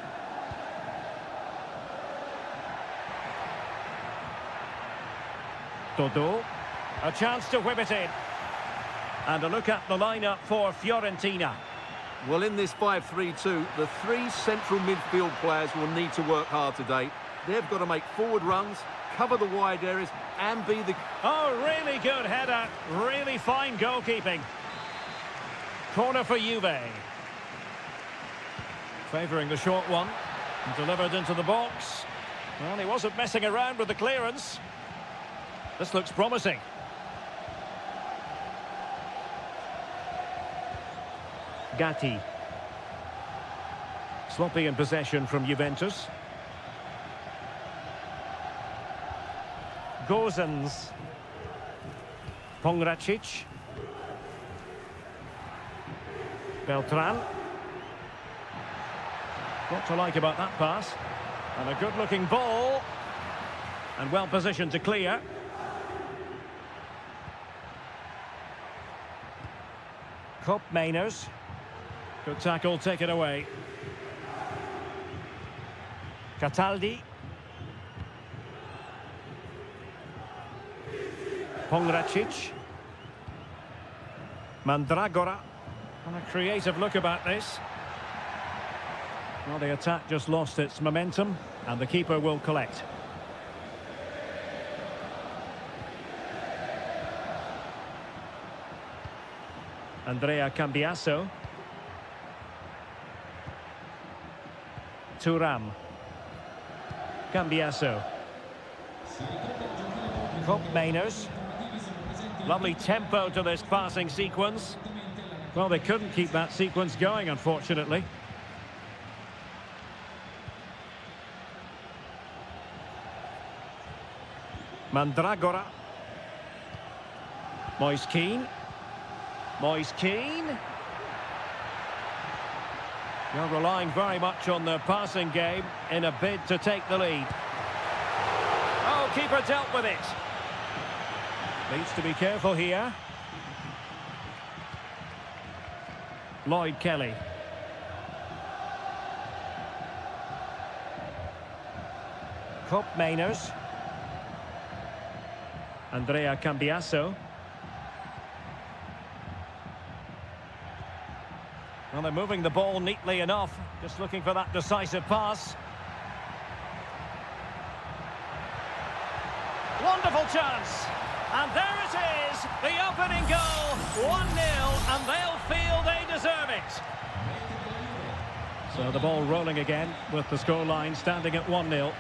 Dodo, a chance to whip it in. And a look at the lineup for Fiorentina.
Well, in this 5-3-2, the three central midfield players will need to work hard today. They've got to make forward runs, cover the wide areas, and be the...
Oh, really good header. Really fine goalkeeping. Corner for Juve. Favouring the short one. Delivered into the box. Well, he wasn't messing around with the clearance. This looks promising. Gatti. Sloppy in possession from Juventus. Gozens. Pongracic. Beltran. What to like about that pass. And a good-looking ball. And well positioned to clear. Cop Mainers. Good tackle, take it away. Cataldi. Pongracic. Mandragora. And a creative look about this. Well, the attack just lost its momentum, and the keeper will collect. Andrea Cambiasso. Thuram. Cambiasso. Cop Mainers. Lovely tempo to this passing sequence. Well, they couldn't keep that sequence going, unfortunately. Mandragora. Moise Kean. Moise Kean. You're relying very much on the passing game in a bid to take the lead. Oh, keeper dealt with it. Needs to be careful here. Lloyd Kelly. Cop Mainers. Andrea Cambiasso. Well, they're moving the ball neatly enough. Just looking for that decisive pass. Wonderful chance. And there it is, the opening goal, 1-0, and they'll feel they deserve it. So the ball rolling again with the scoreline standing at 1-0.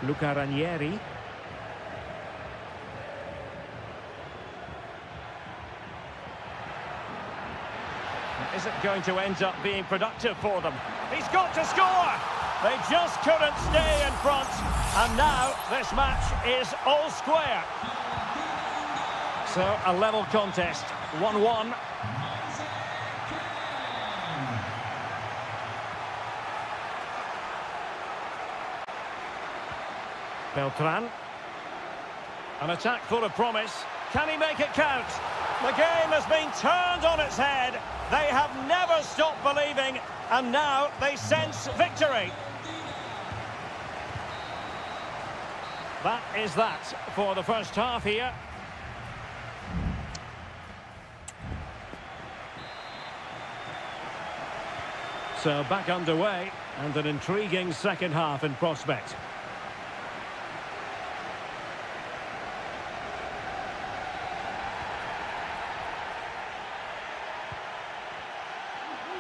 Luca Ranieri. Is it going to end up being productive for them? He's got to score! They just couldn't stay in front, and now this match is all square. So a level contest, 1-1. Beltran. An attack full of promise. Can he make it count? The game has been turned on its head. They have never stopped believing, and now they sense victory. That is that for the first half here. So back underway, and an intriguing second half in prospect.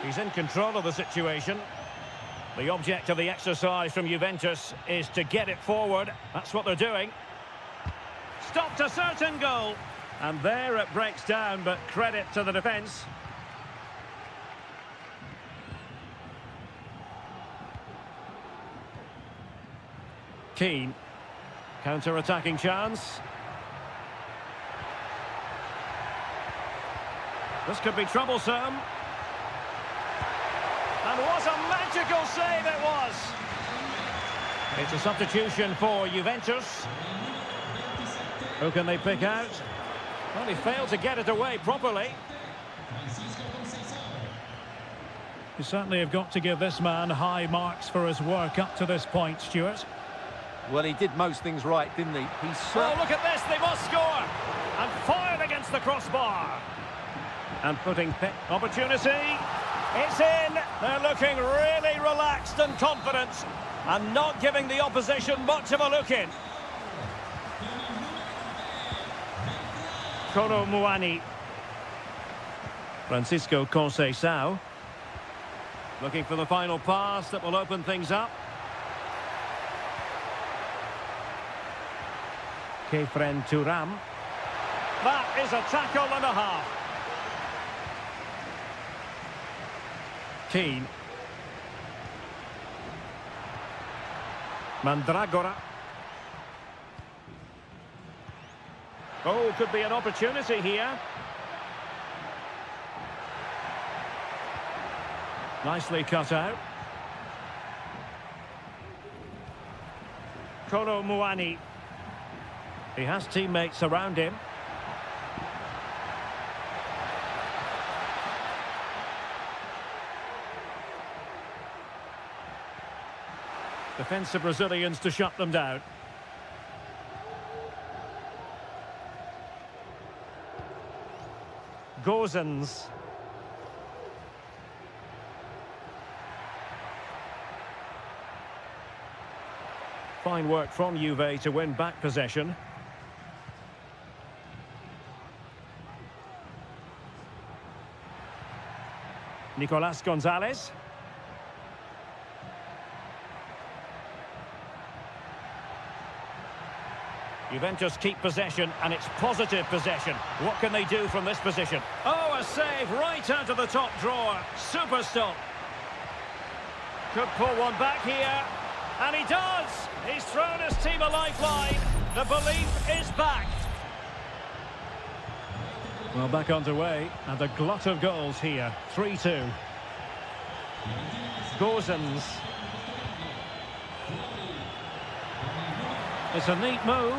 He's in control of the situation. The object of the exercise from Juventus is to get it forward. That's what they're doing. stopped a certain goal. And there it breaks down, but credit to the defence. Keane. Counter-attacking chance. This could be troublesome. And what a magical save it was! It's a substitution for Juventus. Who can they pick out? Well, he failed to get it away properly. You certainly have got to give this man high marks for his work up to this point, Stuart.
Well, he did most things right, didn't he?
Oh, look at this, they must score! And fired against the crossbar. And putting opportunity. It's in. They're looking really relaxed and confident. And not giving the opposition much of a look in. Kolo Muani. Francisco Conceição. Looking for the final pass that will open things up. Kefren Turam. That is a tackle and a half. Keane. Mandragora. Oh, could be an opportunity here. Nicely cut out. Kolo Muani. He has teammates around him. Defensive Brazilians to shut them down. Gozens. Fine work from Juve to win back possession. Nicolas Gonzalez. Juventus keep possession, and it's positive possession. What can they do from this position? Oh, a save right out of the top drawer. Super stop. Could pull one back here. And he does! He's thrown his team a lifeline. The belief is back. Well, back underway, and a glut of goals here. 3-2. Gozens. It's a neat move.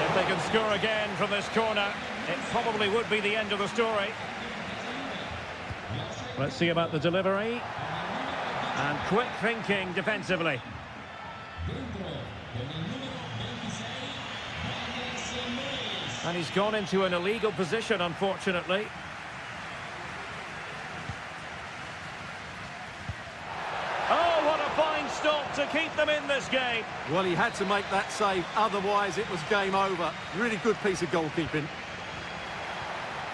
If they can score again from this corner, it probably would be the end of the story. Let's see about the delivery. And quick thinking defensively. And he's gone into an illegal position, unfortunately. Oh, what a fine stop to keep them in this game.
Well, he had to make that save, otherwise it was game over. Really good piece of goalkeeping.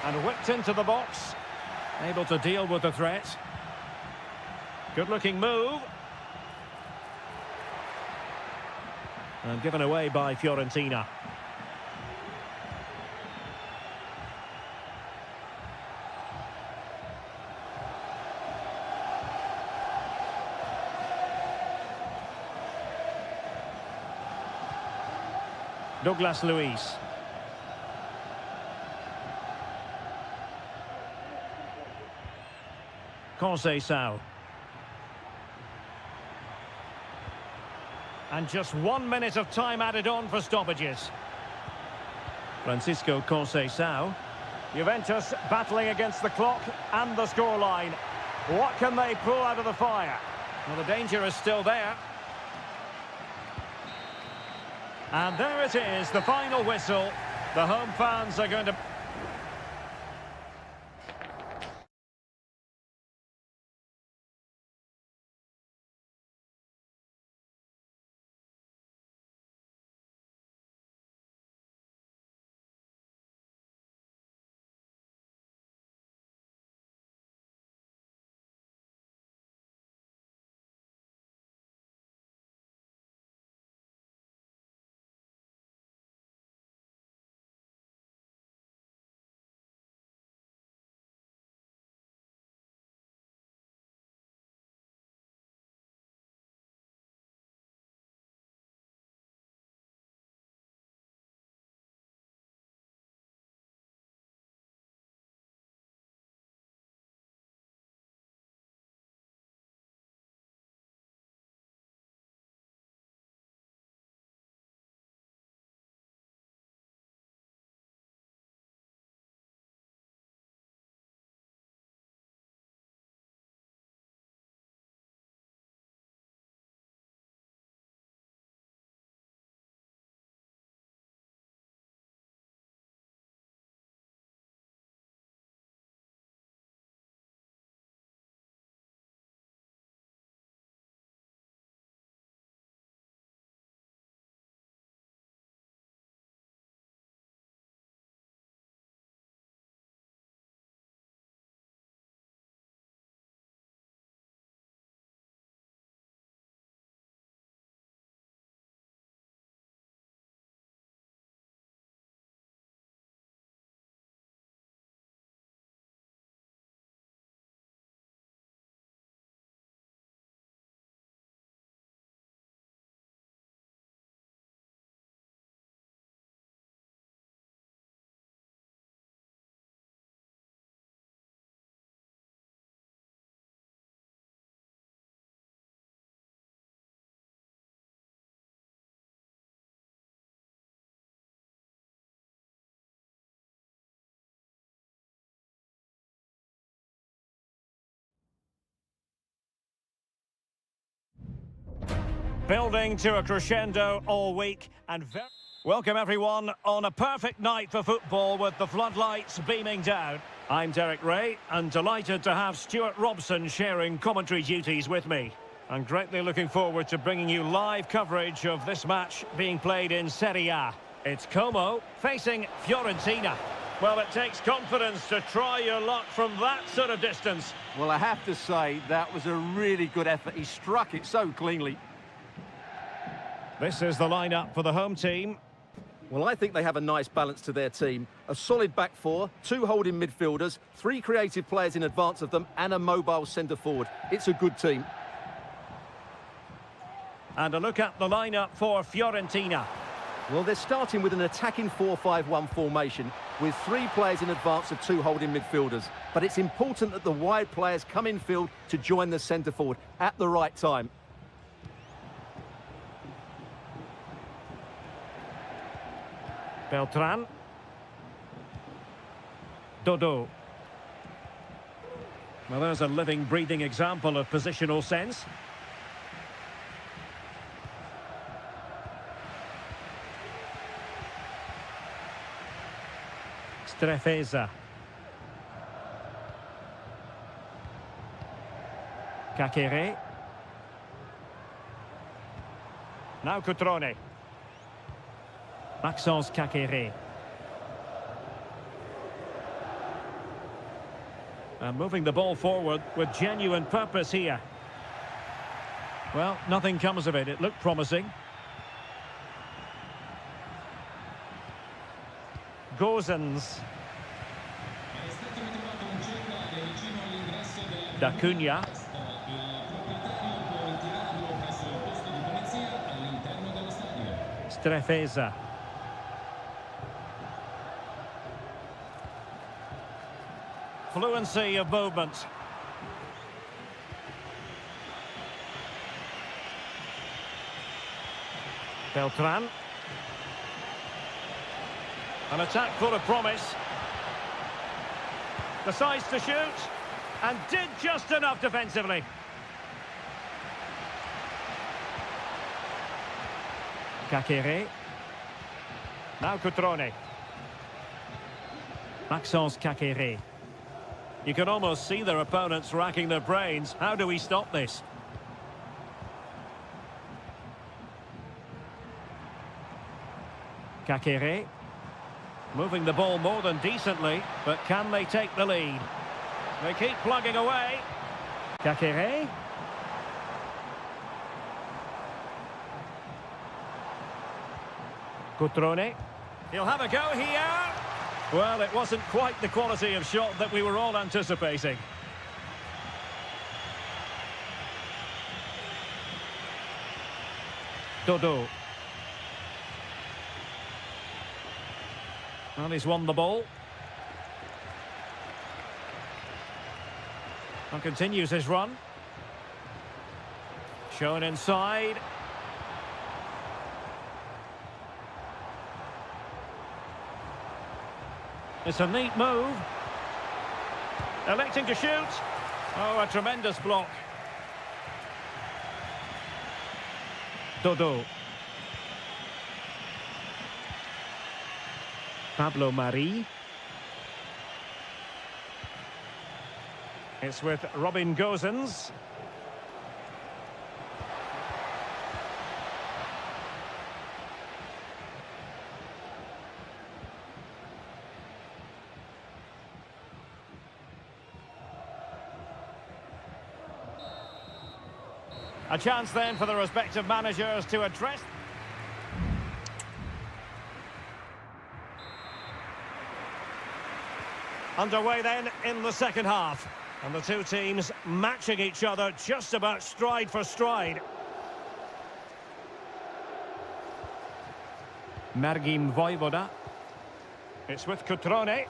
And whipped into the box. Able to deal with the threat. Good-looking move. And given away by Fiorentina. Douglas Luiz. Conceição. And just 1 minute of time added on for stoppages. Francisco Conceição. Juventus battling against the clock and the scoreline. What can they pull out of the fire? Well, the danger is still there. And there it is, the final whistle. The home fans are going to... Building to a crescendo all week and welcome everyone on a perfect night for football with the floodlights beaming down. I'm Derek Ray and delighted to have Stuart Robson sharing commentary duties with me. I'm greatly looking forward to bringing you live coverage of this match being played in Serie A. It's Como facing Fiorentina. Well, it takes confidence to try your luck from that sort of distance.
Well, I have to say, that was a really good effort. He struck it so cleanly.
This is the lineup for the home team.
Well, I think they have a nice balance to their team. A solid back four, two holding midfielders, three creative players in advance of them, and a mobile centre-forward. It's a good team.
And a look at the lineup for Fiorentina.
Well, they're starting with an attacking 4-5-1 formation with three players in advance of two holding midfielders. But it's important that the wide players come in field to join the centre-forward at the right time.
Beltran. Dodo. Well, there's a living, breathing example of positional sense. Strefeza. Kakere. Now Cutrone. Maxence Kakere. And moving the ball forward with genuine purpose here. Well, nothing comes of it. It looked promising. Gozens. Da Cunha. Strefeza. Fluency of movement. Beltran. An attack full of promise. Decides to shoot. And did just enough defensively. Kakere. Now Cutrone. Maxence Kakere. You can almost see their opponents racking their brains. How do we stop this? Kakere. Moving the ball more than decently, but can they take the lead? They keep plugging away. Kakere. Cutrone. He'll have a go here. Well, it wasn't quite the quality of shot that we were all anticipating. Dodo. Well, he's won the ball. And continues his run. Shown inside. It's a neat move. Electing to shoot. Oh, a tremendous block. Dodo. Pablo Mari. It's with Robin Gozens. A chance then for the respective managers to address. Underway then in the second half. And the two teams matching each other just about stride for stride. Mergim Vojvoda. It's with Cutrone.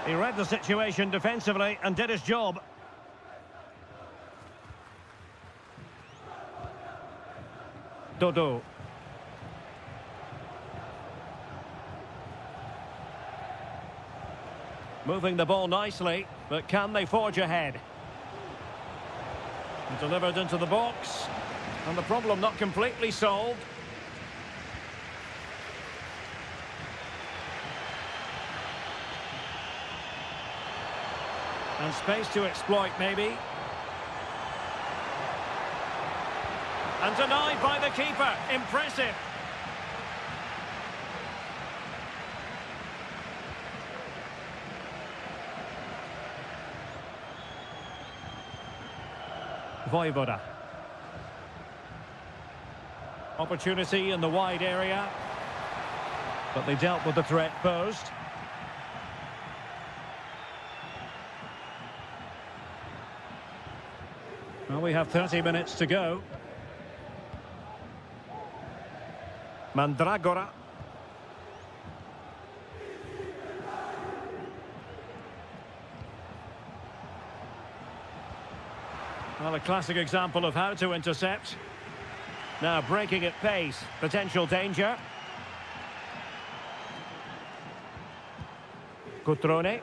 He read the situation defensively and did his job. Dodo. Moving the ball nicely. But can they forge ahead? And delivered into the box. And the problem not completely solved. And space to exploit, maybe. And denied by the keeper. Impressive. Voivoda. Opportunity in the wide area. But they dealt with the threat posed. Well, we have 30 minutes to go. Mandragora. Well, a classic example of how to intercept. Now breaking at pace. Potential danger. Cutrone.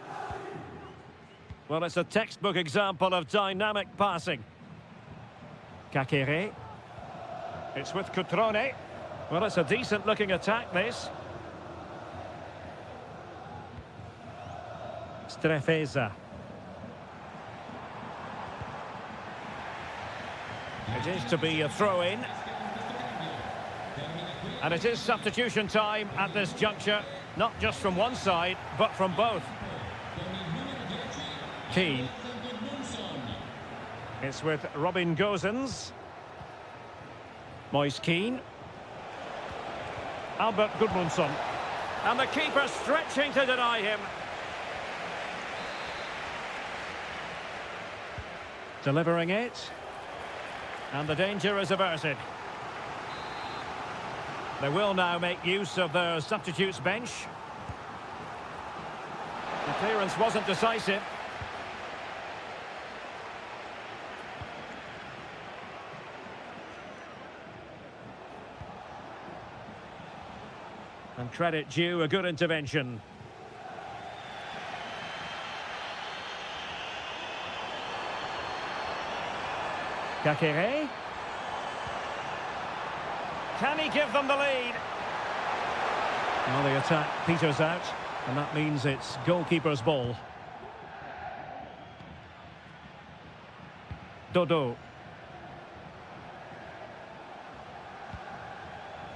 Well, it's a textbook example of dynamic passing. Kakere. It's with Cutrone. Well, it's a decent-looking attack, this. Strefeza. It is to be a throw-in. And it is substitution time at this juncture. Not just from one side, but from both. Keane. It's with Robin Gosens. Moise Keane. Albert Gudmundsson. And the keeper stretching to deny him. Delivering it. And the danger is averted. They will now make use of their substitutes bench. The clearance wasn't decisive. And credit due, a good intervention. Kakere. Can he give them the lead? Well, the attack peters out, and that means it's goalkeeper's ball. Dodo.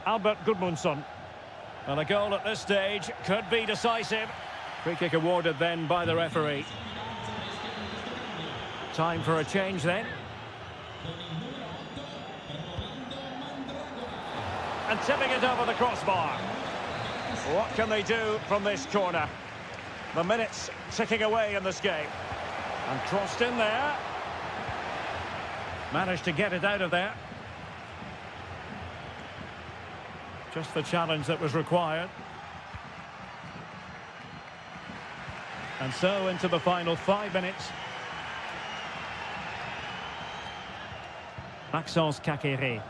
Albert Gudmundsson. And a goal at this stage could be decisive. Free kick awarded then by the referee. Time for a change then. And tipping it over the crossbar. What can they do from this corner? The minutes ticking away in this game. And crossed in there. Managed to get it out of there. Just the challenge that was required. And so into the final 5 minutes. Maxence Kakere.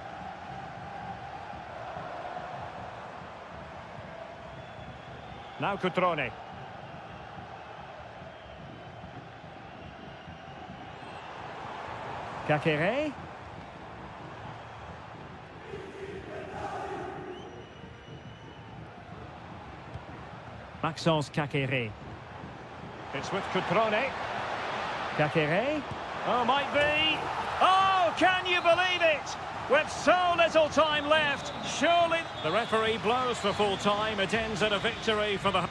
Now Cutrone. Kakere. Maxence Kakere. It's with Cutrone. Kakere. Oh, might be. Oh, can you believe it? With so little time left, surely the referee blows for full time. It ends in a victory for the...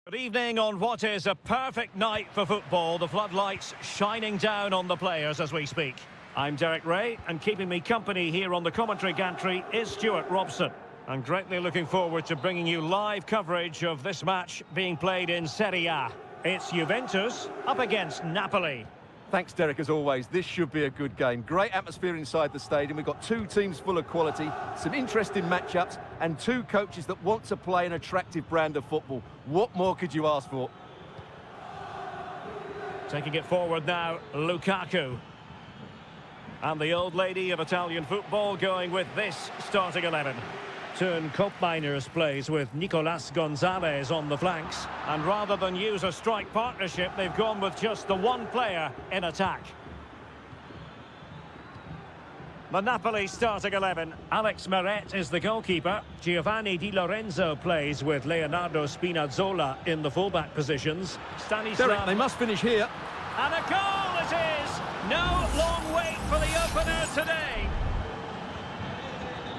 Good evening on what is a perfect night for football. The floodlights shining down on the players as we speak. I'm Derek Ray, and keeping me company here on the commentary gantry is Stuart Robson. I'm greatly looking forward to bringing you live coverage of this match being played in Serie A. It's Juventus up against Napoli.
Thanks, Derek, as always. This should be a good game. Great atmosphere inside the stadium. We've got two teams full of quality, some interesting matchups, and two coaches that want to play an attractive brand of football. What more could you ask for?
Taking it forward now, Lukaku. And the old lady of Italian football going with this starting 11. Turn Koopmeiners plays with Nicolas Gonzalez on the flanks. And rather than use a strike partnership, they've gone with just the one player in attack. The Napoli starting 11. Alex Meret is the goalkeeper. Giovanni Di Lorenzo plays with Leonardo Spinazzola in the fullback positions. Stanislav...
Derek, they must finish here.
And a goal it is! No long wait for the opener today.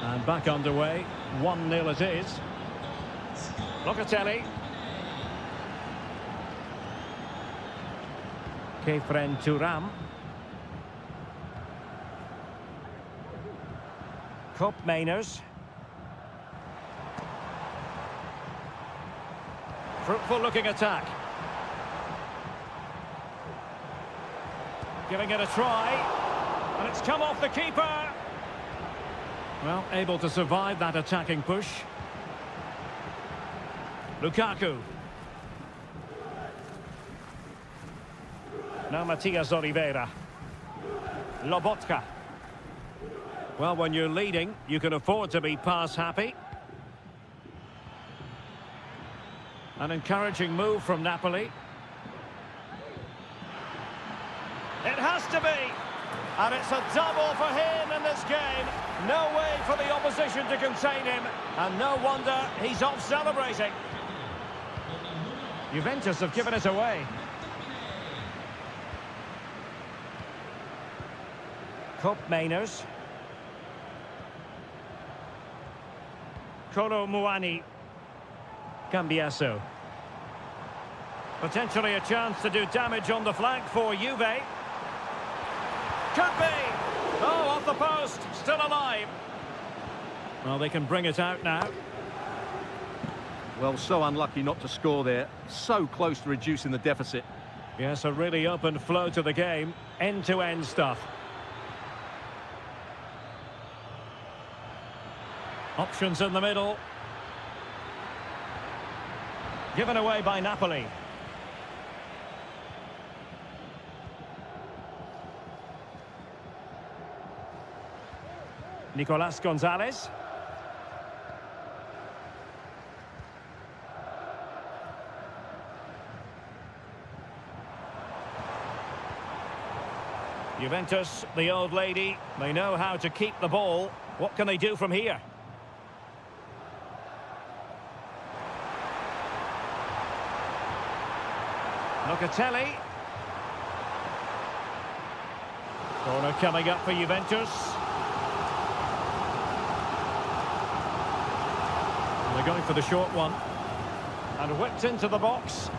And back underway. 1-0 it is. Locatelli. Kefren Turam. Koopmeiners. Fruitful looking attack. Giving it a try. And it's come off the keeper. Well, able to survive that attacking push. Lukaku. Now Matias Oliveira. Lobotka. Well, when you're leading, you can afford to be pass happy. An encouraging move from Napoli. It has to be. And it's a double for him in this game. No way for the opposition to contain him. And no wonder he's off celebrating. Juventus have given it away. Koopmeiners. Kolo Muani. Cambiasso. Potentially a chance to do damage on the flank for Juve. Could be. Oh, off the post. Still alive. Well, they can bring it out now.
Well, so unlucky not to score there. So close to reducing the deficit.
Yes, a really open flow to the game. End-to-end stuff. Options in the middle. Given away by Napoli. Nicolas Gonzalez. Juventus, the old lady, they know how to keep the ball. What can they do from here? Locatelli. Corner coming up for Juventus. They're going for the short one. And whipped into the box.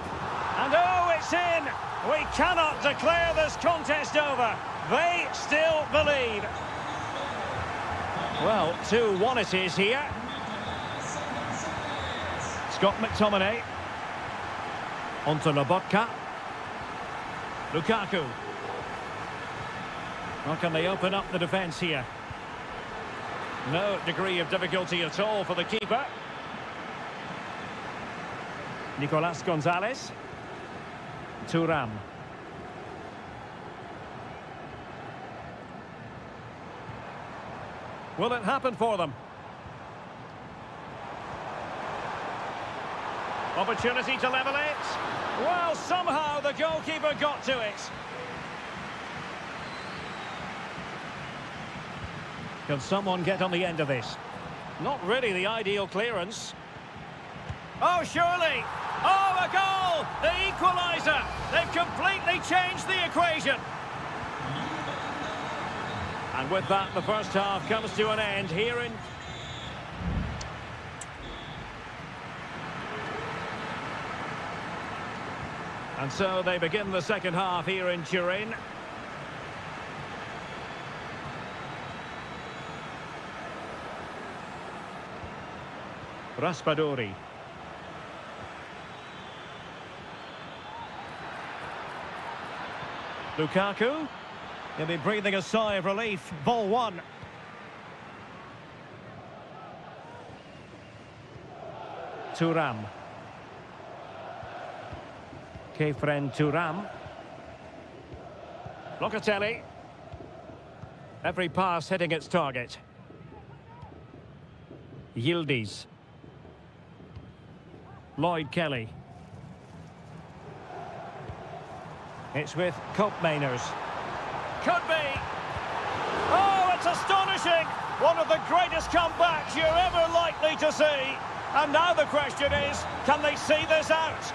And oh, it's in! We cannot declare this contest over. They still believe. Well, 2-1 it is here. Scott McTominay. Onto Lobotka. Lukaku. How can they open up the defence here? No degree of difficulty at all for the keeper. Nicolas Gonzalez. Turam. Will it happen for them? Opportunity to level it. Well, somehow the goalkeeper got to it. Can someone get on the end of this? Not really the ideal clearance. Oh, surely. Oh, a goal! The equaliser! They've completely changed the equation. And with that, the first half comes to an end here in... And so they begin the second half here in Turin. Raspadori. Lukaku. He'll be breathing a sigh of relief. Ball one. Thuram. Kefren Thuram. Locatelli. Every pass hitting its target. Yildiz. Lloyd Kelly. It's with Koopmeiners. Could be. Oh, it's astonishing. One of the greatest comebacks you're ever likely to see. And now the question is, can they see this out?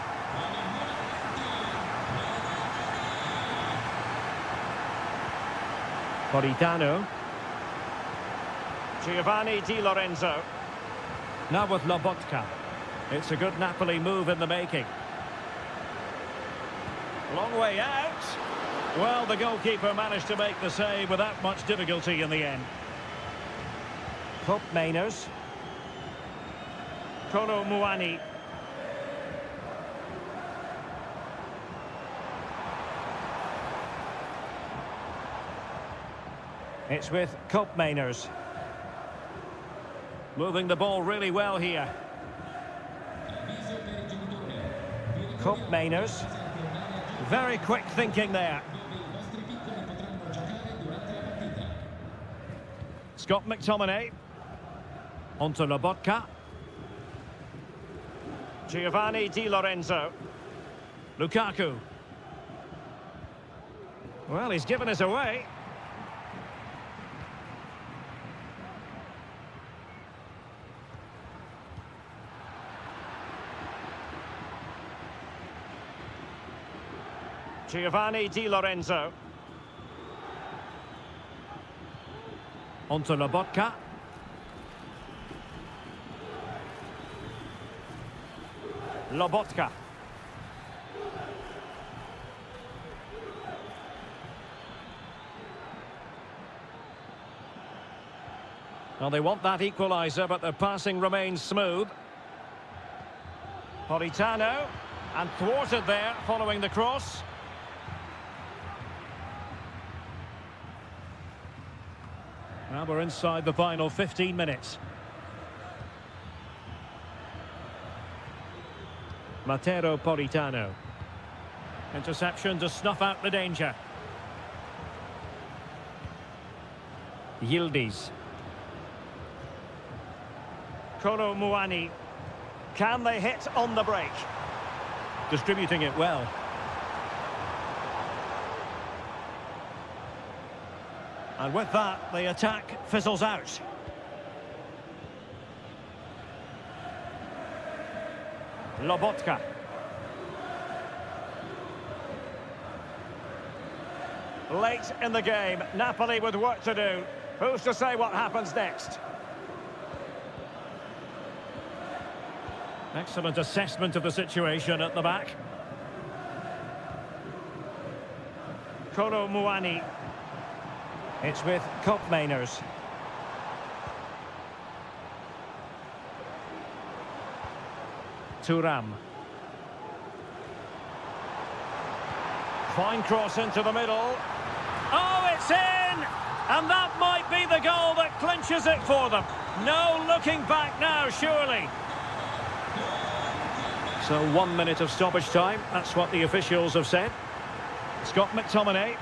Politano. Giovanni Di Lorenzo. Now with Lobotka. It's a good Napoli move in the making. Long way out. Well, the goalkeeper managed to make the save without much difficulty in the end. Koopmeiners. Kolo Muani. It's with Koopmeiners. Moving the ball really well here. Koopmeiners. Very quick thinking there. Scott McTominay. Onto Lobotka. Giovanni Di Lorenzo. Lukaku. Well, he's given us away. Giovanni Di Lorenzo. Onto Lobotka. Lobotka. Well, they want that equaliser, but the passing remains smooth. Politano. And thwarted there, following the cross. Now we're inside the final 15 minutes. Matteo Politano. Interception to snuff out the danger. Yildiz. Kolo Muani. Can they hit on the break? Distributing it well. And with that, the attack fizzles out. Lobotka. Late in the game, Napoli with work to do. Who's to say what happens next? Excellent assessment of the situation at the back. Kolo Muani. It's with Koopmeiners. Thuram. Fine cross into the middle. Oh, it's in! And that might be the goal that clinches it for them. No looking back now, surely. So 1 minute of stoppage time. That's what the officials have said. Scott McTominay.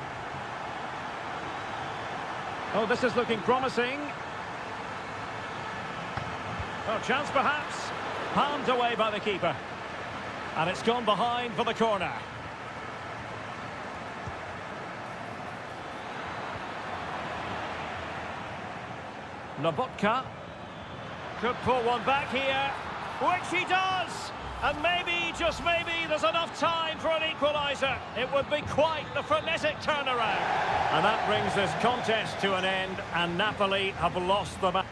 Oh, this is looking promising. Oh, chance perhaps. Palmed away by the keeper. And it's gone behind for the corner. Lobotka could pull one back here, which he does. And maybe, just maybe, there's enough time for an equaliser. It would be quite the frenetic turnaround. And that brings this contest to an end, and Napoli have lost the match.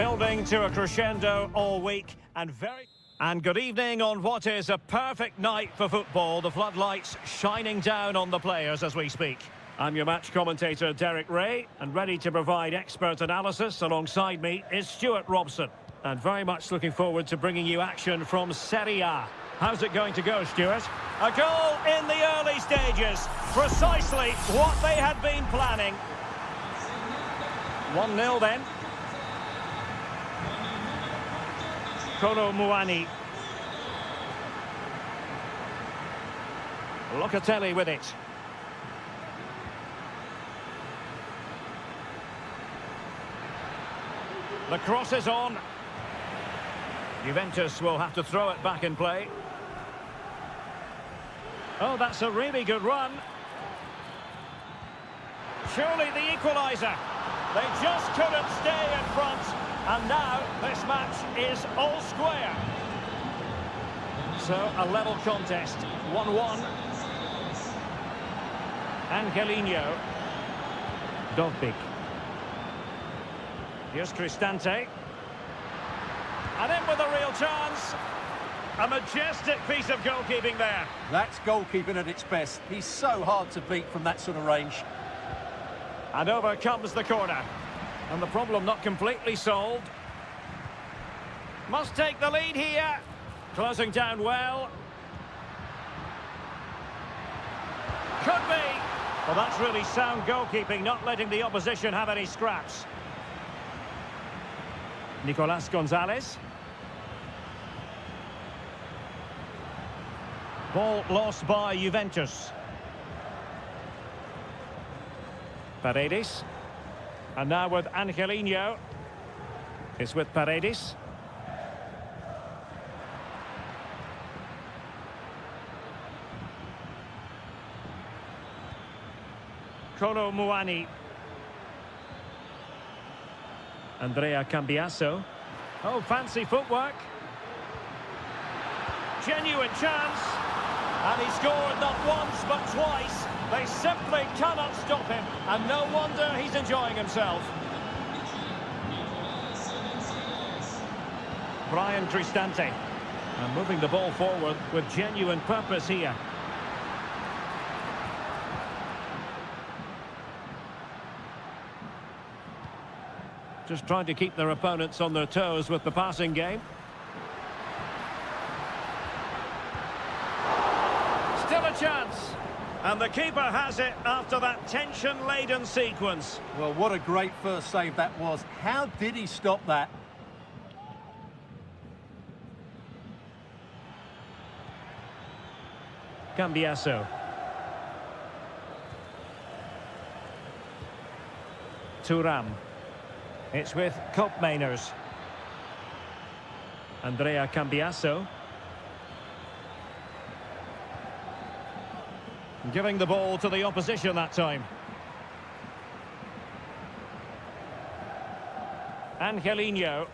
Building to a crescendo all week and good evening on what is a perfect night for football. The floodlights shining down on the players as we speak. I'm your match commentator, Derek Ray, and ready to provide expert analysis alongside me is Stuart Robson. And very much looking forward to bringing you action from Serie A. How's it going to go, Stuart? A goal in the early stages. Precisely what they had been planning. 1-0 then. Muani. Locatelli with it. The cross is on. Juventus will have to throw it back in play. Oh, that's a really good run. Surely the equaliser. They just couldn't stay in front. And now this match is all square. So a level contest. 1-1. Angelino. Dovbik. Here's Cristante. And in with a real chance. A majestic piece of goalkeeping there.
That's goalkeeping at its best. He's so hard to beat from that sort of range.
And over comes the corner. And the problem not completely solved. Must take the lead here. Closing down well. Could be. Well, that's really sound goalkeeping, not letting the opposition have any scraps. Nicolas Gonzalez. Ball lost by Juventus. Paredes. And now with Angelino. It's with Paredes. Muani. Andrea Cambiasso. Oh, fancy footwork. Genuine chance. And he scored not once but twice. They simply cannot stop him. And no wonder he's enjoying himself. Brian Cristante. And moving the ball forward with genuine purpose here. Just trying to keep their opponents on their toes with the passing game. Still a chance. And the keeper has it after that tension-laden sequence.
Well, what a great first save that was. How did he stop that?
Cambiasso. Thuram. It's with Koopmeiners. Andrea Cambiasso. Giving the ball to the opposition that time. Angelino.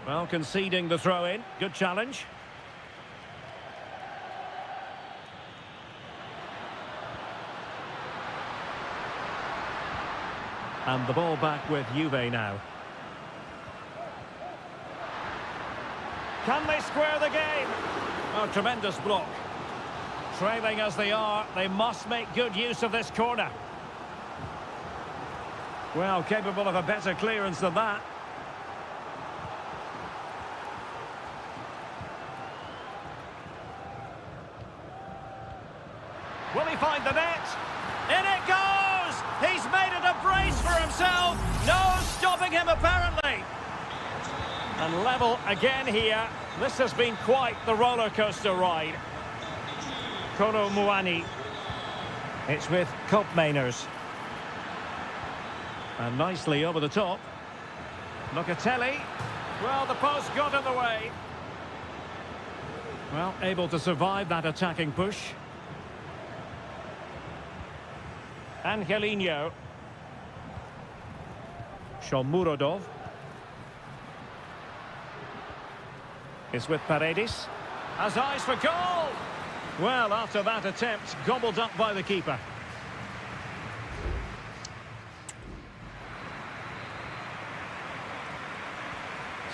Well, conceding the throw-in. Good challenge. And the ball back with Juve now. Can they square the game? Oh, tremendous block. Trailing as they are, they must make good use of this corner. Well, capable of a better clearance than that. Will he find the net? In it goes! He's made it a brace for himself. No stopping him, apparently. And level again here. This has been quite the roller coaster ride. Muani. It's with Koopmeiners. And nicely over the top. Locatelli. Well, the post got in the way. Well, able to survive that attacking push. Angelino. Shomurodov. It's with Paredes. Has eyes for goal! Well, after that attempt, gobbled up by the keeper.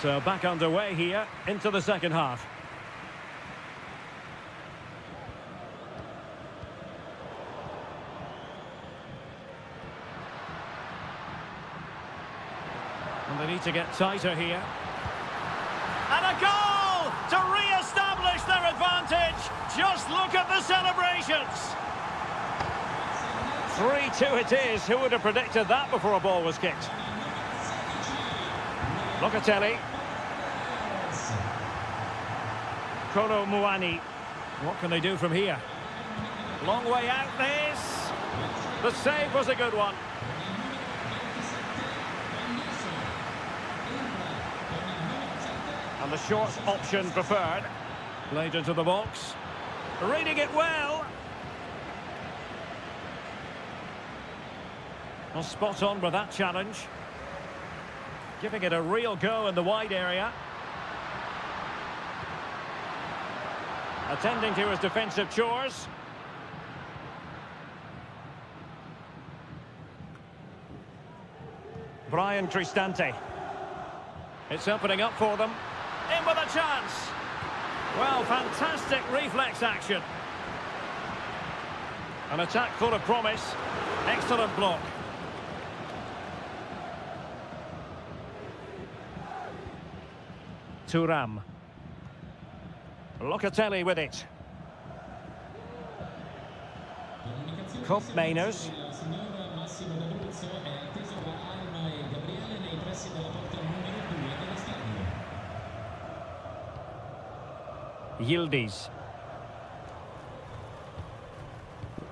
So back underway here into the second half. And they need to get tighter here. And a goal to re-establish their advantage. Just look at the celebrations. 3-2 it is. Who would have predicted that before a ball was kicked? Locatelli. Kolo Muani. What can they do from here? Long way out this. The save was a good one. And the short option preferred. Played into the box. Reading it well. Well, spot on with that challenge. Giving it a real go in the wide area. Attending to his defensive chores. Brian Cristante. It's opening up for them. In with a chance. Well, fantastic reflex action. An attack full of promise. Excellent block. Thuram. Locatelli with it. Koopmeiners. Yildiz.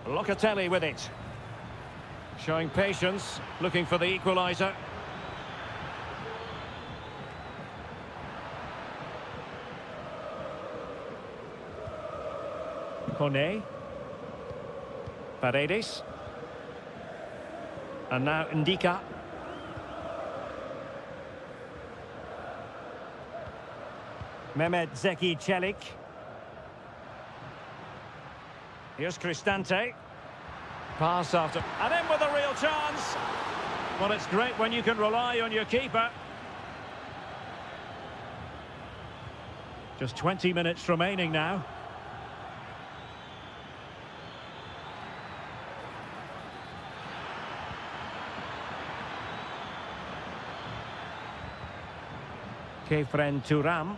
Locatelli with it. Showing patience, looking for the equaliser. Kone. Paredes. And now Ndika. Mehmet Zeki Çelik. Here's Cristante. Pass after. And in with a real chance. Well, it's great when you can rely on your keeper. Just 20 minutes remaining now. Kefren Thuram.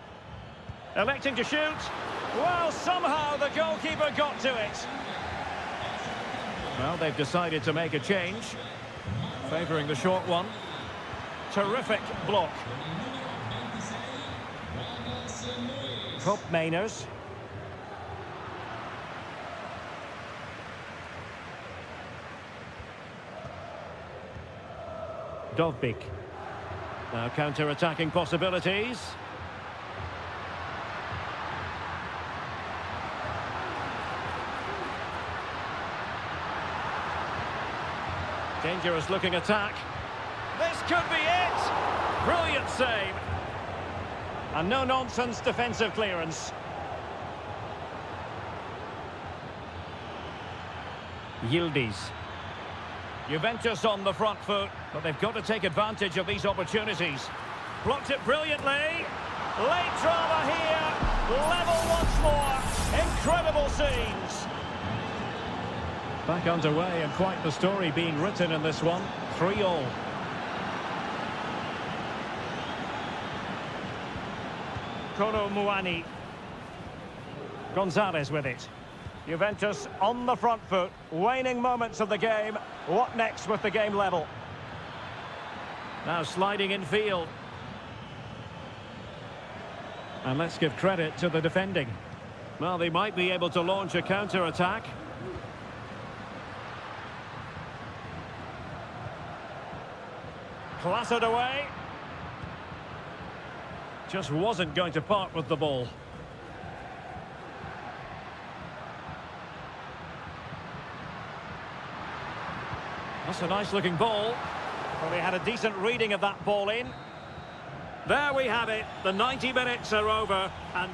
Electing to shoot. Well, somehow the goalkeeper got to it. Well, they've decided to make a change. Favouring the short one. Terrific block. Koopmeiners. Dovbik. Now counter-attacking possibilities. Dangerous looking attack. This could be it! Brilliant save. And no-nonsense defensive clearance. Yildiz. Juventus on the front foot, but they've got to take advantage of these opportunities. Blocked it brilliantly. Late drama here. Level once more. Incredible scenes. Back underway, and quite the story being written in this one. 3-3. Kolo Muani. Gonzalez with it. Juventus on the front foot. Waning moments of the game. What next with the game level? Now sliding in field. And let's give credit to the defending. Well, they might be able to launch a counter-attack. Clattered away. Just wasn't going to part with the ball. That's a nice looking ball. Well, they had a decent reading of that ball in. There we have it. The 90 minutes are over and